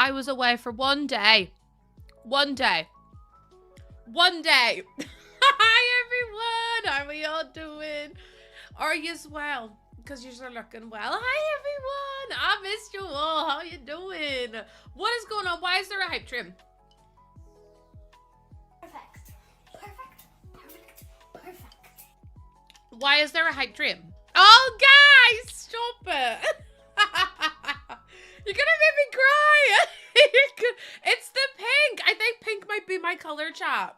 I was away for one day. One day. Hi, everyone. How are we all doing? Are you well? Because you're looking well. Hi, everyone. I missed you all. How you doing? What is going on? Why is there a hype trim? Perfect. Why is there a hype trim? Oh, guys, stop it. You're gonna make me cry. It's the pink. I think pink might be my color, chat.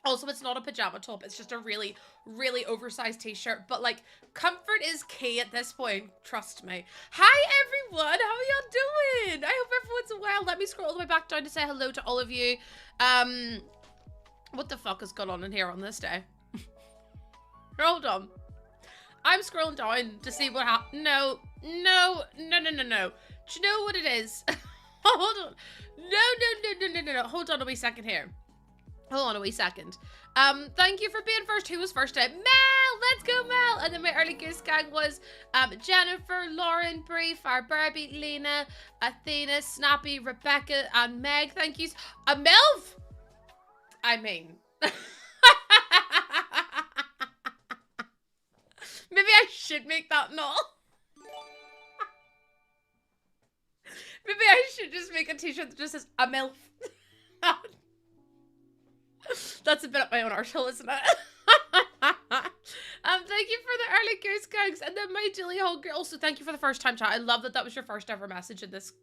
Also, it's not a pajama top. It's just a really, really oversized t-shirt. But, like, comfort is key at this point. Trust me. Hi, everyone. How are y'all doing? I hope everyone's well. Let me scroll all the way back down to say hello to all of you. What the fuck has gone on in here on this day? Hold on. I'm scrolling down to see what happened. No. Do you know what it is? Hold on. No. Hold on a wee second here. Hold on a wee second. Thank you for being first. Who was first time? Mel! Let's go, Mel! And then my early goose gang was Jennifer, Lauren, Bree, Fire Barbie, Lena, Athena, Snappy, Rebecca, and Meg. Thank you. Melv! I mean... Maybe I should make that not. Maybe I should just make a t-shirt that just says, a MILF. That's a bit up my own arsehole, isn't it? Thank you for the early goose gangs. And then my Dilly Hog girl. Also, thank you for the first time chat. I love that that was your first ever message in this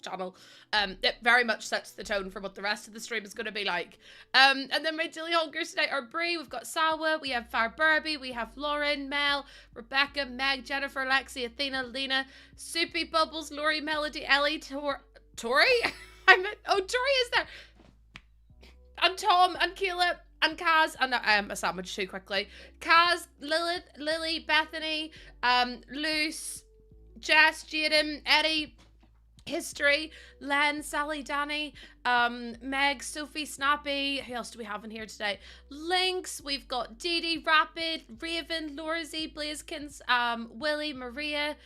channel. It very much sets the tone for what the rest of the stream is going to be like. And then my Dilly Hoggers tonight are Brie. We've got Salwa. We have Fire Barbie. We have Lauren, Mel, Rebecca, Meg, Jennifer, Lexi, Athena, Lena, Soupy, Bubbles, Lori, Melody, Ellie, Tori? Tori is there. And Tom, and Keela, and Kaz, and a sandwich too quickly. Kaz, Lilith, Lily, Bethany, Luce, Jess, Jaden, Eddie, History, Len, Sally, Danny, Meg, Sophie, Snappy. Who else do we have in here today? Lynx, we've got Dee Dee, Rapid, Raven, Laura Z, Blazekins, Willie, Maria.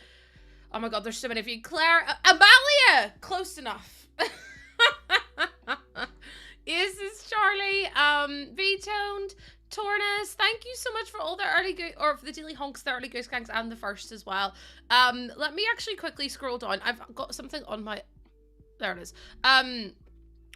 Oh my god, there's so many of you. Claire, Amalia! Close enough. Is this Charlie? V-Toned, Tornus, thank you so much for all the for the Daily Honks, the early Goose Gangs, and the first as well. Let me actually quickly scroll down. I've got something on my... There it is.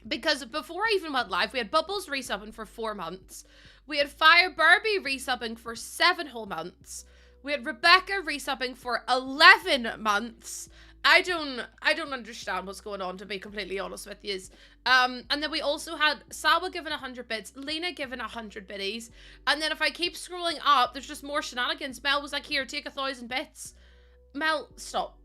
Because before I even went live, we had Bubbles resubbing for 4 months. We had Fire Barbie resubbing for 7 whole months. We had Rebecca resubbing for 11 months. I don't understand what's going on, to be completely honest with you. And then we also had Salwa giving 100 bits, Lena giving 100 biddies, and then if I keep scrolling up, there's just more shenanigans. Mel was like, here, take 1,000 bits. Mel, stop.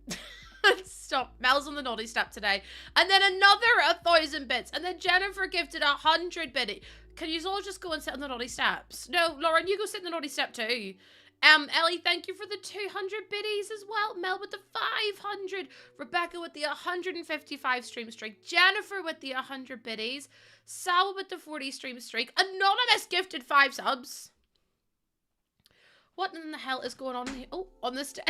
Stop. Mel's on the naughty step today. And then another 1,000 bits, and then Jennifer gifted 100 biddies. Can you all just go and sit on the naughty steps? No, Lauren, you go sit in the naughty step too. Ellie, thank you for the 200 biddies as well. Mel with the 500. Rebecca with the 155 stream streak. Jennifer with the 100 biddies. Sal with the 40 stream streak. Anonymous gifted 5 subs. What in the hell is going on here? Oh, on this day.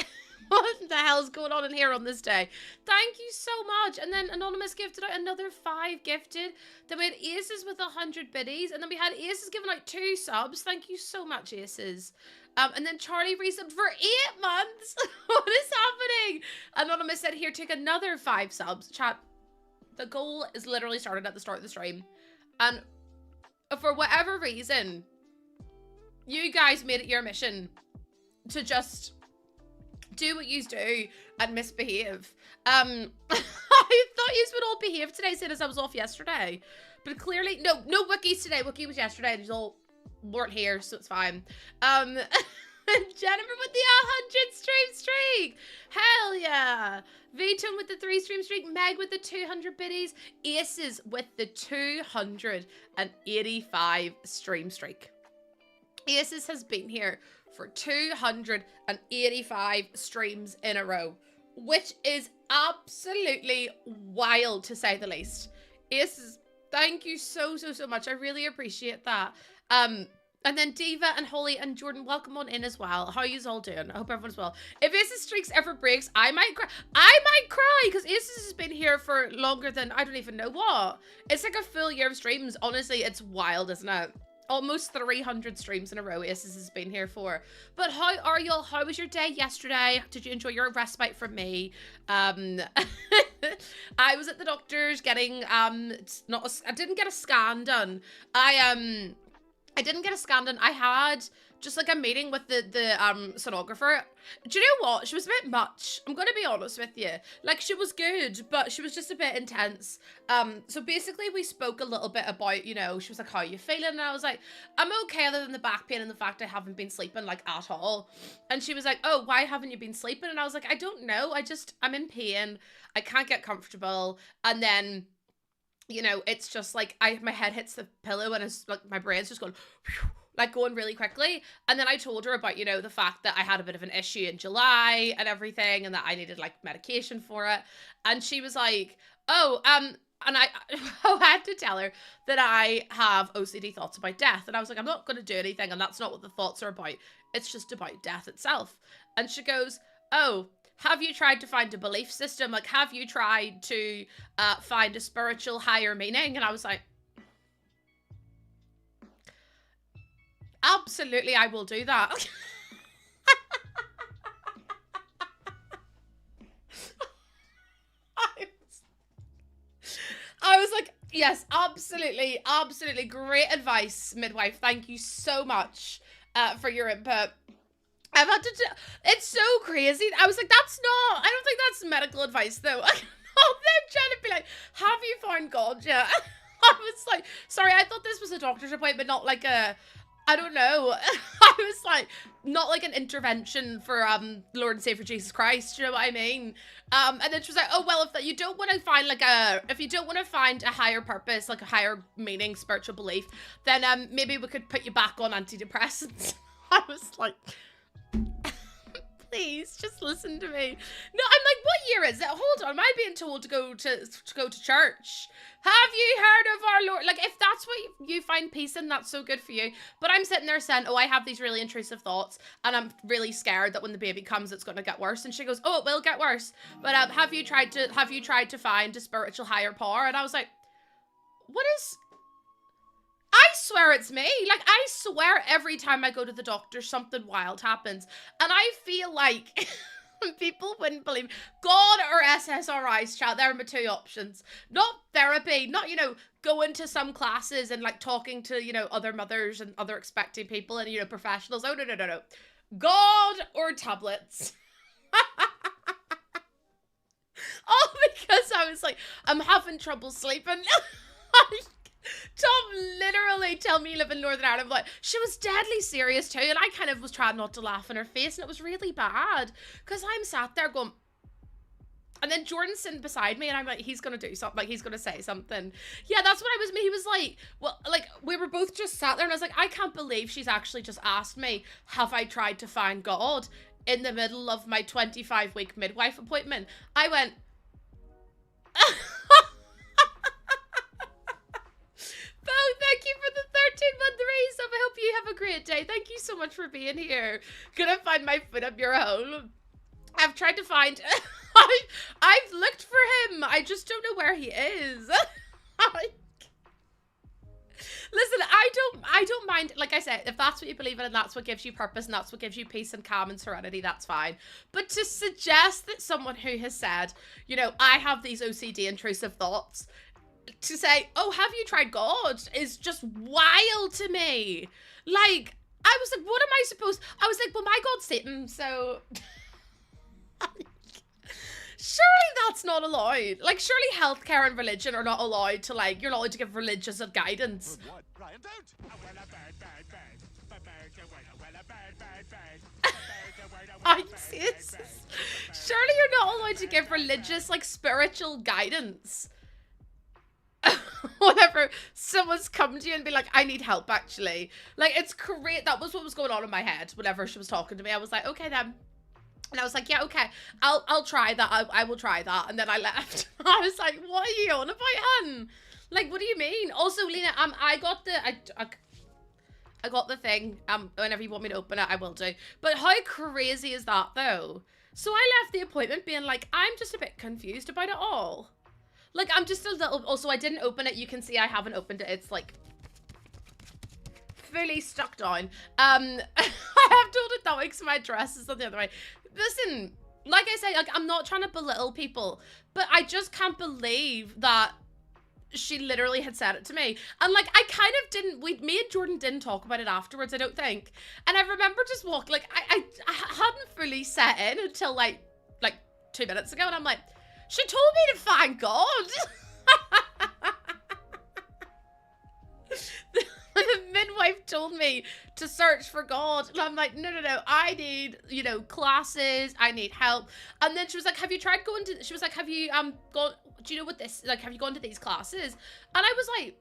What the hell is going on in here on this day? Thank you so much. And then Anonymous gifted out another 5 gifted. Then we had Aces with 100 biddies. And then we had Aces giving out 2 subs. Thank you so much, Aces. And then Charlie resubbed for 8 months. What is happening? Anonymous said, here, take another 5 subs. Chat, the goal is literally started at the start of the stream. And for whatever reason, you guys made it your mission to just do what you do and misbehave. I thought you would all behave today, seeing as I was off yesterday. But clearly, no Wookiees today. Wookie was yesterday. They all weren't here, so it's fine. Jennifer with the 100 stream streak. Hell yeah. V-Tone with the 3 stream streak. Meg with the 200 biddies. Aces with the 285 stream streak. Aces has been here for 285 streams in a row, which is absolutely wild, to say the least. Aces, thank you so much. I really appreciate that. And then Diva and Holly and Jordan, welcome on in as well. How are you all doing? I hope everyone's well. If Aces Streaks ever breaks, I might cry. I might cry because Aces has been here for longer than I don't even know what. It's like a full year of streams. Honestly, it's wild, isn't it? Almost 300 streams in a row Aces has been here for. But how are y'all? How was your day yesterday? Did you enjoy your respite from me? I was at the doctor's getting I didn't get a scan done. I didn't get a scan done. I had just like a meeting with the sonographer. Do you know what? She was a bit much. I'm going to be honest with you. Like, she was good, but she was just a bit intense. So basically we spoke a little bit about, you know, she was like, how are you feeling? And I was like, I'm okay other than the back pain and the fact I haven't been sleeping like at all. And she was like, oh, why haven't you been sleeping? And I was like, I don't know. I'm in pain. I can't get comfortable. And then, you know, it's just like my head hits the pillow and it's like my brain's just going whew, like going really quickly. And then I told her about, you know, the fact that I had a bit of an issue in July and everything and that I needed like medication for it. And she was like, oh, and I had to tell her that I have OCD thoughts about death. And I was like, I'm not going to do anything. And that's not what the thoughts are about. It's just about death itself. And she goes, oh, have you tried to find a belief system? Like, have you tried to find a spiritual higher meaning? And I was like, absolutely, I will do that. I was like, yes, absolutely, absolutely. Great advice, midwife. Thank you so much for your input. I've had to, it's so crazy. I was like, I don't think that's medical advice though. I'm trying to be like, have you found God yet? I was like, sorry, I thought this was a doctor's appointment, not like a, I don't know. I was like, not like an intervention for Lord and Savior Jesus Christ, you know what I mean? And then she was like, oh, well, if you don't want to find like if you don't want to find a higher purpose, like a higher meaning, spiritual belief, then maybe we could put you back on antidepressants. I was like, please just listen to me. No, I'm like, what year is it? Hold on, am I being told to go to church? Have you heard of our Lord? Like, if that's what you find peace in, that's so good for you. But I'm sitting there saying, oh, I have these really intrusive thoughts and I'm really scared that when the baby comes it's going to get worse. And she goes, oh, it will get worse, but have you tried to find a spiritual higher power? And I was like, what is, I swear it's me. Like, I swear every time I go to the doctor, something wild happens. And I feel like people wouldn't believe God or SSRIs, chat. There are my two options. Not therapy, not, you know, going to some classes and like talking to, you know, other mothers and other expecting people and, you know, professionals. Oh, no. God or tablets. All because I was like, I'm having trouble sleeping. Tom literally tell me you live in Northern Ireland. Like, she was deadly serious too, and I kind of was trying not to laugh in her face, and it was really bad because I'm sat there going, and then Jordan's sitting beside me, and I'm like, he's gonna do something, like he's gonna say something. Yeah, that's what I was. He was like, well, like we were both just sat there, and I was like, I can't believe she's actually just asked me, have I tried to find God in the middle of my 25-week midwife appointment? I went. Bo, thank you for the 13-month resub. I hope you have a great day. Thank you so much for being here. Gonna find my foot up your hole. I've tried to find... I've looked for him. I just don't know where he is. Listen, I don't mind. Like I said, if that's what you believe in and that's what gives you purpose and that's what gives you peace and calm and serenity, that's fine. But to suggest that someone who has said, you know, I have these OCD intrusive thoughts... to say, oh, have you tried God, is just wild to me. Like, I was like, what am I supposed... I was like, well, my God's Satan, so... Surely that's not allowed. Like, surely healthcare and religion are not allowed to, like, you're not allowed to give religious guidance. Ryan, don't! Surely you're not allowed to give religious, like, spiritual guidance. Whenever someone's come to you and be like, I need help, actually. Like, it's great. That was what was going on in my head whenever she was talking to me. I was like, okay then. And I was like, yeah, okay, I'll try that. I will try that. And then I left. I was like, what are you on about, hun? Like, what do you mean? Also, Lena, I got the, I got the thing. Whenever you want me to open it, I will do. But how crazy is that, though? So I left the appointment being like, I'm just a bit confused about it all. Like, I'm just a little... Also, I didn't open it. You can see I haven't opened it. It's, like, fully stuck down. I have told it that way because my dress is on the other way. Listen, like I say, like, I'm not trying to belittle people, but I just can't believe that she literally had said it to me. And, like, I kind of didn't... Me and Jordan didn't talk about it afterwards, I don't think. And I remember just walking... Like, I hadn't fully set in until, like 2 minutes ago. And I'm like... She told me to find God. The midwife told me to search for God. And I'm like, no. I need, you know, classes. I need help. And then she was like, have you tried going to... She was like, have you gone... Do you know what this... Like, have you gone to these classes? And I was like...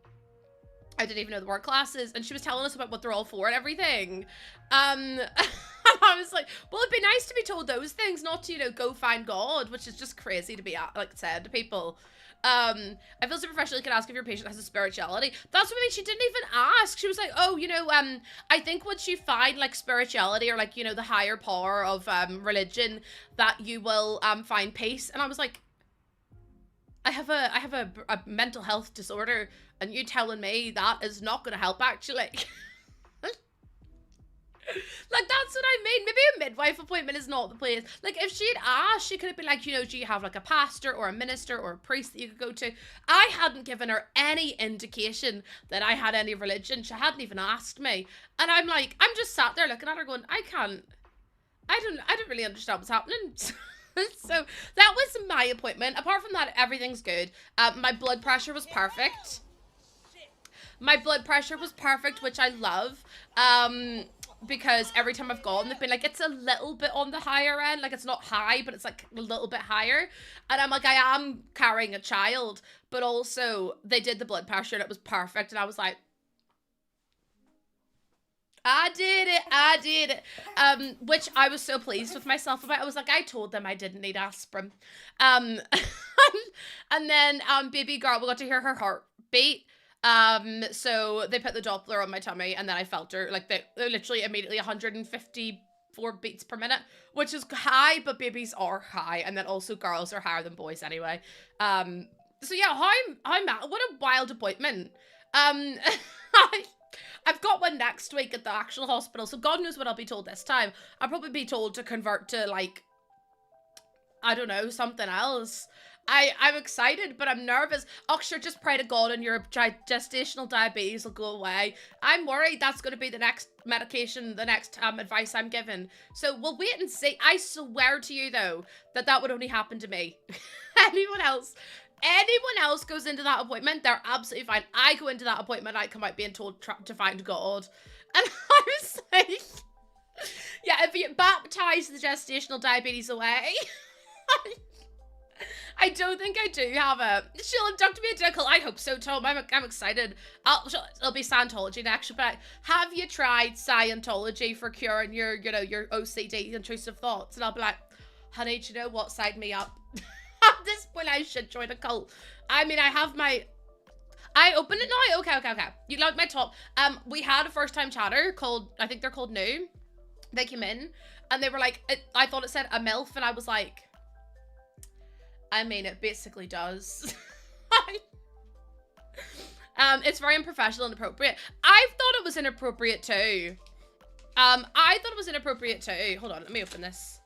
I didn't even know the word classes. And she was telling us about what they're all for and everything. And I was like, well, it'd be nice to be told those things, not to, you know, go find God, which is just crazy to be, like, said to people. I feel so professional, you can ask if your patient has a spirituality. That's what I mean, she didn't even ask. She was like, oh, you know, I think once you find, like, spirituality or, like, you know, the higher power of religion, that you will find peace. And I was like, I have a mental health disorder, and you telling me that is not going to help, actually. Like, that's what I mean. Maybe a midwife appointment is not the place. Like, if she'd asked, she could have been like, you know, do you have, like, a pastor or a minister or a priest that you could go to? I hadn't given her any indication that I had any religion. She hadn't even asked me. And I'm like, I'm just sat there looking at her going, I don't really understand what's happening. So that was my appointment. Apart from that, everything's good. My blood pressure was perfect. My blood pressure was perfect, which I love. Because every time I've gone, they've been like, it's a little bit on the higher end. Like, it's not high, but it's like a little bit higher. And I'm like, I am carrying a child. But also, they did the blood pressure and it was perfect. And I was like, I did it. Which I was so pleased with myself about. I was like, I told them I didn't need aspirin. And then, baby girl, we got to hear her heartbeat. So they put the Doppler on my tummy, and then I felt her, like, they literally immediately 154 beats per minute, which is high, but babies are high, and then also girls are higher than boys anyway. So yeah, what a wild appointment. I've got one next week at the actual hospital, so God knows what I'll be told this time. I'll probably be told to convert to, like, I don't know, something else. I'm excited, but I'm nervous. Oh, sure, just pray to God and your gestational diabetes will go away. I'm worried that's going to be the next medication, the next advice I'm given. So we'll wait and see. I swear to you, though, that would only happen to me. Anyone else goes into that appointment, they're absolutely fine. I go into that appointment, I come out being told to find God. And I was like, yeah, if you baptize the gestational diabetes away... I don't think I do have it. She'll induct me into a cult. I hope so, Tom. I'm excited. It'll be Scientology next. But have you tried Scientology for curing your, you know, your OCD, intrusive thoughts? And I'll be like, honey, do you know what? Sign me up. At this point, I should join a cult. I mean, I have my... I opened it now? Okay. You like my top. We had a first-time chatter called... I think they're called New. They came in, and they were like... I thought it said a MILF, and I was like... I mean, it basically does. It's very unprofessional and inappropriate. I thought it was inappropriate too. Hold on, let me open this.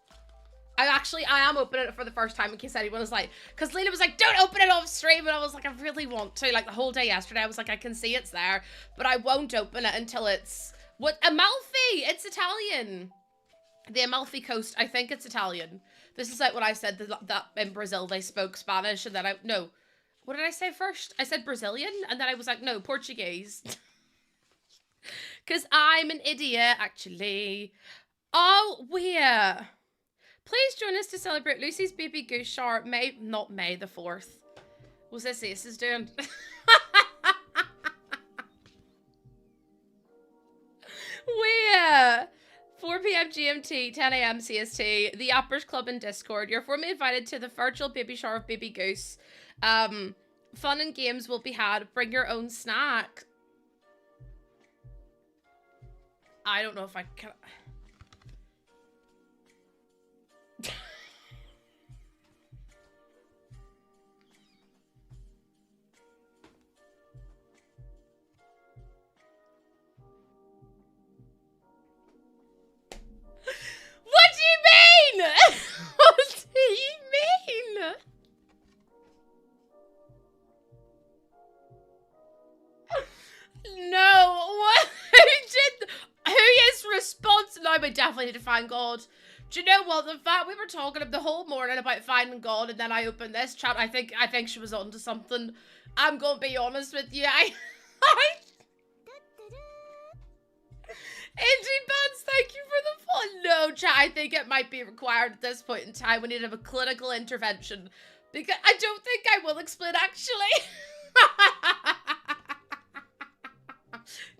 I am opening it for the first time in case anyone was like, because Lena was like, don't open it off stream, and I was like, I really want to. Like, the whole day yesterday, I was like, I can see it's there, but I won't open it until it's... What? Amalfi! It's Italian. The Amalfi Coast, I think it's Italian. This is like what I said, that in Brazil they spoke Spanish, and then no. What did I say first? I said Brazilian, and then I was like, no, Portuguese. Because I'm an idiot, actually. Oh, weird. Please join us to celebrate Lucy's baby goose shower, not May the 4th. What's this Ace is doing? Weird. 4 p.m. GMT, 10 a.m. CST, the Uppers Club in Discord. You're formally invited to the virtual baby shower of Baby Goose. Fun and games will be had. Bring your own snack. I don't know if I can. What do you mean? What do you mean? No, what? Who is responsible? No, we definitely need to find God. Do you know what? The fact we were talking the whole morning about finding God, and then I opened this chat, I think she was onto something. I'm gonna be honest with you. Indie Buds, thank you for the fun. No, chat, I think it might be required at this point in time. We need to have a clinical intervention. Because I don't think I will explain, actually.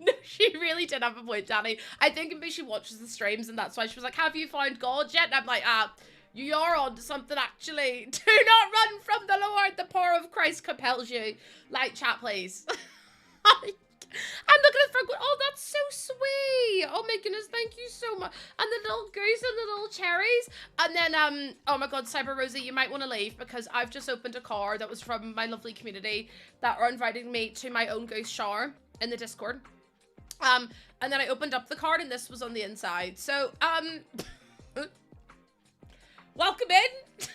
No, she really did have a point, Danny. I think maybe she watches the streams and that's why she was like, have you found God yet? And I'm like, you are on to something, actually. Do not run from the Lord. The power of Christ compels you. Like, chat, please. I'm looking at Frank. Oh, that's so sweet. Oh my goodness, thank you so much. And the little goose and the little cherries. And then, oh my god, Cyber Rosie, you might want to leave because I've just opened a card that was from my lovely community that are inviting me to my own goose shower in the Discord. And then I opened up the card and this was on the inside. So, welcome in.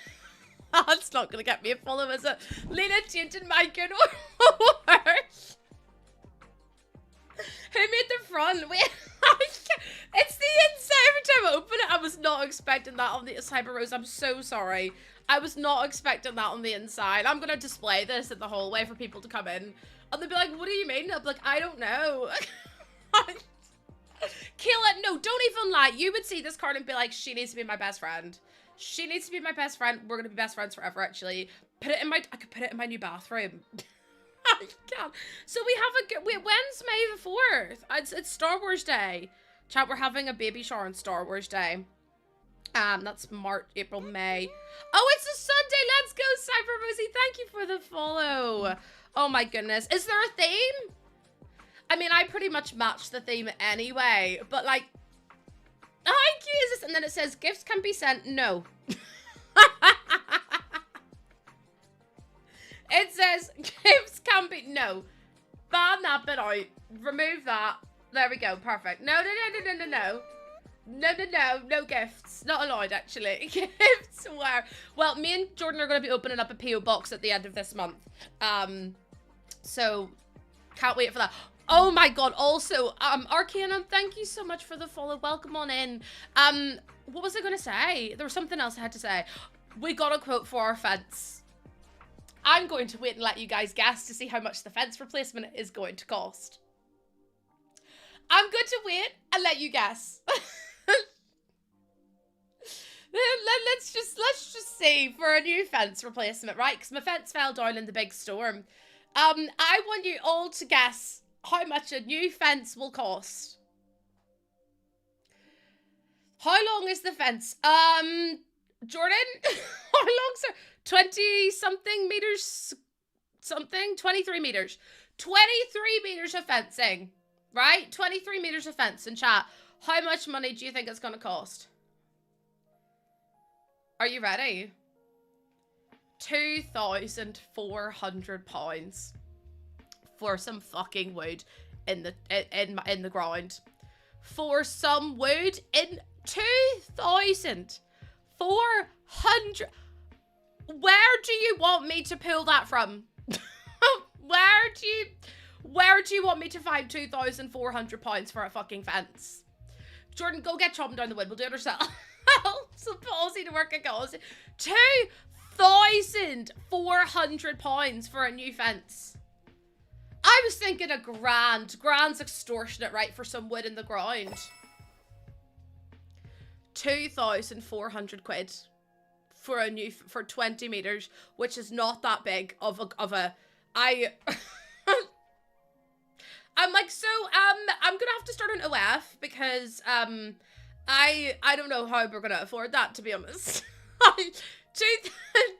That's not going to get me a follow, is it? Lena changing my good work. Who made the front? Wait, it's the inside. Every time I open it, I was not expecting that on the Cyber Rose. I'm so sorry. I was not expecting that on the inside. I'm going to display this in the hallway for people to come in. And they'll be like, what do you mean? I'll be like, I don't know. Kill it. No, don't even lie. You would see this card and be like, she needs to be my best friend. She needs to be my best friend. We're going to be best friends forever, actually. I could put it in my new bathroom. I can't. So we have wait, when's May the 4th? It's Star Wars Day. Chat, we're having a baby shower on Star Wars Day. That's March, April, May. Oh, it's a Sunday. Let's go, Cyber Rosie. Thank you for the follow. Oh my goodness. Is there a theme? I mean, I pretty much matched the theme anyway, but like, how cute is this? And then it says gifts can be sent. No. It says gifts can be, no. Ban that bit out. Remove that. There we go. Perfect. No. No gifts. Not allowed, actually. Gifts were, well, me and Jordan are going to be opening up a PO box at the end of this month. So can't wait for that. Oh my god. Also, Arcanum, thank you so much for the follow. Welcome on in. What was I going to say? There was something else I had to say. We got a quote for our fence. I'm going to wait and let you guys guess to see how much the fence replacement is going to cost. I'm going to wait and let you guess. Let's just see for a new fence replacement, right? Because my fence fell down in the big storm. I want you all to guess how much a new fence will cost. How long is the fence? Jordan? How long, sir? 20 something meters, 23 meters. 23 meters of fencing, right? 23 meters of fence in chat. How much money do you think it's going to cost? Are you ready? £2,400 for some fucking wood in the ground. For some wood in 2,400. Where do you want me to pull that from? Where do you want me to find £2,400 for a fucking fence? Jordan, go get chopping down the wood. We'll do it ourselves. So Aussie to work at Aussie. £2,400 for a new fence. I was thinking a grand. Grand's extortionate, right, for some wood in the ground. 2,400 quid for a new, for 20 meters, which is not that big of a I'm like, so, I'm gonna have to start an OF because, I don't know how we're gonna afford that, to be honest. Two,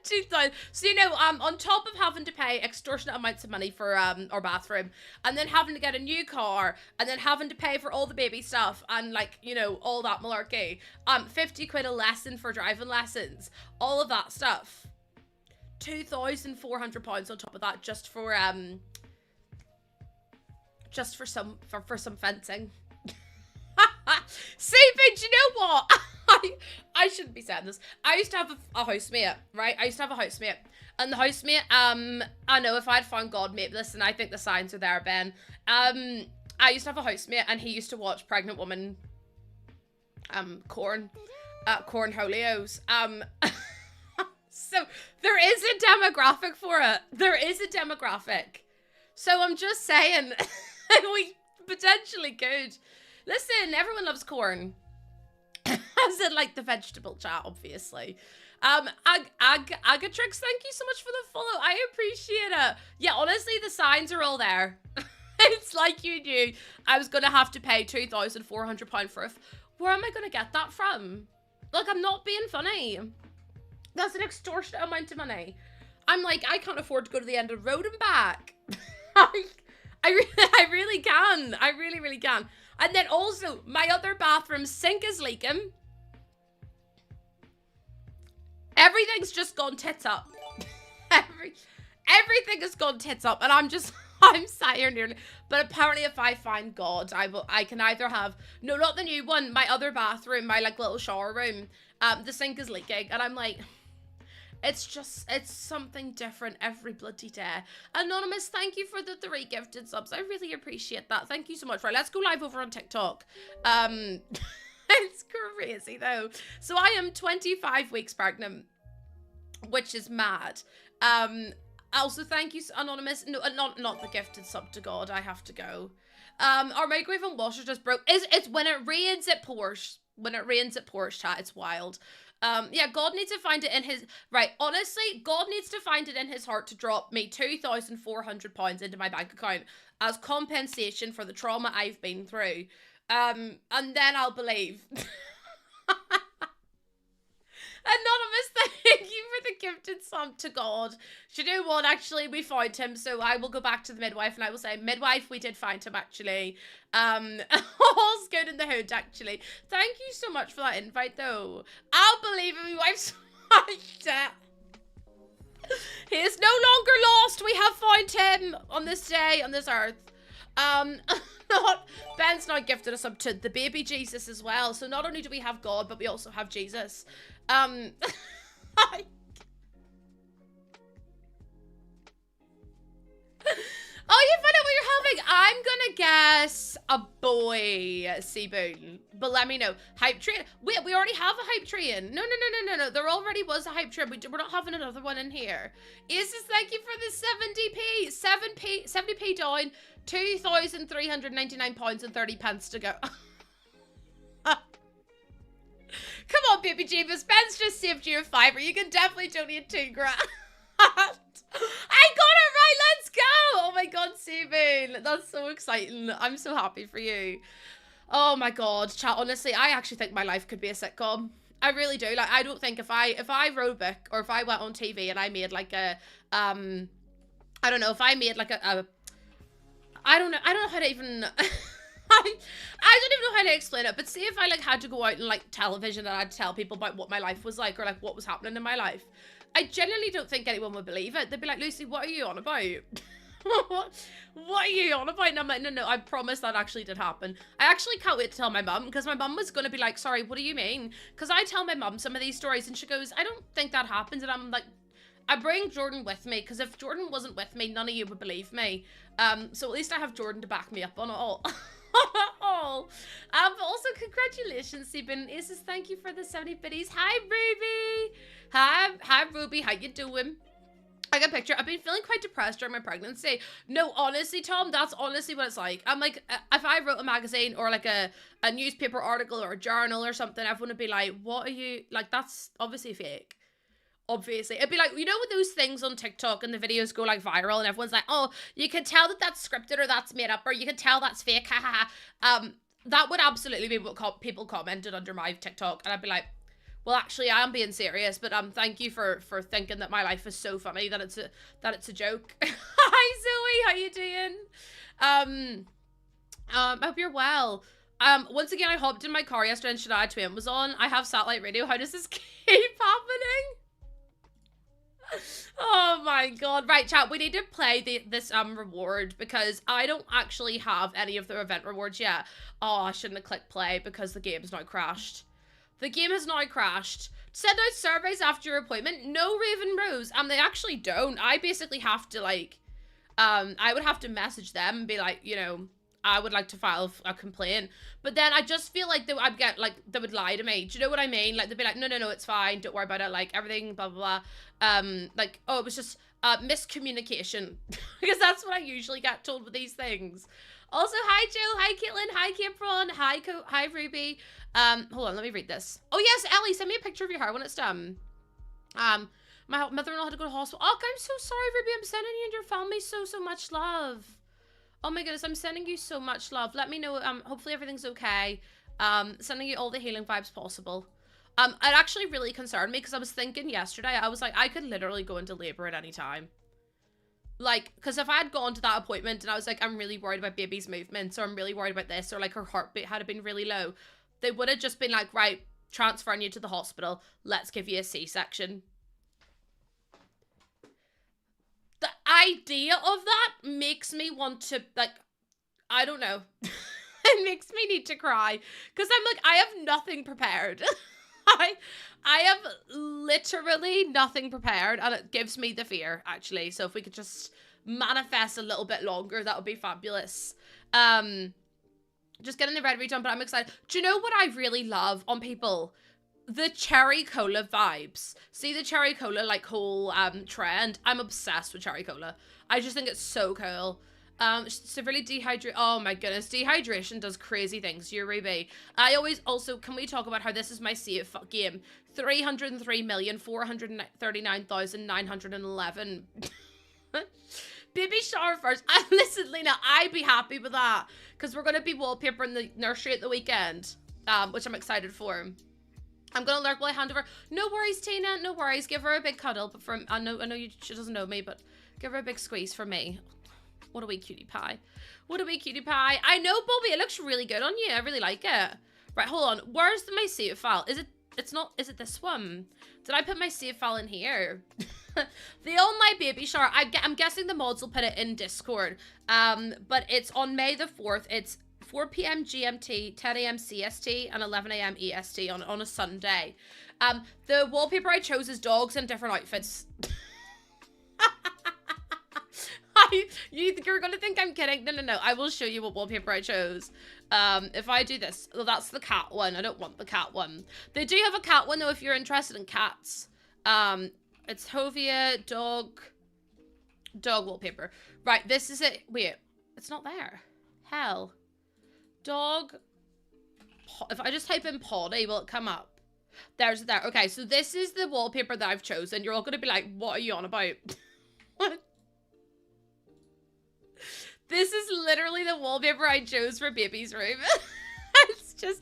2,000. So, on top of having to pay extortionate amounts of money for our bathroom, and then having to get a new car, and then having to pay for all the baby stuff, and like, all that malarkey. 50 quid a lesson for driving lessons, all of that stuff. £2,400 on top of that just for some fencing. See, but you know what? I shouldn't be saying this. I used to have a housemate, right? And the housemate, I know if I'd found God, maybe listen, I think the signs are there, Ben. I used to have a housemate, and he used to watch pregnant woman, corn holios. So there is a demographic for it. There is a demographic. So I'm just saying, we potentially could. Listen, everyone loves corn. As in, like, the vegetable chat, obviously. Agatrix, thank you so much for the follow. I appreciate it. Yeah, honestly, the signs are all there. It's like you knew I was going to have to pay £2,400 for it. Where am I going to get that from? Like, I'm not being funny. That's an extortionate amount of money. I'm like, I can't afford to go to the end of the road and back. I really can. I really, really can. And then also, my other bathroom sink is leaking. Everything's just gone tits up. Everything has gone tits up. And I'm sat here nearly. But apparently if I find God, I can either have, no, not the new one, my other bathroom, my like little shower room. The sink is leaking. And I'm like, it's something different every bloody day. Anonymous, thank you for the 3 gifted subs. I really appreciate that. Thank you so much. Right, let's go live over on TikTok. It's crazy though. So I am 25 weeks pregnant, which is mad. Also, thank you, Anonymous. No, not the gifted sub to God. I have to go. Our microwave and washer just broke. It's when it rains, it pours. When it rains, it pours, chat. It's wild. Yeah, God needs to find it in his... Right, honestly, God needs to find it in his heart to drop me £2,400 into my bank account as compensation for the trauma I've been through. And then I'll believe. Anonymous, thank you for the gifted sub to God. Do you know what? Actually, we found him, so I will go back to the midwife and I will say, midwife, we did find him, actually. All's good in the hood, actually. Thank you so much for that invite, though. I'll believe it, my wife's find He is no longer lost. We have found him on this day, on this earth. Ben's now gifted us up to the baby Jesus as well. So not only do we have God, but we also have Jesus. Oh, you find out what you're having. I'm gonna guess a boy, Seaboon. But let me know. Hype train. Wait, we already have a hype train. No. There already was a hype train. We're not having another one in here. Isis, thank you for the 70p. 70p down. £2,399 and 30 pence to go. Come on, baby Jeebus. Ben's just saved you a fiver. You can definitely donate £2 grand. I got it right. Let's go. Oh my God, Seaboon. That's so exciting. I'm so happy for you. Oh my God, chat. Honestly, I actually think my life could be a sitcom. I really do. Like, I don't think if I wrote a book or if I went on TV and I made like a, I don't know, if I made like a I don't know how to even... I don't even know how to explain it, but see if I like had to go out and like television and I'd tell people about what my life was like or like what was happening in my life. I genuinely don't think anyone would believe it. They'd be like, Lucy, what are you on about? What are you on about? And I'm like, no, I promise that actually did happen. I actually can't wait to tell my mum because my mum was going to be like, sorry, what do you mean? Because I tell my mum some of these stories and she goes, I don't think that happens. And I'm like, I bring Jordan with me because if Jordan wasn't with me, none of you would believe me. So at least I have Jordan to back me up on it all. But also congratulations, Sebin. Isis, thank you for the 70 biddies. Hi, Ruby. Hi, Ruby. How you doing? I got a picture. I've been feeling quite depressed during my pregnancy. No, honestly, Tom, that's honestly what it's like. I'm like, if I wrote a magazine or like a newspaper article or a journal or something, everyone would be like, what are you, like, that's obviously fake. Obviously. It'd be like, you know with those things on TikTok and the videos go like viral and everyone's like, oh, you can tell that that's scripted or that's made up or you can tell that's fake, ha ha ha. That would absolutely be what people commented under my TikTok and I'd be like, Well, actually, I am being serious, but thank you for thinking that my life is so funny that it's a joke. Hi, Zoe, how you doing? I hope you're well. Once again, I hopped in my car yesterday and Shania Twain was on. I have satellite radio. How does this keep happening? Oh my god. Right, chat, we need to play this reward because I don't actually have any of the event rewards yet. Oh, I shouldn't have clicked play because the game's now crashed. The game has now crashed. Send out surveys after your appointment. No Raven Rose. They actually don't. I basically have to, like, I would have to message them and be like, you know, I would like to file a complaint. But then I just feel like I'd get, like, they would lie to me. Do you know what I mean? Like, they'd be like, no, it's fine. Don't worry about it. Like, everything, blah, blah, blah. Like, oh, it was just miscommunication. Because that's what I usually get told with these things. Also, hi, Joe. Hi, Caitlin. Hi, Capron. Hi, Ruby. Hold on, let me read this. Oh, yes, Ellie, send me a picture of your hair when it's done. My mother-in-law had to go to hospital. Oh, I'm so sorry, Ruby. I'm sending you and your family so much love. Oh my goodness, I'm sending you so much love. Let me know, hopefully everything's okay. Sending you all the healing vibes possible. It actually really concerned me because I was thinking yesterday, I was like, I could literally go into labor at any time. Like, because if I had gone to that appointment and I was like, I'm really worried about baby's movements, or I'm really worried about this, or like her heartbeat had been really low, they would have just been like, right, transferring you to the hospital, let's give you a C-section. The idea of that makes me want to, like, I don't know. It makes me need to cry. Because I'm like, I have nothing prepared. I have literally nothing prepared. And it gives me the fear, actually. So if we could just manifest a little bit longer, that would be fabulous. Just getting the red redone, but I'm excited. Do you know what I really love on people? The cherry cola vibes. See the cherry cola like whole trend? I'm obsessed with cherry cola. I just think it's so cool. Severely dehydrate. Oh my goodness, dehydration does crazy things. You Ruby. I always also, can we talk about how this is my save game? 303,439,911. Baby shower first. Listen, Lena, I'd be happy with that because we're gonna be wallpapering the nursery at the weekend, which I'm excited for. I'm gonna lurk while I hand over. No worries, Tina. No worries. Give her a big cuddle. But from I know she doesn't know me, but give her a big squeeze for me. What a wee cutie pie. What a wee cutie pie. I know, Bobby. It looks really good on you. I really like it. Right, hold on. Where's my save file? Is it? It's not. Is it this one? Did I put my save file in here? The online baby shower. I'm guessing the mods will put it in Discord. But it's on May the 4th. It's 4 p.m. GMT, 10 a.m. CST, and 11 a.m. EST on a Sunday. The wallpaper I chose is dogs in different outfits. You're gonna think I'm kidding. No. I will show you what wallpaper I chose. If I do this, well, that's the cat one. I don't want the cat one. They do have a cat one though if you're interested in cats. It's Hovia dog wallpaper. Right, this is it. Wait, it's not there. Hell. Dog. If I just type in potty, will it come up? There. Okay, so this is the wallpaper that I've chosen. You're all gonna be like, what are you on about? This is literally the wallpaper I chose for baby's room. It's just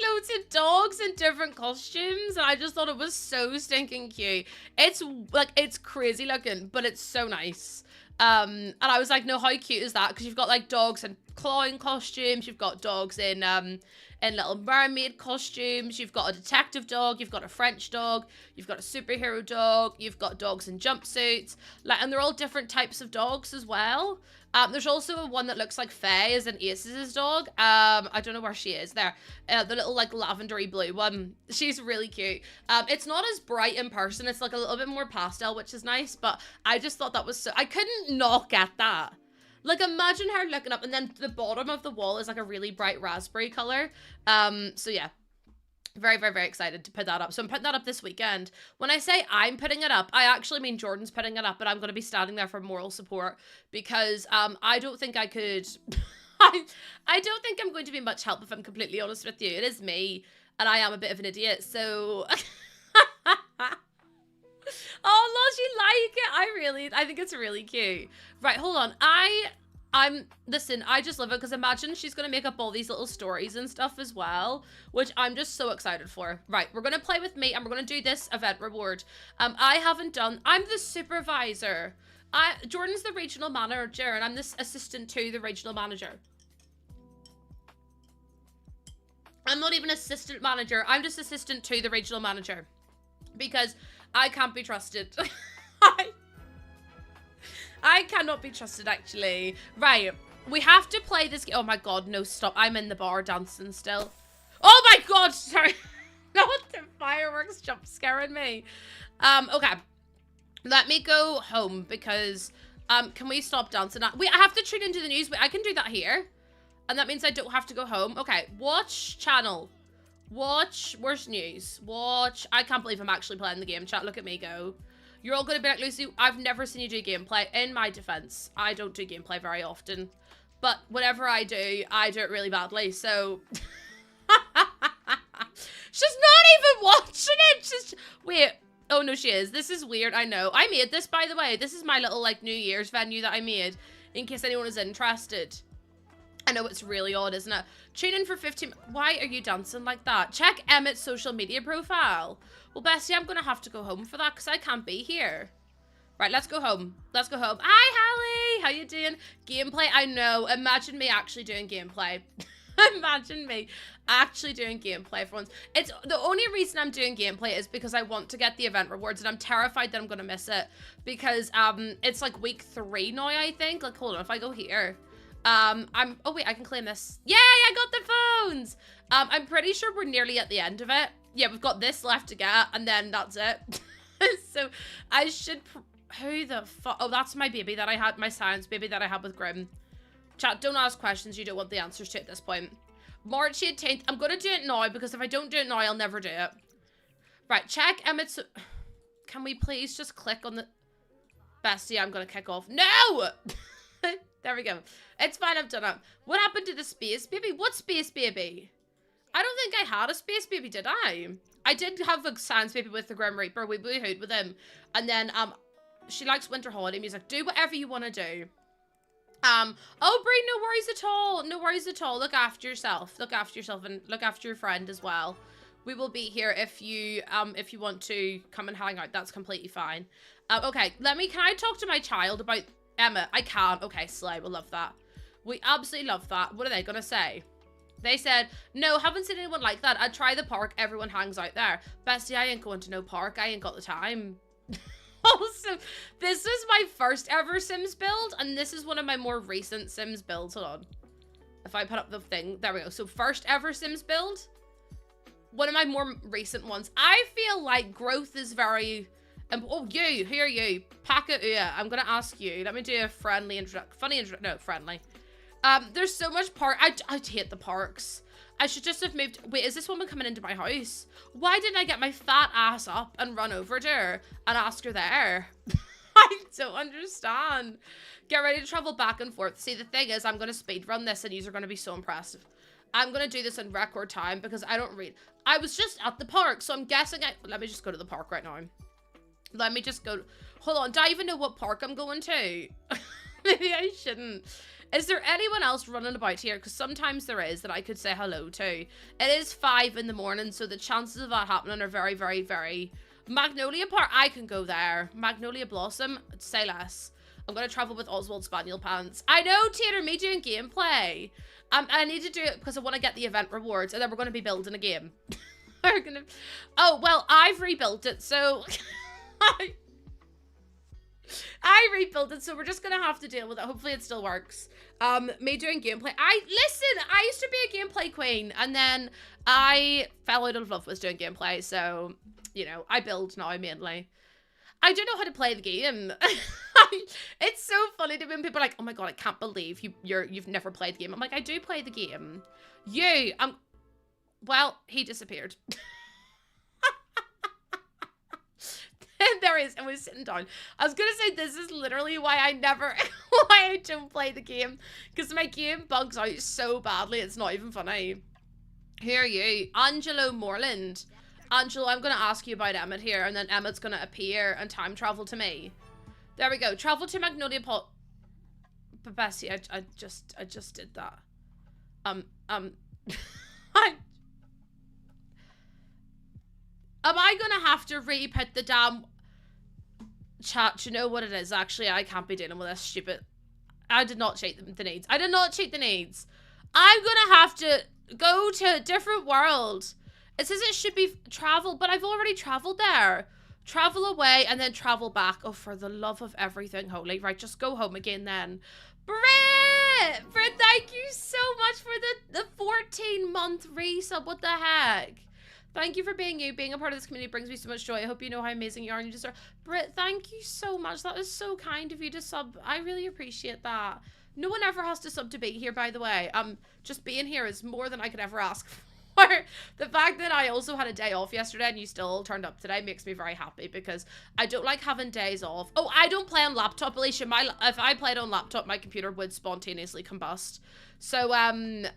loads of dogs in different costumes, and I just thought it was so stinking cute. It's like, it's crazy looking, but it's so nice. And I was like, no, how cute is that? Because you've got like dogs in clawing costumes, you've got dogs in Little Mermaid costumes, you've got a detective dog, you've got a French dog, you've got a superhero dog, you've got dogs in jumpsuits, like, and they're all different types of dogs as well. There's also one that looks like Faye, as in Ace's dog. I don't know where she is there. The little like lavendery blue one. She's really cute. It's not as bright in person. It's like a little bit more pastel, which is nice, but I just thought that was so, I couldn't not get that. Like, imagine her looking up and then the bottom of the wall is like a really bright raspberry color. So yeah. Very, very, very excited to put that up. So I'm putting that up this weekend. When I say I'm putting it up, I actually mean Jordan's putting it up, but I'm going to be standing there for moral support because I don't think I could... I don't think I'm going to be much help if I'm completely honest with you. It is me, and I am a bit of an idiot, so... Oh, Lodge, you like it? I think it's really cute. Right, hold on. Listen, I just love it because imagine she's going to make up all these little stories and stuff as well, which I'm just so excited for. Right, we're going to play with me and we're going to do this event reward. I'm the supervisor. Jordan's the regional manager and I'm this assistant to the regional manager. I'm not even assistant manager. I'm just assistant to the regional manager because I can't be trusted. I cannot be trusted, actually. Right. We have to play this game. Oh, my God. No, stop. I'm in the bar dancing still. Oh, my God. Sorry. Not the fireworks jump scaring me. Okay. Let me go home because, can we stop dancing? Wait, I have to tune into the news. Wait, I can do that here. And that means I don't have to go home. Okay. Watch channel. Watch. Where's news? Watch. I can't believe I'm actually playing the game. Chat, look at me go. You're all going to be like, Lucy, I've never seen you do gameplay. In my defense, I don't do gameplay very often. But whenever I do it really badly. So, she's not even watching it. She's, wait. Oh, no, she is. This is weird. I know. I made this, by the way. This is my little, like, New Year's venue that I made. In case anyone is interested. I know it's really odd, isn't it? Tune in for 15... Why are you dancing like that? Check Emmett's social media profile. Well, Bessie, I'm going to have to go home for that because I can't be here. Right, let's go home. Let's go home. Hi, Hallie. How you doing? Gameplay? I know. Imagine me actually doing gameplay. Imagine me actually doing gameplay for once. It's the only reason I'm doing gameplay is because I want to get the event rewards and I'm terrified that I'm going to miss it because it's like week 3 now, I think. Like, hold on. If I go here... oh wait, I can claim this. Yay, I got the phones! I'm pretty sure we're nearly at the end of it. Yeah, we've got this left to get, and then that's it. So, I should... Who the fuck? Oh, that's my baby that I had, my science baby that I had with Grim. Chat, don't ask questions you don't want the answers to at this point. March 18th, I'm gonna do it now, because if I don't do it now, I'll never do it. Right, check Emmett's... Can we please just click on the... Bestie, I'm gonna kick off. No! There we go. It's fine, I've done it. What happened to the space baby? What space baby? I don't think I had a space baby, did I? I did have a science baby with the Grim Reaper. We boohooed with him. And then, she likes winter holiday music. Do whatever you want to do. Oh, Bree, no worries at all. No worries at all. Look after yourself. Look after yourself and look after your friend as well. We will be here if you want to come and hang out. That's completely fine. Okay, can I talk to my child about Emma? I can't. Okay, slay. We'll love that. We absolutely love that. What are they going to say? They said, no, haven't seen anyone like that. I'd try the park. Everyone hangs out there. Bestie, I ain't going to no park. I ain't got the time. Also, this is my first ever Sims build. And this is one of my more recent Sims builds. Hold on. If I put up the thing. There we go. So first ever Sims build. One of my more recent ones. I feel like growth is very... oh, you. Who are you? Packet. Yeah, I'm going to ask you. Let me do a friendly friendly. There's so much park. I hate the parks. I should just have moved. Wait, is this woman coming into my house? Why didn't I get my fat ass up and run over to her and ask her there? I don't understand. Get ready to travel back and forth. See, the thing is, I'm going to speed run this and you're going to be so impressive. I'm going to do this in record time because I don't read. I was just at the park, so I'm guessing let me just go to the park right now. Let me just go. Hold on. Do I even know what park I'm going to? Maybe I shouldn't. Is there anyone else running about here? Because sometimes there is that I could say hello to. It is 5 in the morning, so the chances of that happening are very, very, very... Magnolia Park, I can go there. Magnolia Blossom, say less. I'm going to travel with Oswald Spaniel Pants. I know, Tater, me doing gameplay. I need to do it because I want to get the event rewards, and then we're going to be building a game. We're going to... Oh, well, I've rebuilt it, so... I rebuilt it, so we're just gonna have to deal with it. Hopefully it still works. Me doing gameplay. Listen, I used to be a gameplay queen, and then I fell out of love with doing gameplay, so, you know, I build now, mainly. I don't know how to play the game. It's so funny to when people are like, oh my god, I can't believe you've never played the game. I'm like, I do play the game. Well, he disappeared. There he is, and we're sitting down. I was gonna say this is literally why I don't play the game, because my game bugs out so badly it's not even funny. Who are you? Angelo Moreland. Angelo, I'm gonna ask you about Emmett here, and then Emmett's gonna appear and time travel to me. There we go. Travel to Magnolia But Bessie, I just did that. I, am I gonna have to re-put the damn chat? You know what it is, actually? I can't be dealing with this stupid... I did not cheat the needs. I did not cheat the needs. I'm gonna have to go to a different world. It says it should be travel, but I've already traveled there. Travel away and then travel back. Oh, for the love of everything holy. Right, just go home again then. Brit, thank you so much for the 14-month resub. What the heck? Thank you for being you. Being a part of this community brings me so much joy. I hope you know how amazing you are and you deserve. Brit, thank you so much. That is so kind of you to sub. I really appreciate that. No one ever has to sub to be here, by the way. Just being here is more than I could ever ask for. The fact that I also had a day off yesterday and you still turned up today makes me very happy, because I don't like having days off. Oh, I don't play on laptop, Alicia. If I played on laptop, my computer would spontaneously combust. So, I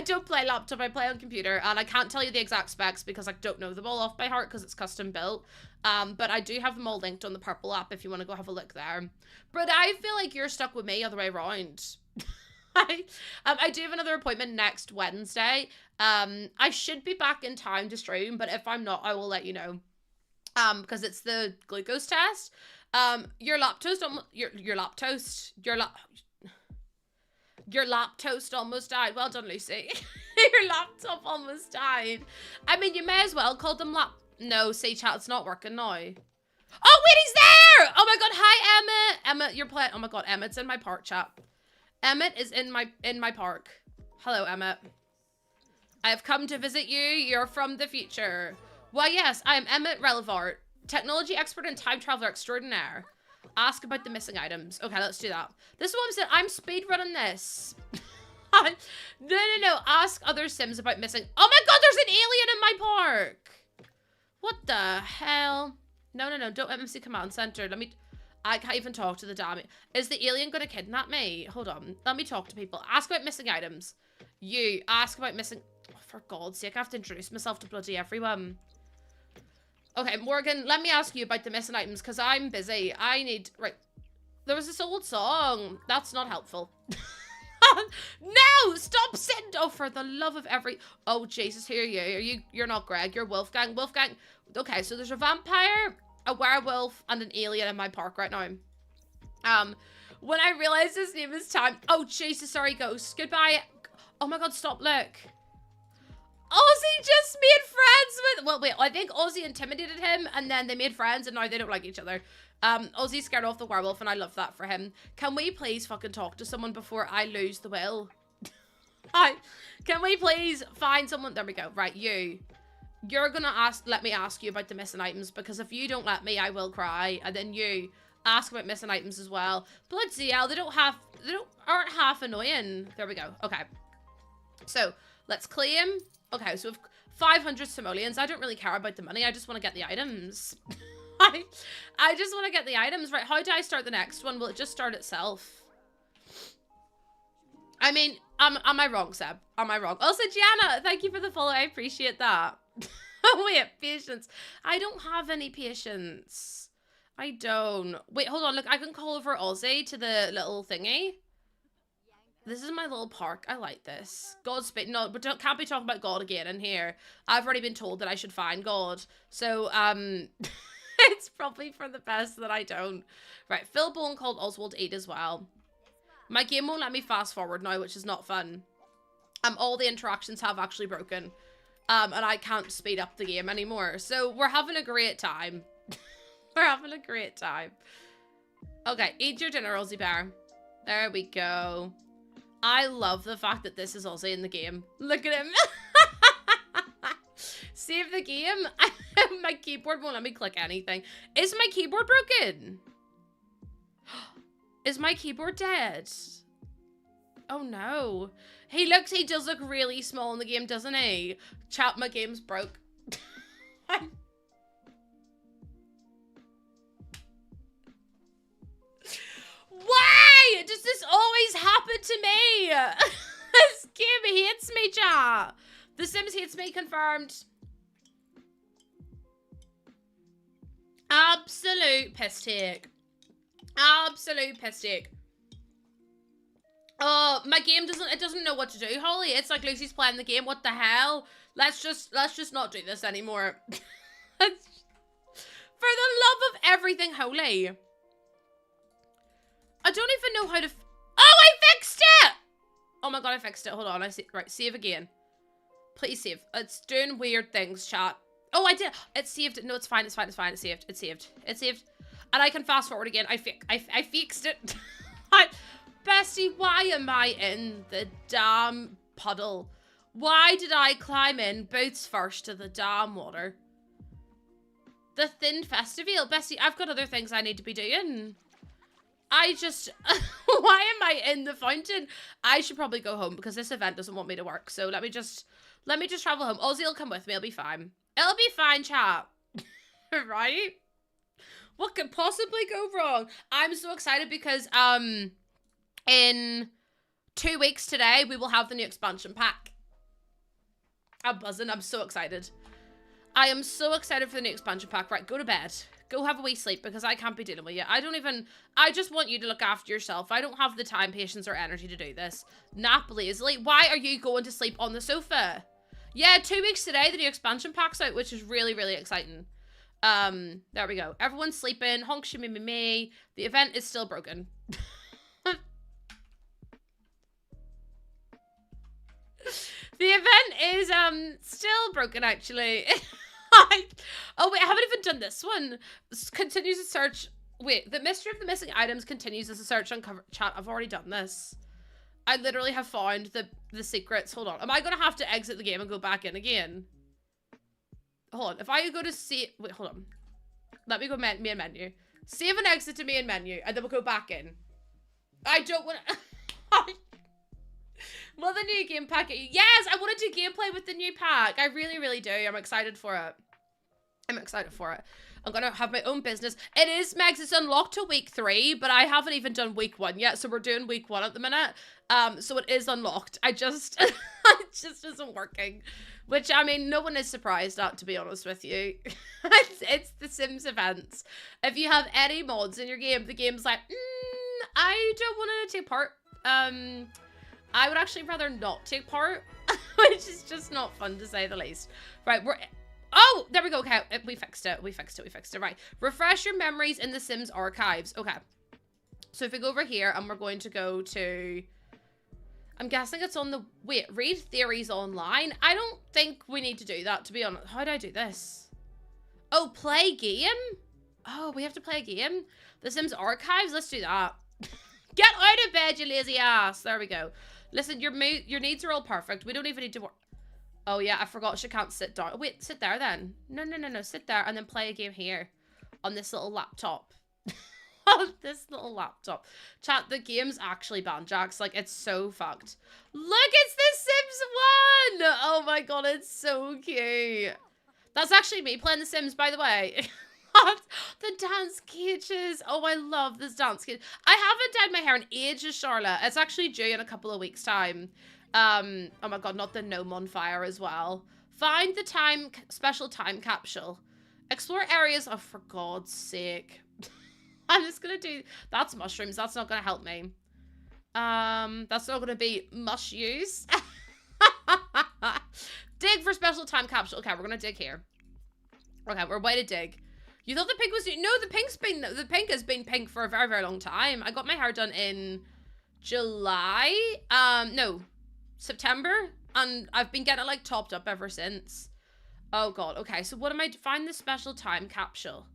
don't play laptop, I play on computer, and I can't tell you the exact specs because I don't know them all off by heart because it's custom built. But I do have them all linked on the purple app if you want to go have a look there. But I feel like you're stuck with me other way around. I do have another appointment next Wednesday. I should be back in time to stream, but if I'm not, I will let you know. Because it's the glucose test. Your lap toast almost died. Well done, Lucy. Your laptop almost died. I mean, you may as well call them No, see, chat, it's not working now. Oh, wait, he's there! Oh my god, hi, Emmett. Emmett, you're playing. Oh my god, Emmett's in my park, chat. Emmett is in my park. Hello, Emmett. I have come to visit you. You're from the future. Why, yes, I am Emmett Relevart, technology expert and time traveler extraordinaire. Ask about the missing items. Okay, let's do that. This is what I'm saying. I'm speedrunning this. No. Ask other Sims about missing... Oh my god, there's an alien in my park! What the hell? No. Don't MC Command Center. I can't even talk to the damn... Is the alien gonna kidnap me? Hold on. Let me talk to people. Ask about missing items. You. Ask about missing... Oh, for God's sake, I have to introduce myself to bloody everyone. Okay, Morgan, let me ask you about the missing items, because I'm busy. I need... Right. There was this old song. That's not helpful. No! Stop sitting... Oh, for the love of every... Oh, Jesus, here you're not Greg. You're Wolfgang. Wolfgang... Okay, so there's a vampire, a werewolf, and an alien in my park right now. When I realized his name is Time... Oh, Jesus, sorry, Ghost. Goodbye. Oh my god, stop, look. Ozzy just made friends with... Well, wait, I think Ozzy intimidated him, and then they made friends, and now they don't like each other. Ozzy scared off the werewolf, and I love that for him. Can we please fucking talk to someone before I lose the will? Can we please find someone... There we go. Right, you. You're gonna let me ask you about the missing items, because if you don't let me, I will cry. And then you ask about missing items as well. Bloody hell, they aren't half annoying. There we go. Okay. So, let's claim... Okay, so we've 500 simoleons. I don't really care about the money. I just want to get the items. I just want to get the items. Right, how do I start the next one? Will it just start itself? I mean, am I wrong, Seb? Am I wrong? Also, Gianna, thank you for the follow. I appreciate that. Wait, patience. I don't have any patience. I don't. Wait, hold on. Look, I can call over Ozzy to the little thingy. This is my little park. I like this. Godspeed. No, but can't be talking about God again in here. I've already been told that I should find God. So, it's probably for the best that I don't. Right, Phil Bone called Oswald 8 as well. My game won't let me fast forward now, which is not fun. All the interactions have actually broken. And I can't speed up the game anymore. So, we're having a great time. We're having a great time. Okay, eat your dinner, Ozzy Bear. There we go. I love the fact that this is Ozzy in the game. Look at him. Save the game. My keyboard won't let me click anything. Is my keyboard broken? Is my keyboard dead? Oh no. He does look really small in the game, doesn't he? Chat, my game's broke. Why does this always happen to me? This game hates me, chat. The Sims hates me, confirmed. Absolute piss take. Absolute piss take. Oh, my game doesn't know what to do, Holly. It's like Lucy's playing the game. What the hell? Let's just not do this anymore. For the love of everything holy. I don't even know how to... Oh, I fixed it! Oh my god, I fixed it. Hold on. Right, save again. Please save. It's doing weird things, chat. Oh, I did. It saved it. No, it's fine. It's fine. It's fine. It's saved. It's saved. It's saved. And I can fast forward again. I fixed it. Bestie, why am I in the damn puddle? Why did I climb in boots first to the damn water? The thin festival. Bestie, I've got other things I need to be doing. I just... Why am I in the fountain? I should probably go home because this event doesn't want me to work. So let me just travel home. Ozzy will come with me. It'll be fine. It'll be fine, chat. Right? What could possibly go wrong? I'm so excited because, in 2 weeks today, we will have the new expansion pack. I'm buzzing. I'm so excited. I am so excited for the new expansion pack. Right, go to bed. Go have a wee sleep because I can't be dealing with you. I just want you to look after yourself. I don't have the time, patience, or energy to do this. Nap lazily. Why are you going to sleep on the sofa? Yeah, 2 weeks today, the new expansion pack's out, which is really, really exciting. There we go. Everyone's sleeping. Honk, shimmy, me. The event is still broken. The event is, still broken, actually. Oh, wait, I haven't even done this one. Continues to search. Wait, the mystery of the missing items continues as a search on cover chat. I've already done this. I literally have found the secrets. Hold on. Am I going to have to exit the game and go back in again? Hold on. If I go to see... Wait, hold on. Let me go main menu. Save and exit to main menu, and then we'll go back in. I don't want to... Well, the new game pack... Yes, I want to do gameplay with the new pack. I really, really do. I'm excited for it. I'm excited for it. I'm going to have my own business. It is, Megs, it's unlocked to week 3, but I haven't even done week 1 yet, so we're doing week 1 at the minute. So it is unlocked. It just isn't working. Which, I mean, no one is surprised at, to be honest with you. It's the Sims events. If you have any mods in your game, the game's like, I don't want to take part. I would actually rather not take part, which is just not fun to say the least. Right, oh, there we go. Okay, we fixed it. We fixed it. Right. Refresh your memories in the Sims archives. Okay. So if we go over here and we're going to go to... I'm guessing it's on the... Wait, read theories online? I don't think we need to do that, to be honest. How do I do this? Oh, play game? Oh, we have to play a game? The Sims archives? Let's do that. Get out of bed, you lazy ass. There we go. Listen, your needs are all perfect. We don't even need to work. Oh, yeah, I forgot she can't sit down. Oh, wait, sit there then. No. Sit there and then play a game here on this little laptop. On this little laptop. Chat, the game's actually banjax. Like, it's so fucked. Look, it's The Sims 1! Oh my god, it's so cute. That's actually me playing The Sims, by the way. The dance cages. Oh, I love this dance cage. I haven't dyed my hair in ages, Charlotte. It's actually due in a couple of weeks' time. Oh my god, not the gnome on fire as well. Find the special time capsule. Explore areas. Oh, for God's sake. I'm just gonna do... That's mushrooms. That's not gonna help me. That's not gonna be mush use. Dig for special time capsule. Okay, we're gonna dig here. Okay, we're way to dig. You thought the pink was... No, the pink has been pink for a very, very long time. I got my hair done in July. No, September. And I've been getting it, like, topped up ever since. Oh, God. Okay, so what am I... Find the special time capsule.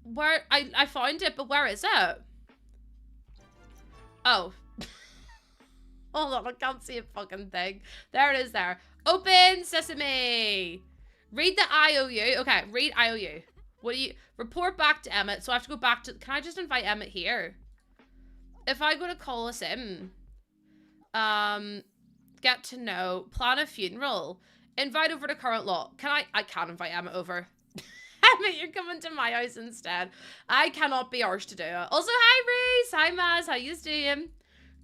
Where... I found it, but where is it? Oh. Hold on, I can't see a fucking thing. There it is there. Open sesame. Read the IOU. Okay, read IOU. What do you... Report back to Emmett. So I have to go back to... Can I just invite Emmett here? If I go to call a sim... Get to know. Plan a funeral. Invite over to current lot. I can't invite Emmett over. Emmett, you're coming to my house instead. I cannot be arsed to do it. Also, hi, Reese. Hi, Maz. How you doing?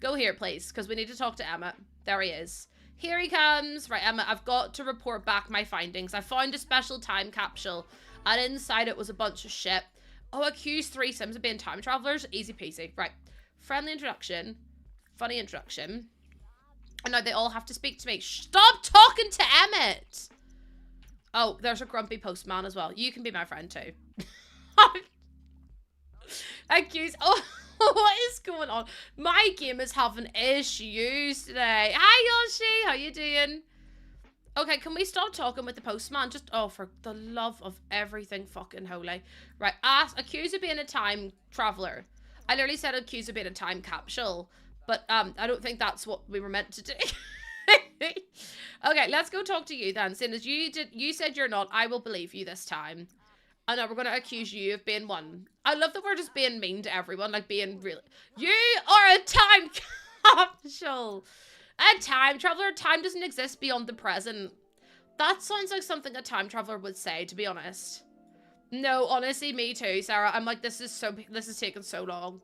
Go here, please, because we need to talk to Emmett. There he is. Here he comes. Right, Emmett, I've got to report back my findings. I found a special time capsule, and inside it was a bunch of shit. Oh, accused 3 Sims of being time travelers. Easy peasy. Right. Friendly introduction. Funny introduction. And now they all have to speak to me. Stop talking to Emmett! Oh, there's a grumpy postman as well. You can be my friend too. Accused. Oh, what is going on? My game is having issues today. Hi, Yoshi. How you doing? Okay, can we stop talking with the postman? Just, oh, for the love of everything fucking holy. Right, accused of being a time traveler. I literally said accused of being a time capsule. But, I don't think that's what we were meant to do. Okay, let's go talk to you then. Seeing as you said you're not, I will believe you this time. And now we're going to accuse you of being one. I love that we're just being mean to everyone, like being really... You are a time capsule! A time traveler? Time doesn't exist beyond the present. That sounds like something a time traveler would say, to be honest. No, honestly, me too, Sarah. I'm like, this is taking so long.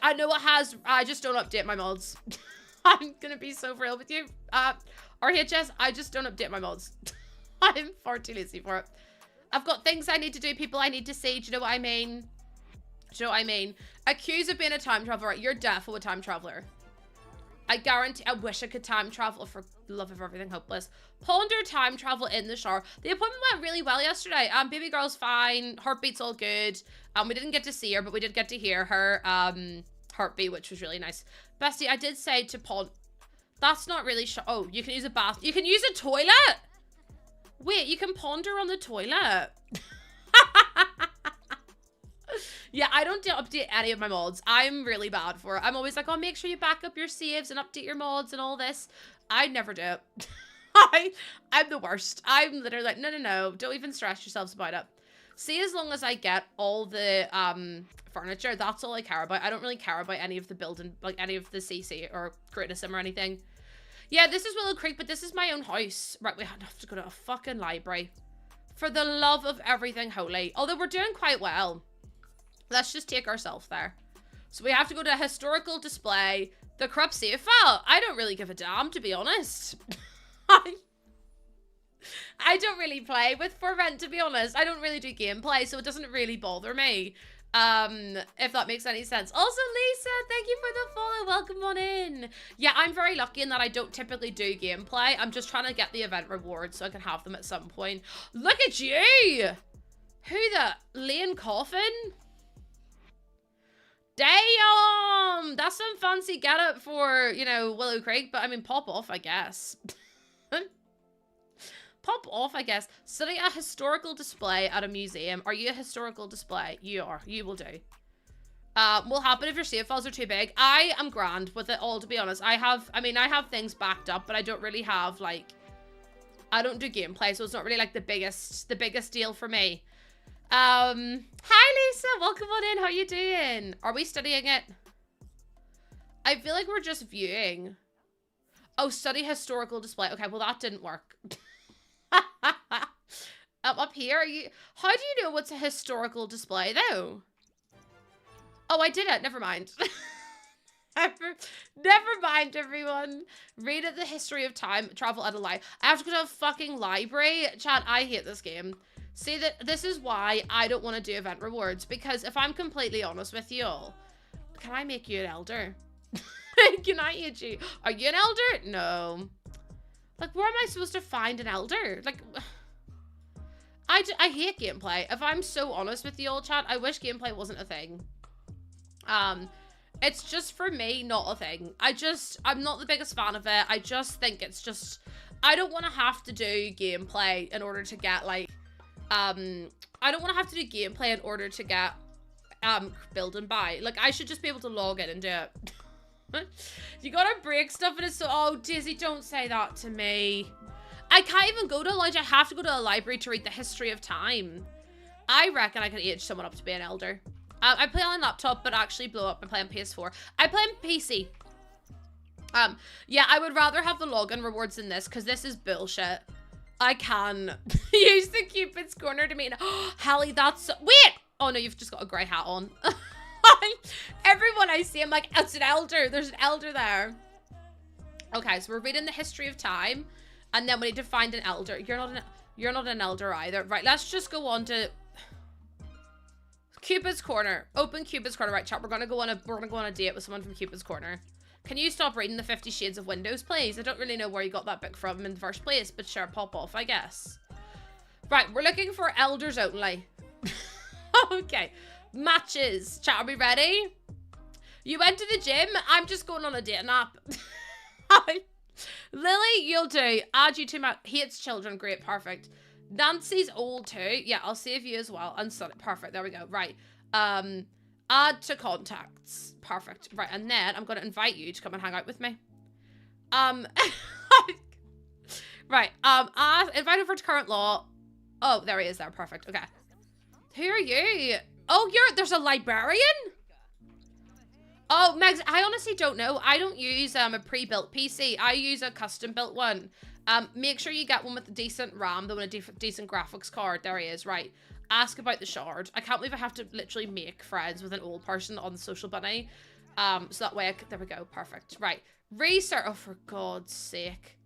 I know it has, I just don't update my mods. I'm gonna be so real with you. RHS, I just don't update my mods. I'm far too lazy for it. I've got things I need to do, people I need to see. Do you know what I mean? Do you know what I mean? Accused of being a time traveler. You're definitely a time traveler. I guarantee, I wish I could time travel for the love of everything hopeless. Ponder time travel in the shower. The appointment went really well yesterday. Baby girl's fine. Heartbeat's all good. We didn't get to see her, but we did get to hear her heartbeat, which was really nice. Bestie, I did say to that's not really oh, you can use a bath. You can use a toilet? Wait, you can ponder on the toilet. Yeah, I don't update any of my mods. I'm really bad for it. I'm always like, oh, make sure you back up your saves and update your mods and all this. I never do it. I'm the worst. I'm literally like, no, don't even stress yourselves about it. See, as long as I get all the furniture, that's all I care about. I don't really care about any of the building, like any of the CC or criticism or anything. Yeah, this is Willow Creek, but this is my own house. Right, we have to go to a fucking library. For the love of everything holy. Although we're doing quite well. Let's just take ourselves there. So we have to go to a historical display. The corrupt save file. I don't really give a damn, to be honest. I don't really play with For Rent, to be honest. I don't really do gameplay, so it doesn't really bother me. If that makes any sense. Also, Lisa, thank you for the follow. Welcome on in. Yeah, I'm very lucky in that I don't typically do gameplay. I'm just trying to get the event rewards so I can have them at some point. Look at you! Who the... Lane Coffin? Damn! That's some fancy getup for, you know, Willow Creek, but I mean, pop off, I guess. Pop off, I guess. Study a historical display at a museum. Are you a historical display? You are. You will do. Will happen if your save files are too big. I am grand with it all, to be honest. I have things backed up, but I don't really have, like, I don't do gameplay, so it's not really, like, the biggest deal for me. Hi, Lisa. Welcome on in. How you doing? Are we studying it? I feel like we're just viewing. Oh, study historical display. Okay, well, that didn't work. Up here, how do you know what's a historical display though? Oh, I did it. Never mind. Never mind, everyone. Read at the history of time travel at a library. I have to go to a fucking library. Chat, I hate this game. See, that this is why I don't want to do event rewards, because if I'm completely honest with you all, can I make you an elder? Can I eat you? Are you an elder? No. Like, where am I supposed to find an elder? Like, I hate gameplay. If I'm so honest with you all, chat, I wish gameplay wasn't a thing. It's just, for me, not a thing. I'm not the biggest fan of it. I just think it's just, I don't want to have to do gameplay in order to get, like, I don't want to have to do gameplay in order to get, build and buy. Like, I should just be able to log in and do it. You gotta break stuff and it's so, oh, Dizzy, don't say that to me. I can't even go to a lounge. I have to go to a library to read the history of time. I reckon I could age someone up to be an elder. I play on a laptop, but actually blow up and play on PS4. I play on PC. Yeah, I would rather have the login rewards than this, because this is bullshit. I can use the Cupid's Corner to meet. Oh, Hallie, that's so, wait! Oh no, you've just got a grey hat on. Everyone I see, I'm like, it's an elder. There's an elder there. Okay, so we're reading the history of time, and then we need to find an elder. You're not an elder either. Right, let's just go on to. Cupid's Corner. Open Cupid's Corner. Right, chat. We're gonna go on a date with someone from Cupid's Corner. Can you stop reading the 50 Shades of Windows, please? I don't really know where you got that book from in the first place, but sure, pop off, I guess. Right, we're looking for elders only. Okay. Matches. Chat, are we ready? You went to the gym? I'm just going on a dating app. Lily, you'll do. Add you to my... Hates children. Great, perfect. Nancy's old too. Yeah, I'll save you as well. And Sunny. Perfect, there we go. Right. Add to contacts. Perfect. Right, and then I'm going to invite you to come and hang out with me. Right, invite over to current law. Oh, there he is there. Perfect. Okay. Who are you? Oh, there's a librarian? Oh, Megs, I honestly don't know. I don't use a pre-built PC. I use a custom-built one. Make sure you get one with a decent RAM, though, and a decent graphics card. There he is, right. Ask about the shard. I can't believe I have to literally make friends with an old person on the social bunny. So that way there we go. Perfect. Right. Research. Oh, for God's sake.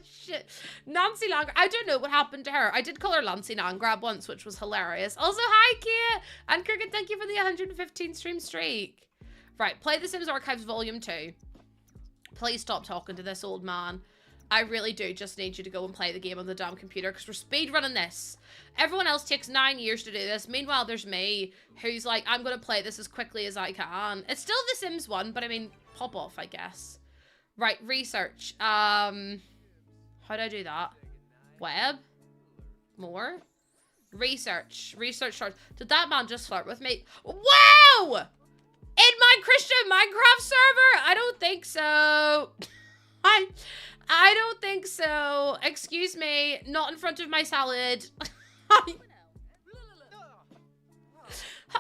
Shit. Nancy Langrab. I don't know what happened to her. I did call her Nancy Langrab once, which was hilarious. Also, hi, Kate. And Cricket, thank you for the 115 stream streak. Right. Play The Sims Archives Volume 2. Please stop talking to this old man. I really do just need you to go and play the game on the damn computer because we're speedrunning this. Everyone else takes 9 years to do this. Meanwhile, there's me who's like, I'm going to play this as quickly as I can. It's still The Sims 1, but I mean, pop off, I guess. Right, research. How do I do that? Web? More? Research. Research short. Did that man just flirt with me? Wow! In my Christian Minecraft server? I don't think so. I don't think so. Excuse me. Not in front of my salad.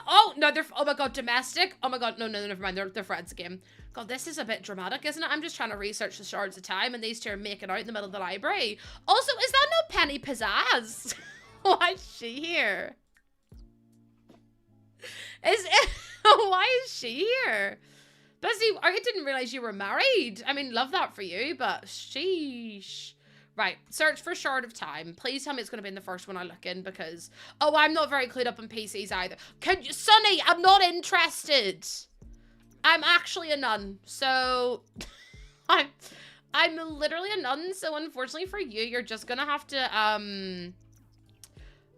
Oh, no, oh my God, domestic. Oh my God, no, never mind. They're friends again. God, this is a bit dramatic, isn't it? I'm just trying to research the shards of time and these two are making out in the middle of the library. Also, is that no Penny Pizzazz? Why is she here? Why is she here? Busy, I didn't realize you were married. I mean, love that for you, but sheesh. Right, search for Shard of Time. Please tell me it's going to be in the first one I look in because... Oh, I'm not very clued up on PCs either. Can you... Sunny, I'm not interested. I'm actually a nun, so... I'm literally a nun, so unfortunately for you, you're just going to have to,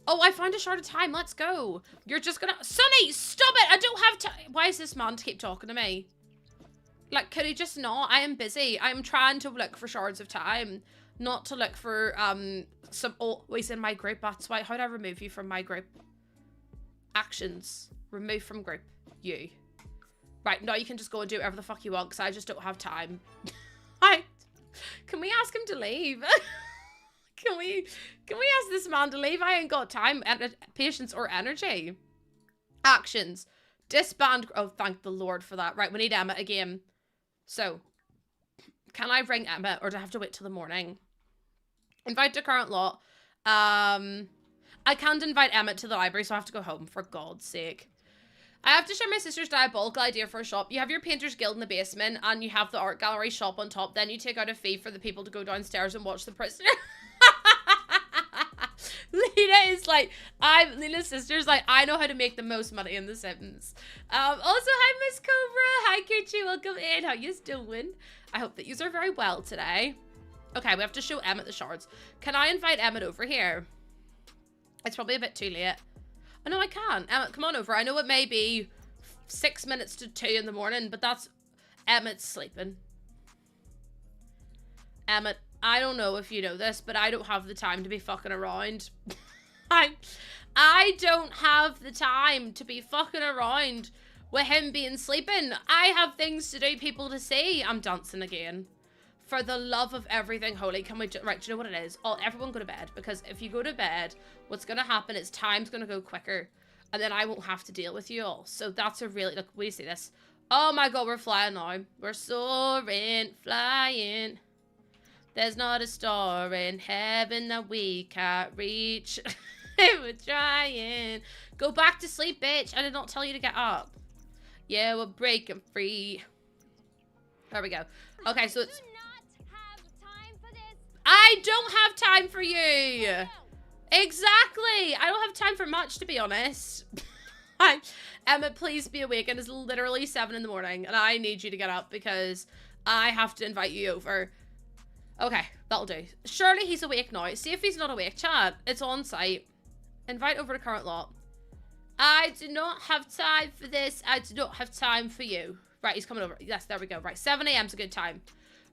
Oh, I found a Shard of Time. Let's go. You're just going to... Sunny, stop it. I don't have time. Why is this man to keep talking to me? Like, could he just not? I am busy. I'm trying to look for Shards of Time. Not to look for, some always in my group. That's why. How do I remove you from my group? Actions. Remove from group. You. Right, now you can just go and do whatever the fuck you want, because I just don't have time. Can we ask him to leave? Can we ask this man to leave? I ain't got time, patience, or energy. Actions. Disband. Oh, thank the Lord for that. Right, we need Emma again. So, can I bring Emma, or do I have to wait till the morning? Invite to current lot. I can't invite Emma to the library, so I have to go home, for God's sake. I have to share my sister's diabolical idea for a shop. You have your painter's guild in the basement, and you have the art gallery shop on top. Then you take out a fee for the people to go downstairs and watch The Prisoner. Lena is like, Lena's sister's like, I know how to make the most money in The Sims. Also, hi, Miss Cobra. Hi, Kuchi. Welcome in. How you doing? I hope that you are very well today. Okay, we have to show Emmett the shards. Can I invite Emmett over here? It's probably a bit too late. Oh, no, I can. Emmett, come on over. I know it may be 6 minutes to 2 in the morning, but that's... Emmett's sleeping. Emmett, I don't know if you know this, but I don't have the time to be fucking around. I don't have the time to be fucking around with him being sleeping. I have things to do, people to see. I'm dancing again. For the love of everything holy, can we right, do you know what it is? Oh, everyone go to bed, because if you go to bed, what's going to happen is time's going to go quicker, and then I won't have to deal with you all. So that's a really, look, we see this. Oh my God, we're flying now. We're soaring, flying. There's not a star in heaven that we can't reach. We're trying. Go back to sleep, bitch. I did not tell you to get up. Yeah, we're breaking free. There we go. Okay, so it's... I don't have time for you. Exactly. I don't have time for much, to be honest. Hi, Emma, please be awake. It is literally 7 in the morning, and I need you to get up because I have to invite you over. Okay, that'll do. Surely he's awake now. See if he's not awake, chat. It's on site. Invite over to current lot. I do not have time for this. I do not have time for you. Right, he's coming over. Yes, there we go. Right, 7 a.m.'s a good time.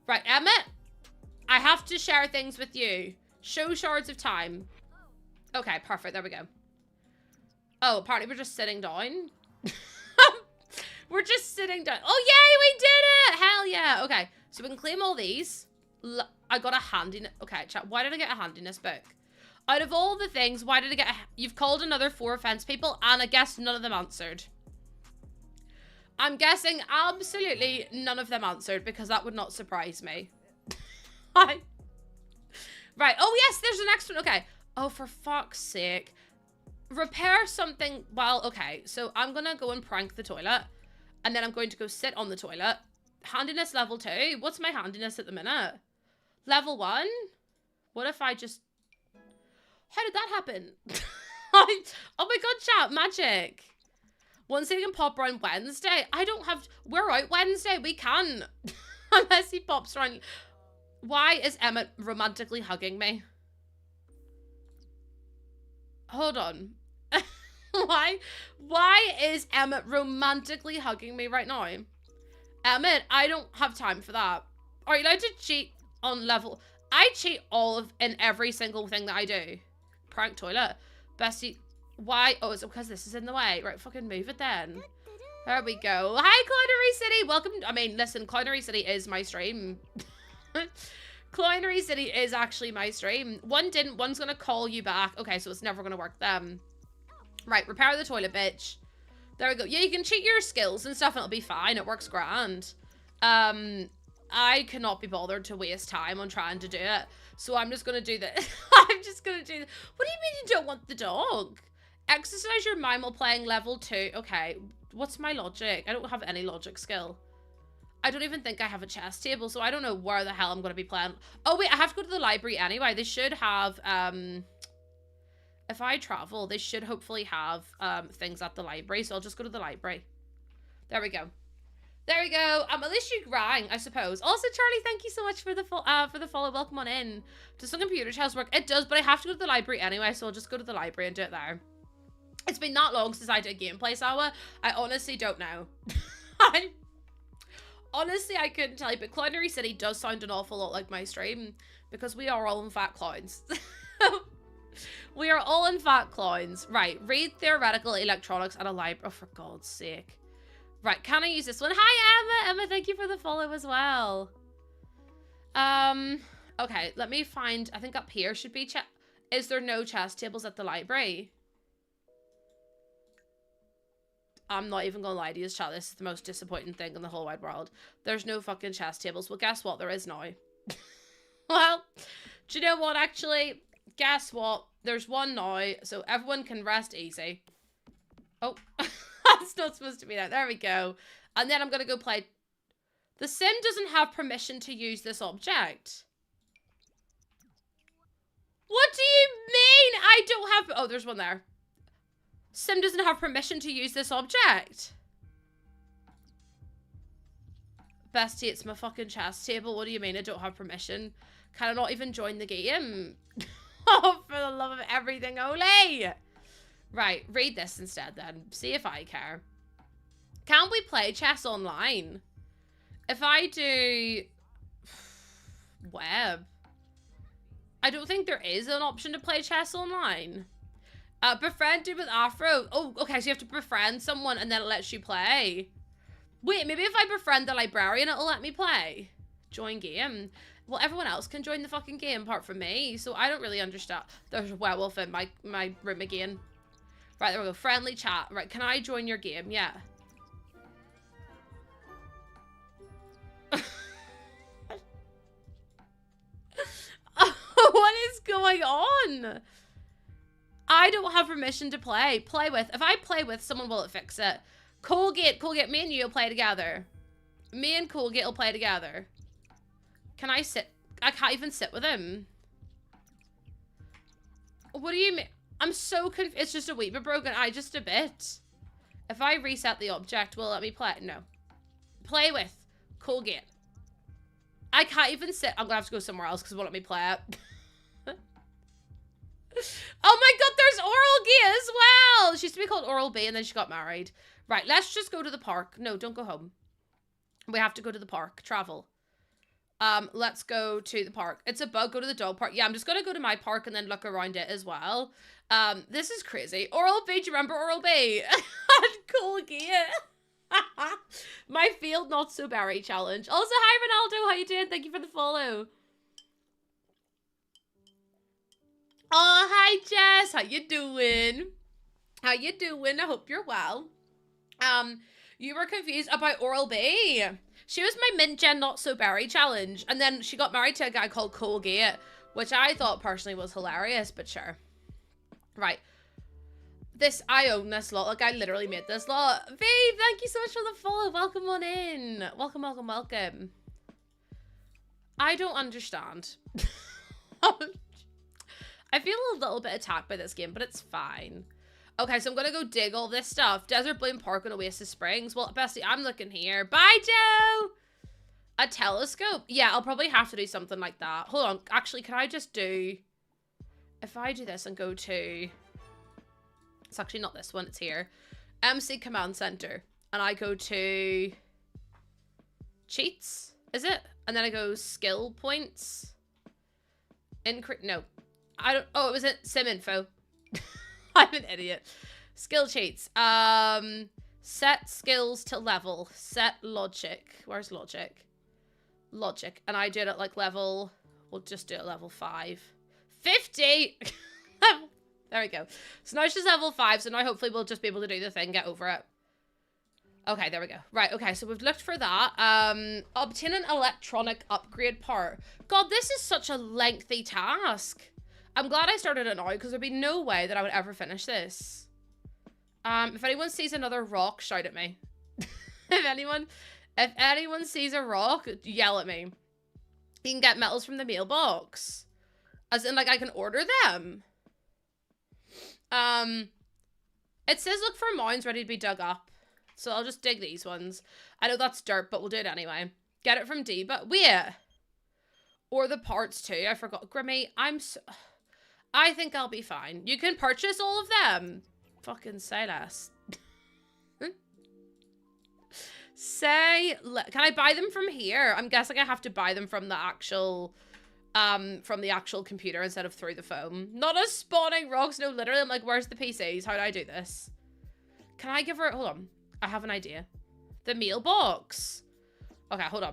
Right, Emma, I have to share things with you. Show shards of time. Okay, perfect. There we go. Oh, apparently we're just sitting down. We're just sitting down. Oh, yay, we did it! Hell yeah. Okay, so we can claim all these. I got a handiness. Okay, chat. Why did I get a handiness book? Out of all the things, why did I get a... You've called another 4 offense people, and I guess none of them answered. I'm guessing absolutely none of them answered, because that would not surprise me. Right. Oh, yes, there's the next one. Okay. Oh, for fuck's sake. Repair something. Well, okay. So I'm going to go and prank the toilet. And then I'm going to go sit on the toilet. Handiness level 2. What's my handiness at the minute? Level 1? What if I just... How did that happen? Oh my god, chat. Magic. One thing can pop around Wednesday. I don't have... We're out Wednesday. We can. Unless he pops around... Why is Emmett romantically hugging me? Hold on. Why is Emmett romantically hugging me right now? Emmett, I don't have time for that. Are you allowed to cheat on level? I cheat in every single thing that I do. Prank toilet. Bestie, why? Oh, it's because this is in the way. Right, fucking move it then. There we go. Hi, Clownery City. Welcome. I mean, listen, Clownery City is my stream. Clownery City is actually my stream. One didn't. One's gonna call you back. Okay, so it's never gonna work then. Right, repair the toilet, bitch. There we go. Yeah, you can cheat your skills and stuff and it'll be fine. It works grand. I cannot be bothered to waste time on trying to do it. So I'm just gonna do this. I'm just gonna do this. What do you mean you don't want the dog? Exercise your mind while playing level 2. Okay, what's my logic? I don't have any logic skill. I don't even think I have a chess table, so I don't know where the hell I'm gonna be playing. Oh wait, I have to go to the library anyway. They should have, if I travel, they should hopefully have things at the library, so I'll just go to the library. There we go. There we go. At least you rang, I suppose. Also, Charlie, thank you so much for the follow. Welcome on in. Does the computer chess work? It does, but I have to go to the library anyway, so I'll just go to the library and do it there. It's been that long since I did gameplay, Sawa. I honestly don't know. Honestly, I couldn't tell you, but Clownery City does sound an awful lot like my stream, because we are all in fact clowns. We are all in fact clowns. Right, read theoretical electronics at a library. Oh, for God's sake. Right, can I use this one? Hi, Emma. Emma, thank you for the follow as well. Okay, let me find, I think up here should be is there no chess tables at the library? I'm not even gonna lie to you, chat. This is the most disappointing thing in the whole wide world. There's no fucking chess tables. Well, guess what? There is now. Well, do you know what, actually? Guess what? There's one now, so everyone can rest easy. Oh, that's not supposed to be there. There we go. And then I'm gonna go play. The sim doesn't have permission to use this object. What do you mean? I don't have... Oh, there's one there. Sim doesn't have permission to use this object. Bestie, it's my fucking chess table. What do you mean I don't have permission? Can I not even join the game? Oh, for the love of everything, Ole! Right, read this instead then. See if I care. Can we play chess online? If I do... web. I don't think there is an option to play chess online. Befriended with Afro. Oh, okay, so you have to befriend someone and then it lets you play. Wait, maybe if I befriend the librarian, it'll let me play. Join game. Well, everyone else can join the fucking game apart from me, so I don't really understand. There's a werewolf in my room again. Right, there we go. Friendly chat. Right, can I join your game? Yeah. What is going on? I don't have permission to play. Play with. If I play with, someone will fix it. Colgate, me and you will play together. Me and Colgate will play together. Can I sit? I can't even sit with him. What do you mean? I'm so confused. It's just a wee bit broken. Just a bit. If I reset the object, will it let me play? No. Play with. Colgate. I can't even sit. I'm gonna have to go somewhere else because it won't let me play it. Oh my god, there's Oral B as well! She used to be called Oral B and then she got married. Right, let's just go to the park. No, don't go home. We have to go to the park. Travel. Let's go to the park. It's a bug. Go to the dog park. Yeah, I'm just gonna go to my park and then look around it as well. This is crazy. Oral B, do you remember Oral B? Colgate. My field not so berry challenge. Also, hi Ronaldo, how you doing? Thank you for the follow. Oh, hi Jess, how you doing? How you doing? I hope you're well. You were confused about Oral B. She was my mint gen not so berry challenge, and then she got married to a guy called Colgate, which I thought personally was hilarious, but sure. Right. I own this lot. Like, I literally made this lot. Babe, thank you so much for the follow. Welcome on in. Welcome, welcome, welcome. I don't understand. I feel a little bit attacked by this game, but it's fine. Okay, so I'm gonna go dig all this stuff. Desert Bloom Park and Oasis Springs. Well, bestie, I'm looking here. Bye, Joe! A telescope? Yeah, I'll probably have to do something like that. Hold on. Actually, can I just do... If I do this and go to... It's actually not this one. It's here. MC Command Center. And I go to... Cheats? Is it? And then I go skill points. No. I don't... Oh, it was sim info. I'm an idiot. Skill cheats. Set skills to level. Set logic. Where's logic? Logic. And I did it like level... We'll just do it level 5. 50! There we go. So now she's level 5, so now hopefully we'll just be able to do the thing, get over it. Okay, there we go. Right, okay, so we've looked for that. Obtain an electronic upgrade part. God, this is such a lengthy task. I'm glad I started it now, because there'd be no way that I would ever finish this. If anyone sees another rock, shout at me. If anyone sees a rock, yell at me. You can get metals from the mailbox. As in, like, I can order them. It says look for mounds ready to be dug up. So I'll just dig these ones. I know that's dirt, but we'll do it anyway. Get it from D, but wait. Or the parts too. I forgot. Grimmy, I think I'll be fine. You can purchase all of them. Fucking say less. Can I buy them from here? I'm guessing I have to buy them from the actual computer instead of through the phone. Not as spawning rocks. No, literally, I'm like, where's the PCs? How do I do this? Can I give her... Hold on. I have an idea. The mailbox. Okay, hold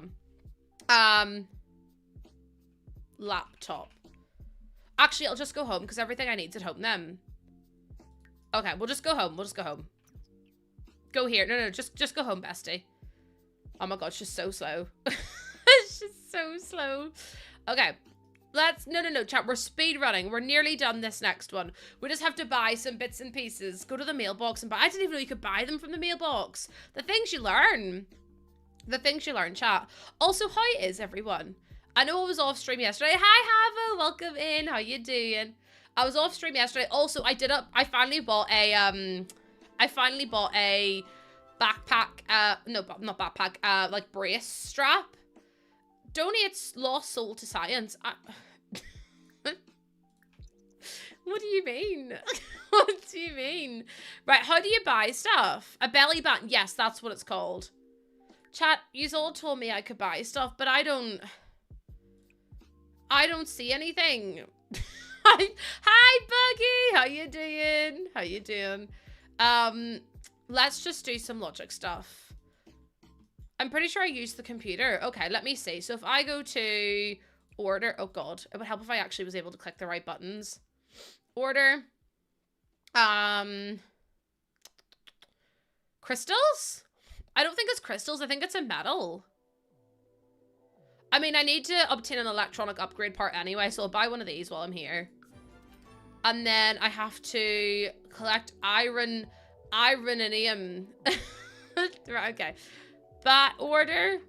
on. Laptop. Actually, I'll just go home because everything I need's at home then. Okay, we'll just go home. We'll just go home. Go here. No, just go home, bestie. Oh my god, she's so slow. She's so slow. Okay. No, chat. We're speed running. We're nearly done this next one. We just have to buy some bits and pieces. Go to the mailbox and buy. I didn't even know you could buy them from the mailbox. The things you learn. The things you learn, chat. Also, how is everyone? I know I was off stream yesterday. Hi, Havo. Welcome in. How you doing? I was off stream yesterday. Also, I finally bought a, backpack. No, not backpack. Like brace strap. Donates lost soul to science. What do you mean? What do you mean? Right, how do you buy stuff? A belly button. Yes, that's what it's called. Chat, you all told me I could buy stuff, but I don't see anything. Hi, Buggy. How you doing? How you doing? Let's just do some logic stuff. I'm pretty sure I used the computer. Okay, let me see. So if I go to order, oh god, it would help if I actually was able to click the right buttons. Order. Crystals? I don't think it's crystals. I think it's a metal. I mean, I need to obtain an electronic upgrade part anyway, so I'll buy one of these while I'm here. And then I have to collect ironium. Right, okay. Order.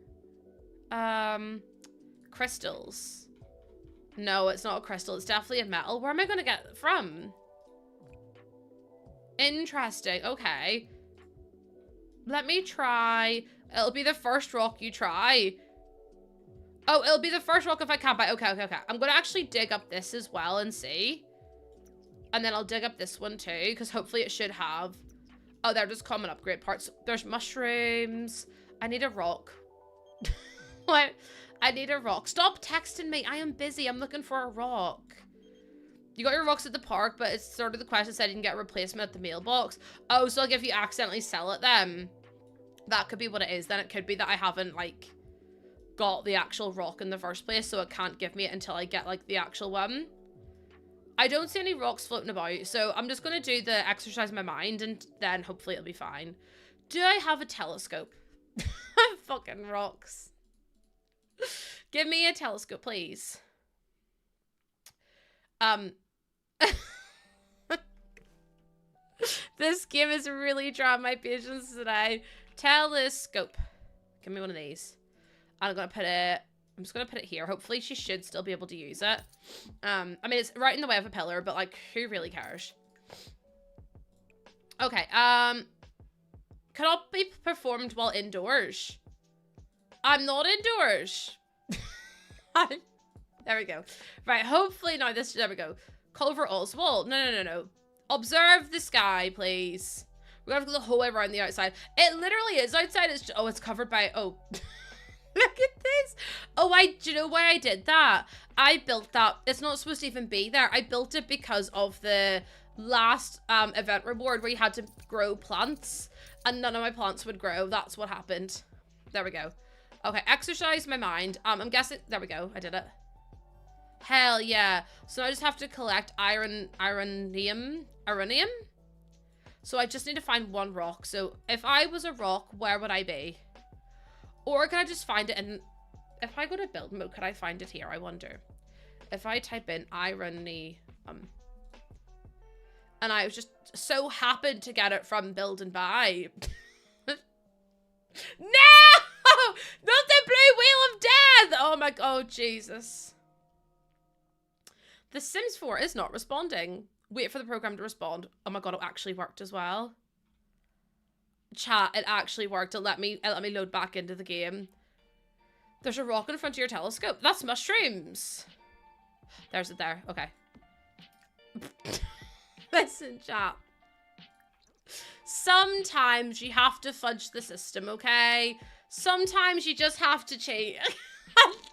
Crystals. No, it's not a crystal. It's definitely a metal. Where am I going to get it from? Interesting. Okay. Let me try. It'll be the first rock you try. Oh, it'll be the first rock if I can't buy. Okay. I'm going to actually dig up this as well and see. And then I'll dig up this one too, because hopefully it should have. Oh, they're just common upgrade parts. There's mushrooms. I need a rock. What? I need a rock. Stop texting me. I am busy. I'm looking for a rock. You got your rocks at the park, but it's sort of the question said you can get a replacement at the mailbox. Oh, so like if you accidentally sell it then. That could be what it is. Then it could be that I haven't, like, got the actual rock in the first place, so it can't give me it until I get, like, the actual one. I don't see any rocks floating about, so I'm just going to do the exercise my mind, and then hopefully it'll be fine. Do I have a telescope? Fucking rocks. Give me a telescope, please. This game is really trying my patience today. Telescope. Give me one of these. I'm just gonna put it here. Hopefully she should still be able to use it. I mean, it's right in the way of a pillar, but like, who really cares? Okay, cannot be performed while indoors. I'm not indoors. There we go. Right, hopefully now this, there we go. Culver Oswald. No. Observe the sky, please. We're gonna have to go the whole way around the outside. It literally is outside. It's just, oh, it's covered by, oh. Look at this. Oh, do you know why I did that? I built that. It's not supposed to even be there. I built it because of the last event reward where you had to grow plants and none of my plants would grow. That's what happened. There we go. Okay, exercise my mind. I'm guessing, there we go. I did it. Hell yeah. So I just have to collect ironium. So I just need to find one rock. So if I was a rock, where would I be? Or can I just find it in... If I go to build mode, could I find it here? I wonder. If I type in ironium. And I was just so happened to get it from build and buy. No! Not the blue wheel of death! Oh my god, oh, Jesus. The Sims 4 is not responding. Wait for the program to respond. Oh my god, it actually worked as well. Chat, it actually worked. It let me load back into the game. There's a rock in front of your telescope. That's mushrooms. There's it there. Okay. Listen, chat. Sometimes you have to fudge the system, okay? Sometimes you just have to cheat.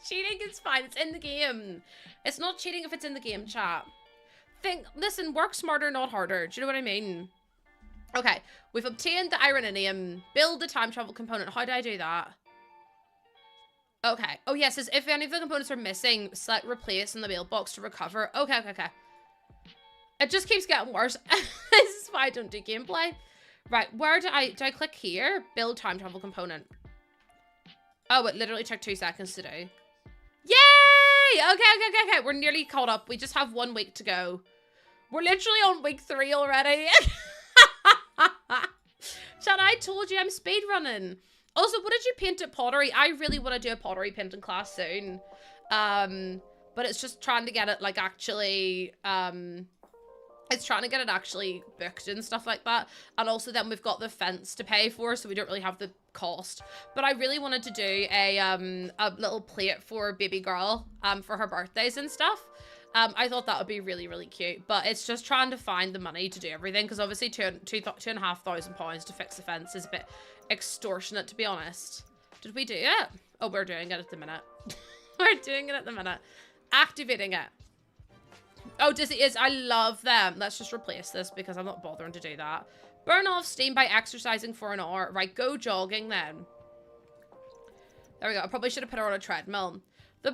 Cheating is fine. It's in the game. It's not cheating if it's in the game, chat. Listen, work smarter, not harder. Do you know what I mean? Okay, we've obtained the ironium. Build the time travel component. How do I do that? Okay. Oh, yes, it says if any of the components are missing, select replace in the mailbox to recover. Okay. It just keeps getting worse. This is why I don't do gameplay. Right, where do I click here? Build time travel component. Oh, it literally took 2 seconds to do. Yay! Okay. We're nearly caught up. We just have 1 week to go. We're literally on week 3 already. Chad, I told you I'm speedrunning. Also, what did you paint at pottery? I really want to do a pottery painting class soon. But it's just trying to get it, like, actually, it's trying to get it actually booked and stuff like that. And also then we've got the fence to pay for, so we don't really have the cost. But I really wanted to do a little plate for baby girl, for her birthdays and stuff. I thought that would be really, really cute, but it's just trying to find the money to do everything, because obviously £2,500 to fix the fence is a bit extortionate, to be honest. Did we do it? Oh, we're doing it at the minute. We're doing it at the minute. Activating it. Oh, Dizzy is. I love them. Let's just replace this because I'm not bothering to do that. Burn off steam by exercising for an hour. Right, go jogging then. There we go. I probably should have put her on a treadmill. The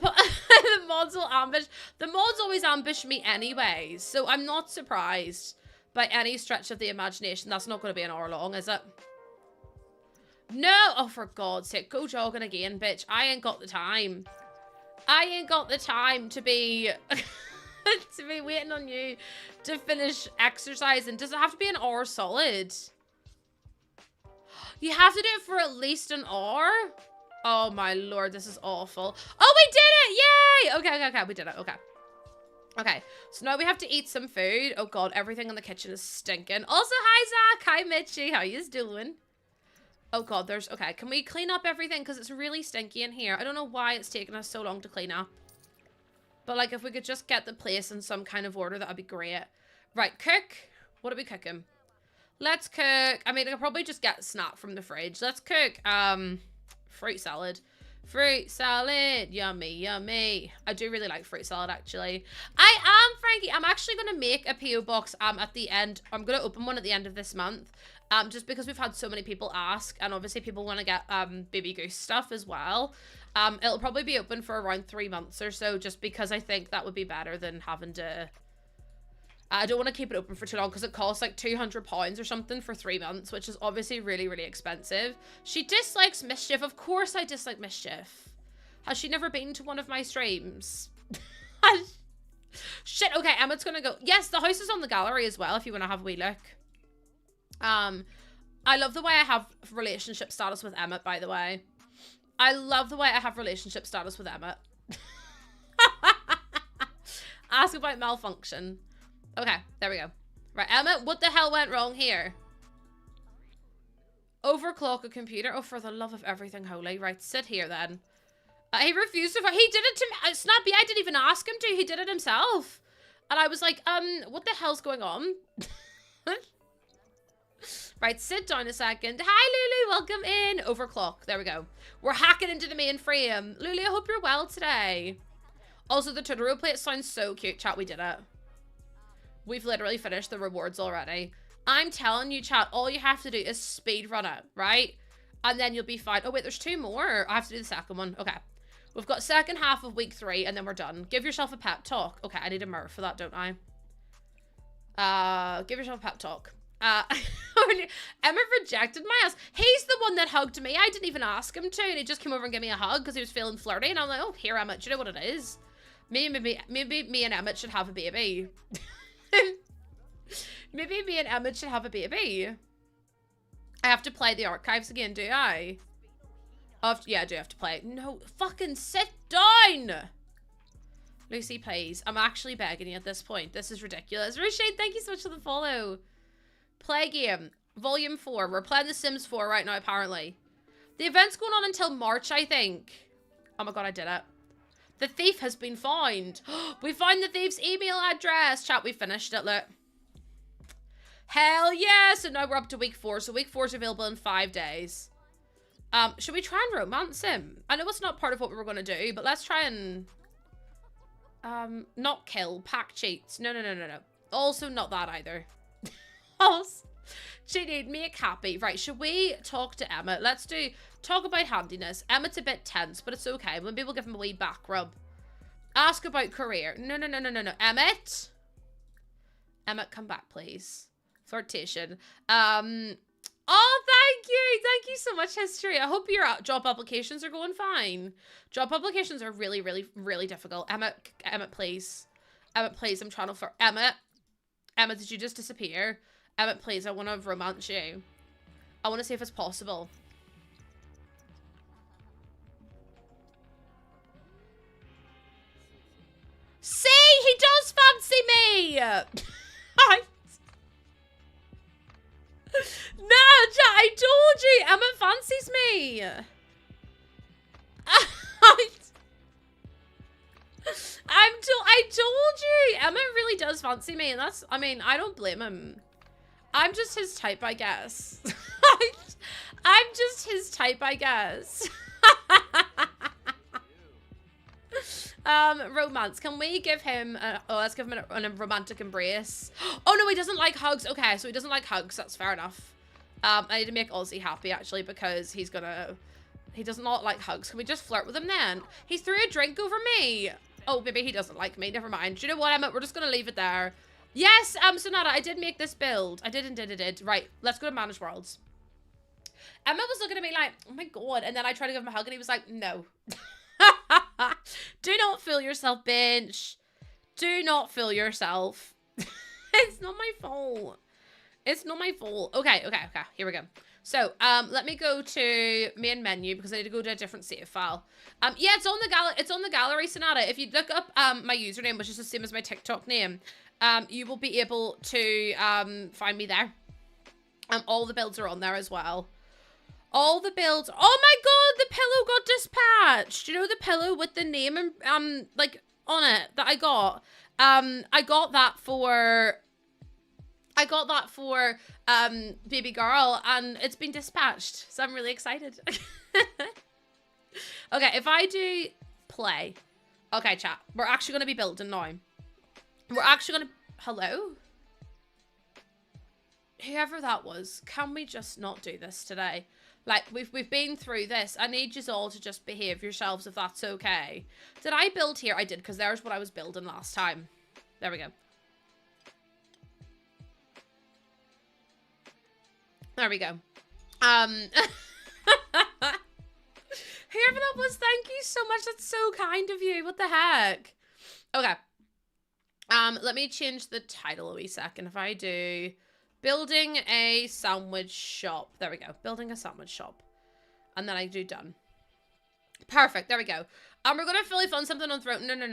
mods will ambush. The mods always ambush me anyways, so I'm not surprised by any stretch of the imagination. That's not going to be an hour long, is it? No! Oh, for God's sake. Go jogging again, bitch. I ain't got the time. I ain't got the time to be... to be waiting on you to finish exercising. Does it have to be an hour solid? You have to do it for at least an hour? Oh my lord, this is awful. Oh, we did it! Yay! Okay, we did it. Okay, so now we have to eat some food. Oh god, everything in the kitchen is stinking. Also, hi Zach, hi Mitchie, how yous doing? Oh god, there's... Okay, can we clean up everything? Because it's really stinky in here. I don't know why it's taken us so long to clean up. But, like, if we could just get the place in some kind of order, that would be great. Right, cook. What are we cooking? Let's cook... I mean, I could probably just get a snack from the fridge. Let's cook, fruit salad. Fruit salad. Yummy, yummy. I do really like fruit salad, actually. I am, Frankie. I'm actually going to make a P.O. box at the end. I'm going to open one at the end of this month. Just because we've had so many people ask, and obviously people want to get baby goose stuff as well. It'll probably be open for around 3 months or so, just because I think that would be better than having to... I don't want to keep it open for too long because it costs like £200 or something for 3 months, which is obviously really, really expensive. She dislikes mischief. Of course I dislike mischief. Has she never been to one of my streams? Shit, okay, Emmett's gonna go. Yes, the house is on the gallery as well if you want to have a wee look. I love the way I have relationship status with Emmett, by the way. I love the way I have relationship status with Emmett. Ask about malfunction. Okay, there we go. Right, Emmett, what the hell went wrong here? Overclock a computer. Oh, for the love of everything holy. Right, sit here then. He refused to... He did it to me. Snappy, I didn't even ask him to. He did it himself. And I was like, what the hell's going on? Right, sit down a second. Hi, Lulu, welcome in. Overclock, there we go. We're hacking into the mainframe. Lulu, I hope you're well today. Also, the tutorial plate sounds so cute. Chat, we did it. We've literally finished the rewards already. I'm telling you, chat, all you have to do is speed run it, right? And then you'll be fine. Oh, wait, there's 2 more. I have to do the second one. Okay. We've got second half of week 3, and then we're done. Give yourself a pep talk. Okay, I need a mirror for that, don't I? Give yourself a pep talk. Emma rejected my ass. He's the one that hugged me. I didn't even ask him to, and he just came over and gave me a hug because he was feeling flirty, and I'm like, oh, here, Emmett, do you know what it is? Maybe me and Emmett should have a baby. Maybe me and Emmett should have a baby. I have to play the archives again, do I? Yeah, I do have to play it. No, fucking sit down! Lucy, please. I'm actually begging you at this point. This is ridiculous. Rashid, thank you so much for the follow. Play game. Volume 4. We're playing The Sims 4 right now, apparently. The event's going on until March, I think. Oh my god, I did it. The thief has been found. We found the thief's email address. Chat, we finished it, look. Hell yeah! So now we're up to week 4. So week 4 is available in 5 days. Should we try and romance him? I know it's not part of what we were going to do, but let's try and... not kill. Pack cheats. No. Also not that either. Cheated, make happy. Right, should we talk to Emmett? Let's talk about handiness. Emmett's a bit tense, but it's okay. Maybe we'll give him a wee back rub. Ask about career. No. Emmett? Emmett, come back, please. Flirtation. Oh, thank you. Thank you so much, History. I hope your job applications are going fine. Job applications are really, really, really difficult. Emmett, please. Emmett, please. I'm trying to flirt. Emmett, did you just disappear? Emmett, please. I want to romance you. I want to see if it's possible. See, he does fancy me. No, I told you, Emmett fancies me. I told you, Emmett really does fancy me, and that's, I mean, I don't blame him. I'm just his type, I guess. I'm just his type, I guess. Romance. Can we give him let's give him a romantic embrace. Oh no, he doesn't like hugs. Okay, so he doesn't like hugs. That's fair enough. I need to make Ozzy happy actually because he does not like hugs. Can we just flirt with him then? He threw a drink over me. Oh, maybe he doesn't like me. Never mind. Do you know what, Emma? We're just gonna leave it there. Yes, Sonata, I did make this build. I did. Right, let's go to Manage Worlds. Emma was looking at me like, oh my god, and then I tried to give him a hug and he was like, no. Do not fool yourself, bitch. Do not fool yourself. It's not my fault. It's not my fault. Okay. Here we go. So, let me go to main menu because I need to go to a different save file. Yeah, it's on the gallery, Sonata. If you look up my username, which is the same as my TikTok name, you will be able to find me there. All the builds are on there as well. All the builds. Oh my god, the pillow got dispatched. You know the pillow with the name and like on it that I got. I got that for baby girl, and it's been dispatched, so I'm really excited. Okay, if I do play. Okay, chat. We're actually going to be building now. We're actually going to... Hello? Whoever that was, can we just not do this today? Like, we've been through this. I need you all to just behave yourselves if that's okay. Did I build here? I did, because there's what I was building last time. There we go. There we go. Whoever that was, thank you so much. That's so kind of you. What the heck? Okay. Let me change the title a wee second. If I do building a sandwich shop. There we go. Building a sandwich shop. And then I do done. Perfect. There we go. We're going to fully fund something on Throne. No. No.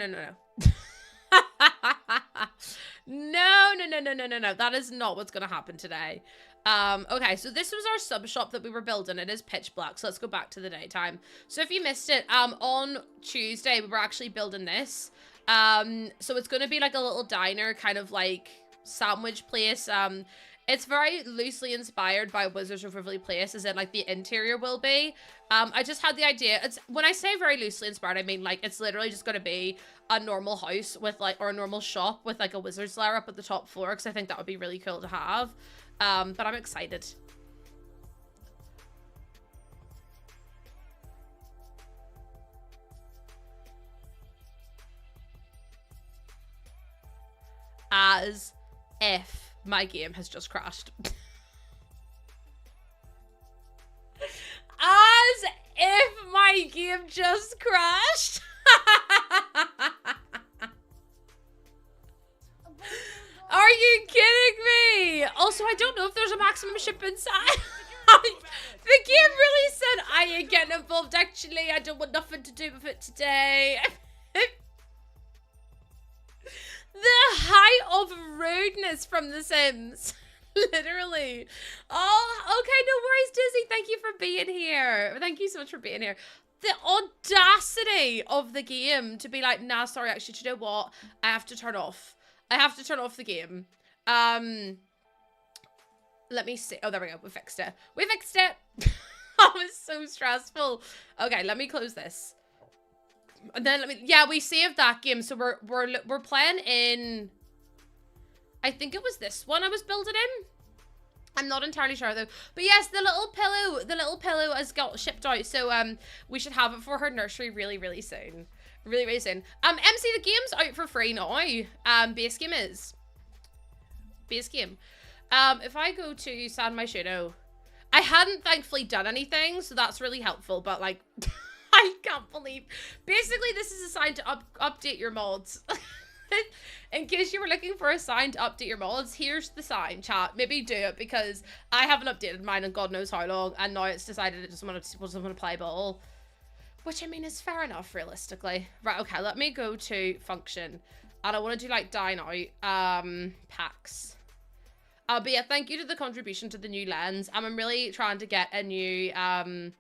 That is not what's going to happen today. Okay, so this was our sub shop that we were building. It is pitch black, so let's go back to the daytime. So if you missed it, on Tuesday, we were actually building this. So it's going to be like a little diner, kind of like sandwich place. It's very loosely inspired by Wizards of Waverly Place, as in like the interior will be. I just had the idea. It's when I say very loosely inspired, I mean like it's literally just going to be a normal house with like, or a normal shop with like a wizard's lair up at the top floor, because I think that would be really cool to have. But I'm excited. As if my game has just crashed. As if my game just crashed. Are you kidding me? Also, I don't know if there's a maximum ship inside. The game really said, I ain't getting involved actually. I don't want nothing to do with it today. The height of rudeness from The Sims. Literally. Oh, okay, no worries, Dizzy. Thank you for being here. Thank you so much for being here. The audacity of the game to be like, nah, sorry, actually, do you know what? I have to turn off. I have to turn off the game. Let me see. Oh, there we go. We fixed it. We fixed it. That was so stressful. Okay, let me close this. And then yeah, we saved that game. So we're playing in, I think it was this one I was building in. I'm not entirely sure though. But yes, the little pillow has got shipped out. So we should have it for her nursery really soon. Really soon. MC, the game's out for free now. Base game is. Base game. If I go to San Myshuno, I hadn't thankfully done anything, so that's really helpful, but like, I can't believe. Basically, this is a sign to update your mods. In case you were looking for a sign to update your mods, here's the sign, chat. Maybe do it, because I haven't updated mine in God knows how long, and now it's decided it doesn't want to play ball. Which, I mean, is fair enough, realistically. Right, okay, let me go to function. And I want to do, like, dine out, packs. But yeah, thank you to the contribution to the new lens. I'm really trying to get a new, I'm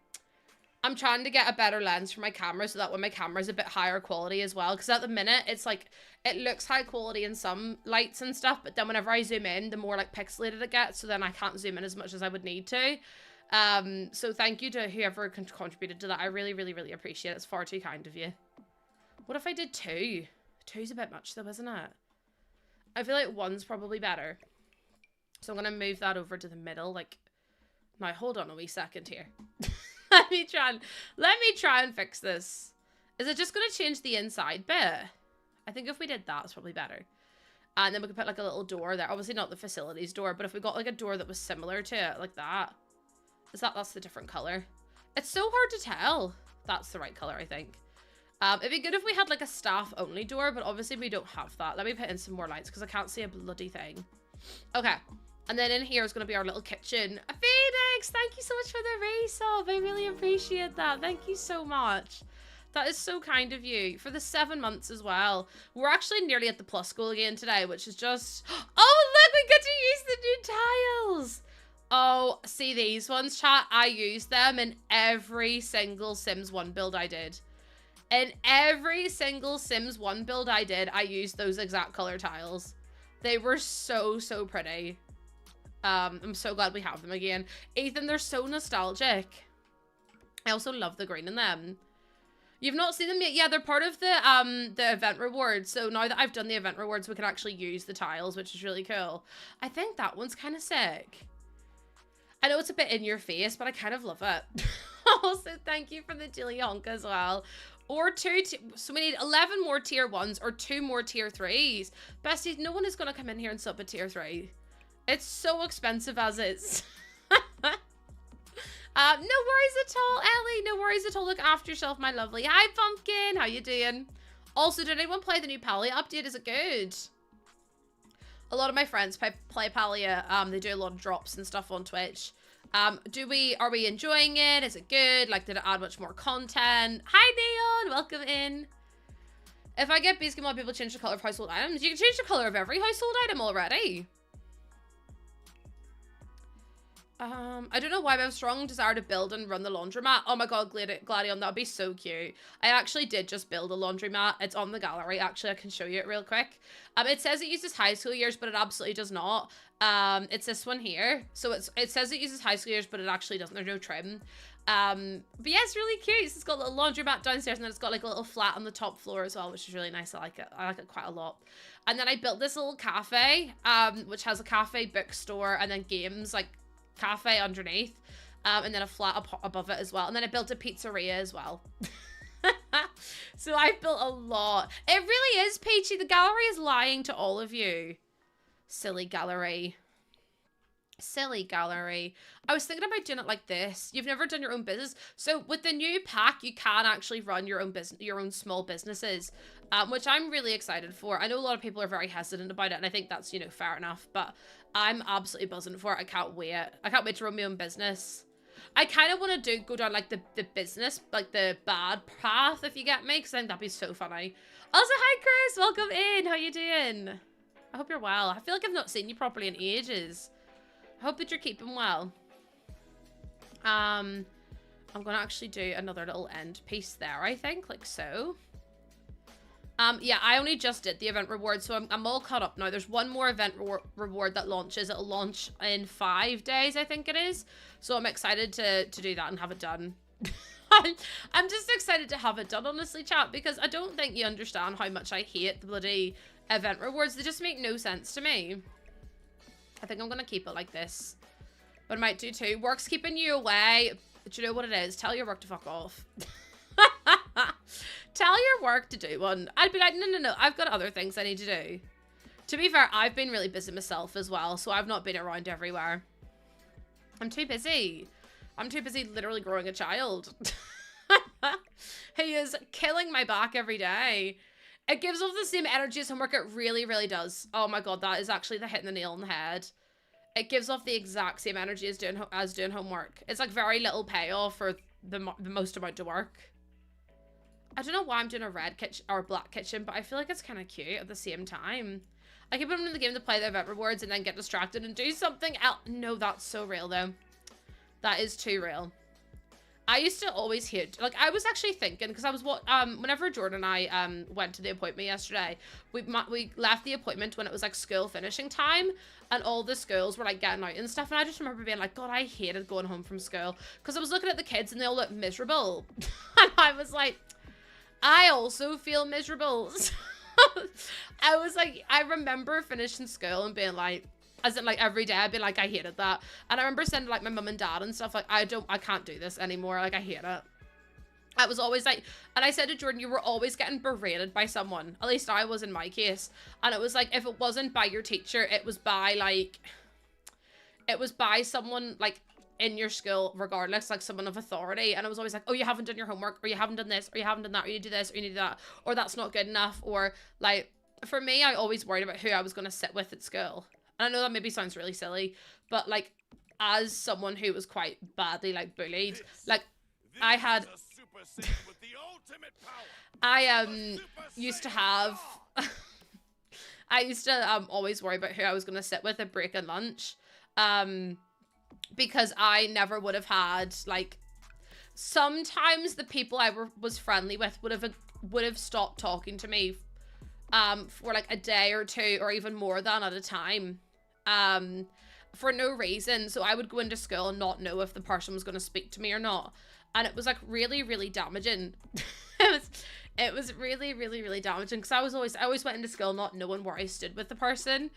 trying to get a better lens for my camera so that when my camera's a bit higher quality as well. Because at the minute, it's like, it looks high quality in some lights and stuff. But then whenever I zoom in, the more, like, pixelated it gets. So then I can't zoom in as much as I would need to. So thank you to whoever contributed to that. I really appreciate it. It's far too kind of you. What if I did 2? 2's a bit much though, isn't it? I feel like 1's probably better. So I'm gonna move that over to the middle. Like, now hold on a wee second here. Let me try and fix this. Is it just gonna change the inside bit? I think if we did that, it's probably better. And then we could put like a little door there. Obviously not the facilities door, but if we got like a door that was similar to it, like that. That's the different color. It's so hard to tell. That's the right color, I think. It'd be good if we had like a staff only door, but obviously we don't have that. Let me put in some more lights because I can't see a bloody thing. Okay. And then in here is going to be our little kitchen. Phoenix, thank you so much for the resub. I really appreciate that. Thank you so much. That is so kind of you. For the 7 months as well. We're actually nearly at the plus goal again today, which is just... Oh, look, we get to use the new tiles. Oh, see these ones, chat? I used them in every single Sims 1 build I did. In every single Sims 1 build I did, I used those exact color tiles. They were so, so pretty. I'm so glad we have them again. Ethan, they're so nostalgic. I also love the green in them. You've not seen them yet? Yeah, they're part of the event rewards. So now that I've done the event rewards, we can actually use the tiles, which is really cool. I think that one's kind of sick. I know it's a bit in your face, but I kind of love it. Also, thank you for the Dilly Honk as well. Or so we need 11 more tier 1s or 2 more tier 3s. Besties, no one is going to come in here and sub a tier 3. It's so expensive as is. No worries at all, Ellie. No worries at all. Look after yourself, my lovely. Hi, Pumpkin. How you doing? Also, did anyone play the new Palia update? Is it good? A lot of my friends play Palia. They do a lot of drops and stuff on Twitch. Are we enjoying it? Is it good? Like, did it add much more content? Hi, Neon. Welcome in. If I get basically, a lot of people change the color of household items. You can change the color of every household item already. I don't know why, but I have a strong desire to build and run the laundromat. Oh my god, Gladion, that would be so cute. I actually did just build a laundromat. It's on the gallery. Actually, I can show you it real quick. It says it uses high school years, but it absolutely does not. It's this one here. So it says it uses high school years, but it actually doesn't. There's no trim. But yeah, it's really cute. It's got a little laundromat downstairs, and then it's got like a little flat on the top floor as well, which is really nice. I like it. I like it quite a lot. And then I built this little cafe, which has a cafe, bookstore, and then games, like cafe underneath, and then a flat above it as well. And then I built a pizzeria as well. So I've built a lot. It really is, Peachy. The gallery is lying to all of you. Silly gallery. Silly gallery. I was thinking about doing it like this. You've never done your own business. So with the new pack, you can actually run your own business, your own small businesses, which I'm really excited for. I know a lot of people are very hesitant about it, and I think that's, you know, fair enough, but I'm absolutely buzzing for it. I can't wait. I can't wait to run my own business. I kind of want to go down like the business, like the bad path, if you get me, because I think that'd be so funny. Also, hi Chris, welcome in. How you doing? I hope you're well. I feel like I've not seen you properly in ages. I hope that you're keeping well. I'm gonna actually do another little end piece there, I think, like so. Yeah, I only just did the event reward, so I'm all caught up now. There's one more event reward that launches. It'll launch in 5 days, I think it is. So I'm excited to do that and have it done. I'm just excited to have it done, honestly, chat, because I don't think you understand how much I hate the bloody event rewards. They just make no sense to me. I think I'm going to keep it like this. But I might do too. Work's keeping you away. But you know what it is? Tell your work to fuck off. Tell your work to do one. I'd be like, no. I've got other things I need to do. To be fair, I've been really busy myself as well. So I've not been around everywhere. I'm too busy. I'm too busy literally growing a child. He is killing my back every day. It gives off the same energy as homework. It really, really does. Oh my god, that is actually hitting the nail on the head. It gives off the exact same energy as doing homework. It's like very little payoff for the most amount of work. I don't know why I'm doing a red kitchen or black kitchen, but I feel like it's kind of cute at the same time. I keep putting in the game to play the event rewards and then get distracted and do something else. No, that's so real though. That is too real. I used to always hate, like, I was actually thinking, because I was, whenever Jordan and I, went to the appointment yesterday, we left the appointment when it was, like, school finishing time, and all the schools were, like, getting out and stuff, and I just remember being like, God, I hated going home from school, because I was looking at the kids, and they all looked miserable, and I was like, I also feel miserable. I was like, I remember finishing school and being like, as in, like, every day, I'd be like, I hated that. And I remember sending, like, my mum and dad and stuff, like, I can't do this anymore. Like, I hate it. I was always, like, and I said to Jordan, you were always getting berated by someone. At least I was in my case. And it was, like, if it wasn't by your teacher, it was by, like, it was by someone, like, in your school, regardless, like, someone of authority. And I was always like, oh, you haven't done your homework, or you haven't done this, or you haven't done that, or you need to do this, or you need to do that, or that's not good enough, or, like, for me, I always worried about who I was going to sit with at school. And I know that maybe sounds really silly, but, like, as someone who was quite badly, like, bullied, like, I had, I, used to have, I used to, always worry about who I was going to sit with at break and lunch, because I never would have had, like, sometimes the people I was friendly with would have stopped talking to me for like a day or two or even more than at a time, for no reason. So I would go into school and not know if the person was going to speak to me or not, and it was like really, really damaging. it was really, really, really damaging, because I always went into school not knowing where I stood with the person,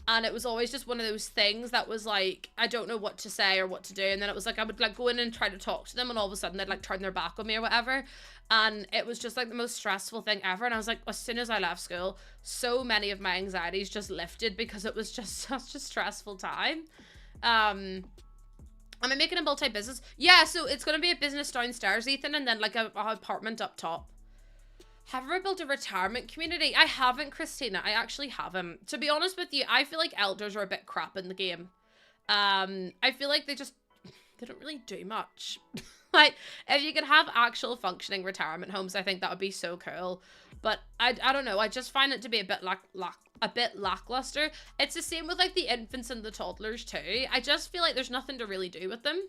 and it was always just one of those things that was like, I don't know what to say or what to do. And then it was like, I would like go in and try to talk to them, and all of a sudden they'd like turn their back on me or whatever. And it was just like the most stressful thing ever. And I was like, as soon as I left school, so many of my anxieties just lifted, because it was just such a stressful time. Am I making a multi-business? Yeah, so it's going to be a business downstairs, Ethan, and then like a apartment up top. Have I ever built a retirement community? I haven't, Christina. I actually haven't. To be honest with you, I feel like elders are a bit crap in the game. I feel like they don't really do much. Like, if you could have actual functioning retirement homes, I think that would be so cool. But I don't know. I just find it to be a bit lackluster. It's the same with like the infants and the toddlers too. I just feel like there's nothing to really do with them.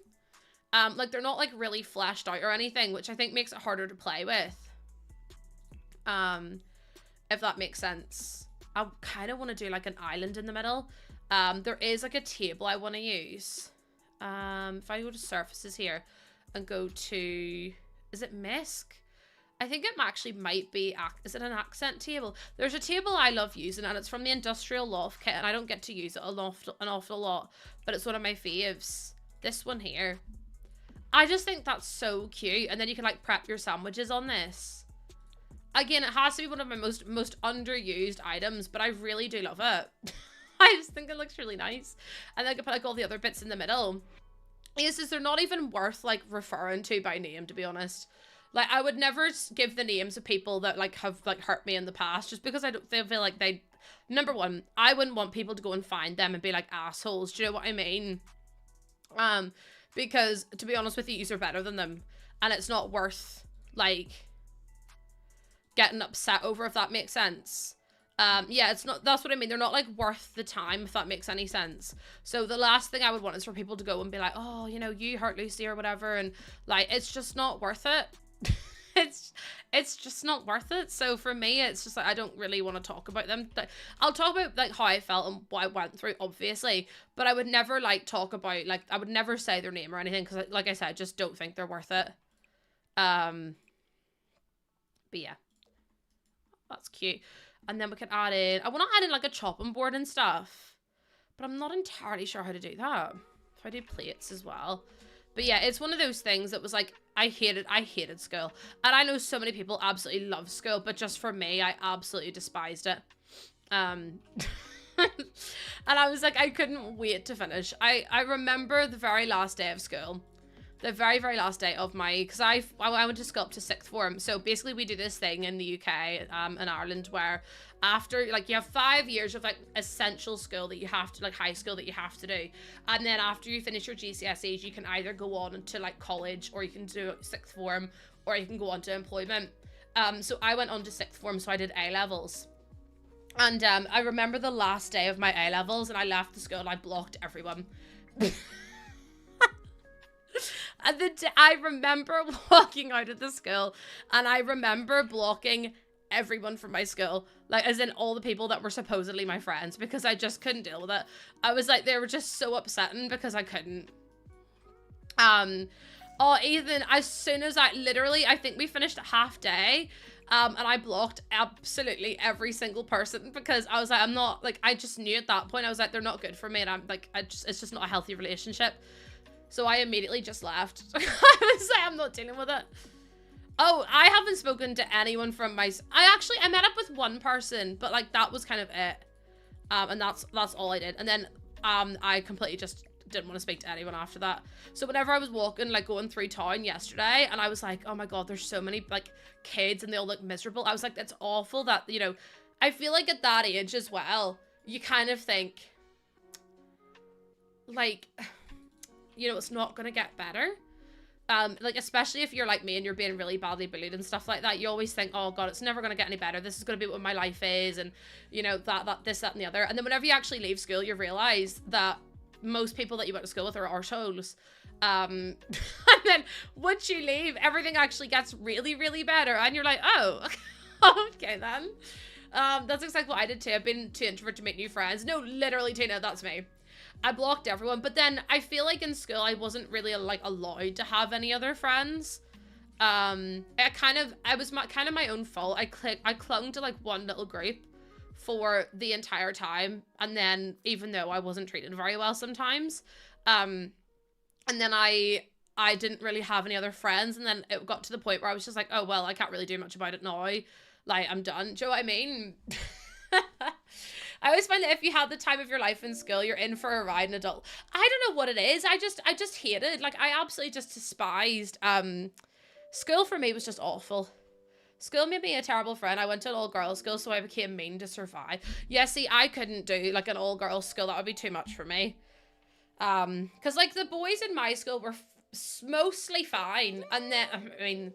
Like they're not like really fleshed out or anything, which I think makes it harder to play with. If that makes sense. I kind of want to do like an island in the middle. There is like a table I want to use. If I go to surfaces here and go to, is it MISC? I think it actually might be, is it an accent table? There's a table I love using, and it's from the Industrial Loft Kit, and I don't get to use it an awful lot, but it's one of my faves. This one here. I just think that's so cute, and then you can like prep your sandwiches on this. Again, it has to be one of my most underused items, but I really do love it. I just think it looks really nice. And then I can put like all the other bits in the middle. Yes, they're not even worth like referring to by name, to be honest. Like, I would never give the names of people that like have like hurt me in the past, just because I don't feel like they, number one, I wouldn't want people to go and find them and be like assholes. Do you know what I mean? Because to be honest with you, you're better than them, and it's not worth like getting upset over, if that makes sense. Yeah, it's not, that's what I mean. They're not like worth the time, if that makes any sense. So the last thing I would want is for people to go and be like, oh, you know, you hurt Lucy or whatever, and like, it's just not worth it. it's just not worth it. So for me, it's just like, I don't really want to talk about them. I'll talk about like how I felt and what I went through, obviously, but I would never like talk about, like, I would never say their name or anything, because like I said, I just don't think they're worth it. But yeah, that's cute. And then we can add in, I want to add in like a chopping board and stuff, but I'm not entirely sure how to do that. If I do plates as well. But yeah, it's one of those things that was like, I hated school. And I know so many people absolutely love school, but just for me, I absolutely despised it. And I was like, I couldn't wait to finish. I remember the very last day of school. The very, very last day of my, because I went to school up to 6th form. So basically we do this thing in the UK, in Ireland, where after, like, you have 5 years of like essential school that you have to, like high school that you have to do. And then after you finish your GCSEs, you can either go on to like college, or you can do 6th form, or you can go on to employment. So I went on to 6th form, so I did A-levels. And I remember the last day of my A-levels, and I left the school and I blocked everyone. And I remember walking out of the school, and I remember blocking everyone from my school, like as in all the people that were supposedly my friends, because I just couldn't deal with it. I was like, they were just so upsetting because I couldn't. Oh, Ethan, as soon as I think we finished at half day, and I blocked absolutely every single person, because I was like, I'm not, like, I just knew at that point, I was like, they're not good for me, and I'm like, it's just not a healthy relationship. So I immediately just left. I was like, I'm not dealing with it. Oh, I haven't spoken to anyone from I met up with one person, but like that was kind of it. And that's all I did. And then I completely just didn't want to speak to anyone after that. So whenever I was walking, like going through town yesterday, and I was like, oh my God, there's so many like kids and they all look miserable. I was like, that's awful that, you know, I feel like at that age as well, you kind of think like, you know, it's not gonna get better. Like, especially if you're like me and you're being really badly bullied and stuff like that, you always think, oh God, it's never gonna get any better. This is gonna be what my life is, and you know, this, that, and the other. And then whenever you actually leave school, you realize that most people that you went to school with are arseholes. And then once you leave, everything actually gets really, really better. And you're like, oh, okay then. That's exactly what I did too. I've been too introvert to make new friends. No, literally, Tina, that's me. I blocked everyone. But then I feel like in school, I wasn't really like allowed to have any other friends. It was kind of my own fault. I clung to like one little group for the entire time. And then even though I wasn't treated very well sometimes, and then I didn't really have any other friends. And then it got to the point where I was just like, oh, well, I can't really do much about it now. Like, I'm done. Do you know what I mean? I always find that if you had the time of your life in school, you're in for a ride in adult. I don't know what it is. I just hated, like, I absolutely just despised, school for me was just awful. School made me a terrible friend. I went to an all-girls school, so I became mean to survive. Yeah, see, I couldn't do, like, an all-girls school. That would be too much for me. Because, like, the boys in my school were mostly fine. And then, I mean...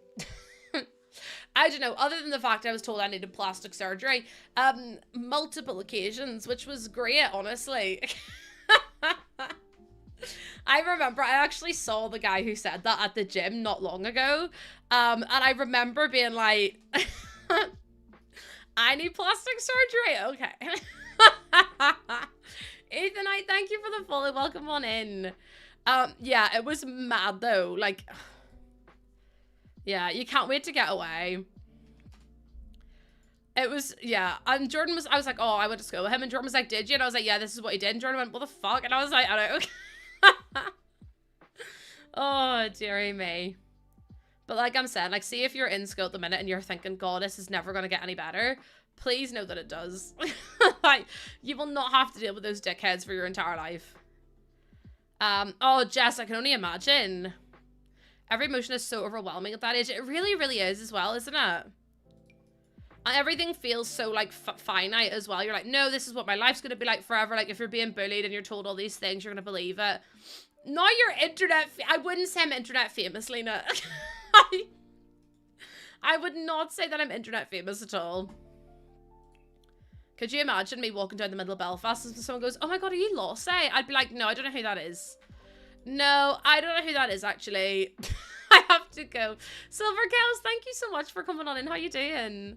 I don't know, other than the fact I was told I needed plastic surgery, multiple occasions, which was great, honestly. I remember I actually saw the guy who said that at the gym not long ago, and I remember being like, I need plastic surgery, okay. Ethan, thank you for the follow, welcome on in. Yeah, it was mad though, like... Yeah, you can't wait to get away. It was, yeah. And Jordan was, I was like, oh, I went to school with him. And Jordan was like, did you? And I was like, yeah, this is what he did. And Jordan went, what the fuck? And I was like, I don't know. Oh, dearie me. But like I'm saying, like, see if you're in school at the minute and you're thinking, God, this is never going to get any better. Please know that it does. Like, you will not have to deal with those dickheads for your entire life. Oh, Jess, I can only imagine. Every emotion is so overwhelming at that age. It really, really is as well, isn't it? And everything feels so, like, finite as well. You're like, no, this is what my life's going to be like forever. Like, if you're being bullied and you're told all these things, you're going to believe it. Now you're internet... I wouldn't say I'm internet famous, Lena. I would not say that I'm internet famous at all. Could you imagine me walking down the middle of Belfast and someone goes, oh my God, are you lost, eh? I'd be like, no, I don't know who that is. No, I don't know who that is, actually. I have to go. Silver Cows, thank you so much for coming on in. How you doing?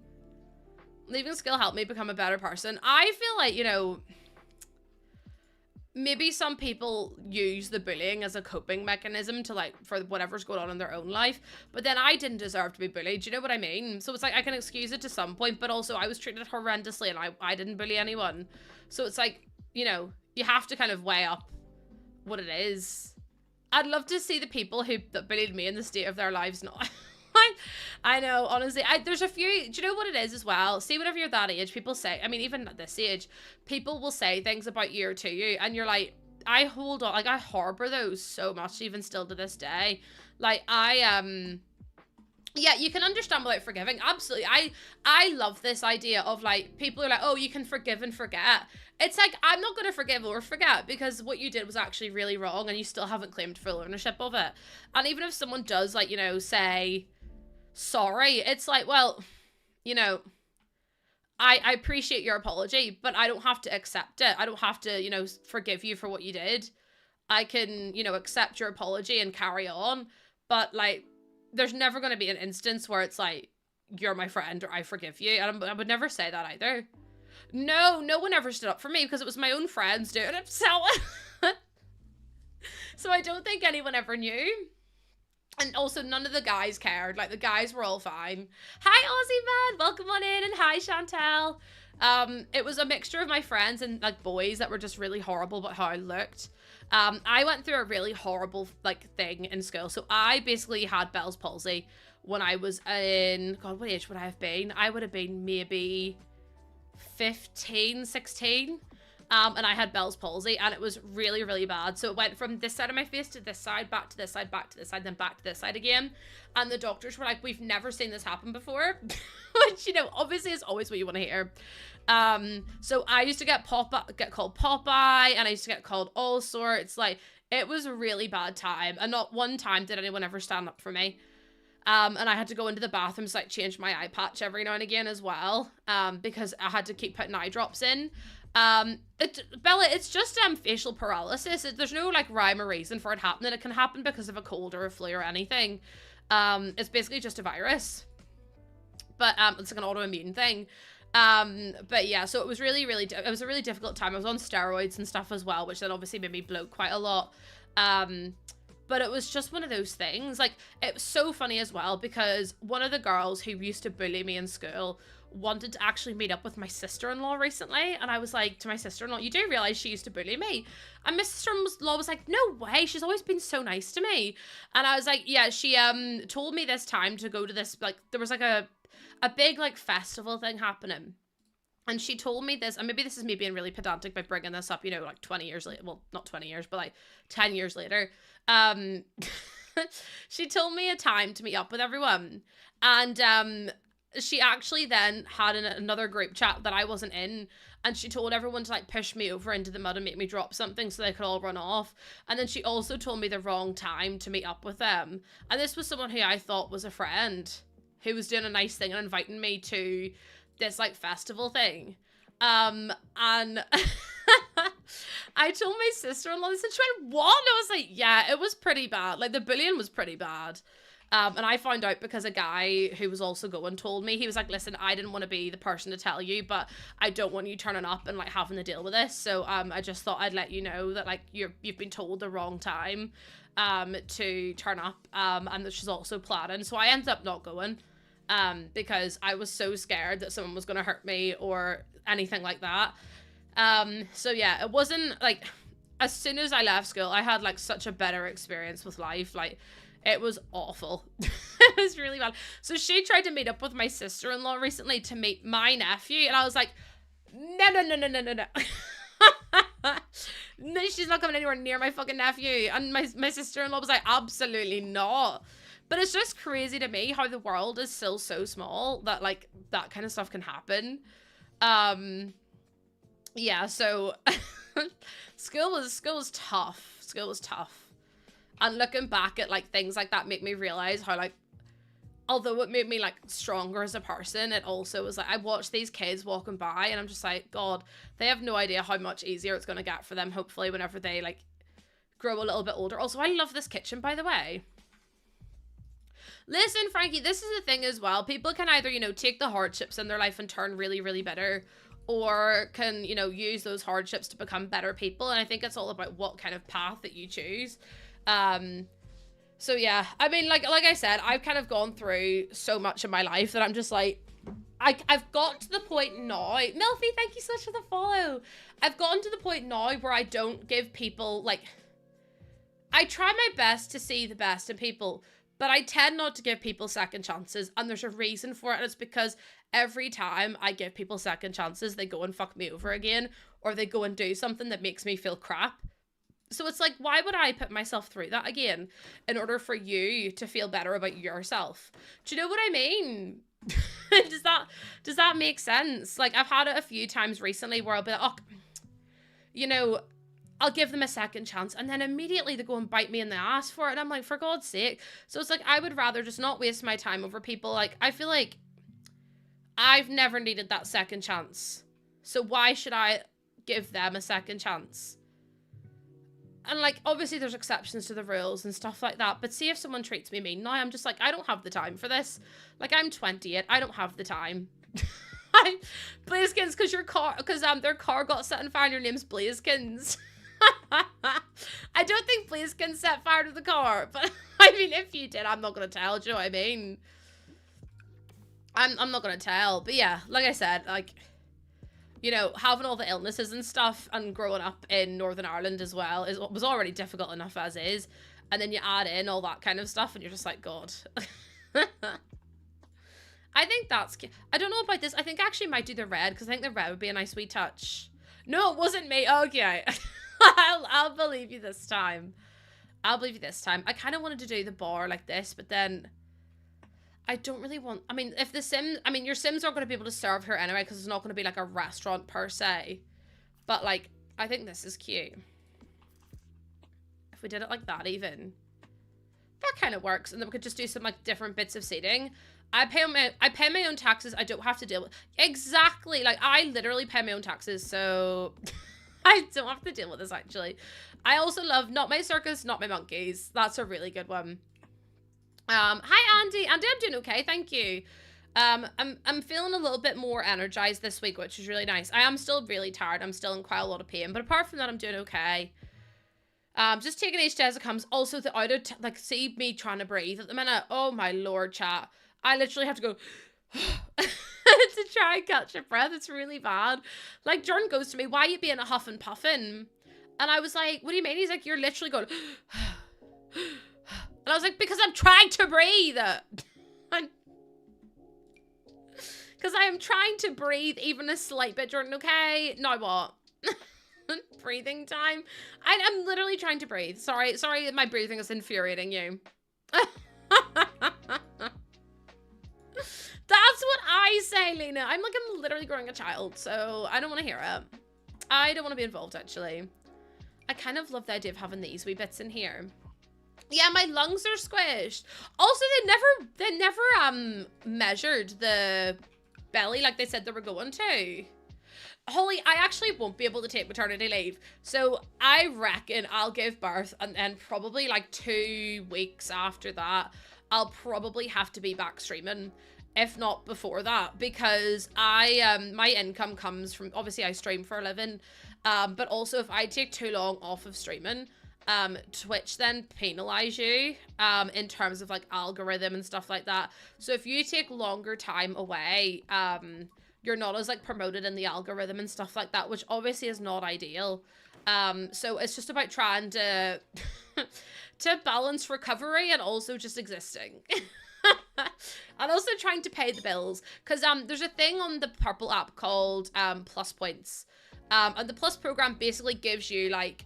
Leaving school helped me become a better person. I feel like, you know, maybe some people use the bullying as a coping mechanism to, like, for whatever's going on in their own life. But then I didn't deserve to be bullied. Do you know what I mean? So it's like, I can excuse it to some point, but also I was treated horrendously and I didn't bully anyone. So it's like, you know, you have to kind of weigh up what it is. I'd love to see the people that bullied me in the state of their lives now. I know, honestly. There's a few... Do you know what it is as well? See, whenever you're that age, people say... I mean, even at this age, people will say things about you or to you, and you're like, I hold on... Like, I harbor those so much, even still to this day. Like, yeah, you can understand without forgiving. Absolutely. I love this idea of, like, people are like, oh, you can forgive and forget. It's like, I'm not going to forgive or forget because what you did was actually really wrong and you still haven't claimed full ownership of it. And even if someone does, like, you know, say sorry, it's like, well, you know, I appreciate your apology, but I don't have to accept it. I don't have to, you know, forgive you for what you did. I can, you know, accept your apology and carry on. But, like, there's never going to be an instance where it's like, you're my friend or I forgive you. And I would never say that either. No one ever stood up for me because it was my own friends doing it. So I don't think anyone ever knew. And also none of the guys cared. Like, the guys were all fine. Hi, Aussie man. Welcome on in. And hi, Chantel. It was a mixture of my friends and, like, boys that were just really horrible about how I looked. I went through a really horrible, like, thing in school. So I basically had Bell's palsy when I was in... God, what age would I have been? I would have been maybe 15, 16. And I had Bell's palsy, and it was really, really bad. So it went from this side of my face to this side, back to this side, back to this side, then back to this side again. And the doctors were like, we've never seen this happen before. Which, you know, obviously is always what you want to hear. So I used to get called Popeye, and I used to get called all sorts. Like, it was a really bad time. And not one time did anyone ever stand up for me. And I had to go into the bathroom to like change my eye patch every now and again as well, because I had to keep putting eye drops in. Bella, it's just facial paralysis. There's no like rhyme or reason for it happening. It can happen because of a cold or a flu or anything. It's basically just a virus, but it's like an autoimmune thing. But yeah, so it was really, it was a really difficult time. I was on steroids and stuff as well, which then obviously made me bloat quite a lot. But it was just one of those things. Like, it was so funny as well, because one of the girls who used to bully me in school wanted to actually meet up with my sister-in-law recently. And I was like to my sister-in-law, you do realize she used to bully me? And my sister-in-law was like, no way, she's always been so nice to me. And I was like, yeah, she told me this time to go to this, like, there was like a big like festival thing happening. And she told me this, and maybe this is me being really pedantic by bringing this up, you know, like 20 years later. Well, not 20 years, but like 10 years later. She told me a time to meet up with everyone. And she actually then had another group chat that I wasn't in. And she told everyone to like push me over into the mud and make me drop something so they could all run off. And then she also told me the wrong time to meet up with them. And this was someone who I thought was a friend, who was doing a nice thing and inviting me to this like festival thing. And I told my sister-in-law this, and she went, what? And I was like, yeah, it was pretty bad. Like, the bullying was pretty bad. And I found out because a guy who was also going told me. He was like, listen, I didn't want to be the person to tell you, but I don't want you turning up and like having to deal with this. So I just thought I'd let you know that like you've been told the wrong time to turn up, and that she's also planning. So I ended up not going. Because I was so scared that someone was going to hurt me or anything like that. So yeah, it wasn't like, as soon as I left school, I had like such a better experience with life. Like, it was awful. It was really bad. So she tried to meet up with my sister-in-law recently to meet my nephew. And I was like, no. No, she's not coming anywhere near my fucking nephew. And my sister-in-law was like, absolutely not. But it's just crazy to me how the world is still so small that, like, that kind of stuff can happen. Yeah, so school was tough. School was tough. And looking back at, like, things like that make me realize how, like, although it made me, like, stronger as a person, it also was, like, I watched these kids walking by, and I'm just like, God, they have no idea how much easier it's going to get for them, hopefully, whenever they, like, grow a little bit older. Also, I love this kitchen, by the way. Listen, Frankie, this is the thing as well. People can either, you know, take the hardships in their life and turn really, really bitter, or can, you know, use those hardships to become better people. And I think it's all about what kind of path that you choose. So yeah, I mean, like I said, I've kind of gone through so much in my life that I'm just like, I've got to the point now. Milfy, thank you so much for the follow. I've gotten to the point now where I don't give people, like, I try my best to see the best in people, but I tend not to give people second chances, and there's a reason for it, and it's because every time I give people second chances, they go and fuck me over again, or they go and do something that makes me feel crap. So it's like, why would I put myself through that again in order for you to feel better about yourself? Do you know what I mean? Does that make sense? Like, I've had it a few times recently where I'll be like, oh, you know, I'll give them a second chance, and then immediately they go and bite me in the ass for it, and I'm like, for God's sake. So it's like, I would rather just not waste my time over people. Like, I feel like I've never needed that second chance, so why should I give them a second chance? And, like, obviously there's exceptions to the rules and stuff like that, but see if someone treats me mean now, I'm just like, I don't have the time for this. Like, I'm 28, I don't have the time. Blazekins, because their car got set on fire and your name's Blazekins. I don't think Blazekins set fire to the car, but I mean, if you did, I'm not gonna tell. Do you know what I mean? I'm not gonna tell. But yeah, like I said, like, you know, having all the illnesses and stuff and growing up in Northern Ireland as well was already difficult enough as is, and then you add in all that kind of stuff and you're just like, God. I think that's, I don't know about this. I think I actually might do the red, because I think the red would be a nice wee touch. No, it wasn't me. Okay. I'll believe you this time. I'll believe you this time. I kind of wanted to do the bar like this, but then I don't really want, I mean, if the Sims, I mean, your Sims aren't going to be able to serve here anyway, because it's not going to be like a restaurant per se. But like, I think this is cute. If we did it like that even. that kind of works. And then we could just do some like different bits of seating. I pay my own taxes. I don't have to deal with exactly like I literally pay my own taxes, so I don't have to deal with this actually. I also love Not My Circus, Not My Monkeys. That's a really good one. Hi Andy. Andy, I'm doing okay, thank you. I'm feeling a little bit more energized this week, which is really nice. I am still really tired. I'm still in quite a lot of pain, but apart from that, I'm doing okay. Just taking each day as it comes. Also, the out of like, see me trying to breathe at the minute. Oh my lord, chat. I literally have to go to try and catch a breath. It's really bad. Like, Jordan goes to me, why are you being a huff and puffin? And I was like, what do you mean? He's like, you're literally going and I was like, because I'm trying to breathe. Because I am trying to breathe even a slight bit, Jordan, okay? Now what? Breathing time? I'm literally trying to breathe. Sorry, my breathing is infuriating you. That's what I say, Lena. I'm literally growing a child, so I don't want to hear it. I don't want to be involved, actually. I kind of love the idea of having these wee bits in here. Yeah, my lungs are squished. Also, they never measured the belly like they said they were going to. Holly, I actually won't be able to take maternity leave. So I reckon I'll give birth and then probably like 2 weeks after that, I'll probably have to be back streaming, if not before that, because my income comes from, obviously I stream for a living, but also if I take too long off of streaming, Twitch then penalize you in terms of like algorithm and stuff like that. So if you take longer time away, you're not as like promoted in the algorithm and stuff like that, which obviously is not ideal. So it's just about trying to to balance recovery and also just existing. And also trying to pay the bills, because there's a thing on the Purple app called Plus Points, and the Plus program basically gives you like,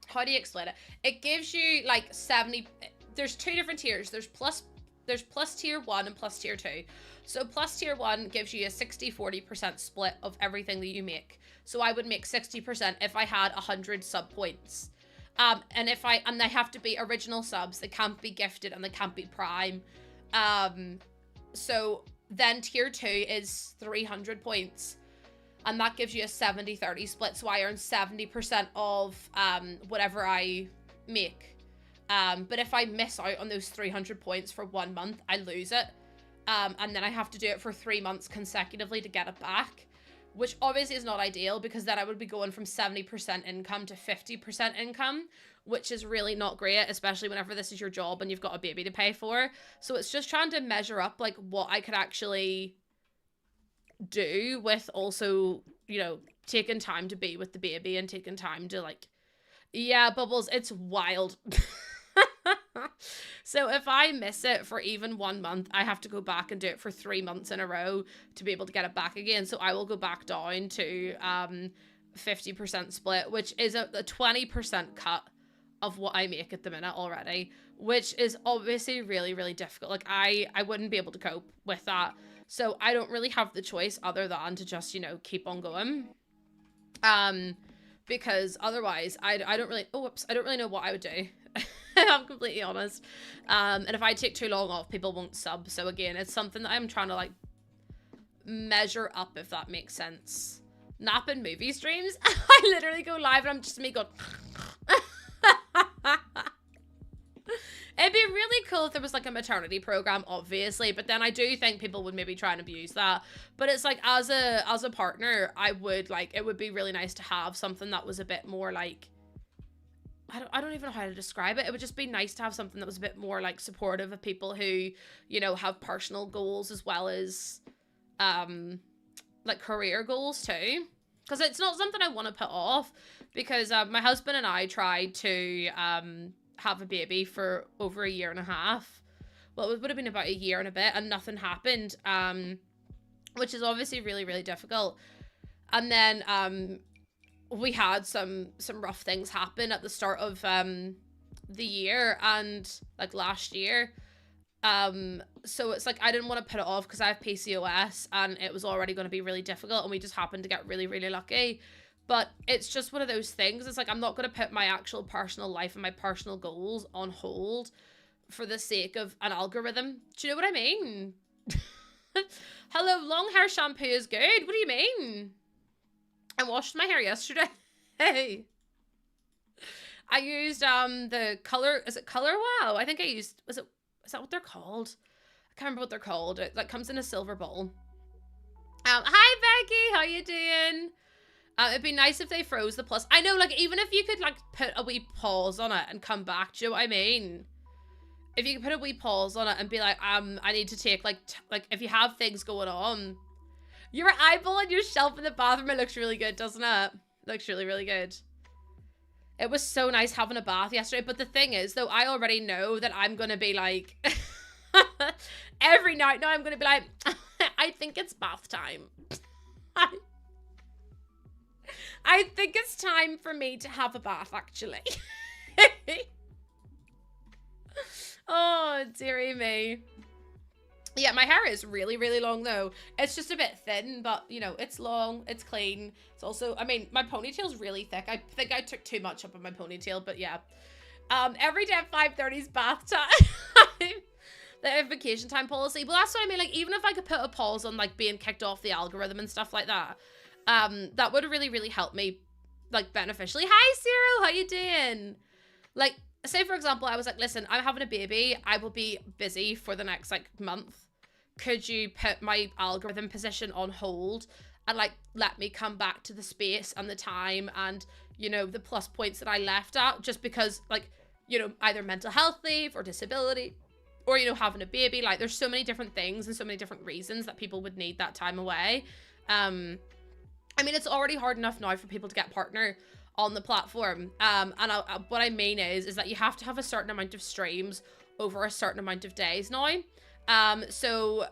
how do you explain it? It gives you like 70, there's 2 different tiers. There's plus tier 1 and plus tier 2. So plus tier 1 gives you a 60-40% split of everything that you make. So I would make 60% if I had 100 sub points. And they have to be original subs, they can't be gifted and they can't be prime. So then tier 2 is 300 points. And that gives you a 70-30 split. So I earn 70% of whatever I make. But if I miss out on those 300 points for 1 month, I lose it. And then I have to do it for 3 months consecutively to get it back. Which obviously is not ideal, because then I would be going from 70% income to 50% income. Which is really not great, especially whenever this is your job and you've got a baby to pay for. So it's just trying to measure up like what I could actually do with also, you know, taking time to be with the baby and taking time to like, yeah, Bubbles, it's wild. So if I miss it for even 1 month, I have to go back and do it for 3 months in a row to be able to get it back again. So I will go back down to 50% split, which is a 20% cut of what I make at the minute already, which is obviously really, really difficult. Like I wouldn't be able to cope with that. So I don't really have the choice other than to just, you know, keep on going. Because otherwise I don't really, I don't really know what I would do. I'm completely honest. And if I take too long off, people won't sub. So again, it's something that I'm trying to like measure up, if that makes sense. Nap and movie streams. I literally go live and I'm just me going. It'd be really cool if there was like a maternity program, obviously, but then I do think people would maybe try and abuse that. But it's like, as a partner, I would like, it would be really nice to have something that was a bit more like, I don't even know how to describe it. It would just be nice to have something that was a bit more like supportive of people who, you know, have personal goals as well as like career goals too. Because it's not something I want to put off, because my husband and I tried to have a baby for over 1.5 years. Well, it would have been about 1 year and a bit, and nothing happened, which is obviously really, really difficult. And then we had some rough things happen at the start of the year, and like last year. So it's like I didn't want to put it off because I have PCOS and it was already going to be really difficult, and we just happened to get really, really lucky. But it's just one of those things. It's like, I'm not going to put my actual personal life and my personal goals on hold for the sake of an algorithm. Do you know what I mean? Hello, long hair shampoo is good. What do you mean? I washed my hair yesterday. Hey. I used the color, is it Color Wow? I think I used, is that what they're called? I can't remember what they're called. It like comes in a silver bowl. Hi Becky, how you doing? It'd be nice if they froze the plus. I know, like, even if you could, like, put a wee pause on it and come back, do you know what I mean? If you could put a wee pause on it and be like, I need to take, like, if you have things going on. Your eyeball on your shelf in the bathroom, it looks really good, doesn't it? It looks really, really good. It was so nice having a bath yesterday, but the thing is, though, I already know that I'm going to be, like, every night now I'm going to be like, I think it's bath time. I think it's time for me to have a bath, actually. Oh, dearie me. Yeah, my hair is really, really long, though. It's just a bit thin, but, you know, it's long, it's clean. It's also, I mean, my ponytail's really thick. I think I took too much up on my ponytail, but yeah. Every day at 5:30 is bath time. The vacation time policy. Well, that's what I mean. Like, even if I could put a pause on, like, being kicked off the algorithm and stuff like that, that would really, really help me, like, beneficially. Hi, Cyril, how you doing? Like, say, for example, I was like, listen, I'm having a baby. I will be busy for the next, like, month. Could you put my algorithm position on hold and, like, let me come back to the space and the time and, you know, the plus points that I left at, just because, like, you know, either mental health leave or disability or, you know, having a baby. Like, there's so many different things and so many different reasons that people would need that time away. I mean, it's already hard enough now for people to get partner on the platform. What I mean is that you have to have a certain amount of streams over a certain amount of days now. So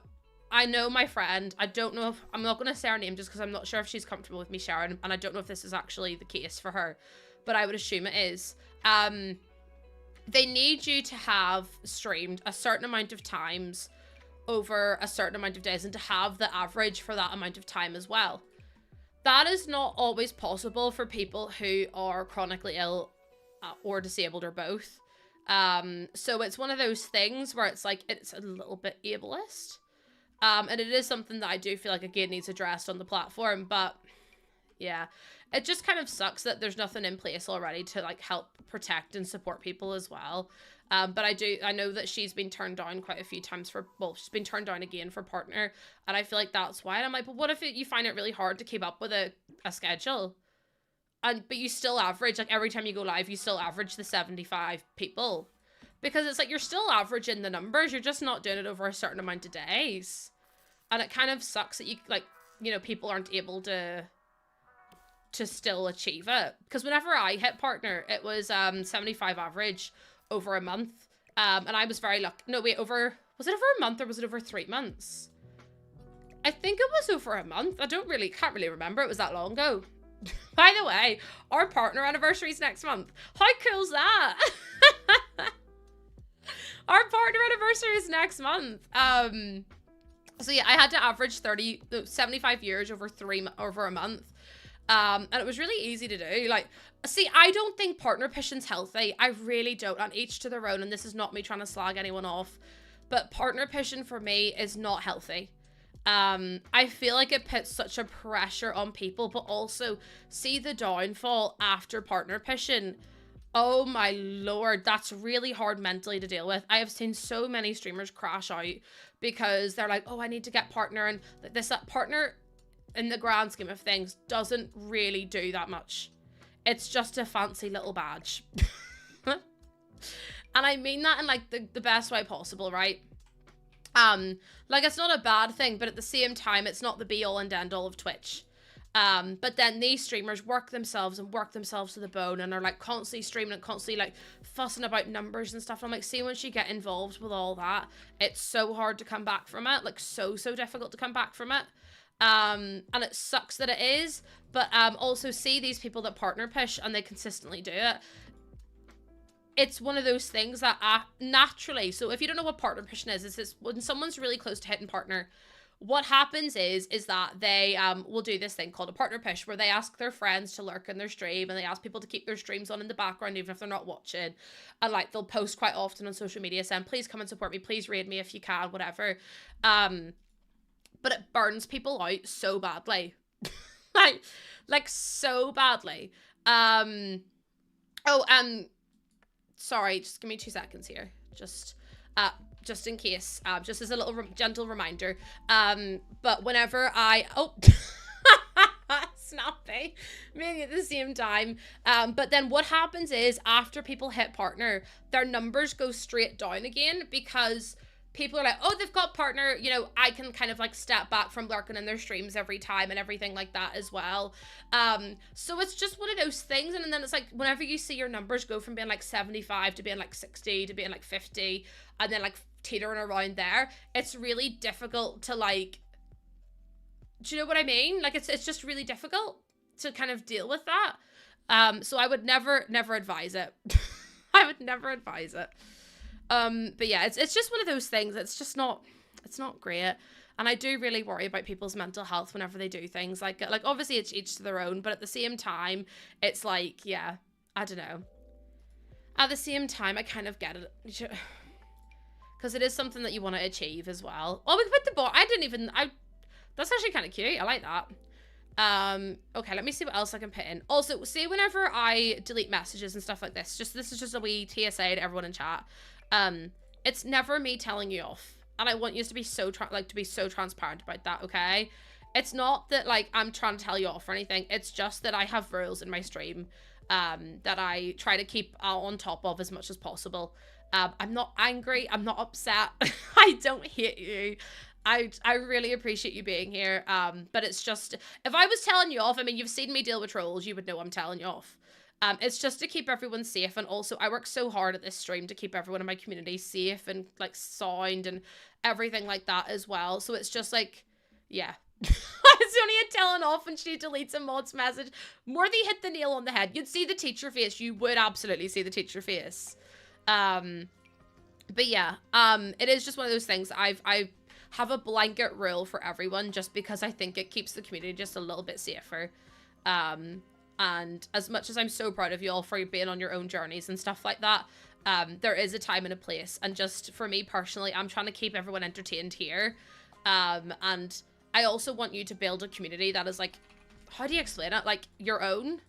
I know my friend, I don't know if, I'm not going to say her name just because I'm not sure if she's comfortable with me sharing, and I don't know if this is actually the case for her, but I would assume it is. They need you to have streamed a certain amount of times over a certain amount of days and to have the average for that amount of time as well. That is not always possible for people who are chronically ill or disabled or both. So it's one of those things where it's like, it's a little bit ableist. And it is something that I do feel like, again, needs addressed on the platform. But yeah, it just kind of sucks that there's nothing in place already to, like, help protect and support people as well. But I know that she's been turned down quite a few times for, well, she's been turned down again for partner. And I feel like that's why. And I'm like, but what if you find it really hard to keep up with a schedule? But you still average, like, every time you go live, you still average the 75 people. Because it's like, you're still averaging the numbers. You're just not doing it over a certain amount of days. And it kind of sucks that you, like, you know, people aren't able to still achieve it. Because whenever I hit partner, it was 75 average over a month. And I was very lucky. No, wait, was it over a month or was it over 3 months? I think it was over a month. Can't really remember. It was that long ago. By the way, our partner anniversary is next month. How cool is that? Our partner anniversary is next month. So yeah, I had to average 75 years over a month. And it was really easy to do. Like, see, I don't think partner pushing's healthy. I really don't. And each to their own. And this is not me trying to slag anyone off, but partner pushing for me is not healthy. I feel like it puts such a pressure on people, but also see the downfall after partner pushing. Oh my lord, that's really hard mentally to deal with. I have seen so many streamers crash out because they're like, oh, I need to get partner, and that partner in the grand scheme of things doesn't really do that much. It's just a fancy little badge. And I mean that in, like, the best way possible, right? Like, it's not a bad thing, but at the same time, it's not the be all and end all of Twitch. But then these streamers work themselves to the bone and are, like, constantly streaming and constantly, like, fussing about numbers and stuff. And I'm like, see, once you get involved with all that, it's so hard to come back from it. Like, so difficult to come back from it. And it sucks that it is, but also see these people that partner push and they consistently do it. It's one of those things that naturally, so if you don't know what partner pushing is, it's when someone's really close to hitting partner, what happens is that they will do this thing called a partner push, where they ask their friends to lurk in their stream, and they ask people to keep their streams on in the background even if they're not watching. And like they'll post quite often on social media saying, please come and support me, please raid me if you can, whatever. But it burns people out so badly. like so badly. Sorry, just give me 2 seconds here. Just in case, just as a little gentle reminder. But whenever snappy, maybe at the same time. But then what happens is, after people hit partner, their numbers go straight down again, because people are like, oh, they've got partner, you know, I can kind of like step back from lurking in their streams every time and everything like that as well. So it's just one of those things. And then it's like, whenever you see your numbers go from being like 75 to being like 60 to being like 50, and then like teetering around there, it's really difficult to like, do you know what I mean? Like it's just really difficult to kind of deal with that. So I would never advise it. I would never advise it. But yeah, it's just one of those things. It's not great. And I do really worry about people's mental health whenever they do things like obviously it's each to their own, but at the same time, it's like, yeah, I don't know. At the same time, I kind of get it. Because it is something that you want to achieve as well. Oh, we put the bot. That's actually kind of cute. I like that. Okay, let me see what else I can put in. Also, see, whenever I delete messages and stuff like this is just a wee TSA to everyone in chat. It's never me telling you off, and I want you to be so transparent about that, okay? It's not that like I'm trying to tell you off or anything. It's just that I have rules in my stream that I try to keep on top of as much as possible. I'm not angry, I'm not upset. I don't hate you. I really appreciate you being here. But it's just, if I was telling you off, I mean, you've seen me deal with trolls, you would know I'm telling you off. It's just to keep everyone safe, and also I work so hard at this stream to keep everyone in my community safe and like sound and everything like that as well. So it's just like, yeah. It's only a telling off when she deletes a mod's message. Morthy hit the nail on the head. You'd see the teacher face. You would absolutely see the teacher face. But yeah, it is just one of those things. I have a blanket rule for everyone just because I think it keeps the community just a little bit safer. And as much as I'm so proud of you all for being on your own journeys and stuff like that, there is a time and a place. And just for me personally, I'm trying to keep everyone entertained here. And I also want you to build a community that is like, how do you explain it? Like your own.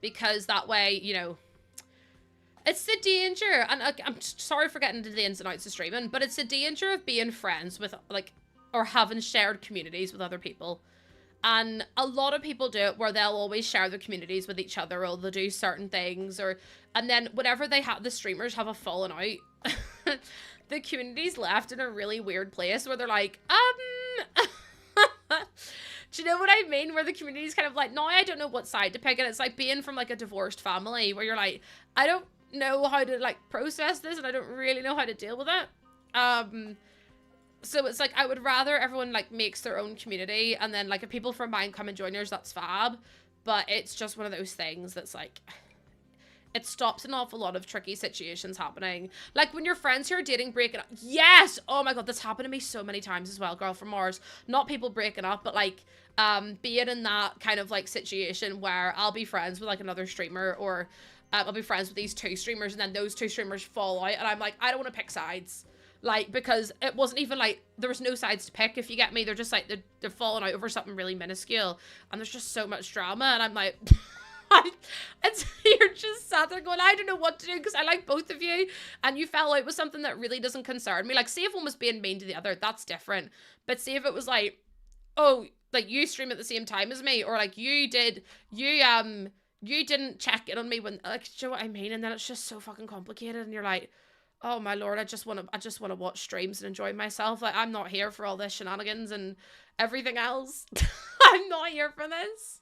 Because that way, you know, it's the danger. And I'm sorry for getting into the ins and outs of streaming, but it's the danger of being friends with like, or having shared communities with other people. And a lot of people do it where they'll always share their communities with each other, or they'll do certain things, and then whenever the streamers have a falling out, the community's left in a really weird place where they're like, do you know what I mean? Where the community's kind of like, no, I don't know what side to pick. And it's like being from like a divorced family where you're like, I don't know how to like process this, and I don't really know how to deal with it. So it's like, I would rather everyone like makes their own community, and then like if people from mine come and join yours, that's fab. But it's just one of those things that's like, it stops an awful lot of tricky situations happening. Like when your friends who are dating breaking up. Yes! Oh my god, that's happened to me so many times as well, girl from Mars. Not people breaking up, but like being in that kind of like situation where I'll be friends with like another streamer, or I'll be friends with these 2 streamers, and then those 2 streamers fall out, and I'm like, I don't want to pick sides. Like, because it wasn't even like, there was no sides to pick, if you get me. They're just like, they're falling out over something really minuscule, and there's just so much drama, and I'm like, you're just sat there going, I don't know what to do, because I like both of you, and you fell out with something that really doesn't concern me. Like, say if one was being mean to the other, that's different. But say if it was like, oh, like you stream at the same time as me, or like you didn't check in on me when, like, do you know what I mean? And then it's just so fucking complicated, and you're like, oh my lord, I just want to watch streams and enjoy myself. Like, I'm not here for all this shenanigans and everything else. I'm not here for this.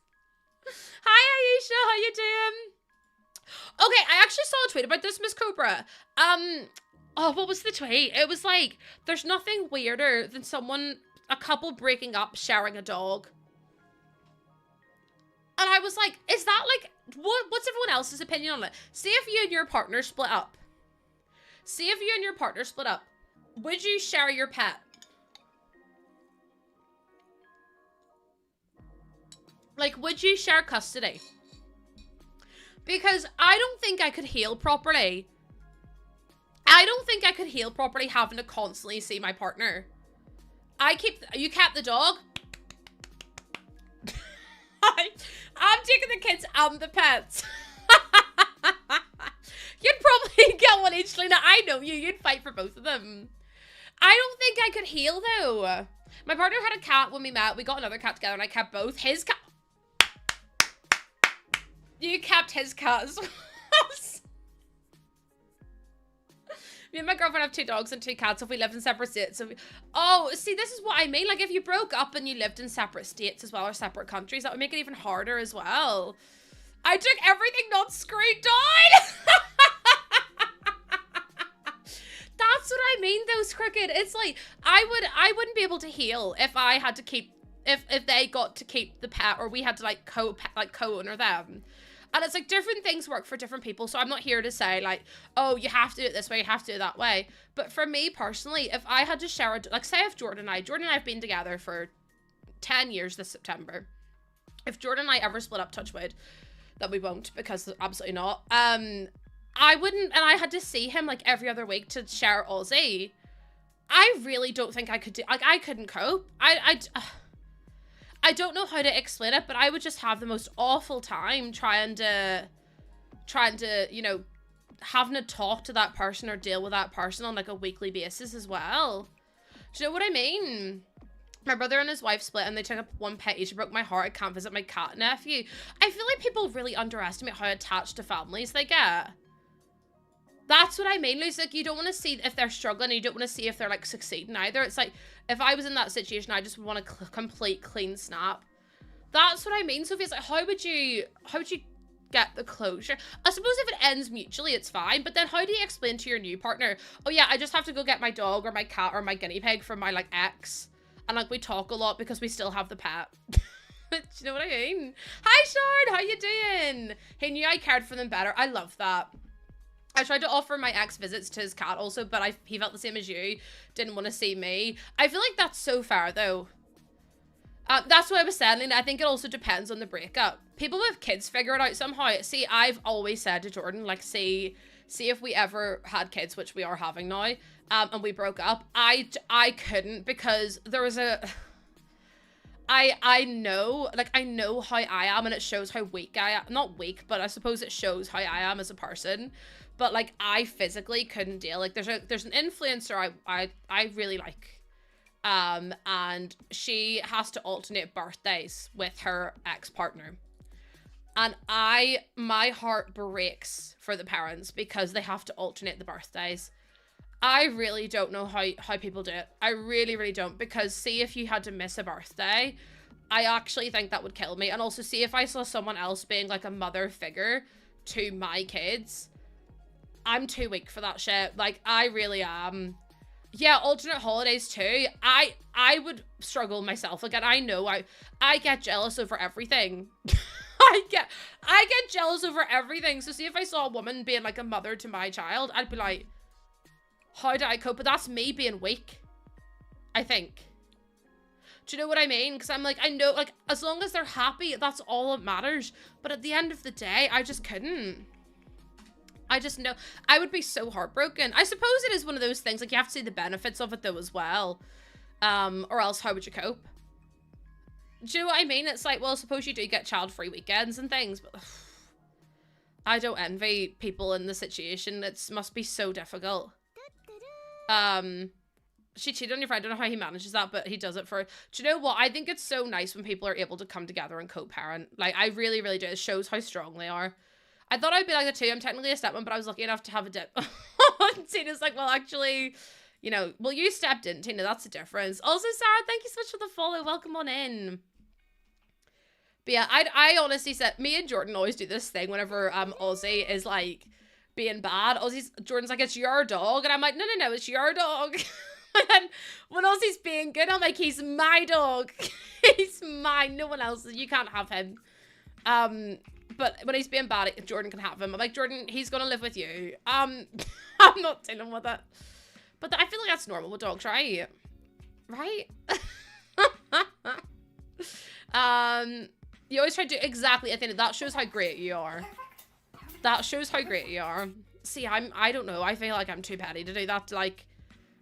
Hi Aisha, how you doing? Okay, I actually saw a tweet about this, Miss Cobra. Oh, what was the tweet? It was like, there's nothing weirder than a couple breaking up sharing a dog. And I was like, is that like, what's everyone else's opinion on it? See if you and your partner split up. Would you share your pet? Like, would you share custody? Because I don't think I could heal properly. I don't think I could heal properly having to constantly see my partner. You kept the dog? I'm taking the kids and the pets. You'd probably get one each, Lena. I know you. You'd fight for both of them. I don't think I could heal, though. My partner had a cat when we met. We got another cat together, and I kept both. His cat... You kept his cat as well. Me and my girlfriend have 2 dogs and 2 cats if we lived in separate states. Oh, see, this is what I mean. Like, if you broke up and you lived in separate states as well, or separate countries, that would make it even harder as well. I took everything not screwed down. That's what I mean, though, Crooked. It's like, I wouldn't be able to heal if I had to keep, if they got to keep the pet, or we had to, like, co-owner them. And it's like different things work for different people. So I'm not here to say like, oh, you have to do it this way, you have to do it that way. But for me personally, if I had to share, like say if Jordan and I have been together for 10 years this September. If Jordan and I ever split up, touch wood, that we won't, because absolutely not. I wouldn't, and I had to see him like every other week to share Aussie. I really don't think I could do, like I couldn't cope. I don't know how to explain it, but I would just have the most awful time trying to, you know, having to talk to that person or deal with that person on like a weekly basis as well. Do you know what I mean? My brother and his wife split and they took up 1 pet each. It broke my heart. I can't visit my cat nephew. I feel like people really underestimate how attached to families they get. That's what I mean, Lucy. Like, you don't want to see if they're struggling. You don't want to see if they're, like, succeeding either. It's like, if I was in that situation, I just want a complete clean snap. That's what I mean, Sophie. It's like, how would you get the closure? I suppose if it ends mutually, it's fine. But then how do you explain to your new partner, oh, yeah, I just have to go get my dog or my cat or my guinea pig from my, like, ex. And, like, we talk a lot because we still have the pet. Do you know what I mean? Hi, Shard. How you doing? He knew I cared for them better. I love that. I tried to offer my ex visits to his cat also, but he felt the same as you. Didn't want to see me. I feel like that's so fair, though. That's what I was saying, and I think it also depends on the breakup. People with kids figure it out somehow. See, I've always said to Jordan, like, see if we ever had kids, which we are having now, and we broke up. I couldn't, because there was a... I know, like, I know how I am, and it shows how weak I am. Not weak, but I suppose it shows how I am as a person. But, like, I physically couldn't deal. Like, there's an influencer I really like. And she has to alternate birthdays with her ex-partner. And my heart breaks for the parents because they have to alternate the birthdays. I really don't know how people do it. I really, really don't. Because see if you had to miss a birthday, I actually think that would kill me. And also see if I saw someone else being like a mother figure to my kids, I'm too weak for that shit. Like, I really am. Yeah, alternate holidays too. I would struggle myself. Like, and I know I get jealous over everything. I get jealous over everything. So see if I saw a woman being like a mother to my child, I'd be like, how do I cope? But that's me being weak, I think. Do you know what I mean? Because I'm like, I know, like, as long as they're happy, that's all that matters. But at the end of the day, I just couldn't. I just know I would be so heartbroken. I suppose it is one of those things, like, you have to see the benefits of it though as well. Or else how would you cope? Do you know what I mean? It's like, well, suppose you do get child-free weekends and things, but I don't envy people in the situation. It must be so difficult. She cheated on your friend. I don't know how he manages that, but he does it for... Do you know what? I think it's so nice when people are able to come together and co-parent. Like, I really, really do. It shows how strong they are. I thought I'd be like that too. I'm technically a stepmom, but I was lucky enough to have a dip. And Tina's like, well, actually, you know, well, you stepped in, Tina. That's the difference. Also, Sarah, thank you so much for the follow. Welcome on in. But yeah, I honestly said, me and Jordan always do this thing whenever Aussie is like being bad. Jordan's like, it's your dog. And I'm like, no, it's your dog. And when Aussie's being good, I'm like, he's my dog. He's mine. No one else. You can't have him. But when he's being bad, Jordan can have him. I'm like, Jordan, he's gonna live with you. I'm not dealing with it. But I feel like that's normal with dogs, right? Right? You always try to do exactly, Athena. That shows how great you are. That shows how great you are. See, I don't know. I feel like I'm too petty to do that. Like,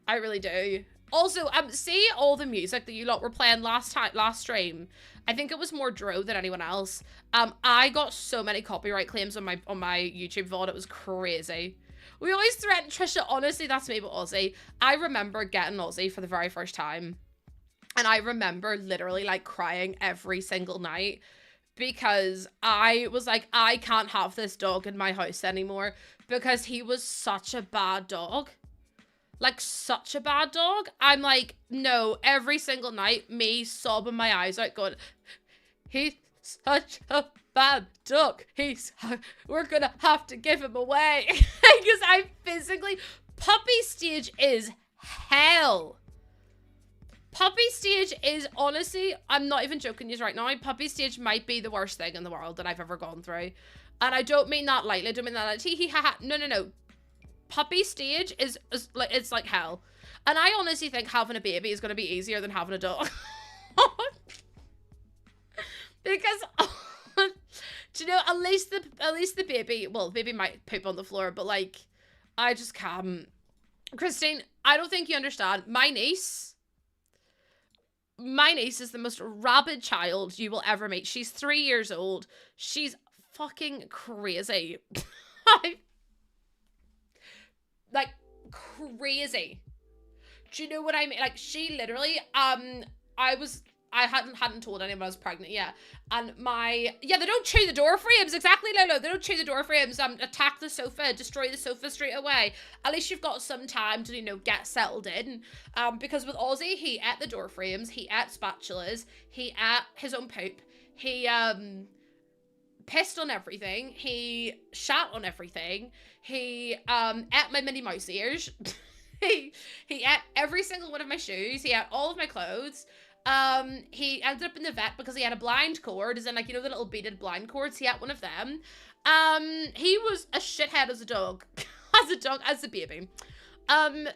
I really do. Also, see all the music that you lot were playing last stream. I think it was more Dro than anyone else. I got so many copyright claims on my YouTube VOD. It was crazy. We always threaten Trisha. Honestly, that's me, but Aussie. I remember getting Aussie for the very first time. And I remember literally like crying every single night because I was like, I can't have this dog in my house anymore because he was such a bad dog. Like, such a bad dog. I'm like, no, every single night, me sobbing my eyes out going, he's such a bad dog. We're gonna have to give him away. Because I physically, puppy stage is hell. Puppy stage is, honestly, I'm not even joking you right now, puppy stage might be the worst thing in the world that I've ever gone through. And I don't mean that lightly, I don't mean that like, hee hee ha ha, no. Puppy stage is like, it's like hell. And I honestly think having a baby is going to be easier than having a dog. Because, do you know, at least the baby, well, the baby might poop on the floor, but like, I just can't. Christine, I don't think you understand. My niece is the most rabid child you will ever meet. She's 3 years old. She's fucking crazy. Like, crazy. Do you know what I mean? Like, she literally, I hadn't told anyone I was pregnant yet. And yeah, they don't chew the door frames. Exactly, Lolo. They don't chew the door frames. Attack the sofa, destroy the sofa straight away. At least you've got some time to, you know, get settled in. Because with Aussie, he ate the door frames. He ate spatulas. He ate his own poop. He, pissed on everything. He shat on everything. He, ate my Minnie Mouse ears. he ate every single one of my shoes. He ate all of my clothes. He ended up in the vet because he had a blind cord, as in, like, you know, the little beaded blind cords. He had one of them. He was a shithead as a dog. As a baby.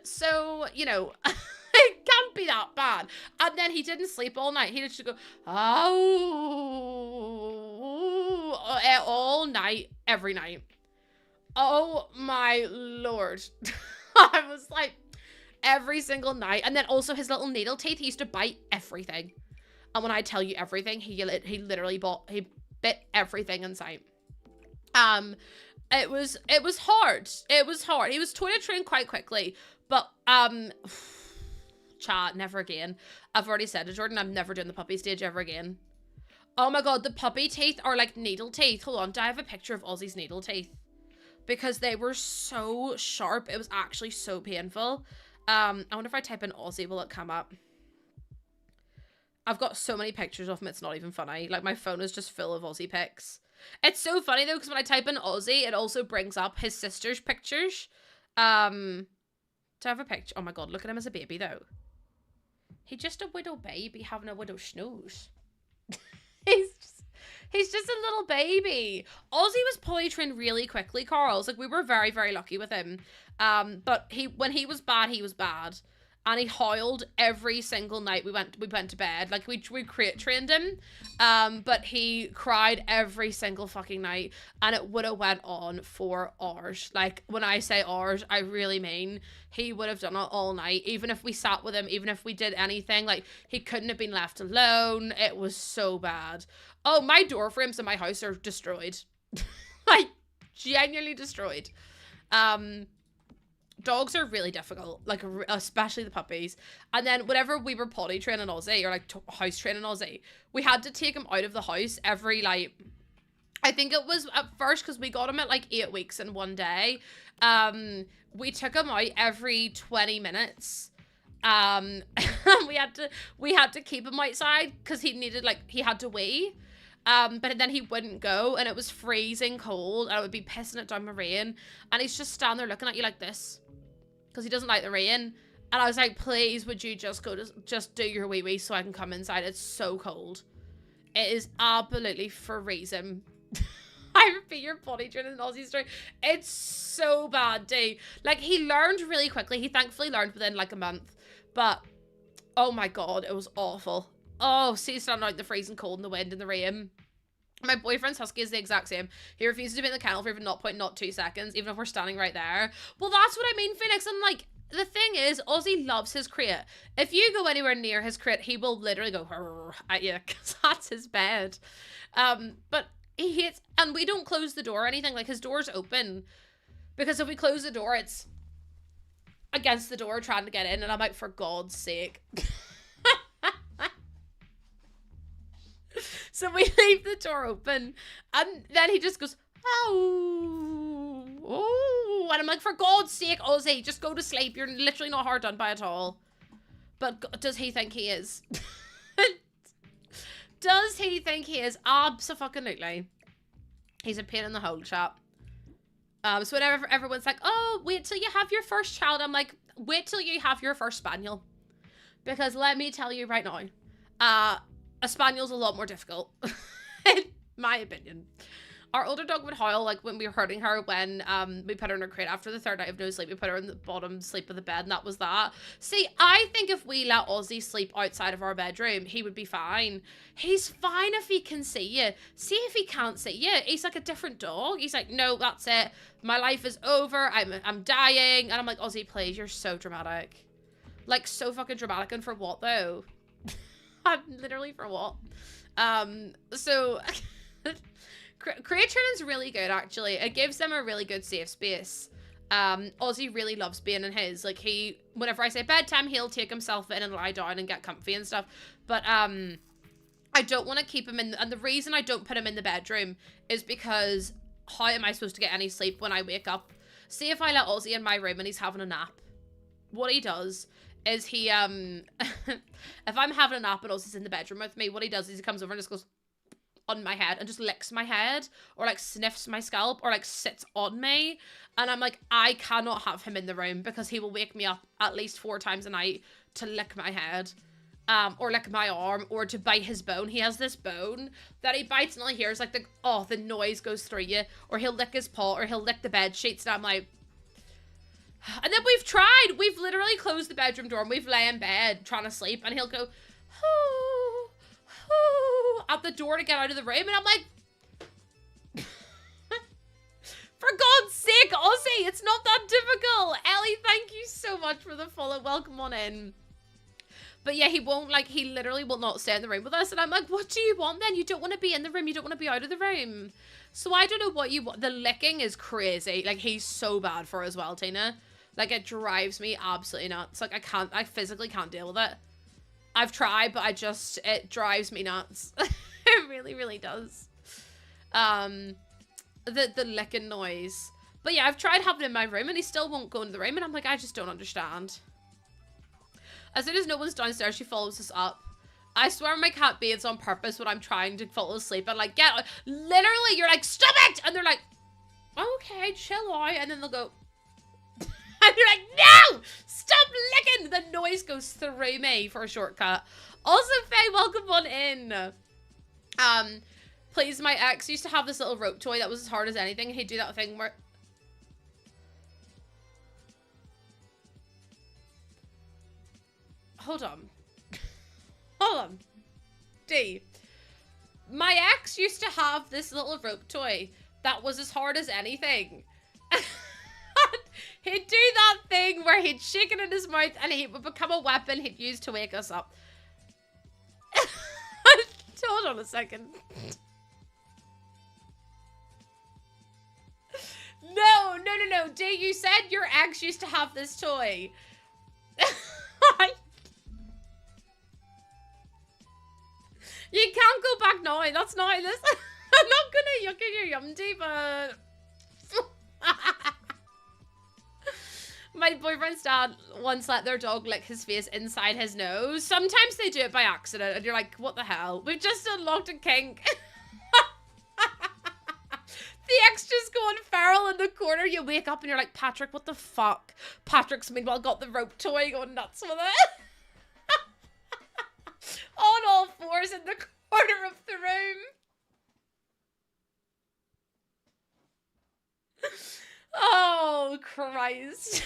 So, you know, it can't be that bad. And then he didn't sleep all night. He just go, all night, every night. Oh my lord. I was like, every single night. And then also his little needle teeth, he used to bite everything. And when I tell you everything, he literally bit everything in sight. It was hard. It was hard. He was toilet trained quite quickly, but chat, never again. I've already said to Jordan, I'm never doing the puppy stage ever again. Oh my god, the puppy teeth are like needle teeth. Hold on, do I have a picture of Aussie's needle teeth? Because they were so sharp. It was actually so painful. I wonder if I type in Aussie, will it come up? I've got so many pictures of him, it's not even funny. Like, my phone is just full of Aussie pics. It's so funny, though, because when I type in Aussie, it also brings up his sister's pictures. Do I have a picture? Oh my god, look at him as a baby, though. He's just a widow baby having a widow snooze. He's just a little baby. Aussie was potty trained really quickly, Carls. Like, we were very, very lucky with him. But when he was bad, he was bad. And he howled every single night we went to bed. Like, we crate trained him. But he cried every single fucking night. And it would have went on for hours. Like, when I say hours, I really mean he would have done it all night. Even if we sat with him, even if we did anything, like, he couldn't have been left alone. It was so bad. Oh, my door frames in my house are destroyed. Like, genuinely destroyed. Dogs are really difficult, like, especially the puppies. And then whenever we were potty training Aussie, or like house training Aussie, we had to take him out of the house every, like, I think it was at first, because we got him at like 8 weeks in one day. We took him out every 20 minutes. we had to keep him outside because he had to wee. But then he wouldn't go, and it was freezing cold, and I would be pissing it down my rain, and he's just standing there looking at you like this, because he doesn't like the rain. And I was like, please, would you just do your wee wee so I can come inside? It's so cold. It is absolutely freezing. I repeat, your potty training in Aussie story. It's so bad, dude. Like, he learned really quickly. He thankfully learned within like a month, but oh my god, it was awful. Oh, see, standing out in the freezing cold and the wind and the rain. My boyfriend's husky is the exact same. He refuses to be in the kennel for even 0.02 seconds, even if we're standing right there. Well, that's what I mean, Phoenix. And like, the thing is, Ozzy loves his crate. If you go anywhere near his crate, he will literally go at you, because that's his bed. But he hates, and we don't close the door or anything. Like, his door's open, because if we close the door, it's against the door trying to get in, and I'm like, for God's sake. So we leave the door open, and then he just goes, oh, oh, and I'm like, for God's sake, Ozzy, just go to sleep. You're literally not hard done by at all. But does he think he is? Does he think he is? Abso-fucking-lutely. He's a pain in the hole, chap. So whenever everyone's like, oh, wait till you have your first child, I'm like, wait till you have your first spaniel. Because let me tell you right now, a spaniel's a lot more difficult, in my opinion. Our older dog would howl, like, when we were hurting her, when we put her in her crate. After the third night of no sleep, we put her in the bottom sleep of the bed, and that was that. See, I think if we let Ozzy sleep outside of our bedroom, he would be fine. He's fine if he can see you. See if he can't see you. He's like a different dog. He's like, no, that's it. My life is over. I'm dying. And I'm like, Ozzy, please, you're so dramatic. Like, so fucking dramatic. And for what, though? Literally for what? So crate training's really good, actually. It gives them a really good safe space. Ozzy really loves being in his. Like, whenever I say bedtime, he'll take himself in and lie down and get comfy and stuff. But I don't want to keep him in, and the reason I don't put him in the bedroom is because how am I supposed to get any sleep when I wake up? See, if I let Ozzy in my room and he's having a nap, what he does is he, if I'm having a nap and Ozzy's in the bedroom with me, what he does is he comes over and just goes on my head and just licks my head, or like sniffs my scalp, or like sits on me. And I'm like, I cannot have him in the room, because he will wake me up at least 4 times a night to lick my head, or lick my arm, or to bite his bone. He has this bone that he bites, and all he hears like the noise goes through you, or he'll lick his paw, or he'll lick the bed sheets, and I'm like, and then we've literally closed the bedroom door and we've lay in bed trying to sleep, and he'll go, oh, oh, at the door to get out of the room, and I'm like, for God's sake, Ozzy, it's not that difficult. Ellie, thank you so much for the follow. Welcome on in. But yeah, he literally will not stay in the room with us, and I'm like, what do you want then? You don't want to be in the room, you don't want to be out of the room. So I don't know what you want. The licking is crazy. Like, he's so bad for as well, Tina. Like, it drives me absolutely nuts. Like, I physically can't deal with it. I've tried, but it drives me nuts. It really, really does. The licking noise. But yeah, I've tried having it in my room, and he still won't go into the room, and I'm like, I just don't understand. As soon as no one's downstairs, she follows us up. I swear my cat bathes on purpose when I'm trying to fall asleep. And like, literally, you're like, stop it! And they're like, okay, chill out. And then they'll go, and you're like, no! Stop licking! The noise goes through me for a shortcut. Also, Faye, welcome on in. Please, my ex used to have this little rope toy that was as hard as anything. He'd do that thing where... Hold on. Hold on. D. My ex used to have this little rope toy that was as hard as anything. He'd do that thing where he'd shake it in his mouth and it would become a weapon he'd use to wake us up. Hold on a second. No. D, you said your ex used to have this toy. You can't go back now. That's not this. I'm not gonna yuck in your yumdy, but my boyfriend's dad once let their dog lick his face inside his nose. Sometimes they do it by accident, and you're like, what the hell? We've just unlocked a kink. The ex just going feral in the corner. You wake up and you're like, Patrick, what the fuck? Patrick's meanwhile got the rope toy going nuts with it. On all fours in the corner of the room. Oh, Christ.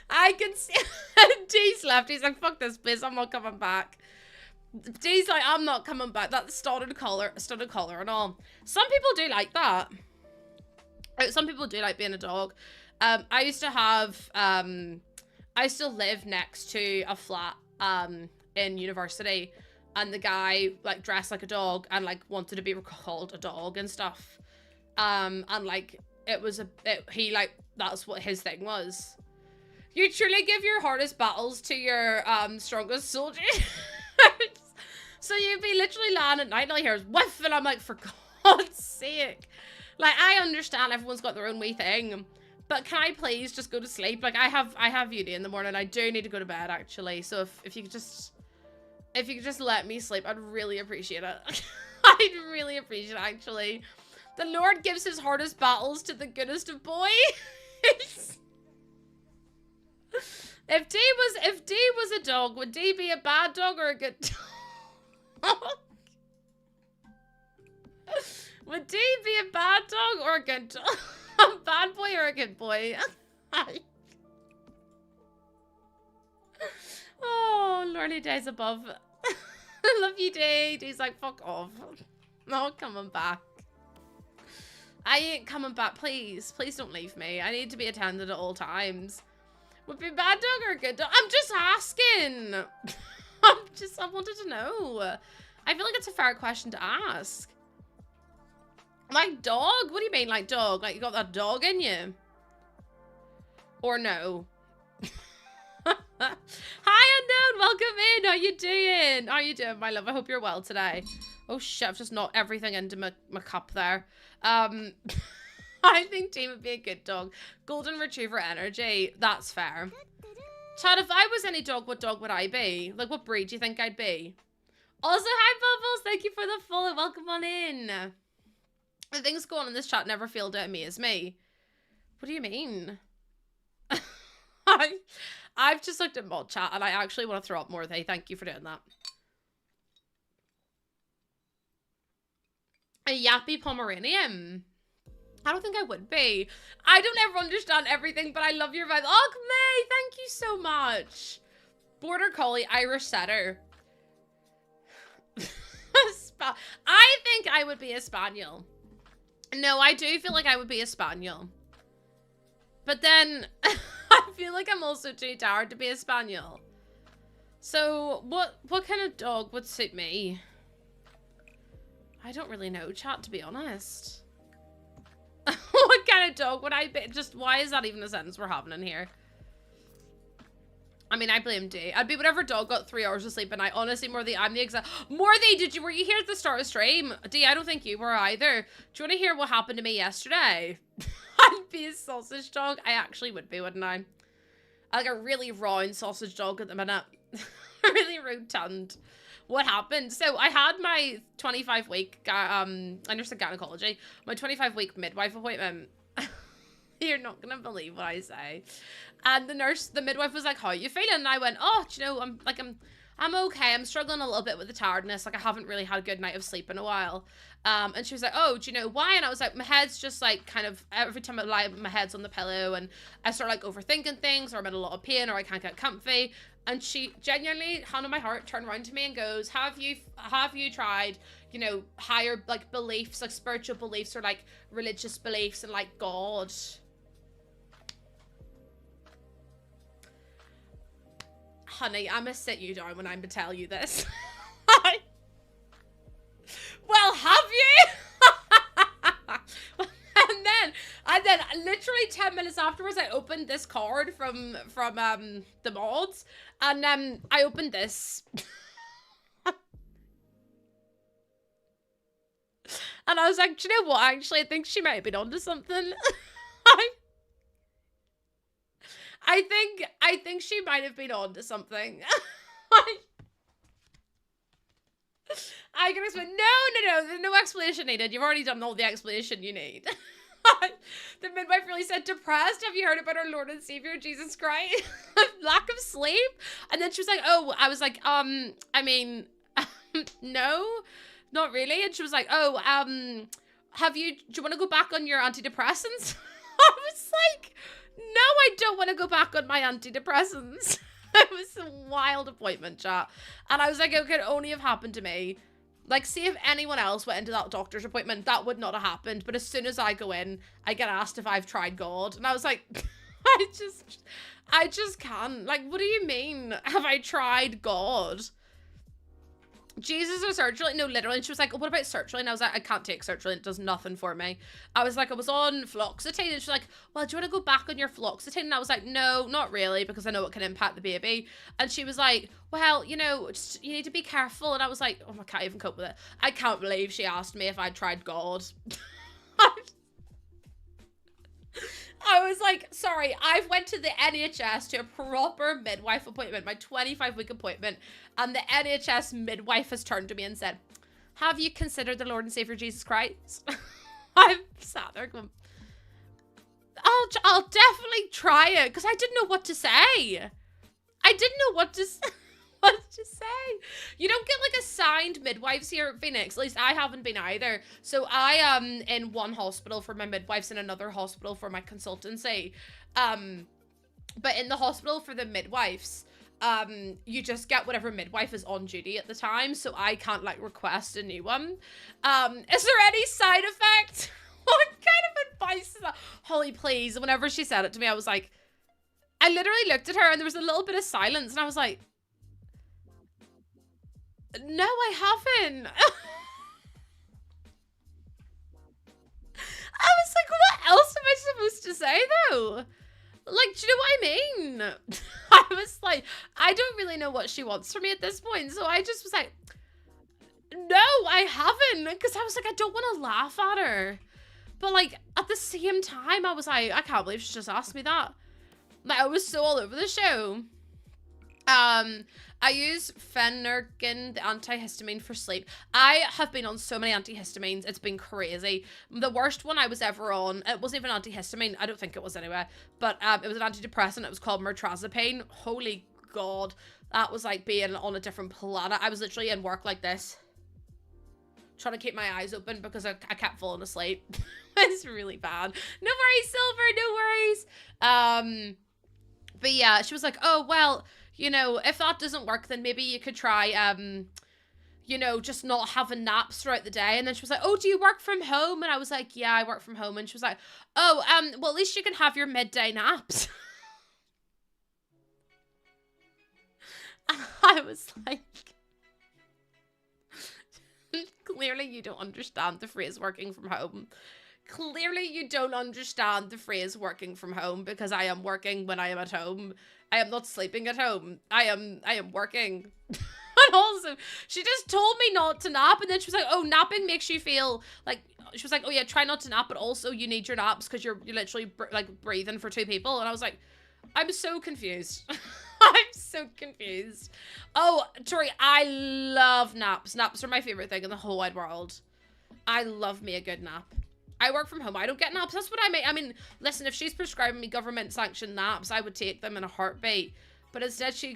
I can see Dee's left. He's like, fuck this place, I'm not coming back. Dee's like, I'm not coming back. That's studded collar and all. Some people do like that. Some people do like being a dog. I used to have, I still live next to a flat, in university, and the guy, like, dressed like a dog and, like, wanted to be called a dog and stuff. And, like, he, like, that's what his thing was. You truly give your hardest battles to your, strongest soldiers. So you'd be literally lying at night and all you hear is whiff, and I'm like, for God's sake. Like, I understand everyone's got their own wee thing, but can I please just go to sleep? Like, I have uni in the morning. I do need to go to bed, actually. So if you could just let me sleep, I'd really appreciate it. I'd really appreciate it, actually. The Lord gives his hardest battles to the goodest of boys. If D was a dog, would D be a bad dog or a good dog? Would D be a bad dog or a good dog? A bad boy or a good boy? Oh, Lordy days above. I love you, D. D's like, fuck off. Not coming back. I ain't coming back, please. Please don't leave me. I need to be attended at all times. Would be a bad dog or a good dog? I'm just asking. I wanted to know. I feel like it's a fair question to ask. Like dog? What do you mean like dog? Like you got that dog in you? Or no? Hi Unknown, welcome in. How you doing? How you doing, my love? I hope you're well today. Oh shit, I've just knocked everything into my cup there. I think Team would be a good dog. Golden Retriever energy. That's fair. Chad, if I was any dog, what dog would I be? Like, what breed do you think I'd be? Also, hi, Bubbles. Thank you for the follow. Welcome on in. The things going on in this chat never failed to amaze me. What do you mean? I've just looked at mod chat and I actually want to throw up more. Thank you for doing that. A yappy Pomeranian. I don't think I would be. I don't ever understand everything, but I love your vibe. Oh, May, thank you so much. Border Collie, Irish Setter. I think I would be a Spaniel. No, I do feel like I would be a Spaniel. But then, I feel like I'm also too tired to be a Spaniel. So, what kind of dog would suit me? I don't really know, chat, to be honest. What kind of dog would I be? Just, why is that even a sentence we're having in here? I mean, I blame D. I'd be whatever dog got 3 hours of sleep, and I honestly, I'm the exact... Morthy, were you here at the start of stream? D, I don't think you were either. Do you want to hear what happened to me yesterday? I'd be a sausage dog. I actually would be, wouldn't I? Like a really round sausage dog at the minute. Really rotund. What happened? So I had my 25-week, I understood gynecology, my 25-week midwife appointment. You're not gonna believe what I say. And the midwife was like, how are you feeling? And I went, oh, do you know, I'm okay. I'm struggling a little bit with the tiredness. Like I haven't really had a good night of sleep in a while. And she was like, oh, do you know why? And I was like, my head's just like kind of, every time I lie, my head's on the pillow and I start like overthinking things, or I'm in a lot of pain, or I can't get comfy. And she genuinely, hand on my heart, turned around to me and goes, have you tried, you know, higher like beliefs, like spiritual beliefs or like religious beliefs and like God? Honey, I'm gonna sit you down when I'm gonna tell you this. Well, have you? And then literally 10 minutes afterwards, I opened this card from the mods, and I opened this. And I was like, do you know what? Actually, I think she might have been onto something. I think she might have been onto something. I can explain. No, there's no explanation needed. You've already done all the explanation you need. The midwife really said, depressed? Have you heard about our Lord and Savior Jesus Christ? Lack of sleep? And then she was like, oh, I was like, I mean, no, not really. And she was like, oh, do you want to go back on your antidepressants? I was like, no, I don't want to go back on my antidepressants. I was wild appointment, chat. And I was like, it could only have happened to me. Like, see if anyone else went into that doctor's appointment, that would not have happened. But as soon as I go in, I get asked if I've tried God. And I was like, I just can't. Like, what do you mean? Have I tried God? Jesus or sertraline? No, literally. And she was like, oh, what about sertraline? I was like, I can't take sertraline. It does nothing for me. I was like, I was on fluoxetine. And she's like, well, do you want to go back on your fluoxetine? And I was like, no, not really, because I know it can impact the baby. And she was like, well, you know, just, you need to be careful. And I was like, oh, I can't even cope with it. I can't believe she asked me if I'd tried God. I was like, sorry, I've went to the NHS to a proper midwife appointment, my 25-week appointment, and the NHS midwife has turned to me and said, have you considered the Lord and Savior Jesus Christ? I've sat there going, I'll definitely try it, because I didn't know what to say. I didn't know what to say. What to say? You don't get like assigned midwives here at Phoenix. At least I haven't been either. So I am in one hospital for my midwives and another hospital for my consultancy. But in the hospital for the midwives, you just get whatever midwife is on duty at the time. So I can't like request a new one. Is there any side effect? What kind of advice is that? Holly, please. Whenever she said it to me, I was like, I literally looked at her and there was a little bit of silence and I was like, no, I haven't. I was like, what else am I supposed to say, though? Like, do you know what I mean? I was like, I don't really know what she wants from me at this point. So I just was like, no, I haven't. Because I was like, I don't want to laugh at her. But, like, at the same time, I was like, I can't believe she just asked me that. Like, I was so all over the show. I use Phenergan, the antihistamine for sleep. I have been on so many antihistamines. It's been crazy. The worst one I was ever on, it wasn't even an antihistamine. I don't think it was anyway. But it was an antidepressant. It was called mirtazapine. Holy God. That was like being on a different planet. I was literally in work like this, trying to keep my eyes open because I kept falling asleep. It's really bad. No worries, Silver. No worries. But yeah, she was like, oh, well, you know, if that doesn't work, then maybe you could try, you know, just not having naps throughout the day. And then she was like, oh, do you work from home? And I was like, yeah, I work from home. And she was like, oh, well, at least you can have your midday naps. And I was like, clearly you don't understand the phrase working from home. Clearly you don't understand the phrase working from home, because I am working when I am at home. I am not sleeping at home. I am working. And also, she just told me not to nap, and then she was like, oh, napping makes you feel like, she was like, oh yeah, try not to nap, but also you need your naps because you're literally like breathing for two people. And I was like, I'm so confused. I'm so confused. Oh, Tori, I love naps. Naps are my favorite thing in the whole wide world. I love me a good nap. I work from home. I don't get naps. That's what I mean. I mean, listen, if she's prescribing me government-sanctioned naps, I would take them in a heartbeat. But instead, she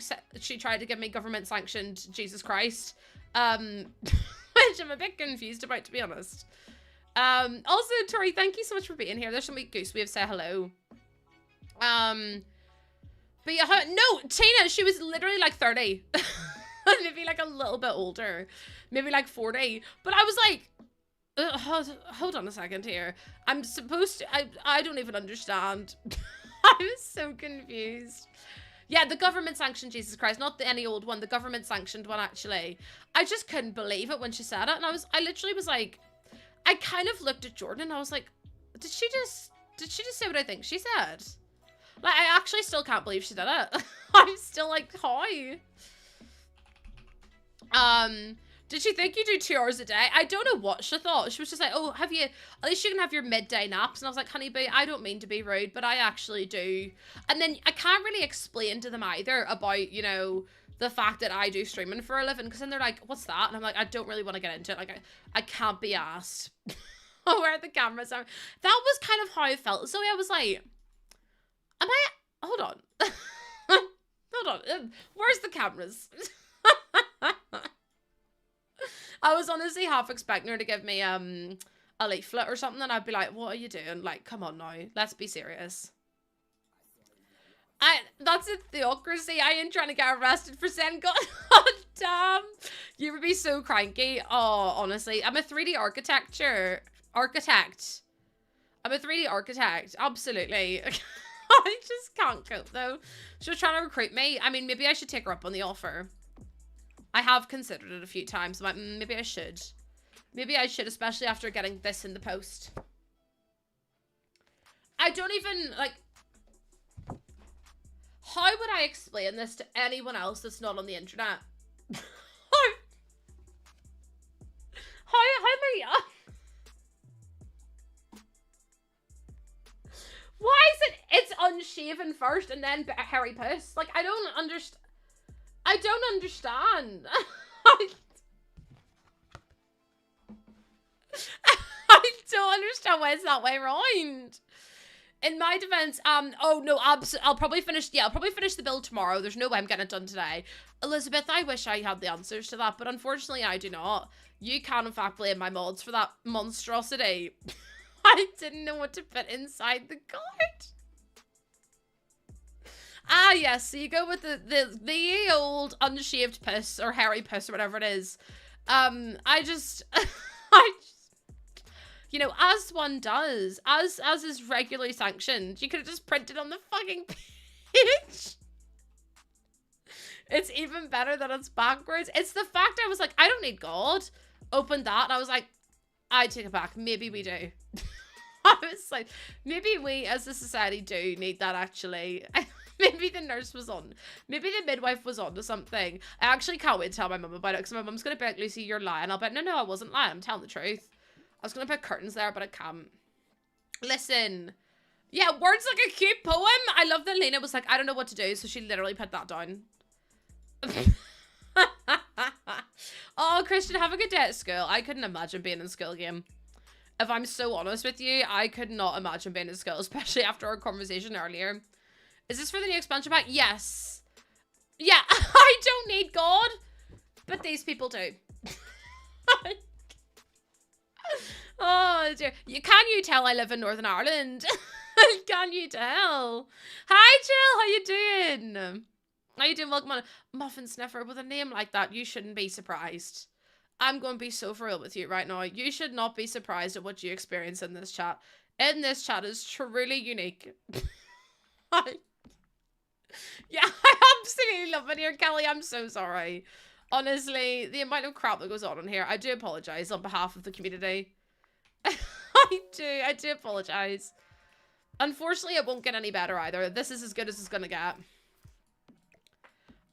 tried to give me government-sanctioned Jesus Christ, which I'm a bit confused about, to be honest. Also, Tori, thank you so much for being here. There's some weak goose. We have said hello. But yeah, no, Tina, she was literally like 30. Maybe like a little bit older. Maybe like 40. But I was like, hold on a second here. I'm supposed to, I don't even understand. I was so confused. Yeah, the government sanctioned Jesus Christ, not any old one, the government sanctioned one, actually. I just couldn't believe it when she said it. And I literally was like, I kind of looked at Jordan and I was like, did she just say what I think she said? Like, I actually still can't believe she did it. I'm still like, how? Did she think you do 2 hours a day? I don't know what she thought. She was just like, oh, at least you can have your midday naps. And I was like, honey boo, I don't mean to be rude, but I actually do. And then I can't really explain to them either about, you know, the fact that I do streaming for a living. Because then they're like, what's that? And I'm like, I don't really want to get into it. Like, I can't be asked. Where the cameras are. That was kind of how I felt. So I was like, hold on. Hold on. Where's the cameras? I was honestly half expecting her to give me a leaflet or something, and I'd be like, what are you doing? Like, come on now, let's be serious. That's a theocracy. I ain't trying to get arrested for saying God. Oh, damn. You would be so cranky. Oh, honestly. I'm a 3D architect. I'm a 3D architect. Absolutely. I just can't cope, though. She's trying to recruit me. I mean, maybe I should take her up on the offer. I have considered it a few times. I'm like, maybe I should. Maybe I should, especially after getting this in the post. I don't even, like... How would I explain this to anyone else that's not on the internet? How many... Why is it's unshaven first and then hairy puss? Like, I don't understand. I don't understand. I don't understand why it's that way around. In my defense, oh no, I'll probably finish the build tomorrow. There's no way I'm getting it done today. Elizabeth, I wish I had the answers to that, but unfortunately I do not. You can in fact blame my mods for that monstrosity. I didn't know what to put inside the card. Ah, yes, so you go with the old unshaved puss or hairy puss or whatever it is. I just, you know, as one does, as is regularly sanctioned, you could have just printed on the fucking page. It's even better that it's backwards. It's the fact I was like, I don't need God. Opened that and I was like, I take it back. Maybe we do. I was like, maybe we as a society do need that actually. Maybe the nurse was on. Maybe the midwife was on to something. I actually can't wait to tell my mum about it because my mum's going to be like, Lucy, you're lying. I'll bet, no, I wasn't lying. I'm telling the truth. I was going to put curtains there, but I can't. Listen. Yeah, words like a cute poem. I love that Lena was like, I don't know what to do. So she literally put that down. Oh, Christian, have a good day at school. I couldn't imagine being in school again. If I'm so honest with you, I could not imagine being in school, especially after our conversation earlier. Is this for the new expansion pack? Yes. Yeah, I don't need God, but these people do. Oh, dear. Can you tell I live in Northern Ireland? Can you tell? Hi, Jill. How you doing? How you doing? Welcome on. Muffin Sniffer, with a name like that, you shouldn't be surprised. I'm going to be so for real with you right now. You should not be surprised at what you experience in this chat. In this chat is truly unique. Yeah, I absolutely love it here, Kelly. I'm so sorry. Honestly, the amount of crap that goes on here, I do apologize on behalf of the community. I do apologize. Unfortunately, it won't get any better either. This is as good as it's gonna get.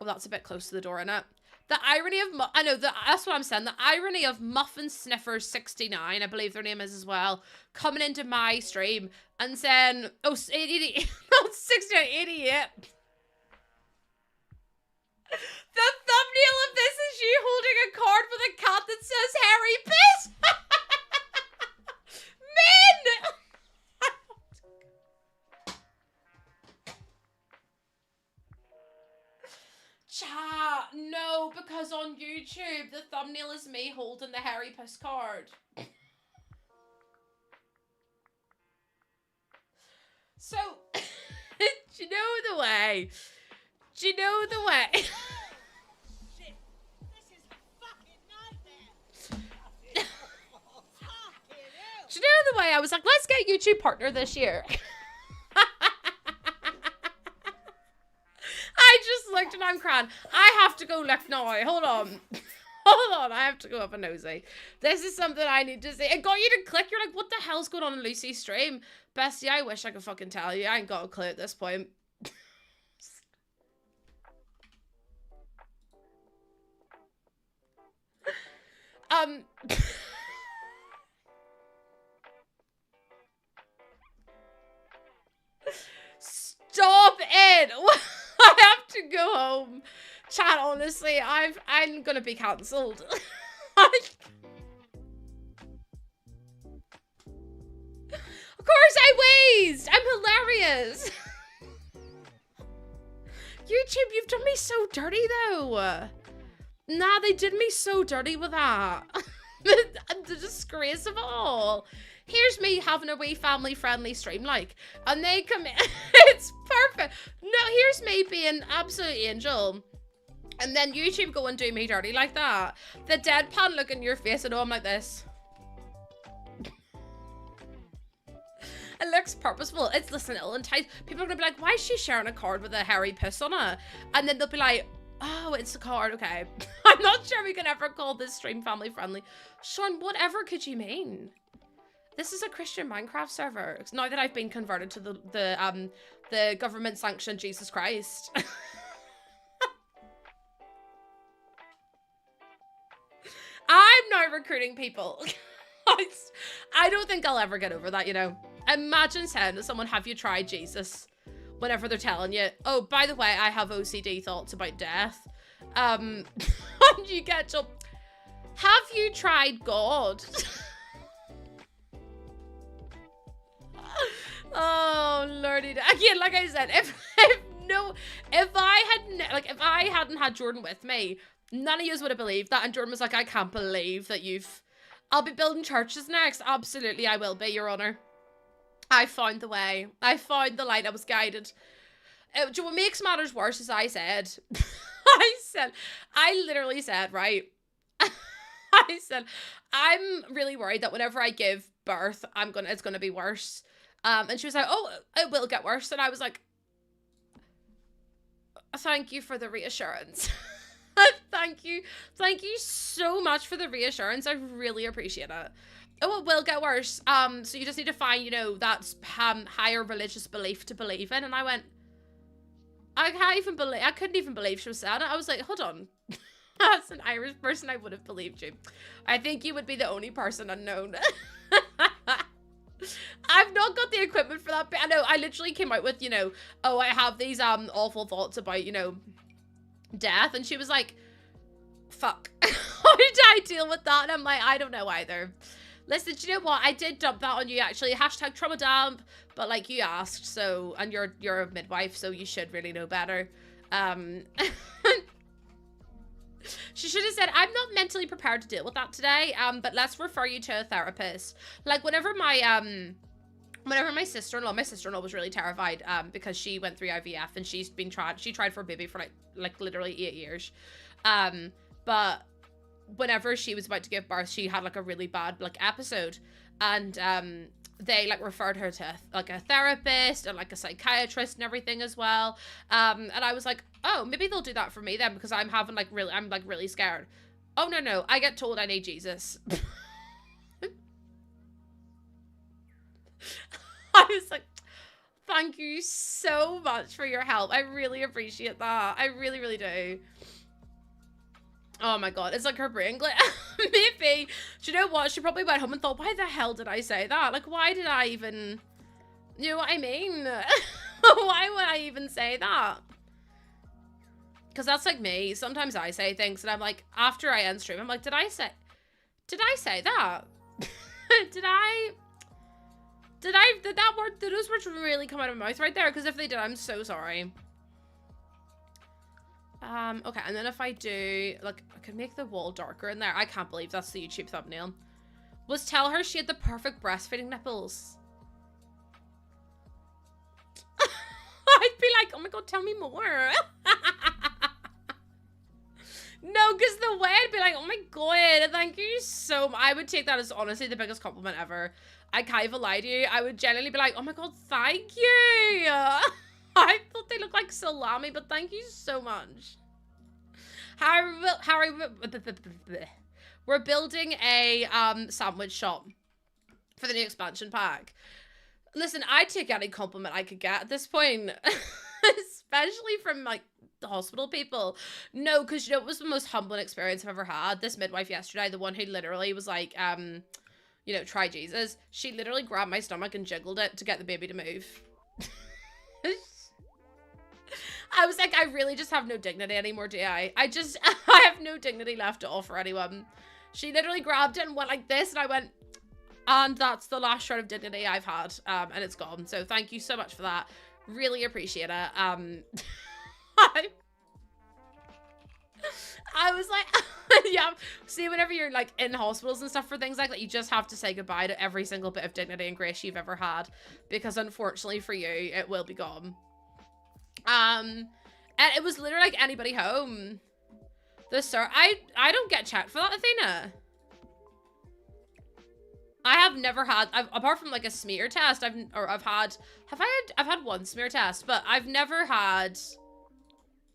Oh, that's a bit close to the door, innit? The irony of, I know, that's what I'm saying. The irony of Muffin Sniffer 69, I believe their name is as well, coming into my stream and saying, oh, 80, not 69, 88. The thumbnail of this is you holding a card with a cat that says Harry Piss. Men! Chat, no, because on YouTube, the thumbnail is me holding the Harry Piss card. So, do you know the way? Do you know the way? Shit, this is fucking nightmare. Do you know the way I was like, let's get YouTube partner this year? I just looked and I'm crying. I have to go look now. Hold on. Hold on. I have to go up a nosy. This is something I need to say. It got you to click. You're like, what the hell's going on in Lucy's stream? Bestie, I wish I could fucking tell you. I ain't got a clue at this point. Stop it! I have to go home. Chat, honestly, I'm gonna be cancelled. Of course I wheezed! I'm hilarious! YouTube, you've done me so dirty though. Nah, they did me so dirty with that. The disgrace of it all. here's me having a wee family-friendly stream, like, and they come in. It's perfect. No, here's me being absolute angel. And then YouTube go and do me dirty like that. The deadpan look in your face, and I'm like this. It looks purposeful. It's, listen, it'll entice. People are gonna be like, why is she sharing a card with a hairy piss on it? And then they'll be like, oh, it's a card, okay. I'm not sure we can ever call this stream family friendly. Sean, whatever could you mean? This is a Christian Minecraft server. It's now that I've been converted to the government sanctioned Jesus Christ. I'm now recruiting people. I don't think I'll ever get over that, you know. Imagine saying to someone, have you tried Jesus? Whenever they're telling you, oh, by the way, I have OCD thoughts about death. And you get to, have you tried God? Oh, lordy. Again, like I said, if I hadn't had Jordan with me, none of you would have believed that. And Jordan was like, I can't believe that I'll be building churches next. Absolutely, I will be, Your Honor. I found the way. I found the light. I was guided. What makes matters worse is I literally said, right? I said, I'm really worried that whenever I give birth, it's gonna be worse. And she was like, oh, it will get worse. And I was like, thank you for the reassurance. Thank you so much for the reassurance. I really appreciate it. Oh, it will get worse. So you just need to find, you know, that higher religious belief to believe in. And I went, I couldn't even believe she was saying it. I was like, hold on. As an Irish person, I would have believed you. I think you would be the only person unknown. I've not got the equipment for that, but I know I literally came out with, you know, oh, I have these awful thoughts about, you know, death. And she was like, fuck. How did I deal with that? And I'm like, I don't know either. Listen, do you know what? I did dump that on you, actually. Hashtag trauma dump. But, like, you asked, so... And you're a midwife, so you should really know better. She should have said, I'm not mentally prepared to deal with that today, but let's refer you to a therapist. Like, whenever my sister-in-law was really terrified, because she went through IVF, and she tried for a baby for, like literally 8 years. But... whenever she was about to give birth, she had like a really bad like episode, and they like referred her to like a therapist and like a psychiatrist and everything as well. And I was like, oh, maybe they'll do that for me then, because I'm really scared. Oh no, I get told I need Jesus. I was like, thank you so much for your help. I really appreciate that. I really do. Oh my god, it's like her brain glitch. Maybe. Do you know what? She probably went home and thought, why the hell did I say that? Like, why did I even... You know what I mean? Why would I even say that? Because that's like me. Sometimes I say things and I'm like, after I end stream, I'm like, did I say that? Did those words really come out of my mouth right there? Because if they did, I'm so sorry. Okay, and then if I do, like, I could make the wall darker in there. I can't believe that's the YouTube thumbnail. Was tell her she had the perfect breastfeeding nipples. I'd be like, oh my god, tell me more. No, because the way I'd be like, oh my god, thank you so much. I would take that as honestly the biggest compliment ever. I can't even lie to you. I would genuinely be like, oh my god, thank you. I thought they looked like salami, but thank you so much. Harry, we're building a sandwich shop for the new expansion pack. Listen, I take any compliment I could get at this point, especially from like the hospital people. No, because you know it was the most humbling experience I've ever had. This midwife yesterday, the one who literally was like, you know, try Jesus. She literally grabbed my stomach and jiggled it to get the baby to move. I was like, I really just have no dignity anymore, do I? I have no dignity left to offer anyone. She literally grabbed it and went like this, and I went, and that's the last shred of dignity I've had, and it's gone. So thank you so much for that. Really appreciate it. I was like, yeah. See, whenever you're like in hospitals and stuff for things like that, you just have to say goodbye to every single bit of dignity and grace you've ever had, because unfortunately for you, it will be gone. And it was literally like anybody home. I don't get checked for that, Athena. I have never had, apart from like a smear test, I've had one smear test, but I've never had,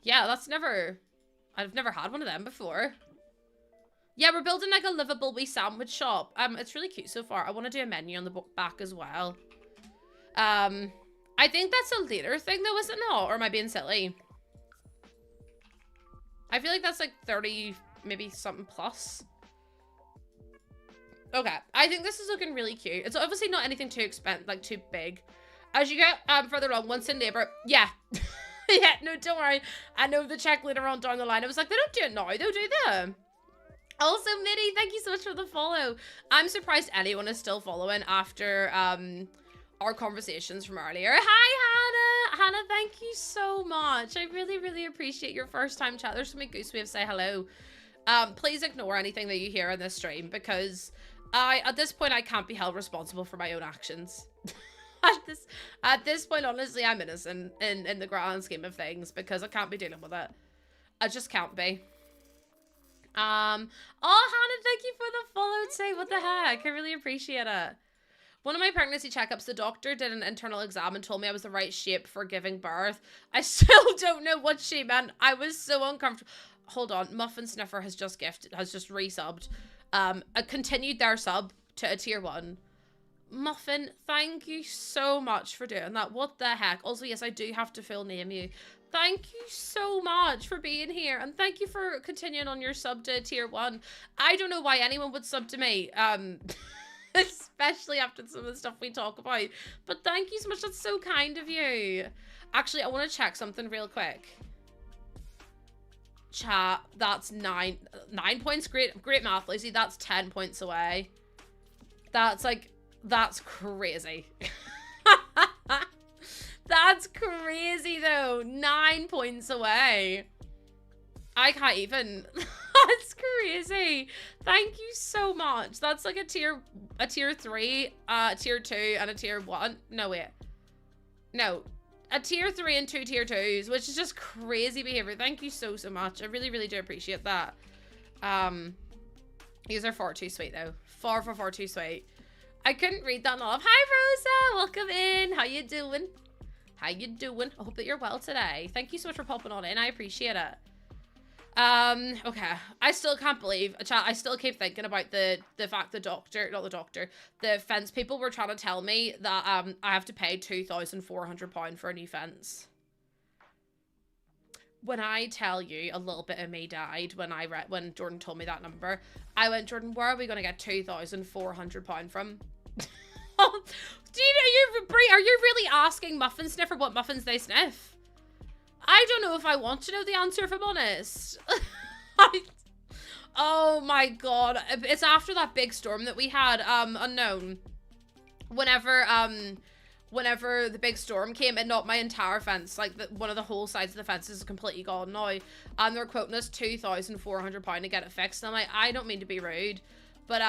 yeah, I've never had one of them before. Yeah, we're building like a livable wee sandwich shop. It's really cute so far. I want to do a menu on the back as well. I think that's a later thing though, is it not? Or am I being silly? I feel like that's like 30, maybe something plus. Okay, I think this is looking really cute. It's obviously not anything too expensive, like too big. As you get further along, once in labor, yeah. Yeah, no, don't worry. I know the check later on down the line. I was like, they don't do it now, though, do they? Also, Mitty, thank you so much for the follow. I'm surprised anyone is still following after our conversations from earlier. Hi, Hannah. Hannah, thank you so much. I really, really appreciate your first time chat. There's so many goose waves say hello. Please ignore anything that you hear on this stream, because at this point, I can't be held responsible for my own actions. At this point, honestly, I'm innocent in the grand scheme of things, because I can't be dealing with it. I just can't be. Oh, Hannah, thank you for the follow today. What the heck? I really appreciate it. One of my pregnancy checkups, the doctor did an internal exam and told me I was the right shape for giving birth. I still don't know what she meant. I was so uncomfortable. Hold on, Muffin Sniffer has just resubbed. Continued their sub to a tier 1. Muffin, thank you so much for doing that. What the heck? Also, yes, I do have to full name you. Thank you so much for being here, and thank you for continuing on your sub to tier 1. I don't know why anyone would sub to me, especially after some of the stuff we talk about, but thank you so much. That's so kind of you. Actually, I want to check something real quick. Chat, that's 9 points. Great math, Lucy. That's 10 points away. That's crazy. That's crazy though. 9 points away. I can't even. That's crazy. Thank you so much. That's like a tier 3, tier 2, and a tier 1. No, wait. No. A tier 3 and 2 tier 2s, which is just crazy behavior. Thank you so much. I really, really do appreciate that. These are far too sweet though. Far too sweet. I couldn't read that enough. Hi Rosa, welcome in. How you doing? How you doing? I hope that you're well today. Thank you so much for popping on in. I appreciate it. Okay. I still can't believe, chat, I still keep thinking about the fact the fence people were trying to tell me that I have to pay £2,400 for a new fence. When I tell you a little bit of me died when Jordan told me that number, I went, Jordan, where are we going to get £2,400 from? Are you really asking Muffin Sniffer what muffins they sniff? I don't know if I want to know the answer, if I'm honest. Oh my god. It's after that big storm that we had, unknown. Whenever the big storm came, it knocked my entire fence, like one of the whole sides of the fence is completely gone now. And they're quoting us £2,400 to get it fixed. And I'm like, I don't mean to be rude, but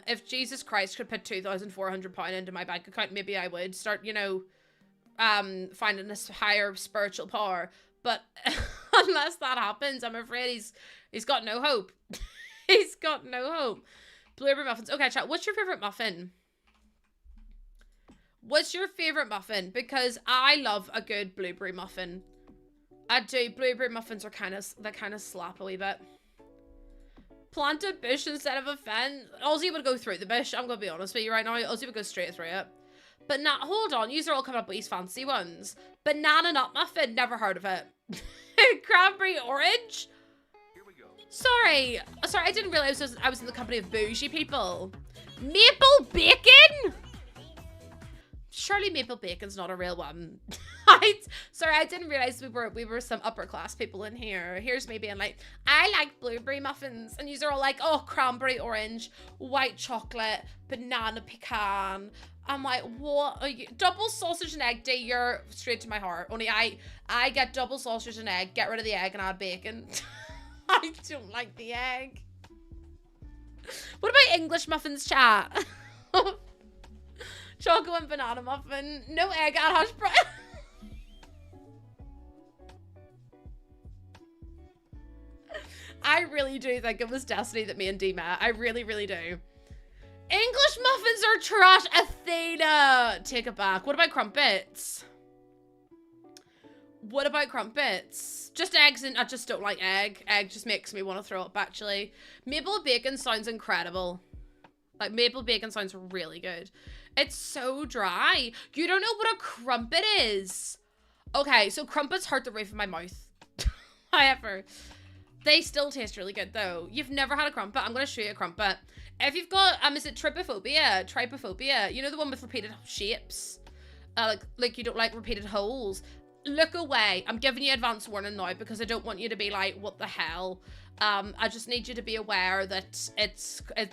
if Jesus Christ could put £2,400 into my bank account, maybe I would start, you know, finding this higher spiritual power. But unless that happens, I'm afraid he's got no hope. He's got no hope. Blueberry muffins. Okay, chat, what's your favorite muffin? What's your favorite muffin? Because I love a good blueberry muffin. I do. Blueberry muffins are they kind of slap a wee bit. Plant a bush instead of a fence. Ozzy would go through the bush. I'm gonna be honest with you right now. Ozzy would go straight through it. But hold on, yous are all coming up with these fancy ones. Banana nut muffin, never heard of it. Cranberry orange? Here we go. Sorry, I didn't realize I was in the company of bougie people. Maple bacon? Surely maple bacon's not a real one. Sorry, I didn't realize we were some upper class people in here. Here's me being like, I like blueberry muffins, and yous are all like, oh, cranberry orange, white chocolate, banana pecan. I'm like, what are you? Double sausage and egg day, you're straight to my heart. Only I get double sausage and egg, get rid of the egg and add bacon. I don't like the egg. What about English muffins, chat? Chocolate and banana muffin. No egg and hash brown. I really do think it was destiny that me and D met. I really, really do. English muffins are trash. Athena. Take it back. What about crumpets? What about crumpets? Just eggs, and I just don't like egg. Egg just makes me want to throw up, actually. Maple bacon sounds incredible. Like, maple bacon sounds really good. It's so dry. You don't know what a crumpet is. Okay, so crumpets hurt the roof of my mouth. However, they still taste really good, though. You've never had a crumpet? I'm going to show you a crumpet. If you've got, is it trypophobia? Trypophobia. You know the one with repeated shapes? Like you don't like repeated holes? Look away. I'm giving you advance warning now because I don't want you to be like, what the hell? I just need you to be aware that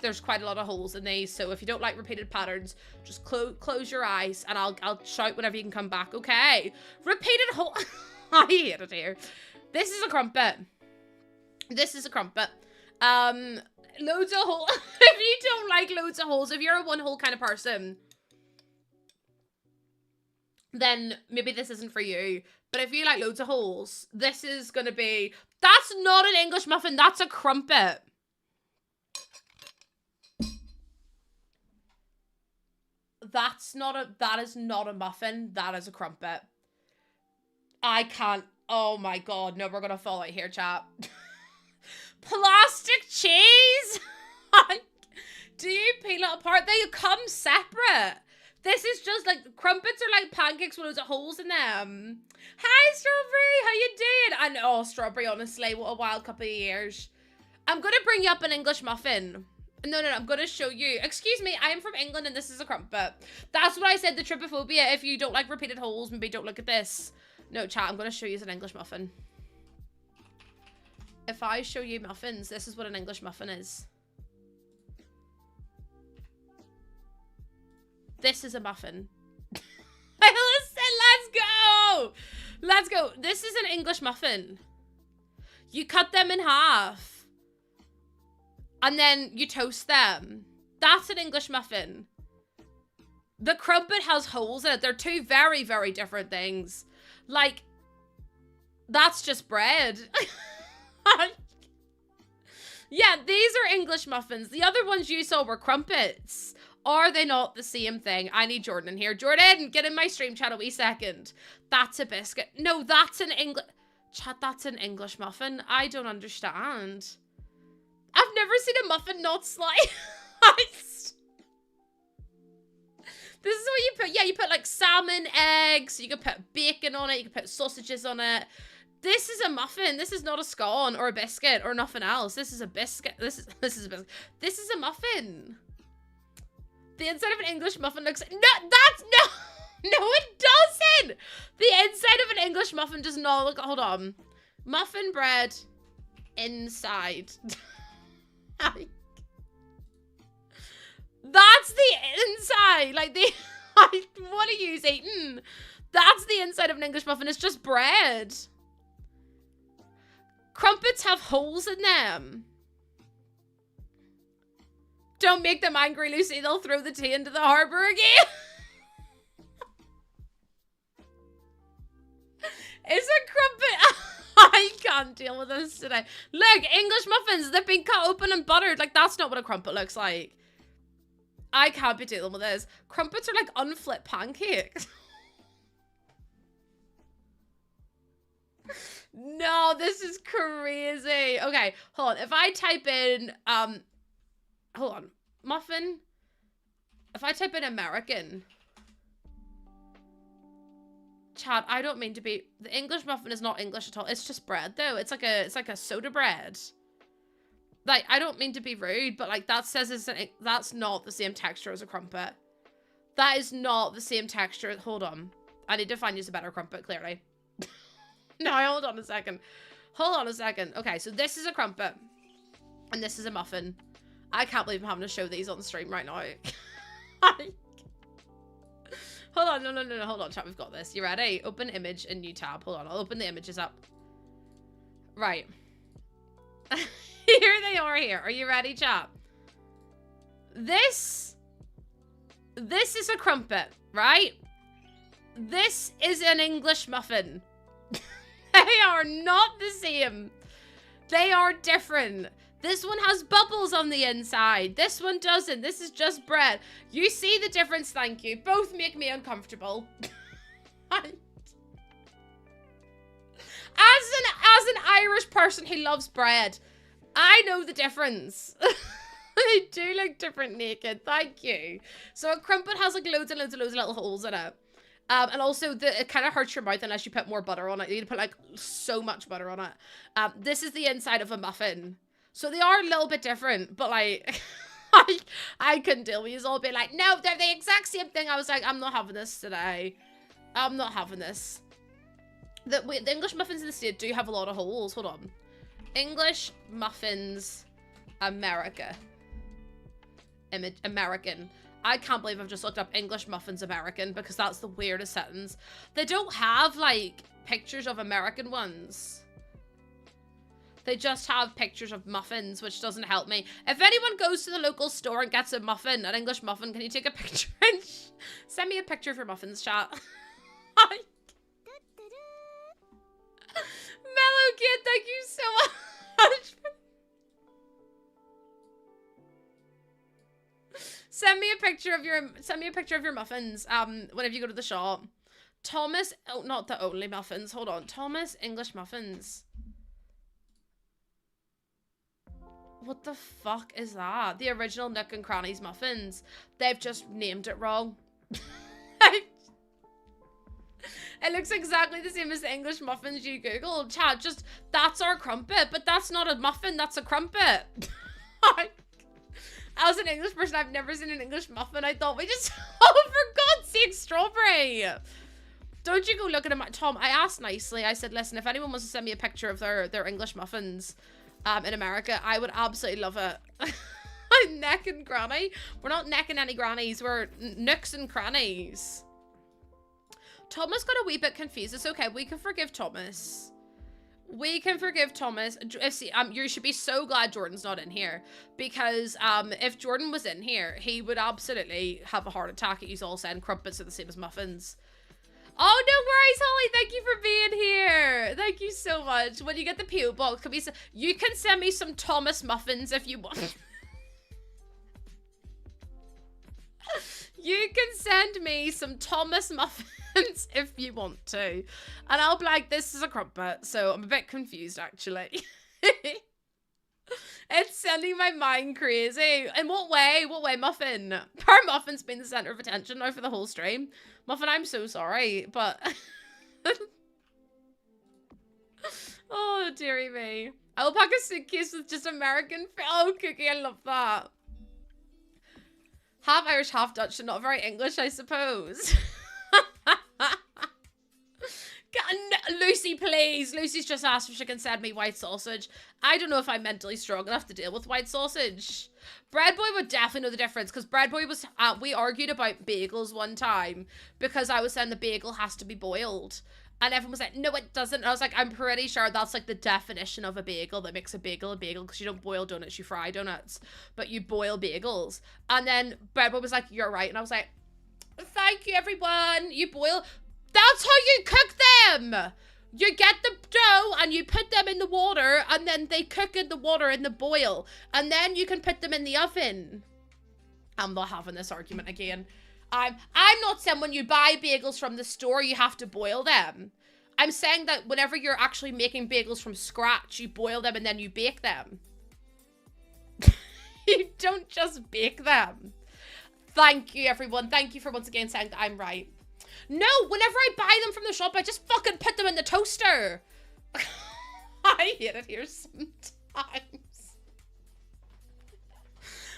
there's quite a lot of holes in these. So if you don't like repeated patterns, just close your eyes and I'll shout whenever you can come back. Okay. Repeated hole. I hate it here. This is a crumpet. This is a crumpet. Loads of holes. If you don't like loads of holes, if you're a one hole kind of person, then maybe this isn't for you. But if you like loads of holes, this is gonna be... That's not an English muffin, that's a crumpet. That is not a muffin, that is a crumpet. I can't... Oh my god, no, we're gonna fall out here, chat. Plastic cheese? Do you peel it apart? They come separate. This is just like, crumpets are like pancakes with loads of holes in them. Hi, Strawberry, how you doing? I know, Strawberry, honestly, what a wild couple of years. I'm gonna bring you up an English muffin. No, I'm gonna show you. Excuse me, I am from England and this is a crumpet. That's what I said, the trypophobia. If you don't like repeated holes, maybe don't look at this. No, chat, I'm gonna show you an English muffin. If I show you muffins, this is what an English muffin is. This is a muffin. Listen, let's go! Let's go. This is an English muffin. You cut them in half. And then you toast them. That's an English muffin. The crumpet has holes in it. They're two very, very different things. Like, that's just bread. Yeah, these are English muffins. The other ones you saw were crumpets. Are they not the same thing? I need Jordan in here. Jordan, get in my stream chat a wee second. That's a biscuit. No, that's an English... Chat, that's an English muffin. I don't understand. I've never seen a muffin not slice. This is what you put. Yeah, you put like salmon, eggs. You can put bacon on it. You can put sausages on it. This is a muffin. This is not a scone or a biscuit or nothing else. This is a biscuit. This is a biscuit. This is a muffin. The inside of an English muffin looks... No, that's... No, it doesn't. The inside of an English muffin does not look... Hold on. Muffin bread inside. That's the inside. Like the... What are you eating? That's the inside of an English muffin. It's just bread. Crumpets have holes in them. Don't make them angry, Lucy. They'll throw the tea into the harbour again. It's a crumpet. I can't deal with this today. Look, English muffins. They've been cut open and buttered. Like, that's not what a crumpet looks like. I can't be dealing with this. Crumpets are like unflipped pancakes. No, this is crazy. Okay, hold on. If I type in, hold on. Muffin. If I type in American. Chat, I don't mean to be... The English muffin is not English at all. It's just bread, though. It's like a soda bread. Like, I don't mean to be rude, but like that says that's not the same texture as a crumpet. That is not the same texture. Hold on. I need to find you a better crumpet, clearly. No, hold on a second. Hold on a second. Okay, so this is a crumpet. And this is a muffin. I can't believe I'm having to show these on the stream right now. Hold on, no, hold on, chat, we've got this. You ready? Open image in new tab. Hold on, I'll open the images up. Right. Here they are here. Are you ready, chat? This is a crumpet, right? This is an English muffin. They are not the same. They are different. This one has bubbles on the inside. This one doesn't. This is just bread. You see the difference, thank you. Both make me uncomfortable. As an Irish person who loves bread, I know the difference. They do look different naked, thank you. So a crumpet has like loads and loads and loads of little holes in it. And also, it kind of hurts your mouth unless you put more butter on it. You need to put, like, so much butter on it. This is the inside of a muffin. So they are a little bit different, but, like, I couldn't deal with you all being like, no, they're the exact same thing. I was like, I'm not having this today. I'm not having this. The English muffins in the state do have a lot of holes. Hold on. English muffins, America. American. I can't believe I've just looked up English muffins American because that's the weirdest sentence. They don't have, like, pictures of American ones. They just have pictures of muffins, which doesn't help me. If anyone goes to the local store and gets a muffin, an English muffin, can you take a picture and send me a picture of your muffins, chat? Mellow Kid, thank you so much. Send me a picture of your muffins. Whenever you go to the shop. Thomas, oh, not the only muffins. Hold on. Thomas English muffins. What the fuck is that? The original Nook and Cranny's muffins. They've just named it wrong. It looks exactly the same as the English muffins you googled. Chat, just, that's our crumpet, but that's not a muffin, that's a crumpet. As an English person, I've never seen an English muffin. I thought we just, oh, for God's sake, strawberry. Don't you go looking at my, Tom, I asked nicely. I said, listen, if anyone wants to send me a picture of their English muffins in America, I would absolutely love it. I'm necking granny. We're not necking any grannies. We're nooks and crannies. Thomas got a wee bit confused. It's okay. We can forgive Thomas. We can forgive Thomas. See, you should be so glad Jordan's not in here, because if Jordan was in here, he would absolutely have a heart attack at you all saying crumpets are the same as muffins. Oh, no worries, Holly. Thank you for being here. Thank you so much. When you get the PO box, you can send me some Thomas muffins if you want. You can send me some Thomas muffins if you want to. And I'll be like, this is a crumpet. So I'm a bit confused, actually. It's sending my mind crazy. In what way? What way, Muffin? Poor Muffin's been the center of attention now for the whole stream. Muffin, I'm so sorry, but... Oh, dearie me. I'll pack a suitcase with just American... Oh, Cookie, I love that. Half Irish, half Dutch, and not very English, I suppose. Lucy, please. Lucy's just asked if she can send me white sausage. I don't know if I'm mentally strong enough to deal with white sausage. Bread Boy would definitely know the difference, because Bread Boy was... we argued about bagels one time, because I was saying the bagel has to be boiled. And everyone was like, no, it doesn't. And I was like, I'm pretty sure that's like the definition of a bagel that makes a bagel, because you don't boil donuts, you fry donuts. But you boil bagels. And then Bread Boy was like, you're right. And I was like, thank you, everyone. You boil... That's how you cook them! You get the dough and you put them in the water, and then they cook in the water in the boil. And then you can put them in the oven. I'm not having this argument again. I'm not saying when you buy bagels from the store, you have to boil them. I'm saying that whenever you're actually making bagels from scratch, you boil them and then you bake them. You don't just bake them. Thank you, everyone. Thank you for once again saying that I'm right. No, whenever I buy them from the shop, I just fucking put them in the toaster. I hate it here sometimes.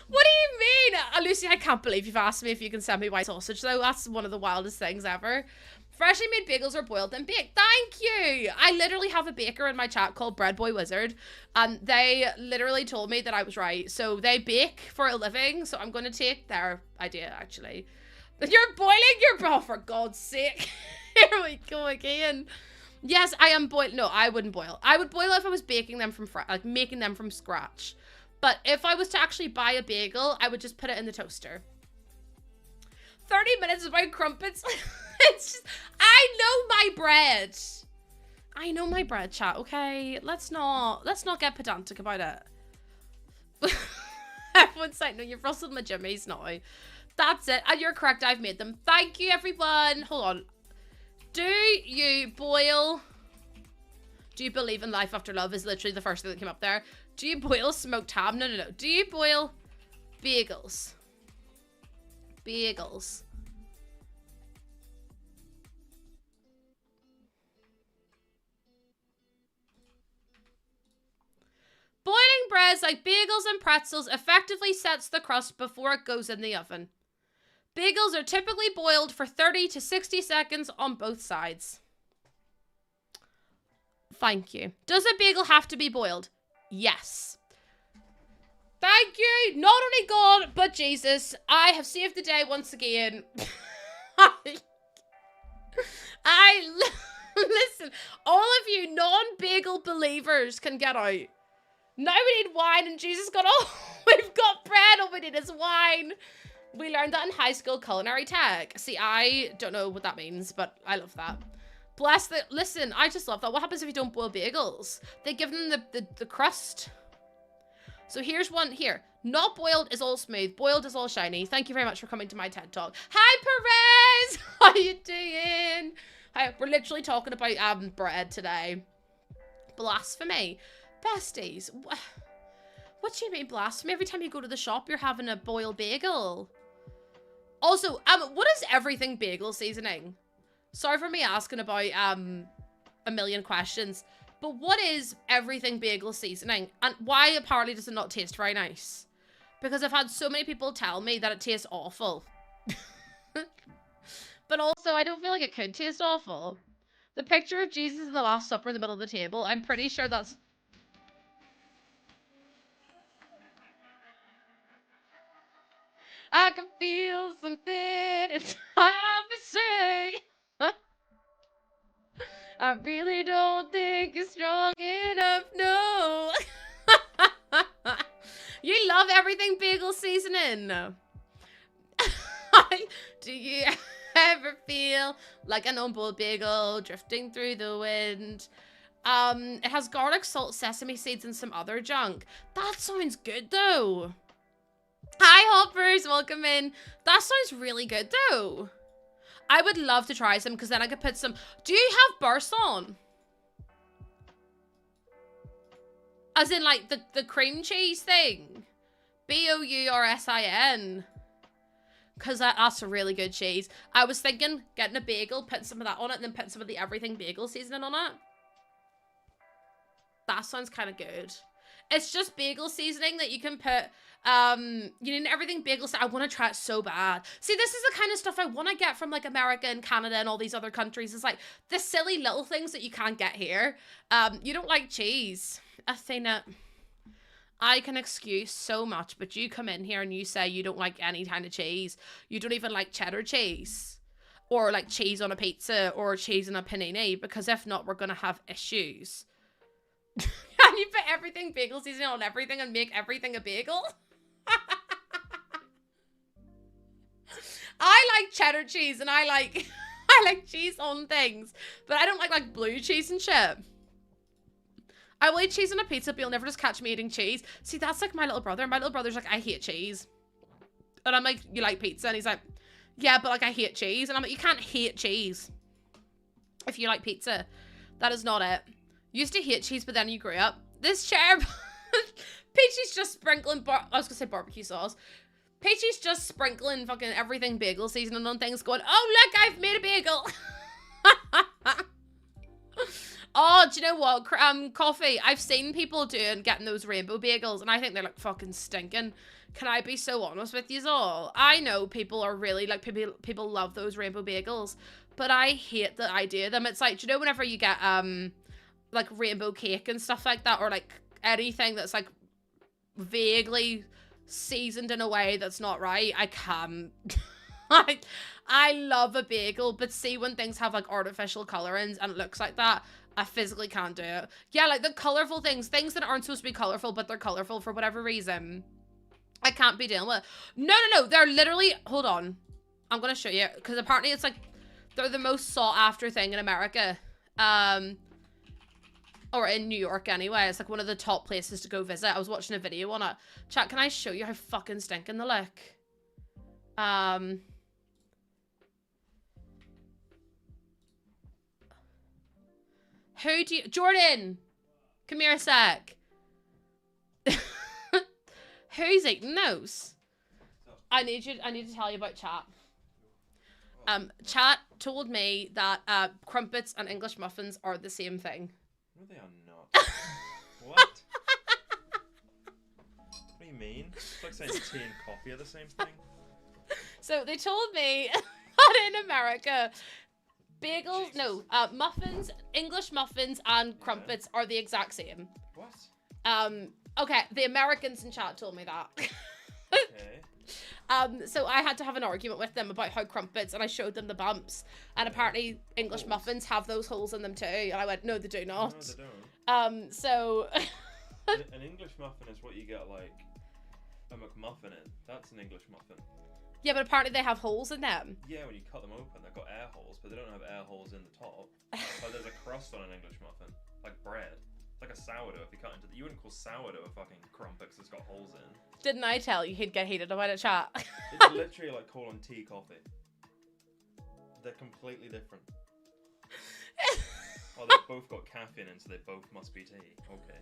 What do you mean? Lucy, I can't believe you've asked me if you can send me white sausage, though. That's one of the wildest things ever. Freshly made bagels are boiled and baked. Thank you. I literally have a baker in my chat called Bread Boy Wizard, and they literally told me that I was right. So they bake for a living, so I'm going to take their idea, actually. You're boiling your bra, for God's sake. Here we go again. Yes, I am boil. No, I wouldn't boil. I would boil if I was baking them from like making them from scratch. But if I was to actually buy a bagel, I would just put it in the toaster. 30 minutes about crumpets. It's just, I know my bread. I know my bread, chat. Okay, let's not get pedantic about it. Everyone's like, no, you've rustled my jimmies now. That's it. And you're correct. I've made them. Thank you, everyone. Hold on. Do you boil? Do you believe in life after love is literally the first thing that came up there. Do you boil smoked ham? No, no, no. Do you boil bagels? Bagels. Boiling breads like bagels and pretzels effectively sets the crust before it goes in the oven. Bagels are typically boiled for 30 to 60 seconds on both sides. Thank you. Does a bagel have to be boiled? Yes. Thank you. Not only God, but Jesus. I have saved the day once again. Listen, all of you non-bagel believers can get out. Now we need wine and Jesus got all. We've got bread, all we need is wine. We learned that in high school culinary tech. See, I don't know what that means, but I love that. Bless the... Listen, I just love that. What happens if you don't boil bagels? They give them the crust. So here's one here. Not boiled is all smooth. Boiled is all shiny. Thank you very much for coming to my TED Talk. Hi, Perez! How you doing? Hi, we're literally talking about bread today. Blasphemy. Besties. What do you mean blasphemy? Every time you go to the shop, you're having a boiled bagel. Also, what is everything bagel seasoning? Sorry for me asking about a million questions, but what is everything bagel seasoning? And why apparently does it not taste very nice? Because I've had so many people tell me that it tastes awful. But also, I don't feel like it could taste awful. The picture of Jesus in the Last Supper in the middle of the table, I'm pretty sure that's... I can feel something, it's hard to say. I really don't think it's strong enough, no. You love everything bagel seasoning. Do you ever feel like an unboiled bagel drifting through the wind? It has garlic, salt, sesame seeds, and some other junk. That sounds good, though. Hi, Hoppers. Welcome in. That sounds really good, though. I would love to try some, because then I could put some... Do you have boursin? As in, like, the cream cheese thing? B-O-U-R-S-I-N. Because that's a really good cheese. I was thinking getting a bagel, putting some of that on it, and then putting some of the everything bagel seasoning on it. That sounds kind of good. It's just bagel seasoning that you can put... you need everything bagel. I want to try it so bad. See, this is the kind of stuff I want to get from like America and Canada and all these other countries. It's like the silly little things that you can't get here. You don't like cheese. Athena, I can excuse so much, but you come in here and you say you don't like any kind of cheese. You don't even like cheddar cheese or like cheese on a pizza or cheese on a panini, because if not, we're going to have issues. Can you put everything bagel seasoning on everything and make everything a bagel? I like cheddar cheese and I like cheese on things, but I don't like blue cheese and shit. I will eat cheese on a pizza, but you'll never just catch me eating cheese. See, that's like my little brother. My little brother's like, I hate cheese. And I'm like, you like pizza? And he's like, yeah, but like I hate cheese. And I'm like, you can't hate cheese if you like pizza. That is not it. You used to hate cheese, but then you grew up. This chair... Peachy's just sprinkling I was gonna say barbecue sauce. Peachy's just sprinkling fucking everything bagel seasoning on things, going, oh look, I've made a bagel. Oh, do you know what? Coffee. I've seen people getting those rainbow bagels, and I think they're like fucking stinking. Can I be so honest with you all? I know people are really like people love those rainbow bagels, but I hate the idea of them. It's like, do you know whenever you get like rainbow cake and stuff like that, or like anything that's like vaguely seasoned in a way that's not right, I can't. I love a bagel, but see when things have like artificial colorings and it looks like that, I physically can't do it. Yeah, like the colorful things that aren't supposed to be colorful, but they're colorful for whatever reason. I can't be dealing with. No, they're literally, hold on. I'm gonna show you, because apparently it's like, they're the most sought after thing in America. Or in New York anyway. It's like one of the top places to go visit. I was watching a video on it. Chat, can I show you how fucking stinking they look? Who do you... Jordan! Come here a sec. Who's eating those? I need to tell you about chat. Chat told me that crumpets and English muffins are the same thing. No, they are not. What? What do you mean? It's like saying tea and coffee are the same thing. So they told me that in America, bagels, no, muffins, English muffins and crumpets are the exact same. What? Okay, the Americans in chat told me that. Okay. So I had to have an argument with them about how crumpets, and I showed them the bumps, and apparently English muffins have those holes in them too, and I went, no, they do not. No, they don't. So... An English muffin is what you get, like, a McMuffin in. That's an English muffin. Yeah, but apparently they have holes in them. Yeah, when you cut them open, they've got air holes, but they don't have air holes in the top. Like, there's a crust on an English muffin, like bread. It's like a sourdough if you cut into the... You wouldn't call sourdough a fucking crumpet because it's got holes in. Didn't I tell you he'd get heated about it, chat? It's literally like calling tea coffee. They're completely different. Oh, they've both got caffeine in, so they both must be tea. Okay.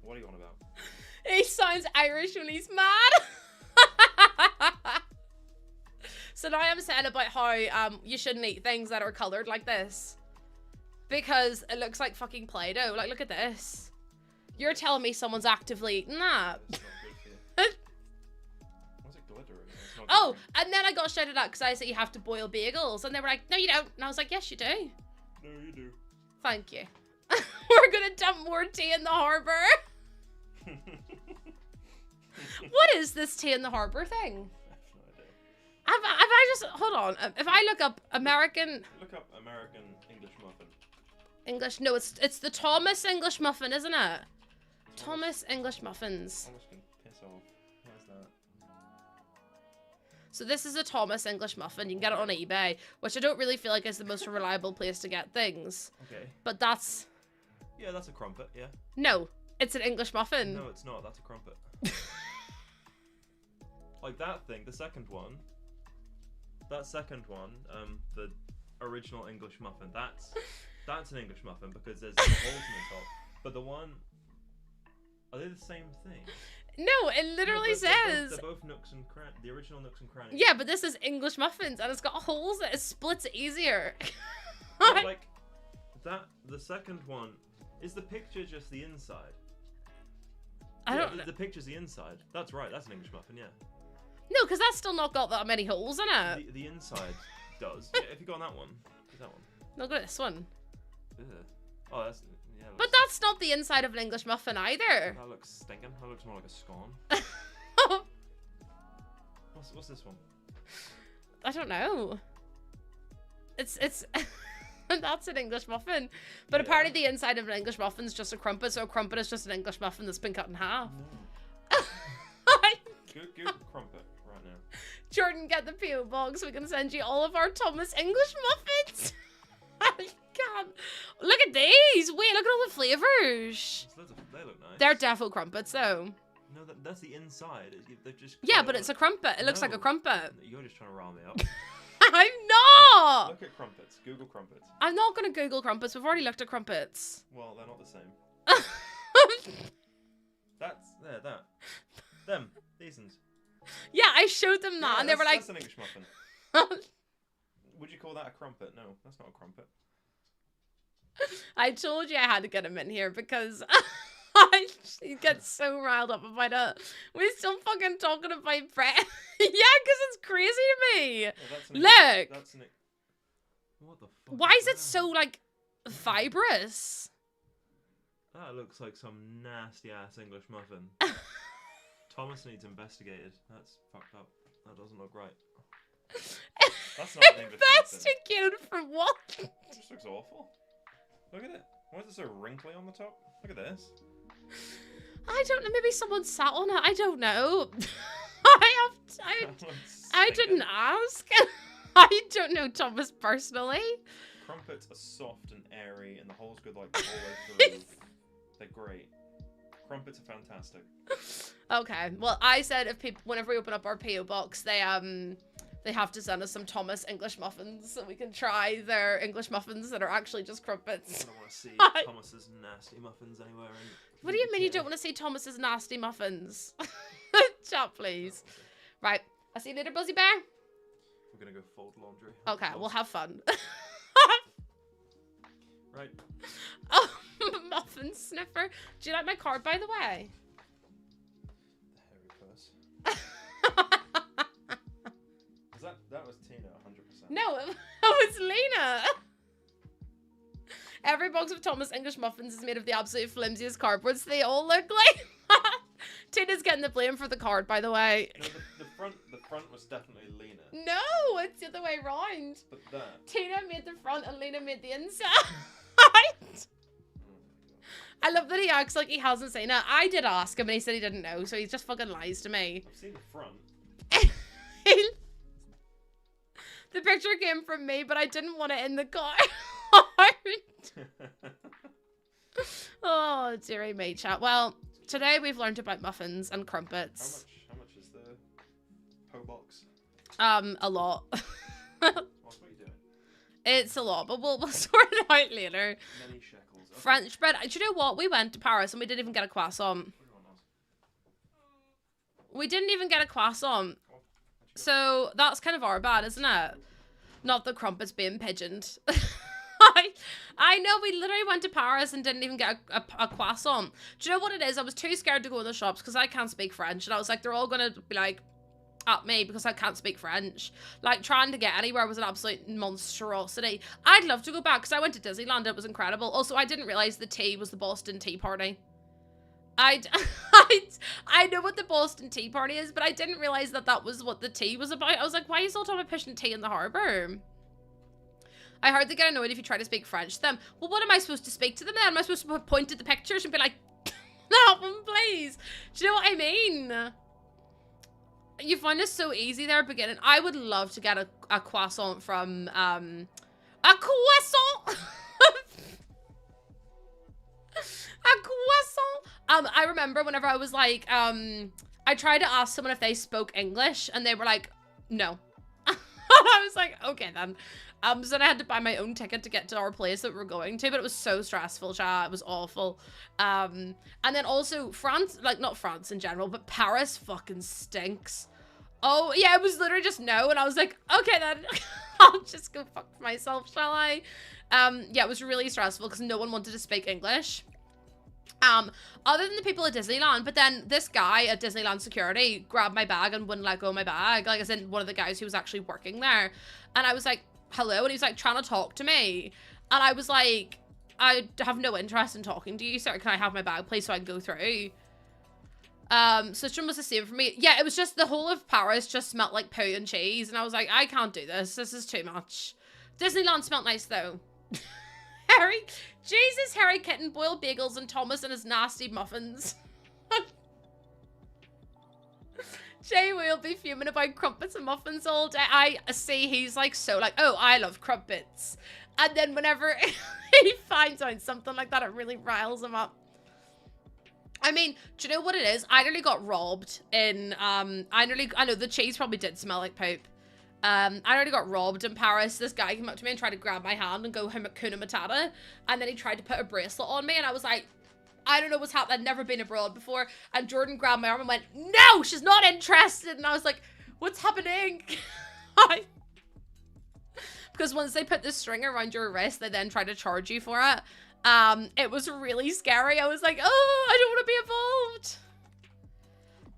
What are you on about? He sounds Irish when he's mad. So now I'm saying about how you shouldn't eat things that are coloured like this. Because it looks like fucking Play-Doh. Like, look at this. You're telling me someone's actively eating that. It's not good for you. What's it glittering? It's not Oh, good. and then I got shouted at because I said you have to boil bagels. And they were like, no, you don't. And I was like, yes, you do. No, you do. Thank you. We're going to dump more tea in the harbour. What is this tea in the harbour thing? I have no idea. Have I just... Hold on. If I look up American... Look up American English muffin. English... No, it's the Thomas English muffin, isn't it? Thomas English muffins. Thomas can piss off. Where's that? So this is a Thomas English muffin. You can get it on eBay, which I don't really feel like is the most reliable place to get things. Okay. But that's... Yeah, that's a crumpet, yeah. No, it's an English muffin. No, it's not. That's a crumpet. Like that thing, the second one. That second one, the original English muffin, that's an English muffin because there's holes in the top. But the one... Are they the same thing? No, it literally No, says... They're both nooks and crannies. The original nooks and crannies. Yeah, but this is English muffins, and it's got holes that it splits easier. But like, the second one, is the picture just the inside? I don't know. The picture's the inside. That's right, that's an English muffin, yeah. No, because that's still not got that many holes in it. The inside does. Yeah, if you go on that one. Is that one? Look at this one. Ugh. Oh, that's... Yeah, But that's not the inside of an English muffin either. That looks stinking. That looks more like a scone. What's this one? I don't know. It's that's an English muffin. But Yeah. apparently the inside of an English muffin is just a crumpet, so a crumpet is just an English muffin that's been cut in half. No. Google crumpet right now. Jordan, get the PO box. We can send you all of our Thomas English muffins. I can't. Look at these. Wait, look at all the flavors. They look nice. They're defo crumpets, though. No, that's the inside. They're just... Yeah, but it's a crumpet. It looks like a No. crumpet. You're just trying to rile me up. I'm not. Look at crumpets. Google crumpets. I'm not going to Google crumpets. We've already looked at crumpets. Well, they're not the same. That's... There, that. Them. These ones. Yeah, I showed them that, Yeah, and they were like... That's an English muffin. Would you call that a crumpet? No, that's not a crumpet. I told you I had to get him in here because he gets so riled up about it. We're still fucking talking about bread. Yeah, because it's crazy to me. Yeah, that's an Look. That's an... What the fuck? Why is it that? so, like, fibrous? That looks like some nasty ass English muffin. Thomas needs investigated. That's fucked up. That doesn't look right. That's not an English muffin. Investigate for what? It just looks awful. Look at it. Why is it so wrinkly on the top? Look at this. I don't know. Maybe someone sat on it. I don't know. I didn't ask. I don't know Thomas personally. Crumpets are soft and airy, and the holes go like the whole way through. They're great. Crumpets are fantastic. Okay. Well, I said if people, whenever we open up our PO box, they have to send us some Thomas English muffins so we can try their English muffins that are actually just crumpets. I don't want to see Thomas's nasty muffins anywhere. What do you mean you don't want to see Thomas's nasty muffins? Chat, please. Right. I'll see you later, Buzzy Bear. We're gonna go fold laundry. Okay, we'll have fun. Right. Oh, muffin sniffer. Do you like my card, by the way? The hairy purse. That was Tina, 100%. No, it was Lena. Every box of Thomas English muffins is made of the absolute flimsiest cardboards they all look like. Tina's getting the blame for the card, by the way. No, the front was definitely Lena. No, it's the other way around. But that. Tina made the front and Lena made the inside. I love that he acts like he hasn't seen it. I did ask him and he said he didn't know, so he just fucking lies to me. I've seen the front. The picture came from me, but I didn't want it in the card. Oh, dearie me, chat. Well, today we've learned about muffins and crumpets. How much is the PO box? A lot. What are you doing? It's a lot, but we'll sort it out later. Many shekels. Okay. French bread. Do you know what? We went to Paris and we didn't even get a croissant. We didn't even get a croissant. So that's kind of our bad, isn't it? Not the crumpets being pigeoned. I know, we literally went to Paris and didn't even get a croissant. Do you know what it is? I was too scared to go in the shops because I can't speak French. And I was like, they're all going to be like, at me because I can't speak French. Like, trying to get anywhere was an absolute monstrosity. I'd love to go back because I went to Disneyland. It was incredible. Also, I didn't realize the tea was the Boston Tea Party. I know what the Boston Tea Party is, but I didn't realize that that was what the tea was about. I was like, why are you still talking about pushing tea in the harbour? I heard they get annoyed if you try to speak French to them. Well, what am I supposed to speak to them then? Am I supposed to point at the pictures and be like, that one, please? Do you know what I mean? You find this so easy there beginning. I would love to get a croissant from, a croissant! A croissant! I remember whenever I was like, I tried to ask someone if they spoke English, and they were like, no. I was like, okay then. So then I had to buy my own ticket to get to our place that we were going to, but it was so stressful, chat. It was awful. And then also France, like not France in general, but Paris fucking stinks. Oh, yeah, it was literally just no, and I was like, okay then, I'll just go fuck myself, shall I? Yeah, it was really stressful because no one wanted to speak English. Other than the people at Disneyland, but then this guy at Disneyland security grabbed my bag and wouldn't let go of my bag. Like, as in one of the guys who was actually working there. And I was like, hello? And he was like trying to talk to me. And I was like, I have no interest in talking to you, sir. Can I have my bag, please, so I can go through? Sistrum was the same for me. Yeah, it was just the whole of Paris just smelled like poo and cheese. And I was like, I can't do this. This is too much. Disneyland smelled nice, though. Harry Kitten, boiled bagels, and Thomas and his nasty muffins. Jay will be fuming about crumpets and muffins all day. I see he's like so like, oh, I love crumpets. And then whenever he finds out something like that, it really riles him up. I mean, do you know what it is? I nearly got robbed in, I know the cheese probably did smell like poop. I already got robbed in Paris. This guy came up to me and tried to grab my hand and go Hakuna Matata. And then he tried to put a bracelet on me. And I was like, I don't know what's happening. I'd never been abroad before. And Jordan grabbed my arm and went, no, she's not interested. And I was like, what's happening? Because once they put the string around your wrist, they then try to charge you for it. It was really scary. I was like, oh, I don't want to be involved.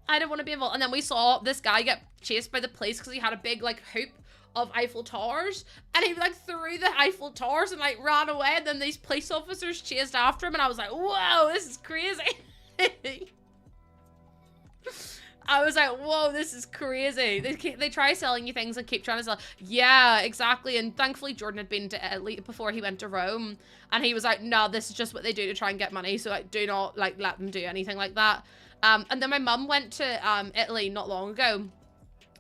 I don't want to be involved. And then we saw this guy get chased by the police because he had a big like hoop of Eiffel Towers, and he like threw the Eiffel Towers and like ran away, and then these police officers chased after him, and I was like, whoa, this is crazy. I was like, whoa, this is crazy. They try selling you things and keep trying to sell. Yeah, exactly. And thankfully Jordan had been to Italy before he went to Rome. And he was like, no, this is just what they do to try and get money. So like, do not like let them do anything like that. And then my mum went to Italy not long ago.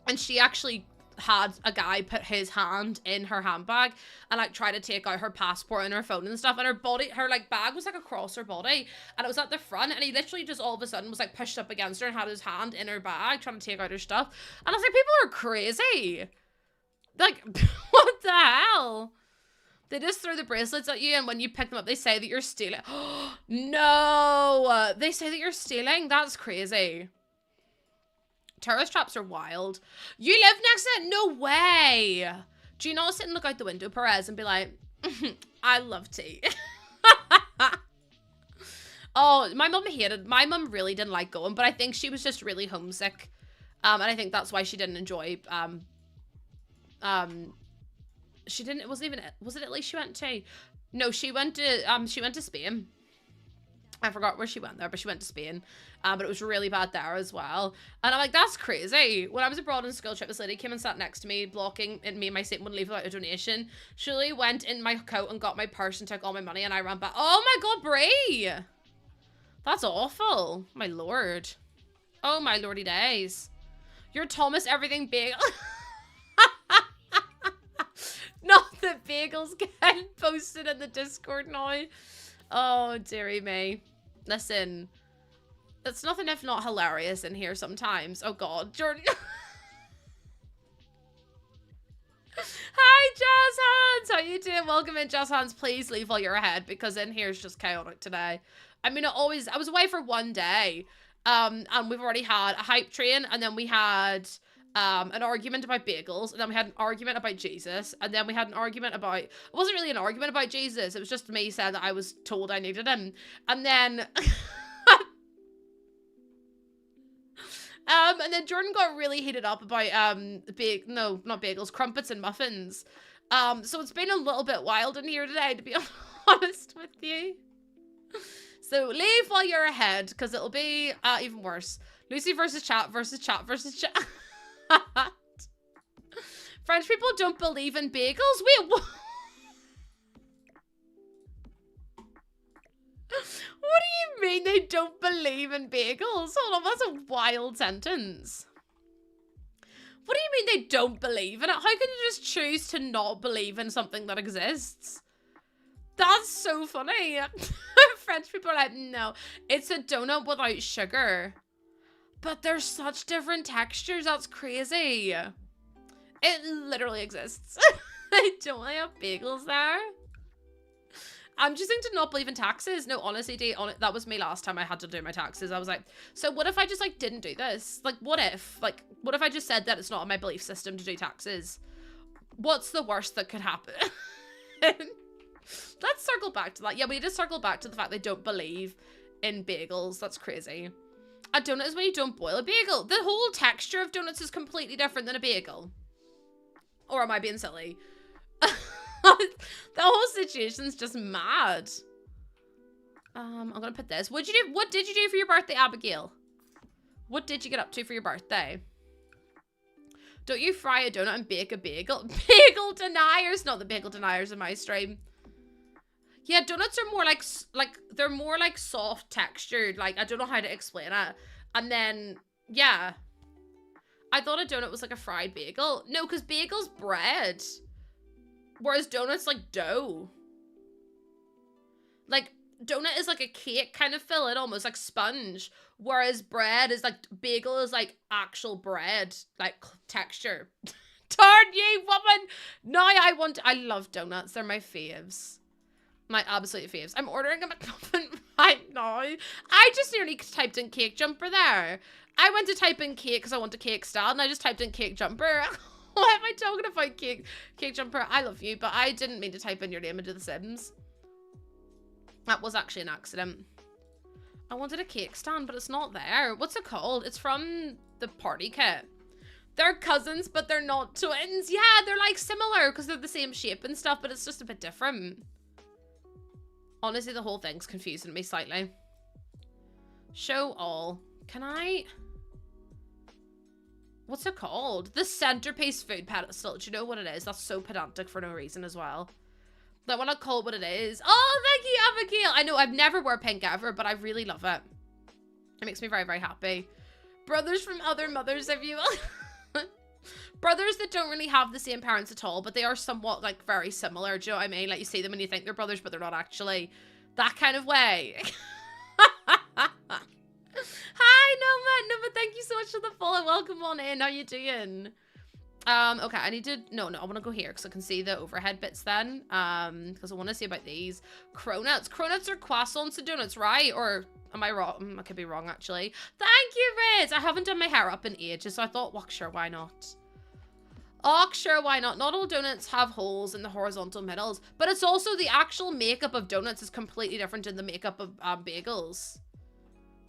And she actually had a guy put his hand in her handbag and like try to take out her passport and her phone and stuff, and her like bag was like across her body and it was at the front, and he literally just all of a sudden was like pushed up against her and had his hand in her bag trying to take out her stuff. And I was like, people are crazy. Like, what the hell? They just throw the bracelets at you, and when you pick them up they say that you're stealing. No, they say that you're stealing. That's crazy. Tourist traps are wild. You live next to it? No way. Do you not sit and look out the window, Perez, and be like, I love tea. Oh, my mum really didn't like going, but I think she was just really homesick. And I think that's why she didn't enjoy, was it Italy she went to? No, she went to Spain. I forgot where she went there, but she went to Spain. But it was really bad there as well. And I'm like, that's crazy. When I was abroad on a school trip, this lady came and sat next to me, blocking, and me and my Satan wouldn't leave without a donation. She really went in my coat and got my purse and took all my money, and I ran back. Oh my god, Brie! That's awful. My lord. Oh my lordy days. You're Thomas Everything Bagel. Not the bagels getting posted in the Discord now. Oh, dearie me. Listen, it's nothing if not hilarious in here sometimes. Oh god, Jordan. Hi, Jazz Hands. How you doing? Welcome in, Jazz Hands. Please leave while you're ahead, because in here is just chaotic today. I mean, I was away for one day, and we've already had a hype train, and then we had an argument about bagels, and then we had an argument about Jesus, and then we had an argument about, it wasn't really an argument about Jesus, it was just me saying that I was told I needed him, and then and then Jordan got really heated up about not bagels, crumpets and muffins. So it's been a little bit wild in here today, to be honest with you. So leave while you're ahead, because it'll be even worse. Lucy versus chat versus chat versus chat. French people don't believe in bagels? Wait, what? What do you mean they don't believe in bagels? Hold on, that's a wild sentence. What do you mean they don't believe in it? How can you just choose to not believe in something that exists? That's so funny. French people are like, no, it's a donut without sugar. But there's such different textures, that's crazy. It literally exists. They don't have bagels there. I'm choosing to not believe in taxes. No, honestly, that was me last time I had to do my taxes. I was like, so what if I just like didn't do this? Like, what if I just said that it's not in my belief system to do taxes? What's the worst that could happen? Let's circle back to that. Yeah, we need to circle back to the fact they don't believe in bagels. That's crazy. A donut is when you don't boil a bagel. The whole texture of donuts is completely different than a bagel. Or am I being silly? The whole situation's just mad. I'm gonna put this. What did you do for your birthday, Abigail? What did you get up to for your birthday? Don't you fry a donut and bake a bagel? Bagel deniers! Not the bagel deniers in my stream. Yeah, donuts are more like they're more like soft textured. Like, I don't know how to explain it. And then, yeah. I thought a donut was like a fried bagel. No, because bagel's bread. Whereas donut's like dough. Like, donut is like a cake kind of filling, almost like sponge. Whereas bread is like, bagel is like actual bread, like texture. Darn you, woman! Now I love donuts. They're my faves. My absolute faves. I'm ordering a McMuffin right now. I just nearly typed in cake jumper there. I went to type in cake because I want a cake stand, and I just typed in cake jumper. Why am I talking about cake jumper? I love you, but I didn't mean to type in your name into The Sims. That was actually an accident. I wanted a cake stand, but it's not there. What's it called? It's from the party kit. They're cousins, but they're not twins. Yeah, they're like similar because they're the same shape and stuff, but it's just a bit different. Honestly, the whole thing's confusing me slightly. Show all. Can I? What's it called? The centerpiece food pedestal. Do you know what it is? That's so pedantic for no reason as well. Like, when I call it what it is. Oh, thank you, Abigail. I know I've never wore pink ever, but I really love it. It makes me very, very happy. Brothers from other mothers, if you will. Brothers that don't really have the same parents at all, but they are somewhat, like, very similar. Do you know what I mean? Like, you see them and you think they're brothers, but they're not actually. That kind of way. Hi, Noma, thank you so much for the follow. Welcome on in. How you doing? Okay, I need to, no, I want to go here because I can see the overhead bits then. Because I want to see about these. Cronuts. Cronuts are croissants and donuts, right? Or am I wrong? I could be wrong, actually. Thank you, Riz. I haven't done my hair up in ages, so I thought, well, sure, why not? Oh, sure, why not? Not all donuts have holes in the horizontal middles, but it's also the actual makeup of donuts is completely different than the makeup of bagels.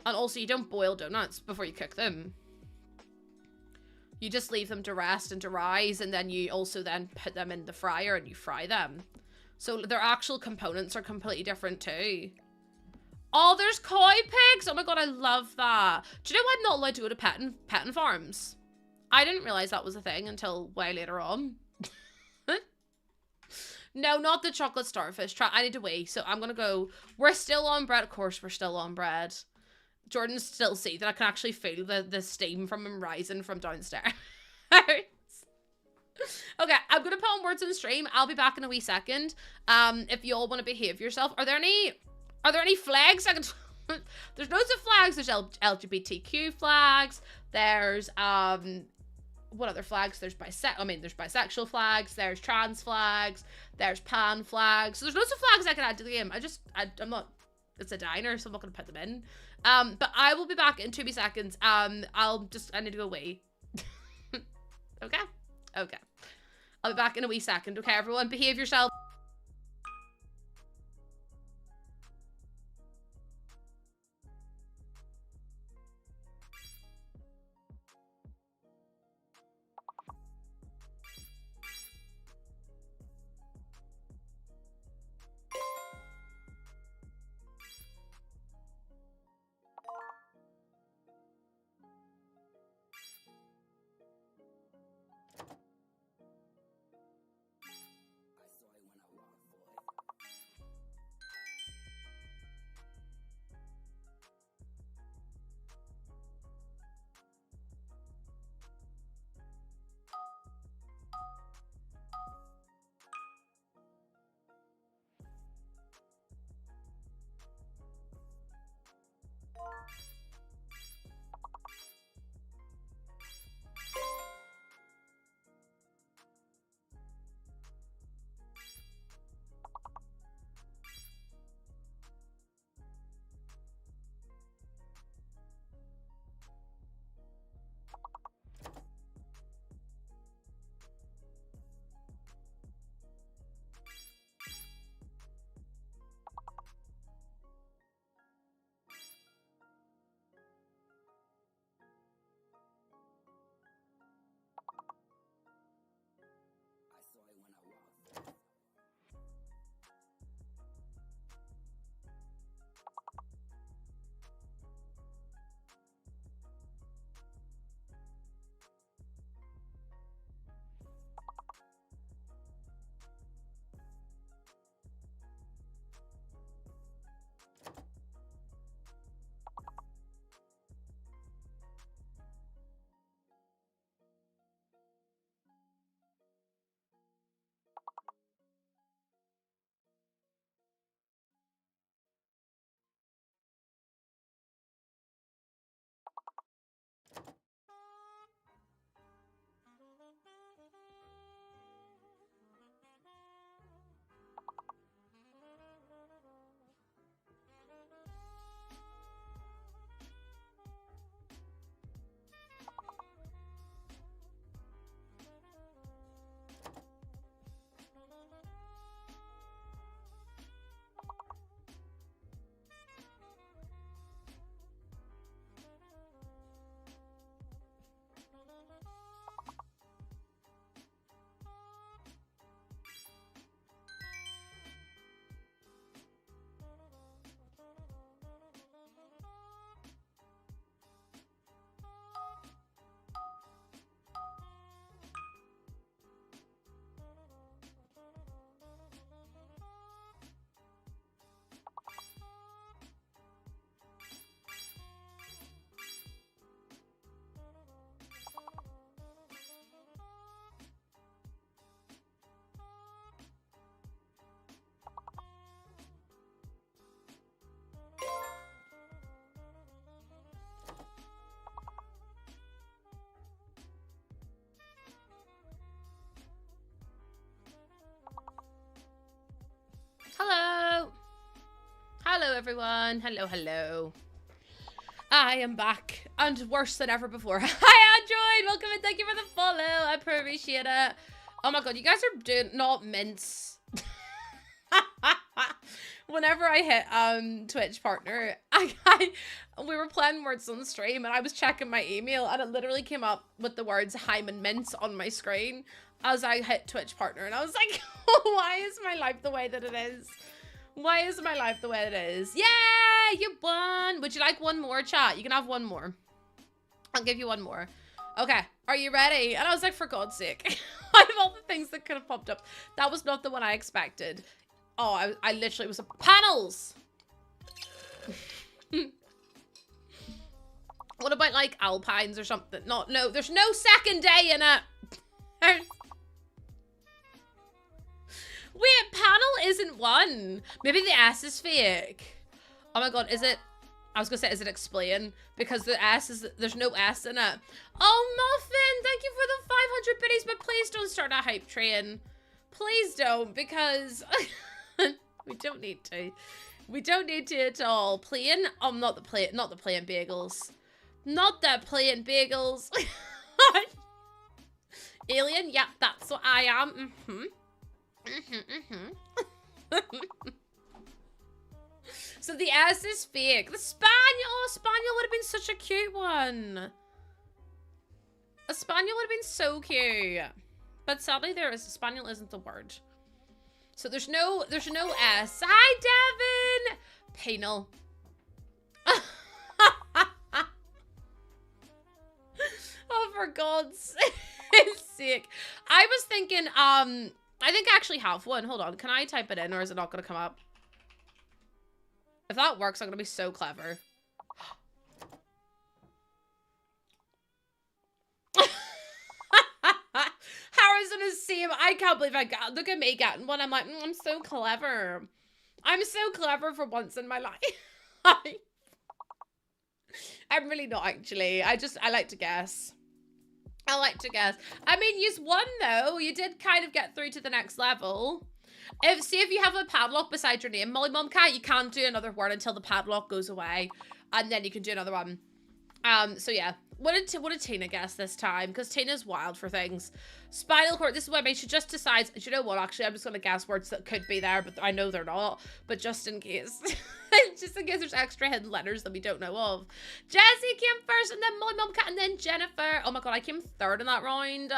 And also, you don't boil donuts before you cook them. You just leave them to rest and to rise, and then you also then put them in the fryer and you fry them. So their actual components are completely different too. Oh, there's cow pigs! Oh my god, I love that. Do you know I'm not allowed to go to petting farms? I didn't realize that was a thing until way later on. No, not the chocolate starfish. I need to wait, so I'm gonna go. We're still on bread. Of course, we're still on bread. Jordan's still seething. I can actually feel the steam from him rising from downstairs. Okay, I'm gonna put on words on stream. I'll be back in a wee second. If you all want to behave yourself, are there any flags? I can. There's loads of flags. There's LGBTQ flags. There's what other flags? There's bisexual flags. There's trans flags. There's pan flags. So there's loads of flags I can add to the game. I'm not. It's a diner, so I'm not gonna put them in. But I will be back in 2 wee seconds. I need to go away. Okay? Okay. I'll be back in a wee second. Okay, everyone, behave yourself. everyone. Hello, hello. I am back and worse than ever before. Hi, Android. Welcome and thank you for the follow. I appreciate it. Oh my god, you guys are doing not mince. Whenever I hit Twitch partner, we were playing words on the stream and I was checking my email and it literally came up with the words Hyman Mince on my screen as I hit Twitch partner, and I was like, why is my life the way that it is? Why is my life the way it is? Yeah, you won. Would you like one more, chat? You can have one more. I'll give you one more. Okay, are you ready? And I was like, for God's sake. Out of all the things that could have popped up, that was not the one I expected. Oh, I literally was panels. What about like alpines or something? No, there's no second day in it. Wait, panel isn't one. Maybe the S is fake. Oh my god, is it? I was gonna say, is it explain? Because the S is, there's no S in it. Oh, Muffin, thank you for the 500 biddies, but please don't start a hype train. Please don't, because we don't need to. We don't need to at all. Plain? Not the plain bagels. Not the plain bagels. Alien? Yeah, that's what I am. So the S is fake. The Spaniel, oh, Spaniel would have been such a cute one. A Spaniel would have been so cute. But sadly Spaniel isn't the word. So there's no S. Hi, Devin! Penal. Oh, for God's sake. I was thinking, I think I actually have one. Hold on. Can I type it in or is it not going to come up? If that works, I'm going to be so clever. Harrison is same. I can't believe I got. Look at me getting one. I'm like, I'm so clever. I'm so clever for once in my life. I'm really not actually. I like to guess. I like to guess. I mean, you won though. You did kind of get through to the next level. If you have a padlock beside your name, Molly Mumcat, you can't do another word until the padlock goes away, and then you can do another one. So yeah. What did Tina guess this time? Because Tina's wild for things. Spinal cord. This is what I mean. She just decides. Do you know what? Actually, I'm just gonna guess words that could be there, but I know they're not. But just in case, just in case there's extra hidden letters that we don't know of. Jessie came first, and then Molly Mumcat, and then Jennifer. Oh my god, I came third in that round.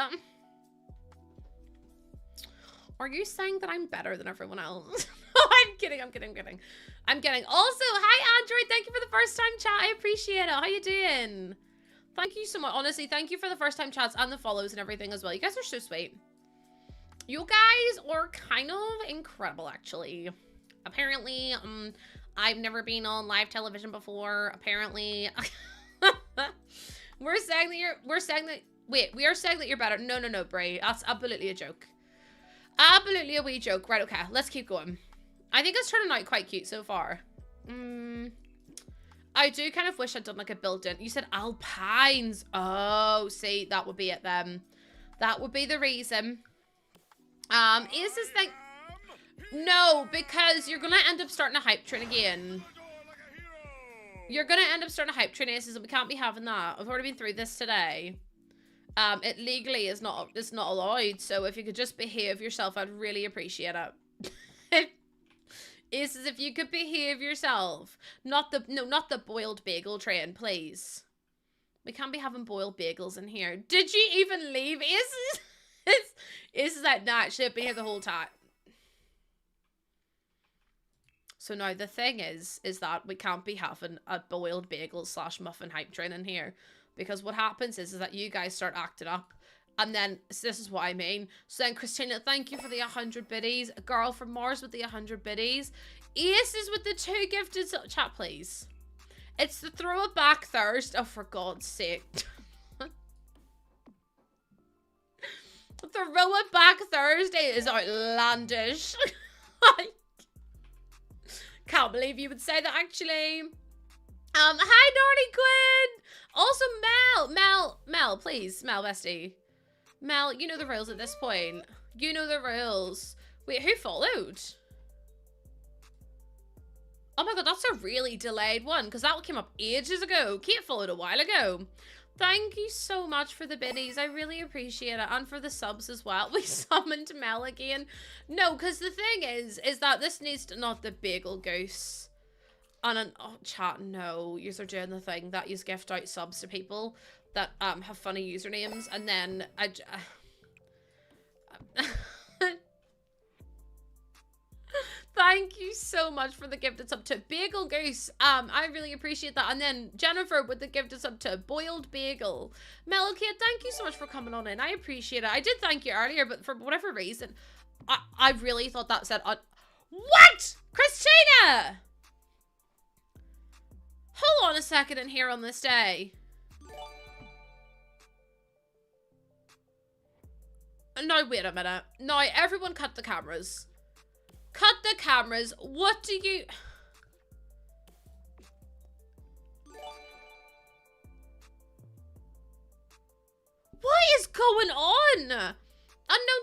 Are you saying that I'm better than everyone else? Oh, I'm kidding. I'm kidding. Also, hi Android. Thank you for the first time chat. I appreciate it. How you doing? Thank you so much. Honestly, thank you for the first time chats and the follows and everything as well. You guys are so sweet. You guys are kind of incredible, actually. Apparently, I've never been on live television before. Apparently, we are saying that you're better. No, Bray. That's absolutely a joke. Absolutely a wee joke. Right, okay. Let's keep going. I think it's turning out quite cute so far. I do kind of wish I'd done like a built-in. You said alpines. Oh, see, that would be it then. That would be the reason. Is this thing... No, because you're going to end up starting a hype train again. You're going to end up starting a hype train, Aces, and we can't be having that. I've already been through this today. It legally is not, it's not allowed. So if you could just behave yourself, I'd really appreciate it. Is if you could behave yourself. Not the boiled bagel train, please. We can't be having boiled bagels in here. Did you even leave? Is that not? Should have been here the whole time. So now the thing is that we can't be having a boiled bagel / muffin hype train in here. Because what happens is that you guys start acting up. And then, so this is what I mean. So then, Christina, thank you for the 100 biddies. A girl from Mars with the 100 biddies. Aces with the 2 gifted... Chat, please. It's the throw it back Thursday. Oh, for God's sake. Throw it back Thursday is outlandish. I can't believe you would say that, actually. Hi, Naughty Quinn. Also, Mel, please. Mel, bestie. Mel, you know the rules at this point. You know the rules. Wait, who followed? Oh my god, that's a really delayed one, because that came up ages ago. Kate followed a while ago. Thank you so much for the biddies. I really appreciate it. And for the subs as well. We summoned Mel again. No, because the thing is that this needs to, not the bagel goose. And an, oh, chat, no. Yous are doing the thing that yous gift out subs to people that have funny usernames. And then thank you so much for the gifted sub to Bagel Goose. I really appreciate that. And then Jennifer with the gifted sub to Boiled Bagel. Melokate, thank you so much for coming on in. I appreciate it. I did thank you earlier, but for whatever reason, I really thought that said what? Christina! Hold on a second in here on this day. Now, wait a minute. Now, everyone cut the cameras. Cut the cameras. What do you... What is going on? Unknown,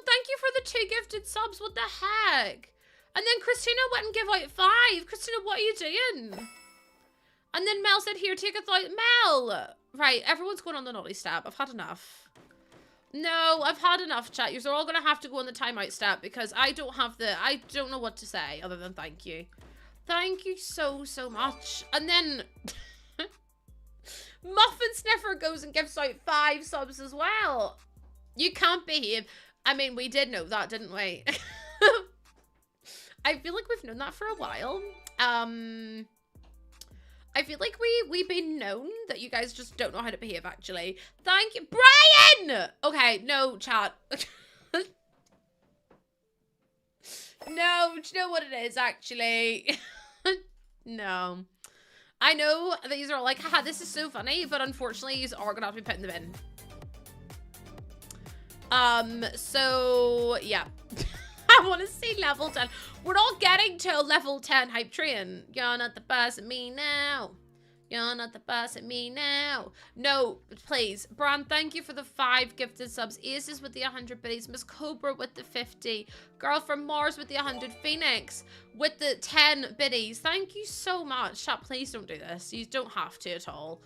thank you for the 2 gifted subs. What the heck? And then Christina went and gave out 5. Christina, what are you doing? And then Mel said, here, take a thought. Mel! Right, everyone's going on the naughty step. I've had enough. No, I've had enough, chat. You're all going to have to go on the timeout step because I don't know what to say other than thank you. Thank you so, so much. And then Muffin Sniffer goes and gives out 5 subs as well. You can't behave. I mean, we did know that, didn't we? I feel like we've known that for a while. I feel like we've been known that you guys just don't know how to behave, actually. Thank you. Brian! Okay, no, chat. No, do you know what it is, actually? No. I know these are all like, haha, this is so funny, but unfortunately, these are gonna have to be put in the bin. So, yeah. I want to see level 10. We're not getting to a level 10 hype train. You're not the boss of me now. You're not the boss of me now. No, please. Bran, thank you for the 5 gifted subs. Aces with the 100 biddies. Miss Cobra with the 50. Girl from Mars with the 100. Phoenix with the 10 biddies. Thank you so much. Chat, please don't do this. You don't have to at all.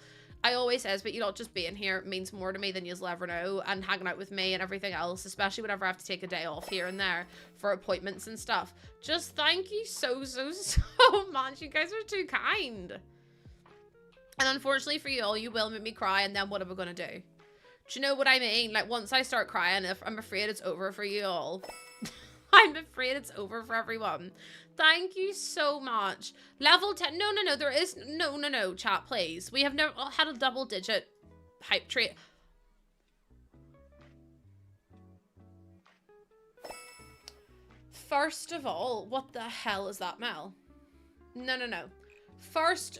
I always says, but you know, just being here means more to me than you'll ever know, and hanging out with me and everything else, especially whenever I have to take a day off here and there for appointments and stuff. Just thank you so, so, so much. You guys are too kind. And unfortunately for you all, you will make me cry, and then what am I gonna do? Do you know what I mean? Like, once I start crying, if I'm afraid it's over for you all. I'm afraid it's over for everyone. Thank you so much. Level 10. No, no, no. There is... No, no, no. Chat, please. We have never had a double-digit hype trait. First of all, what the hell is that, Mel? No, no, no. First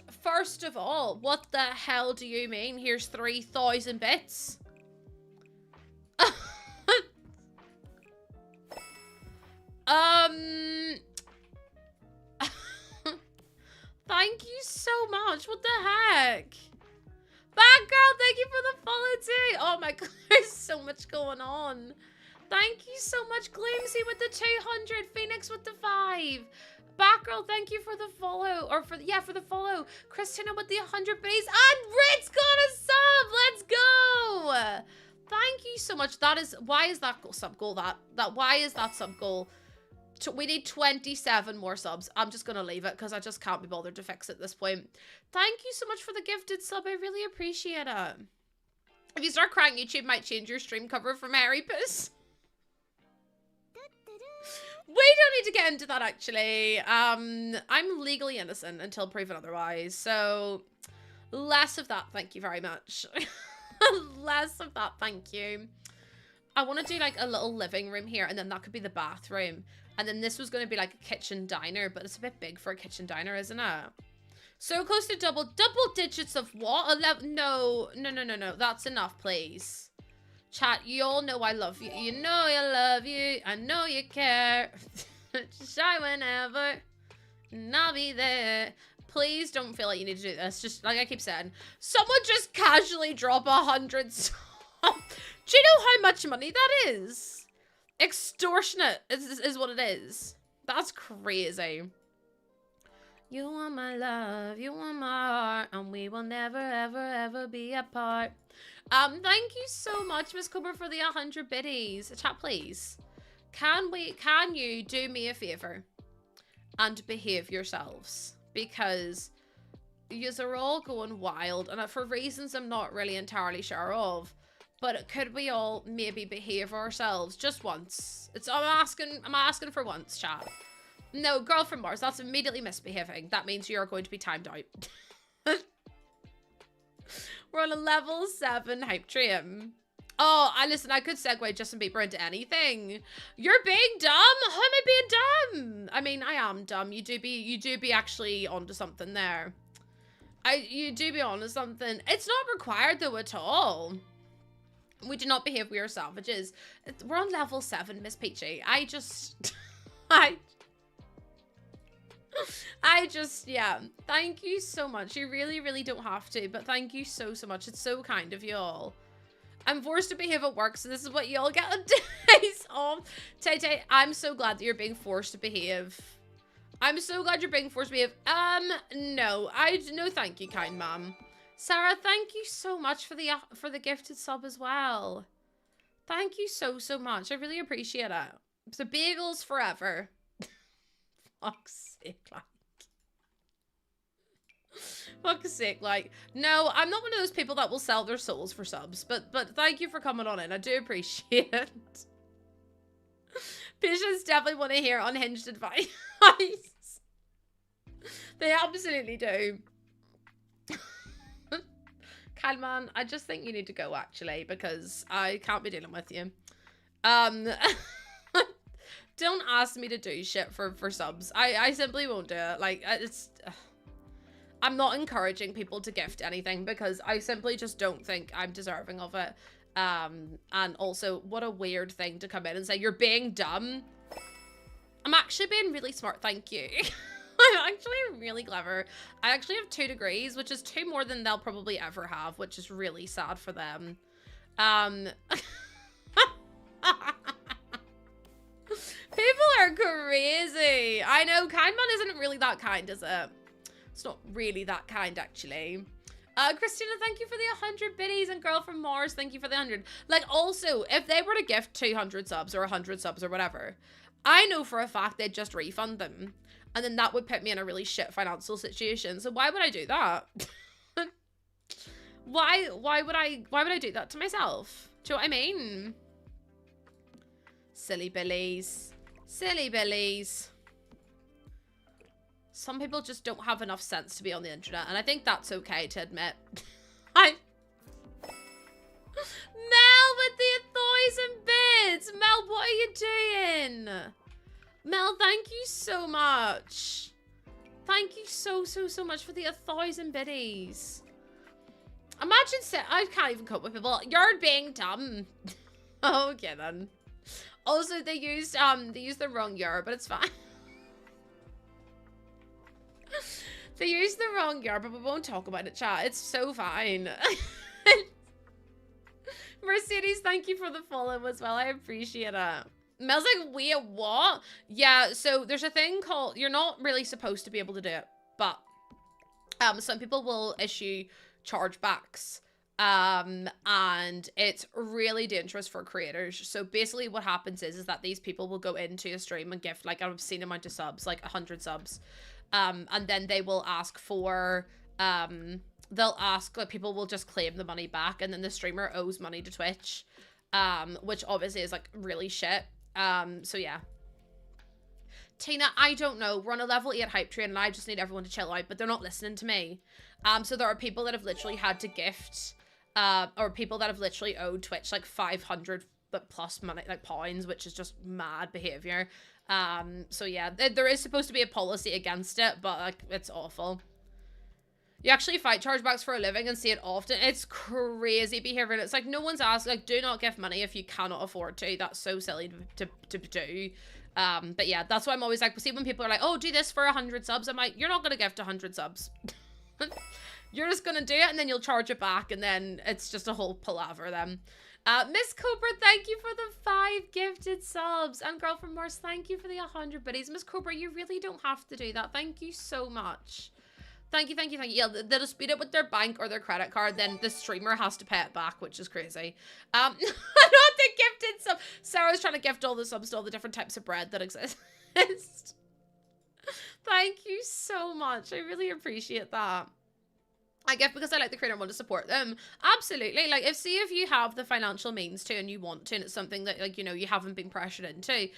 of all, what the hell do you mean? Here's 3,000 bits. Thank you so much. What the heck? Bad girl, thank you for the follow too. Oh my god, there's so much going on. Thank you so much, Gloomsy with the 200, Phoenix with the 5. Batgirl, thank you for the follow, or for the follow. Christina with the 100 base, and Ritz got a sub. Let's go. Thank you so much. That is, why is that sub goal why is that sub goal? We need 27 more subs. I'm just gonna leave it because I just can't be bothered to fix it at this point. Thank you so much for the gifted sub. I really appreciate it. If you start crying, YouTube might change your stream cover for Mary Puss. We don't need to get into that, actually. I'm legally innocent until proven otherwise. So, less of that, thank you very much. Less of that, thank you. I want to do, like, a little living room here, and then that could be the bathroom. And then this was going to be, like, a kitchen diner, but it's a bit big for a kitchen diner, isn't it? So close to double digits of what? 11? No. That's enough, please. Chat, you all know I love you. You know I love you. I know you care. Just shy whenever. And I'll be there. Please don't feel like you need to do this. Just like I keep saying. Someone just casually drop 100 subs. Do you know how much money that is? Extortionate is what it is. That's crazy. You want my love, you want my heart, and we will never, ever, ever be apart. Thank you so much, Miss Cooper, for the 100 biddies. Chat, please. Can you do me a favor and behave yourselves? Because yous are all going wild, and for reasons I'm not really entirely sure of. But could we all maybe behave ourselves just once? I'm asking for once, chat. No, girl from Mars, that's immediately misbehaving. That means you're going to be timed out. We're on a level 7 hype train. Oh, listen, I could segue Justin Bieber into anything. You're being dumb? How am I being dumb? I mean, I am dumb. You do be actually onto something there. You do be onto something. It's not required though at all. We do not behave, we are savages. We're on level 7, Miss Peachy. Yeah. Thank you so much. You really, really don't have to, but thank you so, so much. It's so kind of y'all. I'm forced to behave at work, so this is what y'all get on days off. Tay, I'm so glad that you're being forced to behave. I'm so glad you're being forced to behave. No, no thank you, kind ma'am. Sarah, thank you so much for the gifted sub as well. Thank you so, so much. I really appreciate it. So bagels forever. Fuck's sake, like. Fuck's sake, like. No, I'm not one of those people that will sell their souls for subs, but thank you for coming on in. I do appreciate it. Patients definitely want to hear unhinged advice. They absolutely do. Kalman, I just think you need to go, actually, because I can't be dealing with you. Don't ask me to do shit for subs. I simply won't do it. Like, I'm not encouraging people to gift anything because I simply just don't think I'm deserving of it. And also, what a weird thing to come in and say, you're being dumb. I'm actually being really smart, thank you. I'm actually really clever. I actually have 2 degrees, which is 2 more than they'll probably ever have, which is really sad for them. People are crazy. I know, kind man isn't really that kind, is it? It's not really that kind, actually. Christina, thank you for the 100 biddies, and Girl from Mars, thank you for the 100. Like, also, if they were to gift 200 subs or 100 subs or whatever, I know for a fact they'd just refund them. And then that would put me in a really shit financial situation. So why would I do that? Why would I do that to myself? Do you know what I mean? Silly billies. Silly billies. Some people just don't have enough sense to be on the internet, and I think that's okay to admit. Mel with the 1,000 bits! Mel, what are you doing? Mel, thank you so much. Thank you so much for the 1,000 biddies. Imagine I can't even cope with people. You're being dumb. Okay then. Also, they used the wrong year, but it's fine. They used the wrong year, but we won't talk about it, chat. It's so fine. Mercedes, thank you for the follow as well. I appreciate it. Mel's like, wait, what? Yeah, so there's a thing called, you're not really supposed to be able to do it, but some people will issue chargebacks. And it's really dangerous for creators. So basically what happens is that these people will go into a stream and gift like an obscene amount of subs, like 100 subs. And then they will ask for, they'll ask, like, people will just claim the money back, and then the streamer owes money to Twitch, which obviously is like really shit. So yeah. Tina, I don't know. We're on a level 8 hype train and I just need everyone to chill out, but they're not listening to me. So there are people that have literally had to gift, or people that have literally owed Twitch like 500 plus money, like pounds, which is just mad behavior. So yeah, there is supposed to be a policy against it, but like it's awful. You actually fight chargebacks for a living and see it often. It's crazy behavior. It's like no one's asked, like, do not give money if you cannot afford to. That's so silly to do. But yeah, that's why I'm always like, see when people are like, oh, do this for 100 subs. I'm like, you're not going to gift 100 subs. You're just gonna do it and then you'll charge it back and then it's just a whole palaver then. Miss Cobra, thank you for the 5 gifted subs. And Girl from Mars, thank you for the 100 biddies. Miss Cobra, you really don't have to do that. Thank you so much. Thank you, thank you, thank you. Yeah, they'll just beat it with their bank or their credit card, then the streamer has to pay it back, which is crazy. Not the gifted sub. Sarah's trying to gift all the subs to all the different types of bread that exist. Thank you so much. I really appreciate that. I gift because I like the creator and want to support them. Absolutely. Like, if you have the financial means to and you want to, and it's something that, like, you know, you haven't been pressured into,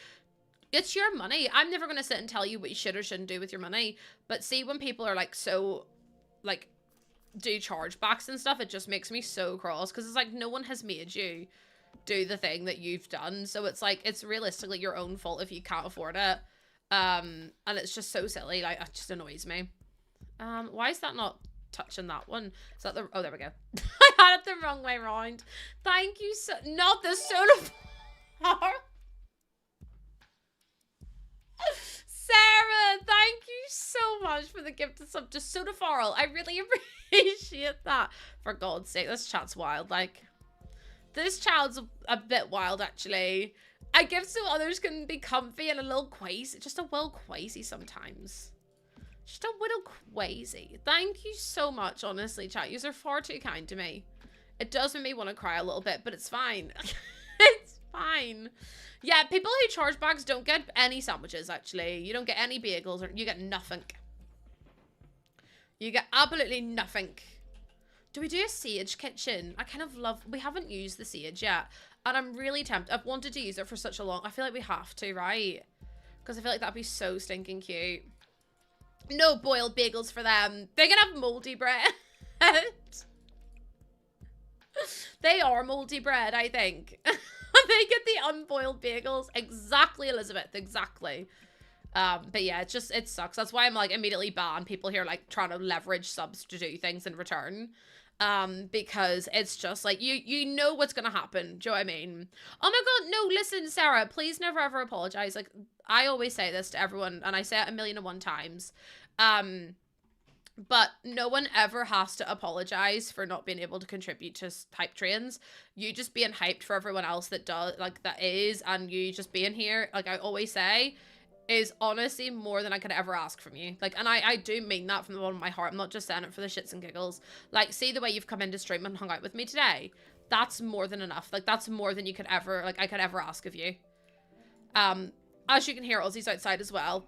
it's your money. I'm never going to sit and tell you what you should or shouldn't do with your money. But see, when people are, like, so, like, do chargebacks and stuff, it just makes me so cross. Because it's like, no one has made you do the thing that you've done. So it's like, it's realistically your own fault if you can't afford it. And it's just so silly. Like, it just annoys me. Why is that not touching that one? Is that the... Oh, there we go. I had it the wrong way around. Thank you so... Not the soda bar. Sarah, thank you so much for the gift of sub to Soda Farrell. I really appreciate that. For God's sake, this chat's wild. Like, this child's a bit wild, actually. I give so others can be comfy and a little quazy. Just a little quazy sometimes. Just a little quazy. Thank you so much, honestly, chat. Yous are far too kind to me. It does make me want to cry a little bit, but it's fine. It's fine. Yeah, people who charge bags don't get any sandwiches, actually. You don't get any bagels, or you get nothing. You get absolutely nothing. Do we do a sage kitchen? I kind of love... We haven't used the sage yet. And I'm really tempted. I've wanted to use it for such a long... I feel like we have to, right? Because I feel like that'd be so stinking cute. No boiled bagels for them. They can have moldy bread. They are moldy bread, I think. They get the unboiled bagels. Exactly, Elizabeth. Exactly. But yeah, it sucks. That's why I'm like immediately ban people here like trying to leverage subs to do things in return. Because it's just like, you know what's gonna happen. Do you know what I mean? Oh my God, no, listen, Sarah, please never ever apologize. Like, I always say this to everyone, and I say it 1,000,001 times. But no one ever has to apologize for not being able to contribute to hype trains. You just being hyped for everyone else that does, like, that is, and you just being here, like I always say, is honestly more than I could ever ask from you. Like, and I do mean that from the bottom of my heart. I'm not just saying it for the shits and giggles. Like, see the way you've come into stream and hung out with me today. That's more than enough. Like, that's more than you could ever, like, I could ever ask of you. As you can hear, Ozzy's outside as well.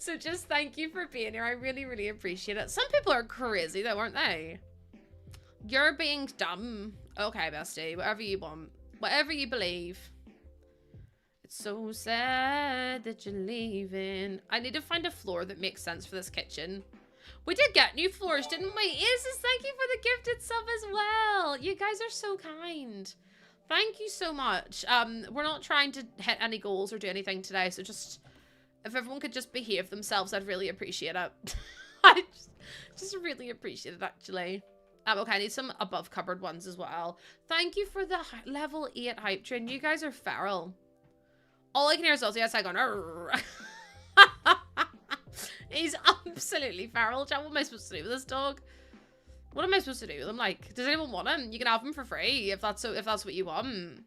So just thank you for being here. I really, really appreciate it. Some people are crazy though, aren't they? You're being dumb. Okay, bestie. Whatever you want. Whatever you believe. It's so sad that you're leaving. I need to find a floor that makes sense for this kitchen. We did get new floors, didn't we? Isis, thank you for the gifted sub as well. You guys are so kind. Thank you so much. We're not trying to hit any goals or do anything today, so just... If everyone could just behave themselves, I'd really appreciate it. I just really appreciate it, actually. Okay, I need some above cupboard ones as well. Thank you for the level 8 hype train. You guys are feral. All I can hear is Ozzy outside going, arr. He's absolutely feral. Chat, what am I supposed to do with this dog? What am I supposed to do with him? Like, does anyone want him? You can have him for free if that's what you want.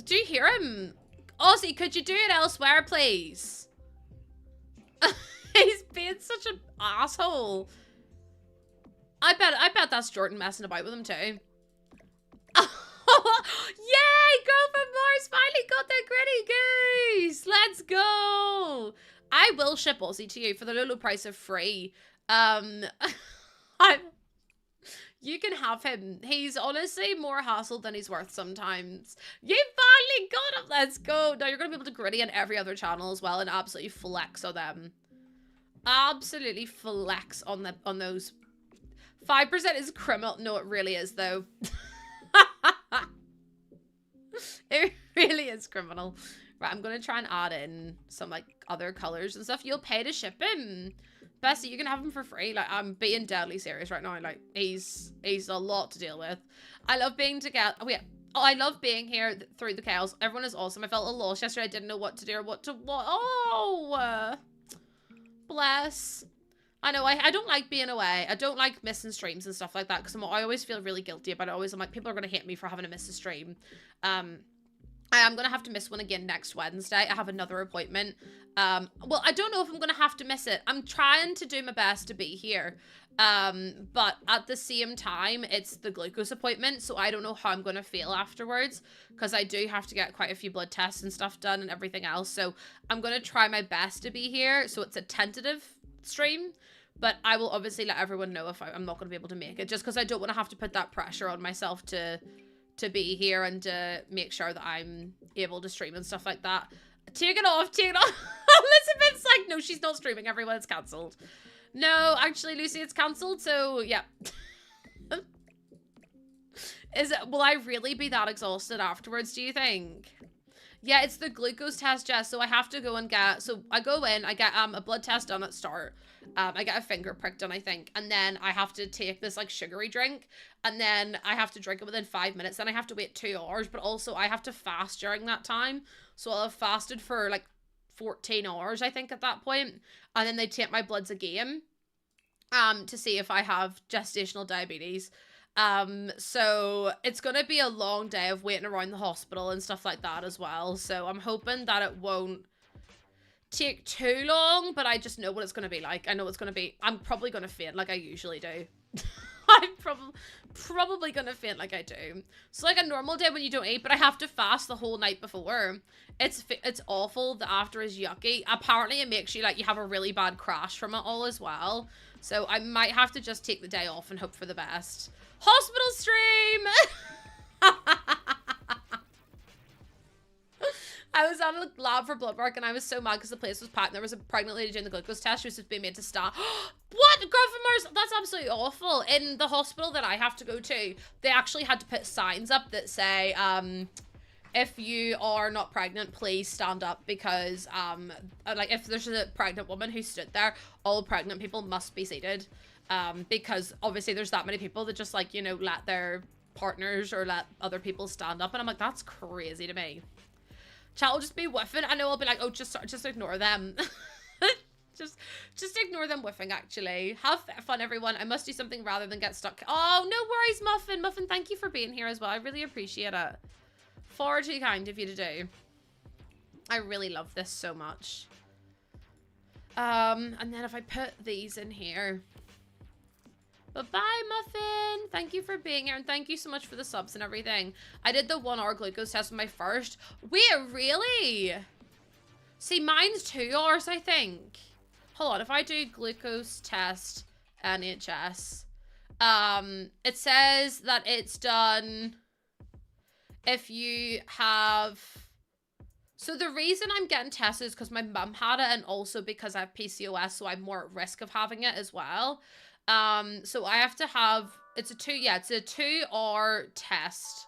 Do you hear him? Ozzy, could you do it elsewhere, please? He's being such an asshole. I bet that's Jordan messing about with him too. Yay! Girl from Mars finally got the gritty goose. Let's go. I will ship Ozzy to you for the low, low price of free. You can have him. He's honestly more hassle than he's worth sometimes. You finally got him. Let's go. Now you're going to be able to gritty on every other channel as well and absolutely flex on them. Absolutely flex on them, on those. 5% is criminal. No, it really is though. It really is criminal. Right, I'm going to try and add in some like other colors and stuff. You'll pay to ship him. Bestie, you can have him for free. Like, I'm being deadly serious right now. Like, he's a lot to deal with. I love being together. Oh, yeah. Oh, I love being here through the chaos. Everyone is awesome. I felt a loss yesterday. I didn't know what to do or what to... Oh! bless. I know, I don't like being away. I don't like missing streams and stuff like that because I always feel really guilty about it. I'm like, people are going to hate me for having to miss a stream. I am going to have to miss one again next Wednesday. I have another appointment. Well, I don't know if I'm going to have to miss it. I'm trying to do my best to be here. But at the same time, it's the glucose appointment, so I don't know how I'm going to feel afterwards because I do have to get quite a few blood tests and stuff done and everything else. So I'm going to try my best to be here. So it's a tentative stream, but I will obviously let everyone know if I'm not going to be able to make it, just because I don't want to have to put that pressure on myself to be here and to make sure that I'm able to stream and stuff like that. Take it off, take it off. Elizabeth's like, no, she's not streaming, everyone, it's cancelled. No, actually, Lucy, it's cancelled, so yeah. Will I really be that exhausted afterwards, do you think? Yeah, it's the glucose test, Jess, so I have to go and get, so I go in, I get a blood test done at start. I get a finger prick done, I think, and then I have to take this like sugary drink, and then I have to drink it within 5 minutes, then I have to wait 2 hours, but also I have to fast during that time, so I'll have fasted for like 14 hours, I think, at that point, and then they take my bloods again, to see if I have gestational diabetes. So it's gonna be a long day of waiting around the hospital and stuff like that as well, so I'm hoping that it won't take too long, but I just know what it's gonna be like. I know it's gonna be, I'm probably gonna faint like I usually do. I'm probably gonna faint like I do. So like a normal day when you don't eat, but I have to fast the whole night before. It's awful. The after is yucky. Apparently it makes you like, you have a really bad crash from it all as well. So I might have to just take the day off and hope for the best. Hospital stream! I was at a lab for blood work and I was so mad because the place was packed and there was a pregnant lady doing the glucose test. She was just being made to stop. What? Grandmers? That's absolutely awful. In the hospital that I have to go to, they actually had to put signs up that say, if you are not pregnant, please stand up because, like, if there's a pregnant woman who stood there, all pregnant people must be seated. Because obviously there's that many people that just, like, you know, let their partners or let other people stand up. And I'm like, that's crazy to me. Chat will just be whiffing. I know I'll be like, oh, just ignore them. just ignore them whiffing, actually. Have fun, everyone. I must do something rather than get stuck. Oh, no worries, Muffin. Muffin, thank you for being here as well. I really appreciate it. Far too kind of you to do. I really love this so much. And then if I put these in here. Bye-bye, Muffin. Thank you for being here, and thank you so much for the subs and everything. I did the 1 hour glucose test with my first. Wait, really? See, mine's 2 hours, I think. Hold on, if I do glucose test NHS, it says that it's done if you have... So the reason I'm getting tested is because my mum had it, and also because I have PCOS, so I'm more at risk of having it as well. So I have to have, it's a 2-hour test.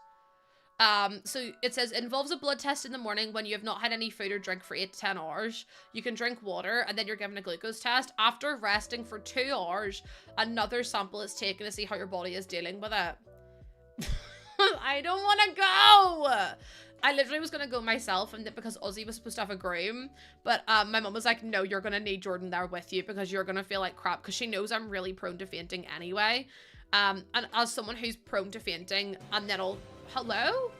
So it says it involves a blood test in the morning when you have not had any food or drink for 8 to 10 hours. You can drink water and then you're given a glucose test. After resting for 2 hours, another sample is taken to see how your body is dealing with it. I don't want to go. I literally was going to go myself, and because Ozzy was supposed to have a groom, but my mom was like, no, you're going to need Jordan there with you because you're going to feel like crap, because she knows I'm really prone to fainting anyway. And as someone who's prone to fainting, and then hello?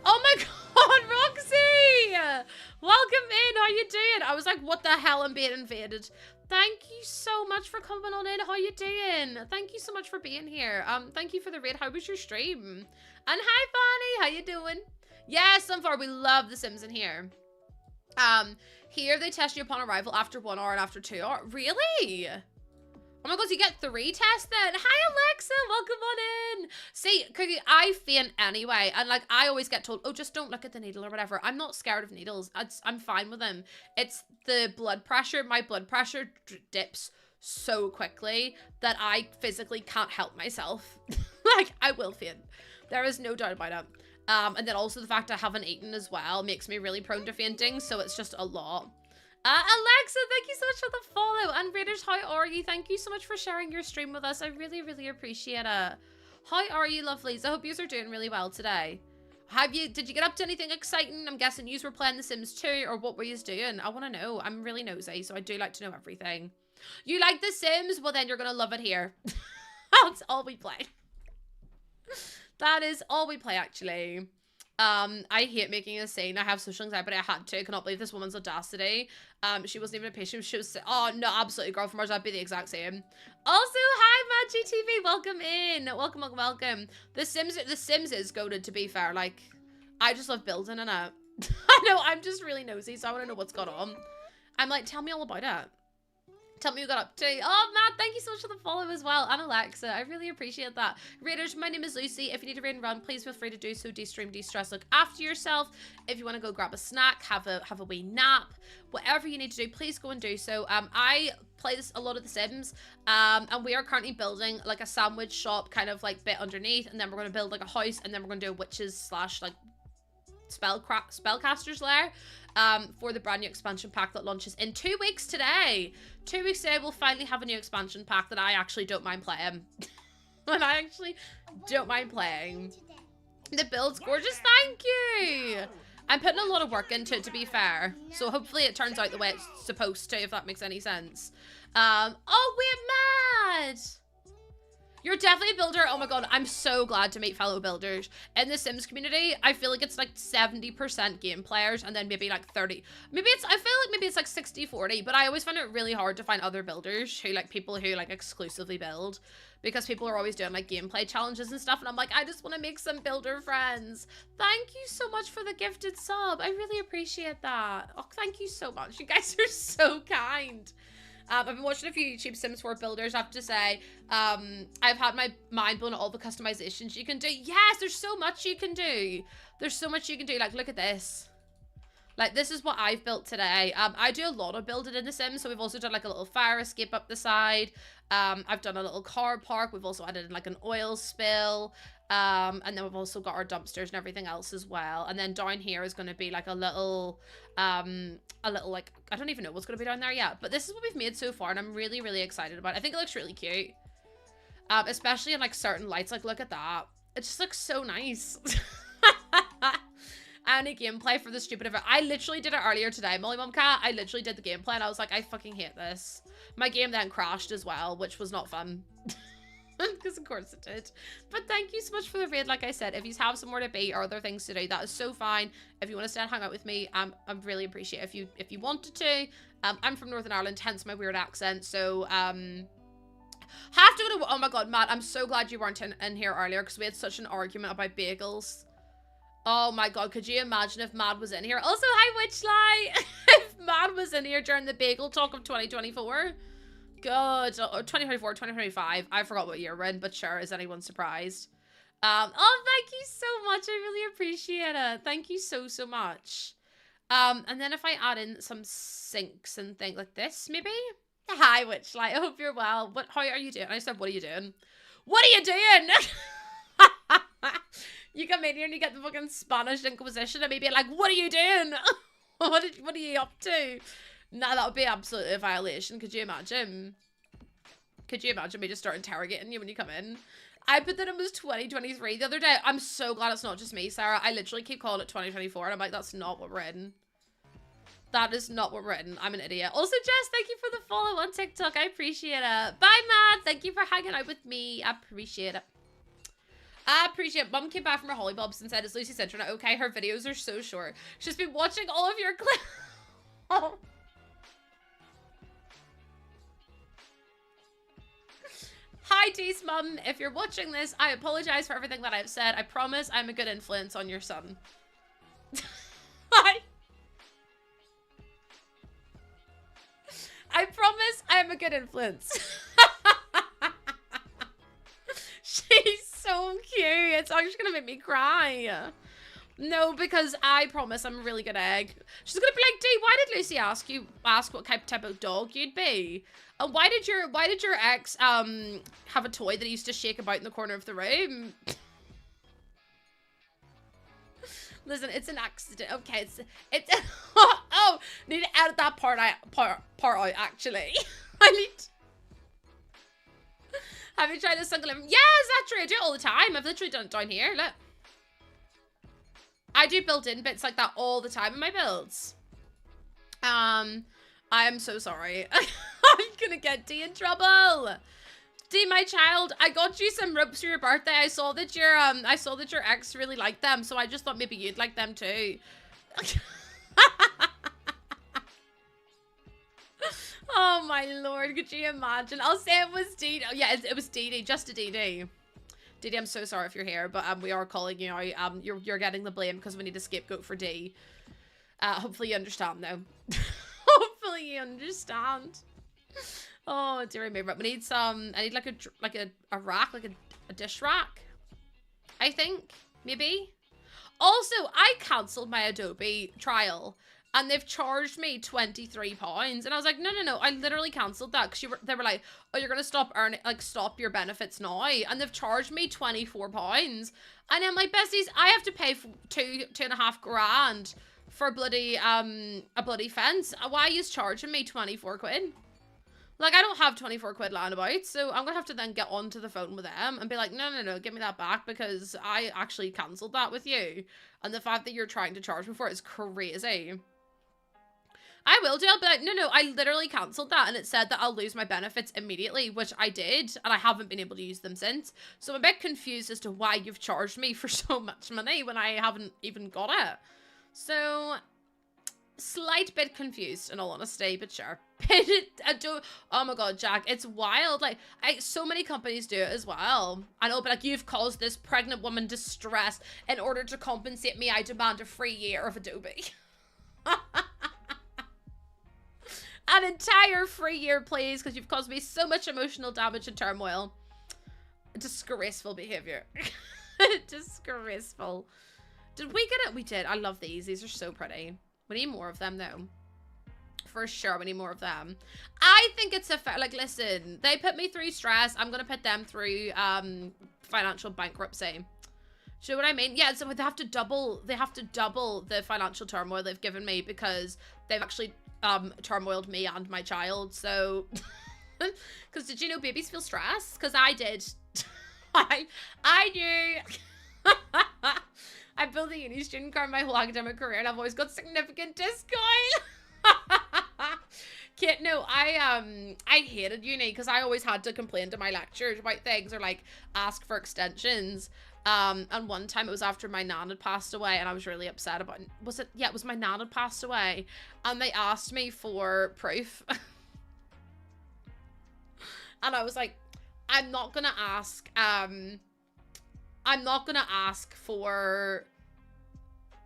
Oh my god, Roxy! Welcome in, how you doing? I was like, what the hell, I'm being invaded. Thank you so much for coming on in, how you doing? Thank you so much for being here. Thank you for the raid, how was your stream? And hi, Bonnie, how you doing? Yes, Sunflower, we love The Sims in here. Here they test you upon arrival after 1 hour and after 2 hours. Really? Oh my god, so you get 3 tests then? Hi, Alexa, welcome on in. See, Cookie, I faint anyway, and like I always get told, oh, just don't look at the needle or whatever. I'm not scared of needles. I'm fine with them. It's the blood pressure. My blood pressure dips so quickly that I physically can't help myself. Like, I will faint. There is no doubt about it. And then also the fact I haven't eaten as well makes me really prone to fainting, so it's just a lot. Alexa, thank you so much for the follow. And Raiders, how are you? Thank you so much for sharing your stream with us. I really, really appreciate it. How are you, lovelies? I hope you are doing really well today. Did you get up to anything exciting? I'm guessing you were playing The Sims 2, or what were you doing? I want to know. I'm really nosy, so I do like to know everything. You like The Sims? Well, then you're gonna love it here. That's all we play. That is all we play, actually. I hate making a scene. I have social anxiety, but I had to. I cannot believe this woman's audacity. She wasn't even a patient. She was, oh, no, absolutely, girl from ours. I'd be the exact same. Also, hi, Mad GTV. Welcome in. Welcome, welcome, welcome. The Sims is goated, to be fair. Like, I just love building in it. I know, I'm just really nosy, so I want to know what's going on. I'm like, tell me all about it. Tell me what you got up to. Oh, Matt, thank you so much for the follow as well. And Alexa, I really appreciate that. Raiders, my name is Lucy. If you need to raid and run, please feel free to do so. De-stream, de-stress, look after yourself. If you want to go grab a snack, have a wee nap, whatever you need to do, please go and do so. I play a lot of The Sims, and we are currently building like a sandwich shop kind of like bit underneath, and then we're going to build like a house, and then we're going to do a witches slash like spellcasters lair for the brand new expansion pack that launches in 2 weeks today. 2 weeks today, we'll finally have a new expansion pack that I actually don't mind playing. And I actually don't mind playing. The build's gorgeous, thank you! I'm putting a lot of work into it, to be fair. So hopefully it turns out the way it's supposed to, if that makes any sense. Oh, we're mad! You're definitely a builder. Oh my god, I'm so glad to meet fellow builders. In the Sims community, I feel like it's like 70% game players and then maybe like 30. Maybe it's, I feel like maybe it's like 60-40, but I always find it really hard to find other builders who like people who like exclusively build, because people are always doing like gameplay challenges and stuff, and I'm like, I just want to make some builder friends. Thank you so much for the gifted sub. I really appreciate that. Oh, thank you so much. You guys are so kind. I've been watching a few YouTube Sims 4 builders, I have to say. I've had my mind blown at all the customizations you can do. Yes, there's so much you can do. There's so much you can do. Like, look at this. Like, this is what I've built today. I do a lot of building in The Sims, so we've also done, like, a little fire escape up the side. I've done a little car park. We've also added, like, an oil spill. And then we've also got our dumpsters and everything else as well. And then down here is going to be, like, a little, like, I don't even know what's going to be down there yet. But this is what we've made so far, and I'm really, really excited about it. I think it looks really cute. Especially in, like, certain lights. Like, look at that. It just looks so nice. Any gameplay for the stupid event. I literally did it earlier today, Molly Mum Cat. I literally did the gameplay, and I was like, I fucking hate this. My game then crashed as well, which was not fun. Because of course it did. But thank you so much for the raid. Like I said, if you have somewhere to be or other things to do, that is so fine. If you want to stay and hang out with me, I'd really appreciate it if you wanted to. I'm from Northern Ireland, hence my weird accent. So have to go to, oh my god, Matt, I'm so glad you weren't in here earlier, because we had such an argument about bagels. Oh my god, could you imagine if Mad was in here? Also, hi Witchlight! If Mad was in here during the bagel talk of 2024. God, 2024, 2025. I forgot what year we're in, but sure, is anyone surprised? Oh, thank you so much. I really appreciate it. Thank you so, so much. And then if I add in some sinks and things like this, maybe? Hi, Witchlight. I hope you're well. How are you doing? I said, what are you doing? What are you doing? You come in here and you get the fucking Spanish Inquisition and me being like, what are you doing? What are you up to? Nah, that would be absolutely a violation. Could you imagine? Could you imagine me just start interrogating you when you come in? I put that it was 2023 the other day. I'm so glad it's not just me, Sarah. I literally keep calling it 2024 and I'm like, that's not what we're in. That is not what we're in. I'm an idiot. Also, Jess, thank you for the follow on TikTok. I appreciate it. Bye, Matt. Thank you for hanging out with me. I appreciate it. I appreciate it. Mum came back from her hollybobs and said, is Lucy's internet okay? Her videos are so short. She's been watching all of your clips. Oh. Hi, Dee's mum. If you're watching this, I apologize for everything that I've said. I promise I'm a good influence on your son. Hi. I promise I'm a good influence. She's so cute. It's actually gonna make me cry. No, because I promise I'm a really good egg. She's gonna be like, Dee, why did Lucy ask what type of dog you'd be? And why did your ex have a toy that he used to shake about in the corner of the room? Listen, it's an accident. Okay, it's oh, need to edit that part out actually. I need. Have you tried the Sunken Living? Yeah, is that true? I do it all the time. I've literally done it down here. Look. I do built-in bits like that all the time in my builds. I am so sorry. I'm gonna get D in trouble. D, my child, I got you some ropes for your birthday. I saw that your ex really liked them, so I just thought maybe you'd like them too. Oh my lord, could you imagine? I'll say it was Dee. Oh, yeah, it was Dee Dee, just a Dee Dee. Dee Dee, I'm so sorry if you're here, but we are calling you out. You're getting the blame because we need a scapegoat for Dee. Hopefully you understand though. Hopefully you understand. Oh dear me, but we need some. I need like a rack, like a dish rack. I think maybe. Also, I cancelled my Adobe trial. And they've charged me £23. And I was like, no, I literally cancelled that. Because they were like, oh, you're going to stop earning, like, stop your benefits now. And they've charged me £24. And I'm like, besties, I have to pay two and a half grand for bloody, a bloody fence. Why are you charging me 24 quid? Like, I don't have 24 quid lying about. So I'm going to have to then get onto the phone with them and be like, no, give me that back. Because I actually cancelled that with you. And the fact that you're trying to charge me for it is crazy. I will do. I'll be like, no, I literally cancelled that and it said that I'll lose my benefits immediately, which I did, and I haven't been able to use them since. So I'm a bit confused as to why you've charged me for so much money when I haven't even got it. So, slight bit confused in all honesty, but sure. Oh my god, Jack, it's wild. Like, so many companies do it as well. I know, but like, you've caused this pregnant woman distress. In order to compensate me, I demand a free year of Adobe. An entire free year, please, because you've caused me so much emotional damage and turmoil. Disgraceful behavior. Disgraceful. Did we get it? We did. I love these. These are so pretty. We need more of them, though. For sure, we need more of them. I think it's a fair... Like, listen, they put me through stress. I'm going to put them through financial bankruptcy. Do you know what I mean? Yeah, so they have to double the financial turmoil they've given me because they've actually... turmoiled me and my child, so because did you know babies feel stress? Because I did. I knew. I built a uni student card my whole academic career and I've always got significant discount. Kid, no, I hated uni because I always had to complain to my lecturers about things or like ask for extensions. And one time it was after my nan had passed away and I was really upset about it. Was it? Yeah, it was my nan had passed away and they asked me for proof. And I was like, I'm not gonna ask for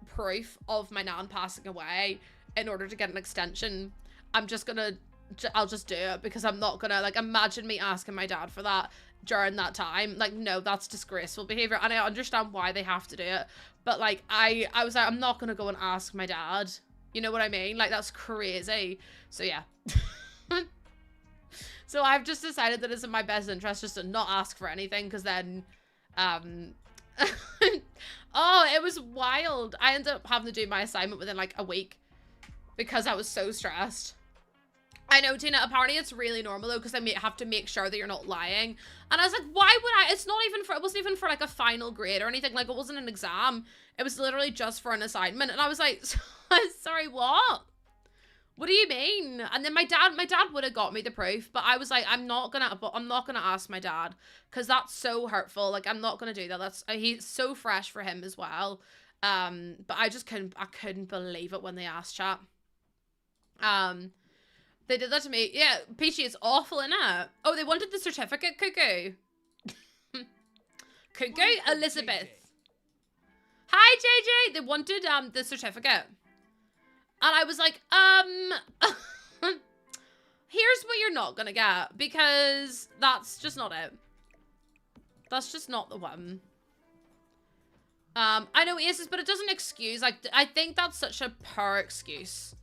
proof of my nan passing away in order to get an extension. I'll just do it because I'm not gonna, like, imagine me asking my dad for that during that time. Like, no, that's disgraceful behavior, and I understand why they have to do it, but like I was like, I'm not gonna go and ask my dad, you know what I mean? Like, that's crazy. So yeah. So I've just decided that it's in my best interest just to not ask for anything, because then oh, it was wild. I ended up having to do my assignment within like a week because I was so stressed. I know, Tina, apparently it's really normal though, because I have to make sure that you're not lying. And I was like, why would I? It's not even for, it wasn't even for like a final grade or anything. Like, it wasn't an exam. It was literally just for an assignment. And I was like, sorry, what? What do you mean? And then my dad would have got me the proof, but I was like, I'm not gonna ask my dad, because that's so hurtful. Like, I'm not gonna do that. That's, he's so fresh for him as well. But I couldn't believe it when they asked, chat. They did that to me. Yeah, Peachy, it's awful, innit? Oh, they wanted the certificate, Cuckoo. Cuckoo, Elizabeth. Hi, JJ. They wanted the certificate. And I was like, here's what you're not gonna get, because that's just not it. That's just not the one. I know Aces, but it doesn't excuse, like, I think that's such a poor excuse.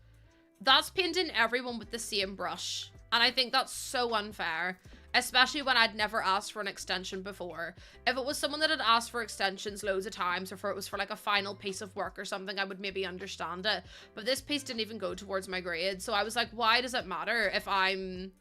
That's painting everyone with the same brush. And I think that's so unfair. Especially when I'd never asked for an extension before. If it was someone that had asked for extensions loads of times, or if it was for like a final piece of work or something, I would maybe understand it. But this piece didn't even go towards my grade. So I was like, why does it matter if I'm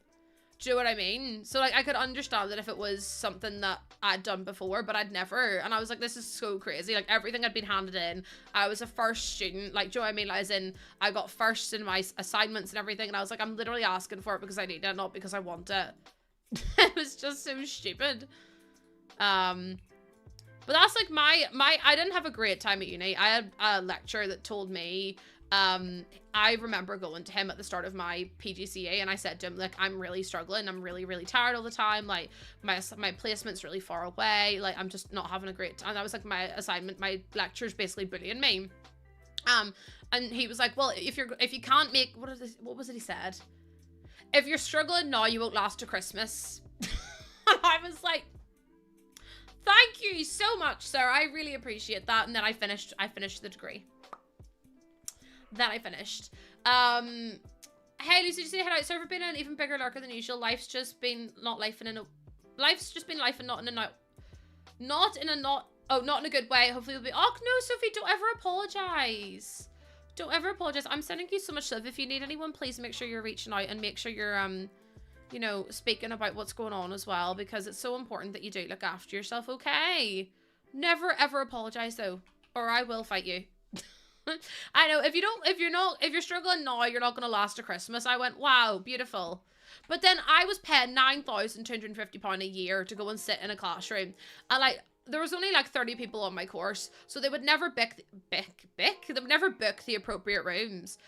Do you know what I mean? So, like, I could understand that if it was something that I'd done before, but I'd never. And I was like, this is so crazy. Like, everything had been handed in. I was a first student. Like, do you know what I mean? Like, as in, I got first in my assignments and everything. And I was like, I'm literally asking for it because I need it, not because I want it. It was just so stupid. But that's like I didn't have a great time at uni. I had a lecturer that told me, I remember going to him at the start of my PGCE and I said to him, like, I'm really struggling. I'm really, really tired all the time. Like, my placement's really far away. Like, I'm just not having a great time. And that was like my assignment. My lecturer's basically bullying me. And he was like, well, if you can't make, what was it he said? If you're struggling now, you won't last to Christmas. And I was like, thank you so much, sir. I really appreciate that. And then I finished the degree. That I finished. Hey, Lucy, did you say head out? Sorry for being an even bigger lurker than usual. Life's just been life and not in a good way. Hopefully it'll be, oh no, Sophie, don't ever apologize. Don't ever apologize. I'm sending you so much love. If you need anyone, please make sure you're reaching out and make sure you're, you know, speaking about what's going on as well, because it's so important that you do look after yourself, okay? Never ever apologize though, or I will fight you. I know, if you're struggling now, you're not gonna last to Christmas. I went, wow, beautiful. But then I was paying £9,250 a year to go and sit in a classroom, and like, there was only like 30 people on my course, so they would never book the appropriate rooms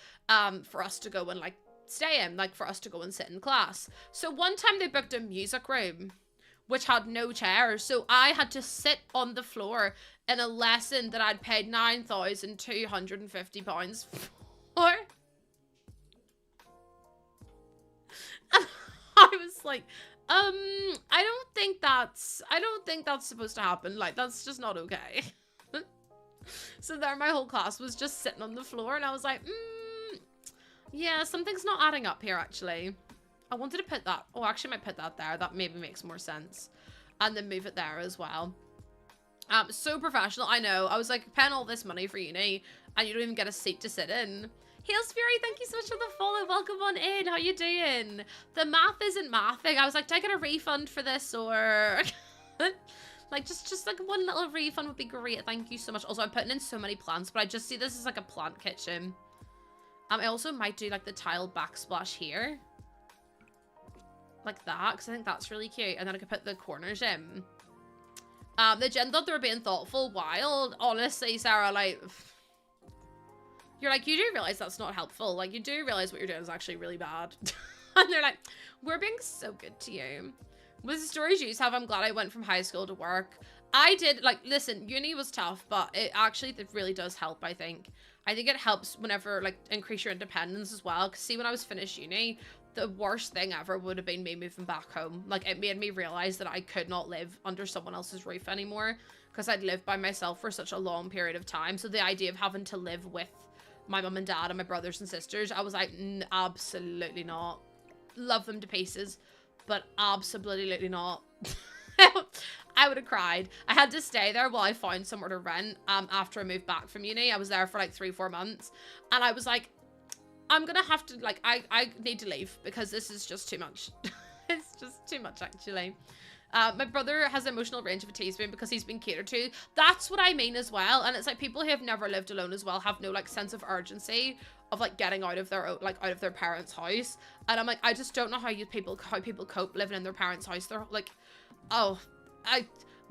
for us to go and like stay in, like for us to go and sit in class. So one time they booked a music room which had no chairs, so I had to sit on the floor in a lesson that I'd paid £9,250 for. And I was like, I don't think that's supposed to happen. Like, that's just not okay. So there my whole class was just sitting on the floor, and I was like, yeah, something's not adding up here, actually. I wanted to put that, oh, actually I might put that there. That maybe makes more sense. And then move it there as well. So professional, I know. I was like, paying all this money for uni, and you don't even get a seat to sit in. Hails Fury, thank you so much for the follow. Welcome on in. How you doing? The math isn't mathing. I was like, do I get a refund for this, or like just like one little refund would be great. Thank you so much. Also, I'm putting in so many plants, but I just see this as like a plant kitchen. I also might do like the tiled backsplash here, like that, because I think that's really cute. And then I could put the corners in. The gen thought they were being thoughtful. Wild, honestly, Sarah. Like, you're like, you do realize that's not helpful. Like, you do realize what you're doing is actually really bad. And they're like, we're being so good to you. With the stories you have, I'm glad I went from high school to work. I did, like, listen, uni was tough, but it really does help, I think. I think it helps whenever, like, increase your independence as well. Because, see, when I was finished uni, the worst thing ever would have been me moving back home. Like, it made me realize that I could not live under someone else's roof anymore. Because I'd lived by myself for such a long period of time. So the idea of having to live with my mum and dad and my brothers and sisters, I was like, absolutely not. Love them to pieces, but absolutely not. I would have cried. I had to stay there while I found somewhere to rent after I moved back from uni. I was there for like 3-4 months, and I was like, I'm gonna have to, like, I need to leave because this is just too much. It's just too much, actually. My brother has emotional range of a teaspoon because he's been catered to. That's what I mean as well. And it's like people who have never lived alone as well have no like sense of urgency of like getting out of their out of their parents' house. And I'm like, I just don't know how people cope living in their parents' house. They're like, oh,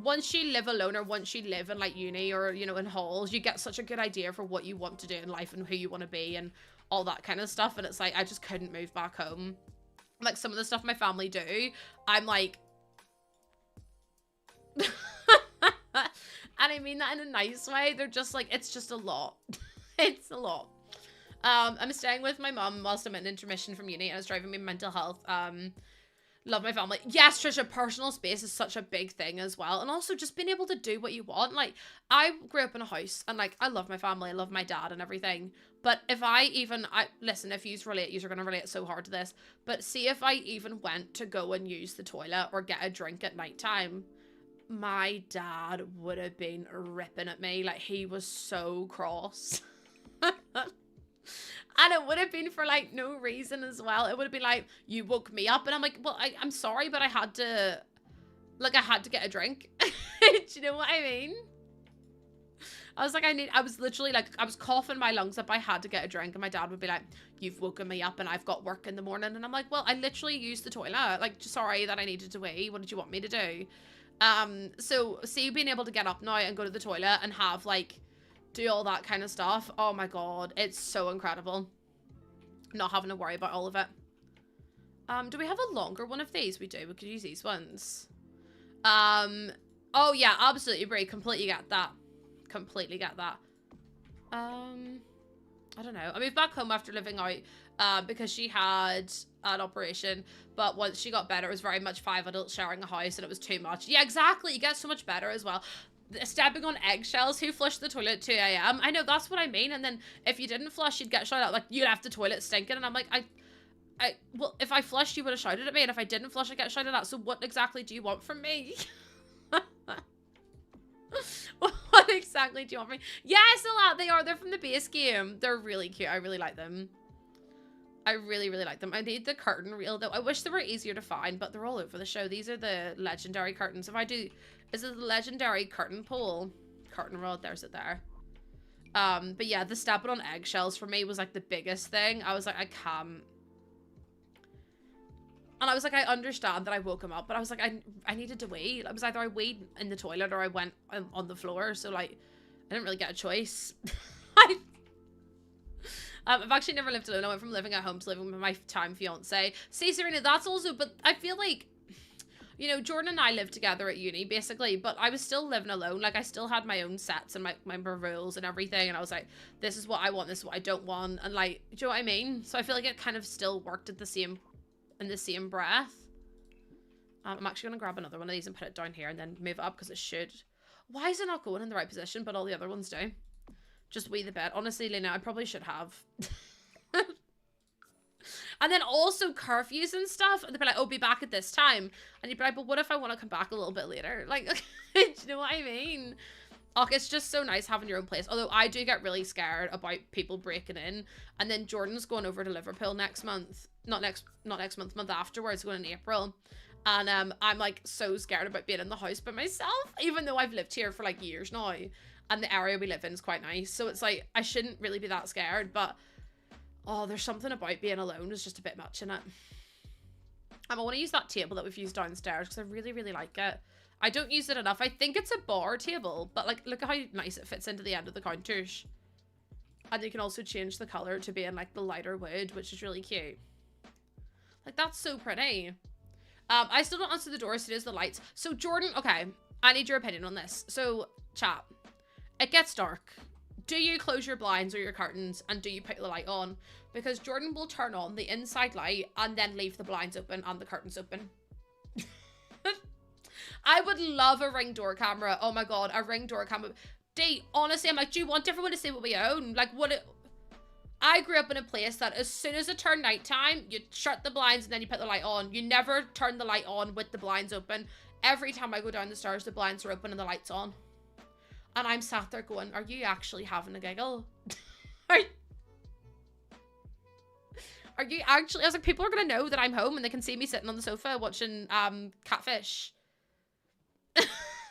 once you live alone or once you live in like uni or, you know, in halls, you get such a good idea for what you want to do in life and who you want to be and all that kind of stuff. And it's like, I just couldn't move back home. Like some of the stuff my family do, I'm like, and I mean that in a nice way. They're just like, it's just a lot. It's a lot. I'm staying with my mum whilst I'm in intermission from uni, and it's driving me mental health. Love my family. Yes, Trisha, personal space is such a big thing as well. And also just being able to do what you want. Like, I grew up in a house and like, I love my family. I love my dad and everything. But if listen, if you're going to relate so hard to this. But see, if I even went to go and use the toilet or get a drink at nighttime, my dad would have been ripping at me. Like, he was so cross. And it would have been for like no reason as well. It would have been like, you woke me up, and I'm like, well, I'm sorry, but I had to get a drink. Do you know what I mean? I was like, I was literally like, I was coughing my lungs up. I had to get a drink. And my dad would be like, you've woken me up and I've got work in the morning. And I'm like, well, I literally used the toilet. Like, sorry that I needed to wee. What did you want me to do? So see, being able to get up now and go to the toilet and have like, do all that kind of stuff. Oh my God. It's so incredible. Not having to worry about all of it. Do we have a longer one of these? We do. We could use these ones. Oh yeah, absolutely, Brie. Completely get that. Completely get that. I don't know. I moved back home after living out because she had an operation, but once she got better, it was very much 5 adults sharing a house and it was too much. Yeah, exactly. You get so much better as well. Stepping on eggshells, who flushed the toilet at 2 a.m? I know, that's what I mean. And then if you didn't flush, you'd get shouted out like, you left the toilet stinking. And I'm like, well, if I flushed, you would have shouted at me, and if I didn't flush, I'd get shouted at. So what exactly do you want from me? What exactly do you want from me? Yes, a lot. They are. They're from the base game. They're really cute. I really like them. I really, really like them. I need the curtain reel, though. I wish they were easier to find, but they're all over the show. These are the legendary curtains. If I do... Is it the legendary curtain pole? Curtain rod. There's it there. But yeah, the stepping on eggshells for me was like the biggest thing. I was like, I can't. And I was like, I understand that I woke him up, but I was like, I needed to wee. It was either I weed in the toilet or I went on the floor. So like, I didn't really get a choice. I've actually never lived alone. I went from living at home to living with my time fiance. See, Serena, that's also, but I feel like, you know, Jordan and I lived together at uni basically, but I was still living alone. Like I still had my own sets and my rules and everything. And I was like, this is what I want. This is what I don't want. And like, do you know what I mean? So I feel like it kind of still worked at the same in the same breath. I'm actually going to grab another one of these and put it down here and then move it up because it should. Why is it not going in the right position, but all the other ones do? Just wee the bed. Honestly, Lena, I probably should have. And then also curfews and stuff. And they'd be like, oh, be back at this time. And you'd be like, but what if I want to come back a little bit later? Like, do you know what I mean? Oh, it's just so nice having your own place. Although I do get really scared about people breaking in. And then Jordan's going over to Liverpool next month. Not next month, month afterwards, going in April. And I'm like so scared about being in the house by myself, even though I've lived here for like years now. And the area we live in is quite nice. So it's like, I shouldn't really be that scared, but oh, there's something about being alone is just a bit much in it. I want to use that table that we've used downstairs because I really, really like it. I don't use it enough. I think it's a bar table, but like, look at how nice it fits into the end of the counters. And you can also change the color to being like the lighter wood, which is really cute. Like, that's so pretty. I still don't answer the door, so it is the lights. So Jordan, okay, I need your opinion on this. So chat, it gets dark. Do you close your blinds or your curtains and do you put the light on? Because Jordan will turn on the inside light and then leave the blinds open and the curtains open. I would love a Ring door camera. Oh my God, a Ring door camera. D, honestly, I'm like, do you want everyone to see what we own? Like, I grew up in a place that as soon as it turned nighttime, you shut the blinds and then you put the light on. You never turn the light on with the blinds open. Every time I go down the stairs, the blinds are open and the light's on. And I'm sat there going, are you actually having a giggle? Are you actually? I was like, people are going to know that I'm home and they can see me sitting on the sofa watching Catfish.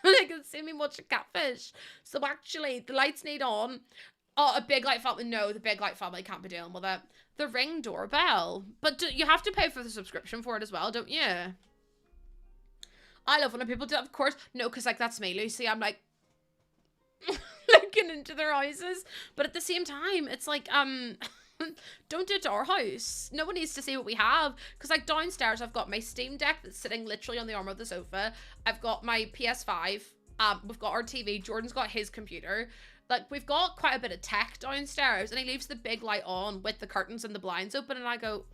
They can see me watching Catfish. So actually, the lights need on. Oh, a big light family. No, the big light family can't be dealing with it. The Ring doorbell. But you have to pay for the subscription for it as well, don't you? I love when people do that, of course. No, because like, that's me, Lucy. I'm like, looking into their houses. But at the same time, it's like, don't do it to our house. No one needs to see what we have. Because like downstairs, I've got my Steam Deck that's sitting literally on the arm of the sofa. I've got my PS5. We've got our TV. Jordan's got his computer. Like, we've got quite a bit of tech downstairs, and he leaves the big light on with the curtains and the blinds open, and I go,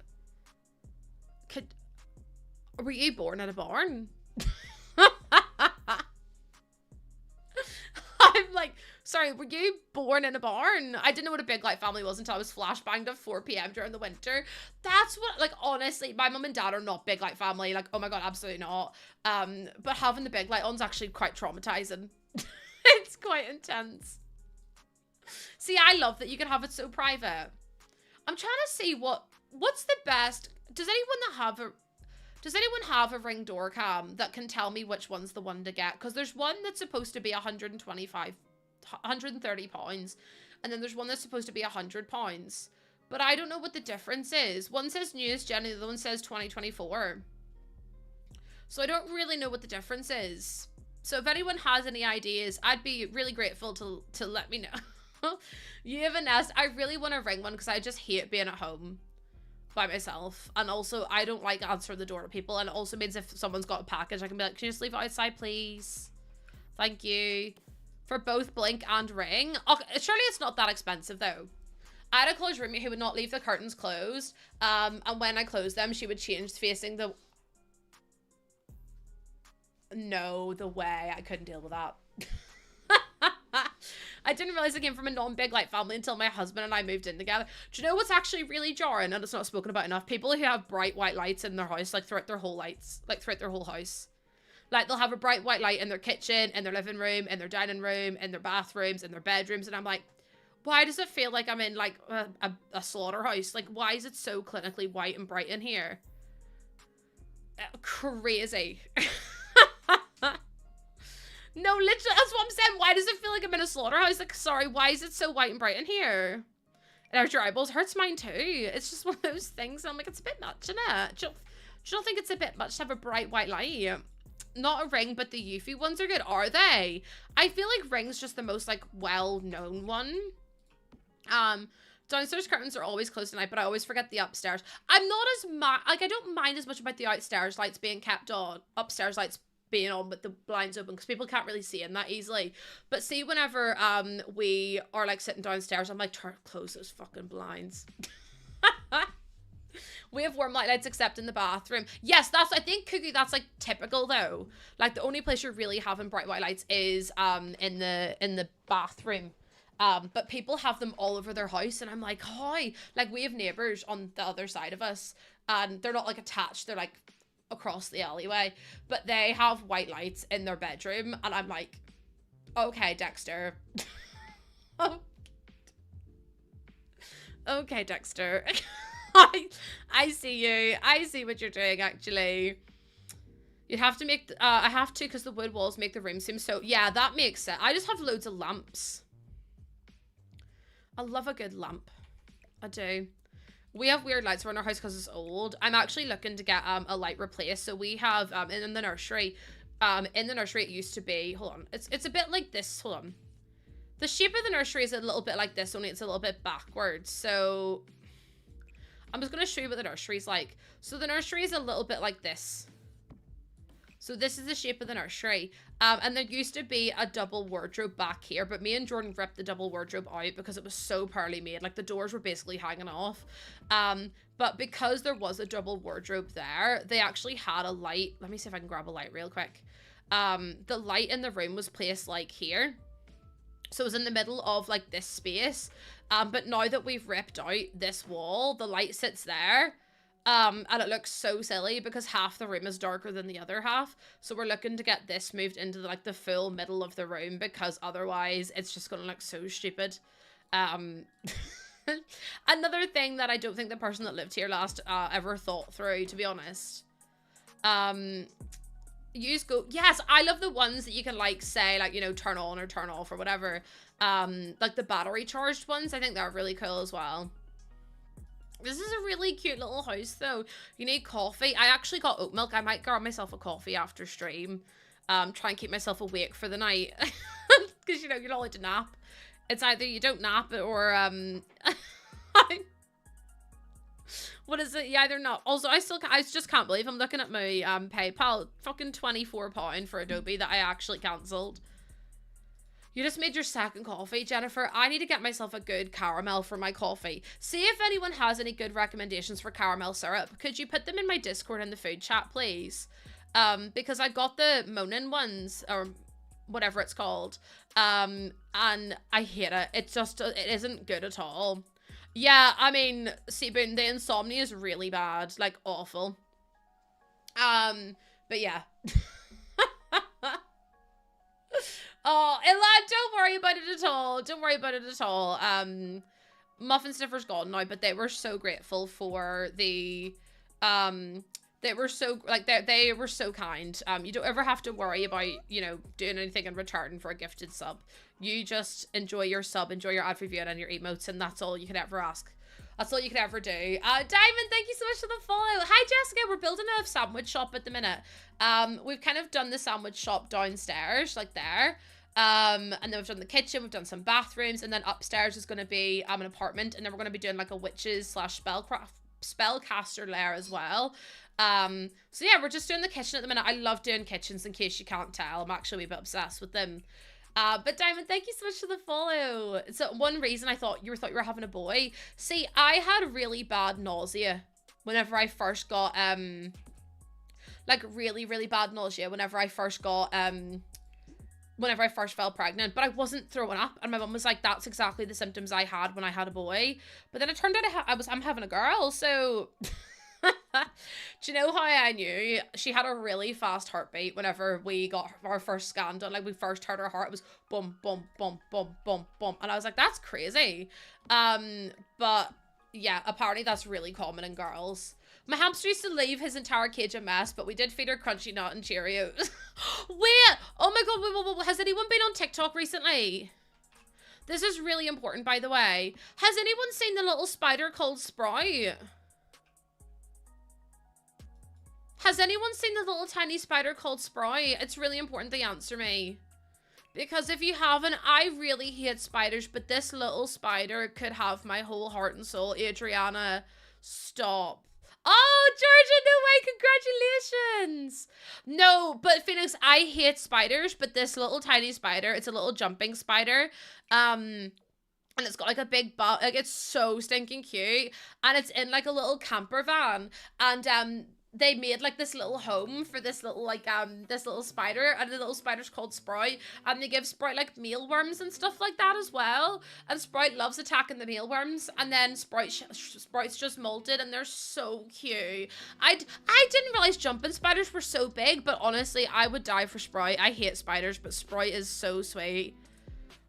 were you born in a barn? I'm like, sorry, were you born in a barn? I didn't know what a big light family was until I was flashbanged at 4 p.m. during the winter. That's what, like, honestly, my mum and dad are not big light family. Like, oh my God, absolutely not. But having the big light on's actually quite traumatizing. It's quite intense. See, I love that you can have it so private. I'm trying to see what's the best. Does anyone have a Ring door cam that can tell me which one's the one to get? Because there's one that's supposed to be 130 pounds, and then there's one that's supposed to be 100 pounds. But I don't know what the difference is. One says newest gen, the other one says 2024. So I don't really know what the difference is. So if anyone has any ideas, I'd be really grateful to let me know. You have a Nest. I really want a Ring one because I just hate being at home by myself, and also I don't like answering the door to people, and it also means if someone's got a package I can be like, can you just leave it outside please, thank you. For both Blink and Ring. Okay, surely it's not that expensive though. I had a closed roommate who would not leave the curtains closed, and when I closed them she would change facing the way. I couldn't deal with that. I didn't realize I came from a non-big light family until my husband and I moved in together. Do you know what's actually really jarring, and it's not spoken about enough? People who have bright white lights in their house, like throughout their whole house. Like they'll have a bright white light in their kitchen, in their living room, in their dining room, in their bathrooms, in their bedrooms, and I'm like, why does it feel like I'm in like a slaughterhouse? Like, why is it so clinically white and bright in here? Crazy. No, literally, that's what I'm saying. Why does it feel like I'm in a slaughterhouse? Like, sorry, why is it so white and bright in here? And hurts your eyeballs. Hurts mine too. It's just one of those things. I'm like, it's a bit much, isn't it? Do you not think it's a bit much to have a bright white light? Not a Ring, but the Eufy ones are good. Are they? I feel like Ring's just the most, like, well-known one. Downstairs curtains are always closed tonight, but I always forget the upstairs. I'm not as like, I don't mind as much about the outstairs lights being kept on. Upstairs lights being on with the blinds open, because people can't really see in that easily. But see, whenever we are like sitting downstairs, I'm like, close those fucking blinds. We have warm lights except in the bathroom. Yes, I think, Cookie, that's like typical though. Like the only place you're really having bright white lights is in the bathroom. But people have them all over their house, and I'm like, hi. Like, we have neighbors on the other side of us, and they're not like attached, they're like across the alleyway, but they have white lights in their bedroom, and I'm like, okay, Dexter. Okay, Dexter. I see you. I see what you're doing, actually. You'd have to make I have to, because the wood walls make the room seem so, yeah, that makes sense. I just have loads of lamps. I love a good lamp. I do. We have weird lights around our house because it's old. I'm actually looking to get a light replaced. So we have in the nursery. In the nursery it used to be, hold on. It's a bit like this. Hold on. The shape of the nursery is a little bit like this, only it's a little bit backwards. So I'm just gonna show you what the nursery's like. So the nursery is a little bit like this. So this is the shape of the nursery. And there used to be a double wardrobe back here, but me and Jordan ripped the double wardrobe out because it was so poorly made. Like, the doors were basically hanging off. But because there was a double wardrobe there, they actually had a light. Let me see if I can grab a light real quick. The light in the room was placed like here. So it was in the middle of like this space. But now that we've ripped out this wall, the light sits there. And it looks so silly because half the room is darker than the other half. So we're looking to get this moved into like the full middle of the room, because otherwise it's just gonna look so stupid. Another thing that I don't think the person that lived here last ever thought through, to be honest. Yes, I love the ones that you can like say like, you know, turn on or turn off or whatever. Like the battery charged ones, I think they're really cool as well. This is a really cute little house though. You need coffee. I actually got oat milk. I might grab myself a coffee after stream. Try and keep myself awake for the night. Because, you know, you're not allowed to nap. It's either you don't nap or, what is it? You either not. Also, I just can't believe I'm looking at my PayPal. Fucking £24 for Adobe that I actually cancelled. You just made your second coffee, Jennifer. I need to get myself a good caramel for my coffee. See if anyone has any good recommendations for caramel syrup. Could you put them in my Discord in the food chat, please? Because I got the Monin ones, or whatever it's called. And I hate it. It isn't good at all. Yeah, I mean, Seaboon, the insomnia is really bad. Like, awful. But yeah. Oh, Elad, don't worry about it at all. Don't worry about it at all. Muffin Sniffer's gone now, but they were so grateful for the, they were so, like, they were so kind. You don't ever have to worry about, you know, doing anything in return for a gifted sub. You just enjoy your sub, enjoy your ad review and your emotes, and that's all you could ever ask. That's all you could ever do. Diamond, thank you so much for the follow. Hi, Jessica. We're building a sandwich shop at the minute. We've kind of done the sandwich shop downstairs, like there. And then we've done the kitchen, we've done some bathrooms, and then upstairs is going to be an apartment, and then we're going to be doing like a witches / spellcaster lair as well. So yeah, we're just doing the kitchen at the minute. I love doing kitchens, in case you can't tell. I'm actually a bit obsessed with them. But Diamond, thank you so much for the follow. So one reason I thought you were having a boy. See, I had really bad nausea whenever I first got like really, really bad nausea whenever I first got whenever I first fell pregnant, but I wasn't throwing up, and my mum was like, that's exactly the symptoms I had when I had a boy. But then it turned out I'm having a girl, so do you know how I knew? She had a really fast heartbeat whenever we got our first scan done. Like, we first heard her heart, it was boom, boom, boom, boom, boom, boom, and I was like, that's crazy. But yeah, apparently that's really common in girls. My hamster used to leave his entire cage a mess, but we did feed her Crunchy Nut and Cheerios. Wait! Oh my god, wait. Has anyone been on TikTok recently? This is really important, by the way. Has anyone seen the little spider called Sprout? Has anyone seen the little tiny spider called Sprout? It's really important they answer me. Because if you haven't, I really hate spiders, but this little spider could have my whole heart and soul. Adriana, stop. Oh, Georgia, no way, congratulations. No, but Phoenix, I hate spiders, but this little tiny spider, it's a little jumping spider. And it's got like a big butt, like it's so stinking cute. And it's in like a little camper van. And they made like this little home for this little like this little spider, and the little spider's called Sprout, and they give Sprout like mealworms and stuff like that as well, and Sprout loves attacking the mealworms, and then Sprout's just molted, and they're so cute. I didn't realize jumping spiders were so big, but honestly I would die for Sprout. I hate spiders, but Sprout is so sweet,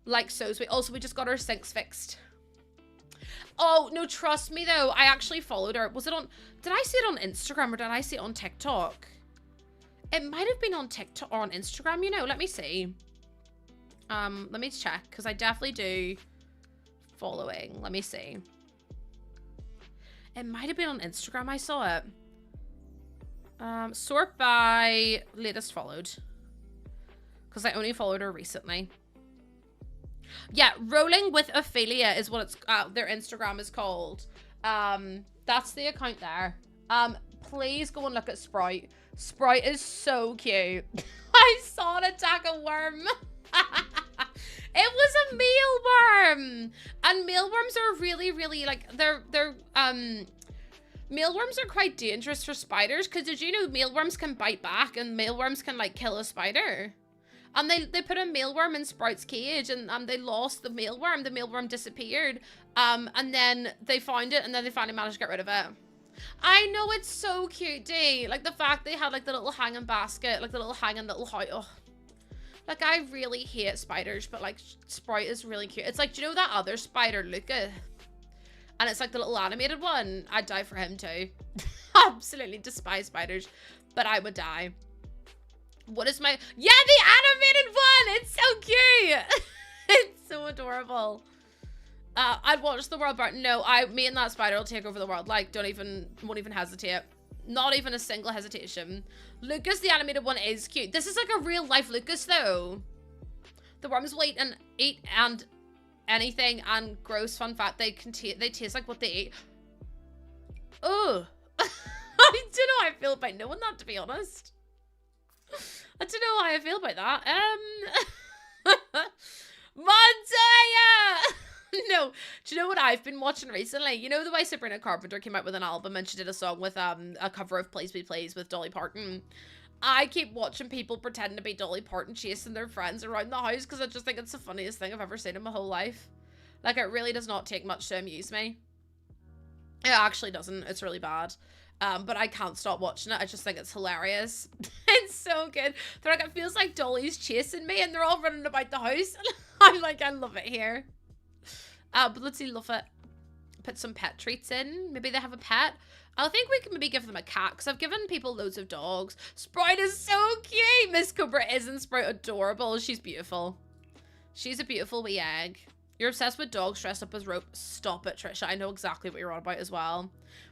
like so sweet. Also, we just got our sinks fixed. Oh, no, trust me, though. I actually followed her. Was it on... Did I see it on Instagram or did I see it on TikTok? It might have been on TikTok or on Instagram, you know. Let me see. Let me check, because I definitely do following. Let me see. It might have been on Instagram. I saw it. Sort by latest followed. Because I only followed her recently. Yeah, Rolling with Ophelia is what it's their Instagram is called. That's the account there. Please go and look at Sprout. Sprout is so cute. I saw it attack a worm. It was a mealworm. And mealworms are really, really like mealworms are quite dangerous for spiders, because did you know mealworms can bite back and mealworms can like kill a spider? And they put a mealworm in Sprout's cage, and they lost the mealworm. The mealworm disappeared. And then they found it, and then they finally managed to get rid of it. I know, it's so cute, D. Like, the fact they had, like, the little hanging basket, like, the little hanging little house. Oh. Like, I really hate spiders, but, like, Sprout is really cute. It's like, do you know that other spider, Luca? And it's, like, the little animated one. I'd die for him, too. Absolutely despise spiders, but I would die. What is my... Yeah, the animated one! It's so cute! It's so adorable. I'd watch the world burn. No, me and that spider will take over the world. Like, won't even hesitate. Not even a single hesitation. Lucas, the animated one, is cute. This is like a real life Lucas, though. The worms will eat and anything, and gross fun fact, they taste like what they eat. Oh. I don't know how I feel about knowing that, to be honest. I don't know how I feel about that. Montoya! No, do you know what I've been watching recently? You know the way Sabrina Carpenter came out with an album and she did a song with a cover of Please Be Please with Dolly Parton? I keep watching people pretending to be Dolly Parton chasing their friends around the house, because I just think it's the funniest thing I've ever seen in my whole life. Like, it really does not take much to amuse me. It actually doesn't. It's really bad. But I can't stop watching it. I just think it's hilarious. It's so good. They're like, it feels like Dolly's chasing me, and they're all running about the house. I'm like, I love it here. But let's see, love it. put some pet treats in. Maybe they have a pet. I think we can maybe give them a cat, because I've given people loads of dogs. Sprout is so cute. Miss Cobra isn't Sprout adorable? She's beautiful. She's a beautiful wee egg. You're obsessed with dogs dressed up as rope. Stop it, Trisha. I know exactly what you're on about as well.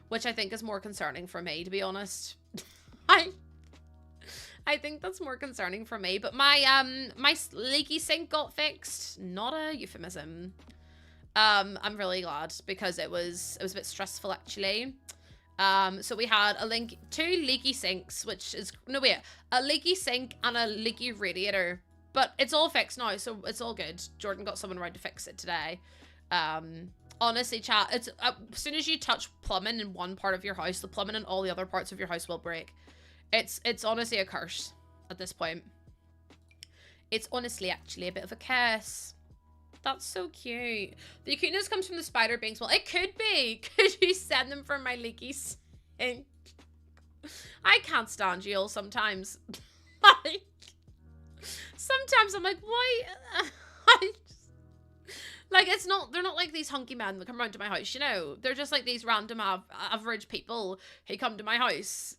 Which I think is more concerning for me, to be honest. I think that's more concerning for me. But my my leaky sink got fixed. Not a euphemism. I'm really glad, because it was a bit stressful, actually. So we had two leaky sinks, which is, no wait, a leaky sink and a leaky radiator, but it's all fixed now, so it's all good. Jordan got someone around to fix it today. Honestly, chat, it's as soon as you touch plumbing in one part of your house, the plumbing in all the other parts of your house will break. It's honestly a curse at this point. It's honestly actually a bit of a curse. That's so cute. The cuteness comes from the spider being small. It could be. Could you send them from my leaky sink? I can't stand you all sometimes. Like, sometimes I'm like, why? Like, it's not, they're not like these hunky men that come around to my house, you know? They're just like these random average people who come to my house.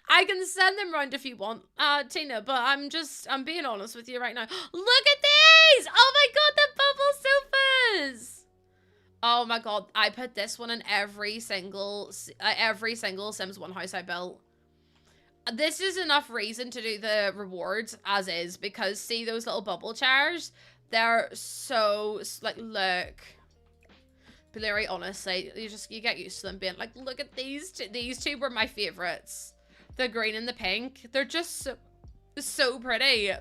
I can send them round if you want, Tina, but I'm being honest with you right now. Look at these! Oh my god, the bubble sofas! Oh my god, I put this one in every single Sims 1 house I built. This is enough reason to do the rewards as is, because see those little bubble chairs? They're so, like, look. Larry, honestly, you get used to them being like, look at these two. These two were my favorites. The green and the pink. They're just so pretty.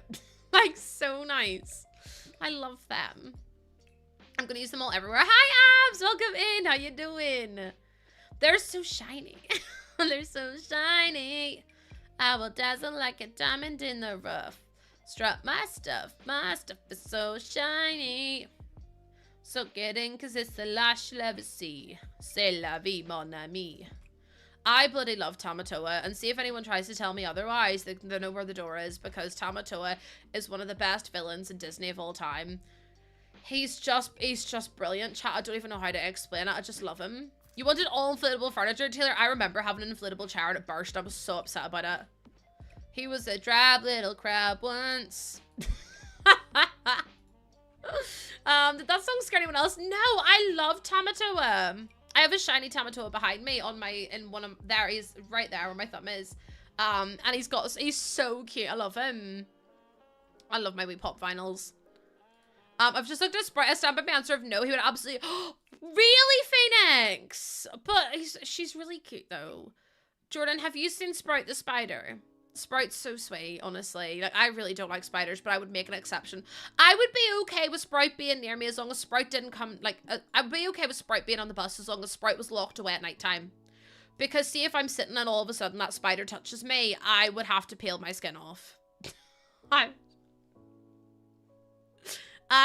Like, so nice. I love them. I'm gonna use them all everywhere. Hi, Abs! Welcome in. How you doing? They're so shiny. They're so shiny. I will dazzle like a diamond in the rough. Strut my stuff. My stuff is so shiny. So get in, cause it's the last you'll ever see. C'est la vie, mon ami. I bloody love Tamatoa, and see if anyone tries to tell me otherwise, they know where the door is, because Tamatoa is one of the best villains in Disney of all time. He's just brilliant. Chat, I don't even know how to explain it. I just love him. You wanted all inflatable furniture, Taylor? I remember having an inflatable chair and it burst. I was so upset about it. He was a drab little crab once. Did that song scare anyone else? No, I love Tamatoa. I have a shiny Tamatoa behind me on my, he's right there where my thumb is. And he's so cute. I love him. I love my wee pop vinyls. I've just looked at Sprite. I stand by my answer of no. He would absolutely, really, Phoenix? But she's really cute though. Jordan, have you seen Sprite the spider? Sprout's so sweet, honestly. Like, I really don't like spiders, but I would make an exception. I would be okay with Sprout being near me as long as Sprout didn't come, like, I'd be okay with Sprout being on the bus as long as Sprout was locked away at nighttime. Because see, if I'm sitting and all of a sudden that spider touches me, I would have to peel my skin off. I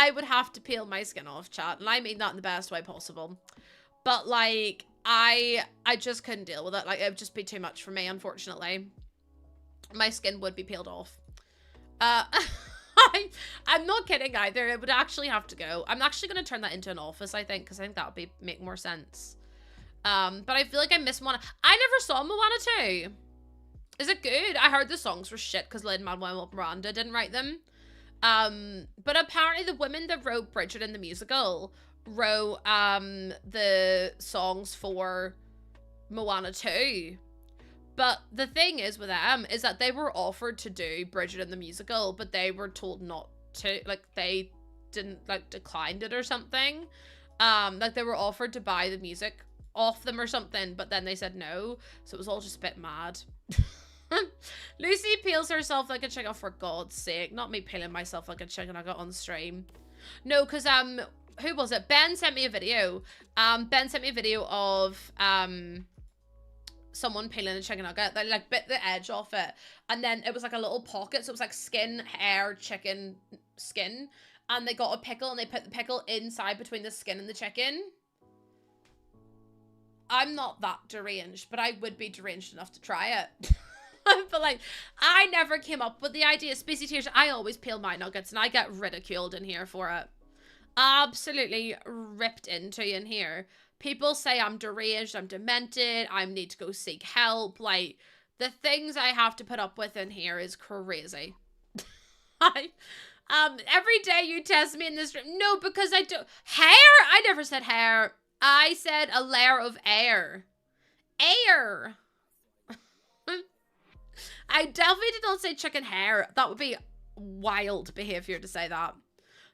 would have to peel my skin off, chat. And I mean that in the best way possible. But, like, I just couldn't deal with it. Like, it would just be too much for me, unfortunately. My skin would be peeled off. I'm not kidding either. It would actually have to go. I'm actually going to turn that into an office, I think, because I think that would make more sense. But I feel like I missed Moana. I never saw Moana 2. Is it good? I heard the songs were shit because Lin-Manuel Miranda didn't write them. But apparently the women that wrote Bridget in the musical wrote the songs for Moana 2. But the thing is with them is that they were offered to do Bridget in the musical, but they were told not to, like, they didn't, like, declined it or something. Like, they were offered to buy the music off them or something, but then they said no, so it was all just a bit mad. Lucy peels herself like a chicken, for God's sake. Not me peeling myself like a chicken I got on stream. No, because, who was it? Ben sent me a video. Ben sent me a video of, someone peeling a chicken nugget. They, like, bit the edge off it. And then it was, like, a little pocket. So it was, like, skin, hair, chicken, skin. And they got a pickle and they put the pickle inside between the skin and the chicken. I'm not that deranged, but I would be deranged enough to try it. But, like, I never came up with the idea. Spacey Tears, I always peel my nuggets and I get ridiculed in here for it. absolutely ripped into in here. People say I'm deranged, I'm demented, I need to go seek help. Like, the things I have to put up with in here is crazy. Every day you test me in this room. No, because I do. Hair? I never said hair. I said a layer of air. Air. I definitely did not say chicken hair. That would be wild behavior to say that.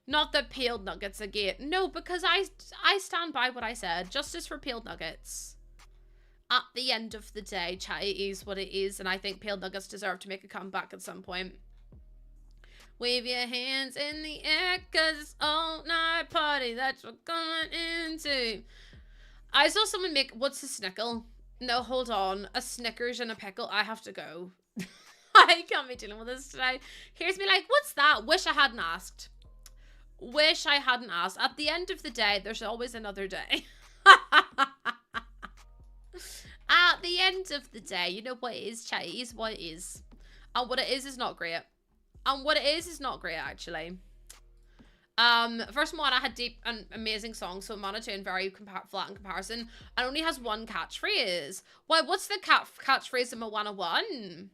Not the peeled nuggets again. No, because I stand by what I said. Justice for peeled nuggets. At the end of the day, chat, it is what it is, and I think peeled nuggets deserve to make a comeback at some point. Wave your hands in the air, cause it's all night party that we're going into. I saw someone make, what's a snickle? No, hold on. A Snickers and a pickle. I have to go. I can't be dealing with this today. Here's me like, what's that? Wish I hadn't asked. Wish I hadn't asked. At the end of the day, there's always another day. At the end of the day, you know what it is, chat? It is what it is. And what it is not great. And what it is not great, actually. First one, I had deep and amazing songs, so monotone, very flat in comparison, and only has one catchphrase. Why, what's the catchphrase in Moana 1?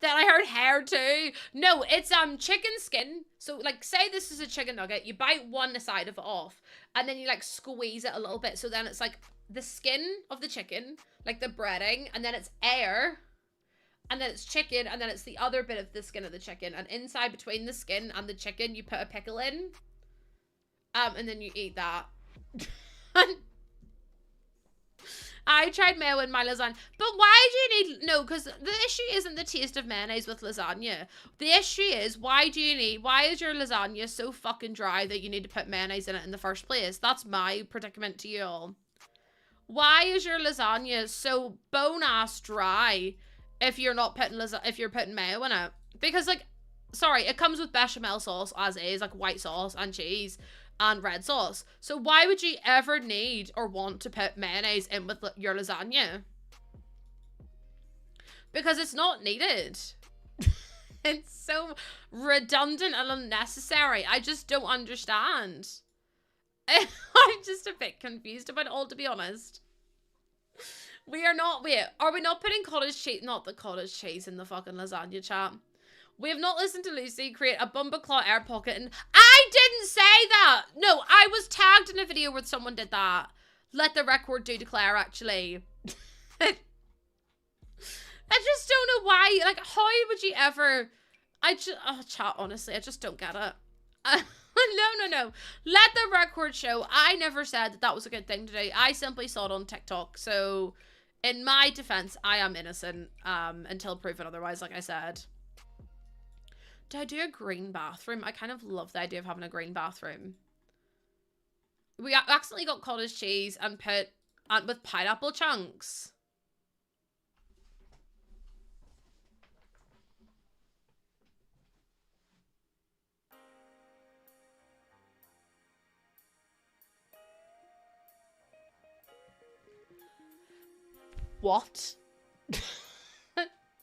Then I heard hair too. No, it's chicken skin. So like, say this is a chicken nugget, you bite one side of it off, and then you like squeeze it a little bit, so then it's like the skin of the chicken, like the breading, and then it's air, and then it's chicken, and then it's the other bit of the skin of the chicken, and inside between the skin and the chicken you put a pickle in, and then you eat that. I tried mayo in my lasagna. But why do you need... No, because the issue isn't the taste of mayonnaise with lasagna. The issue is, why is your lasagna so fucking dry that you need to put mayonnaise in it in the first place? That's my predicament to you all. Why is your lasagna so bone-ass dry if you're not putting if you're putting mayo in it? Because, like, sorry, it comes with bechamel sauce as is, like white sauce and cheese and red sauce. So why would you ever need or want to put mayonnaise in with your lasagna? Because it's not needed. It's so redundant and unnecessary. I just don't understand. I'm just a bit confused about it all, to be honest. Are we not putting cottage cheese, not the cottage cheese in the fucking lasagna, chat? We have not listened to Lucy create a Bumbleclaw air pocket, and I didn't say that! No, I was tagged in a video where someone did that. Let the record do declare, actually. I just don't know why, like, how would you ever... oh, chat, honestly, I just don't get it. No. Let the record show. I never said that was a good thing to do. I simply saw it on TikTok, so in my defense, I am innocent, until proven otherwise, like I said. Do I do a green bathroom? I kind of love the idea of having a green bathroom. We accidentally got cottage cheese and put with pineapple chunks. What?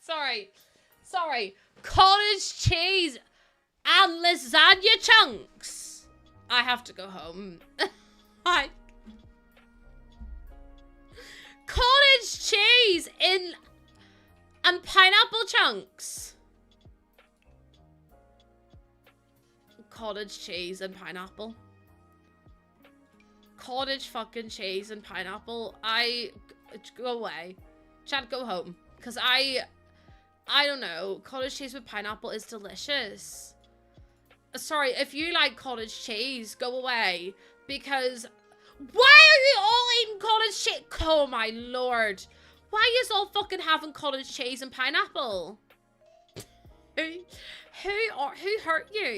Sorry. Cottage cheese and lasagna chunks. I have to go home. Cottage cheese and pineapple chunks. Cottage cheese and pineapple. Cottage fucking cheese and pineapple. Go away. Chad, go home. Because I don't know. Cottage cheese with pineapple is delicious. Sorry, if you like cottage cheese, go away. Because why are you all eating cottage cheese? Oh my lord. Why are you all fucking having cottage cheese and pineapple? Who hurt you?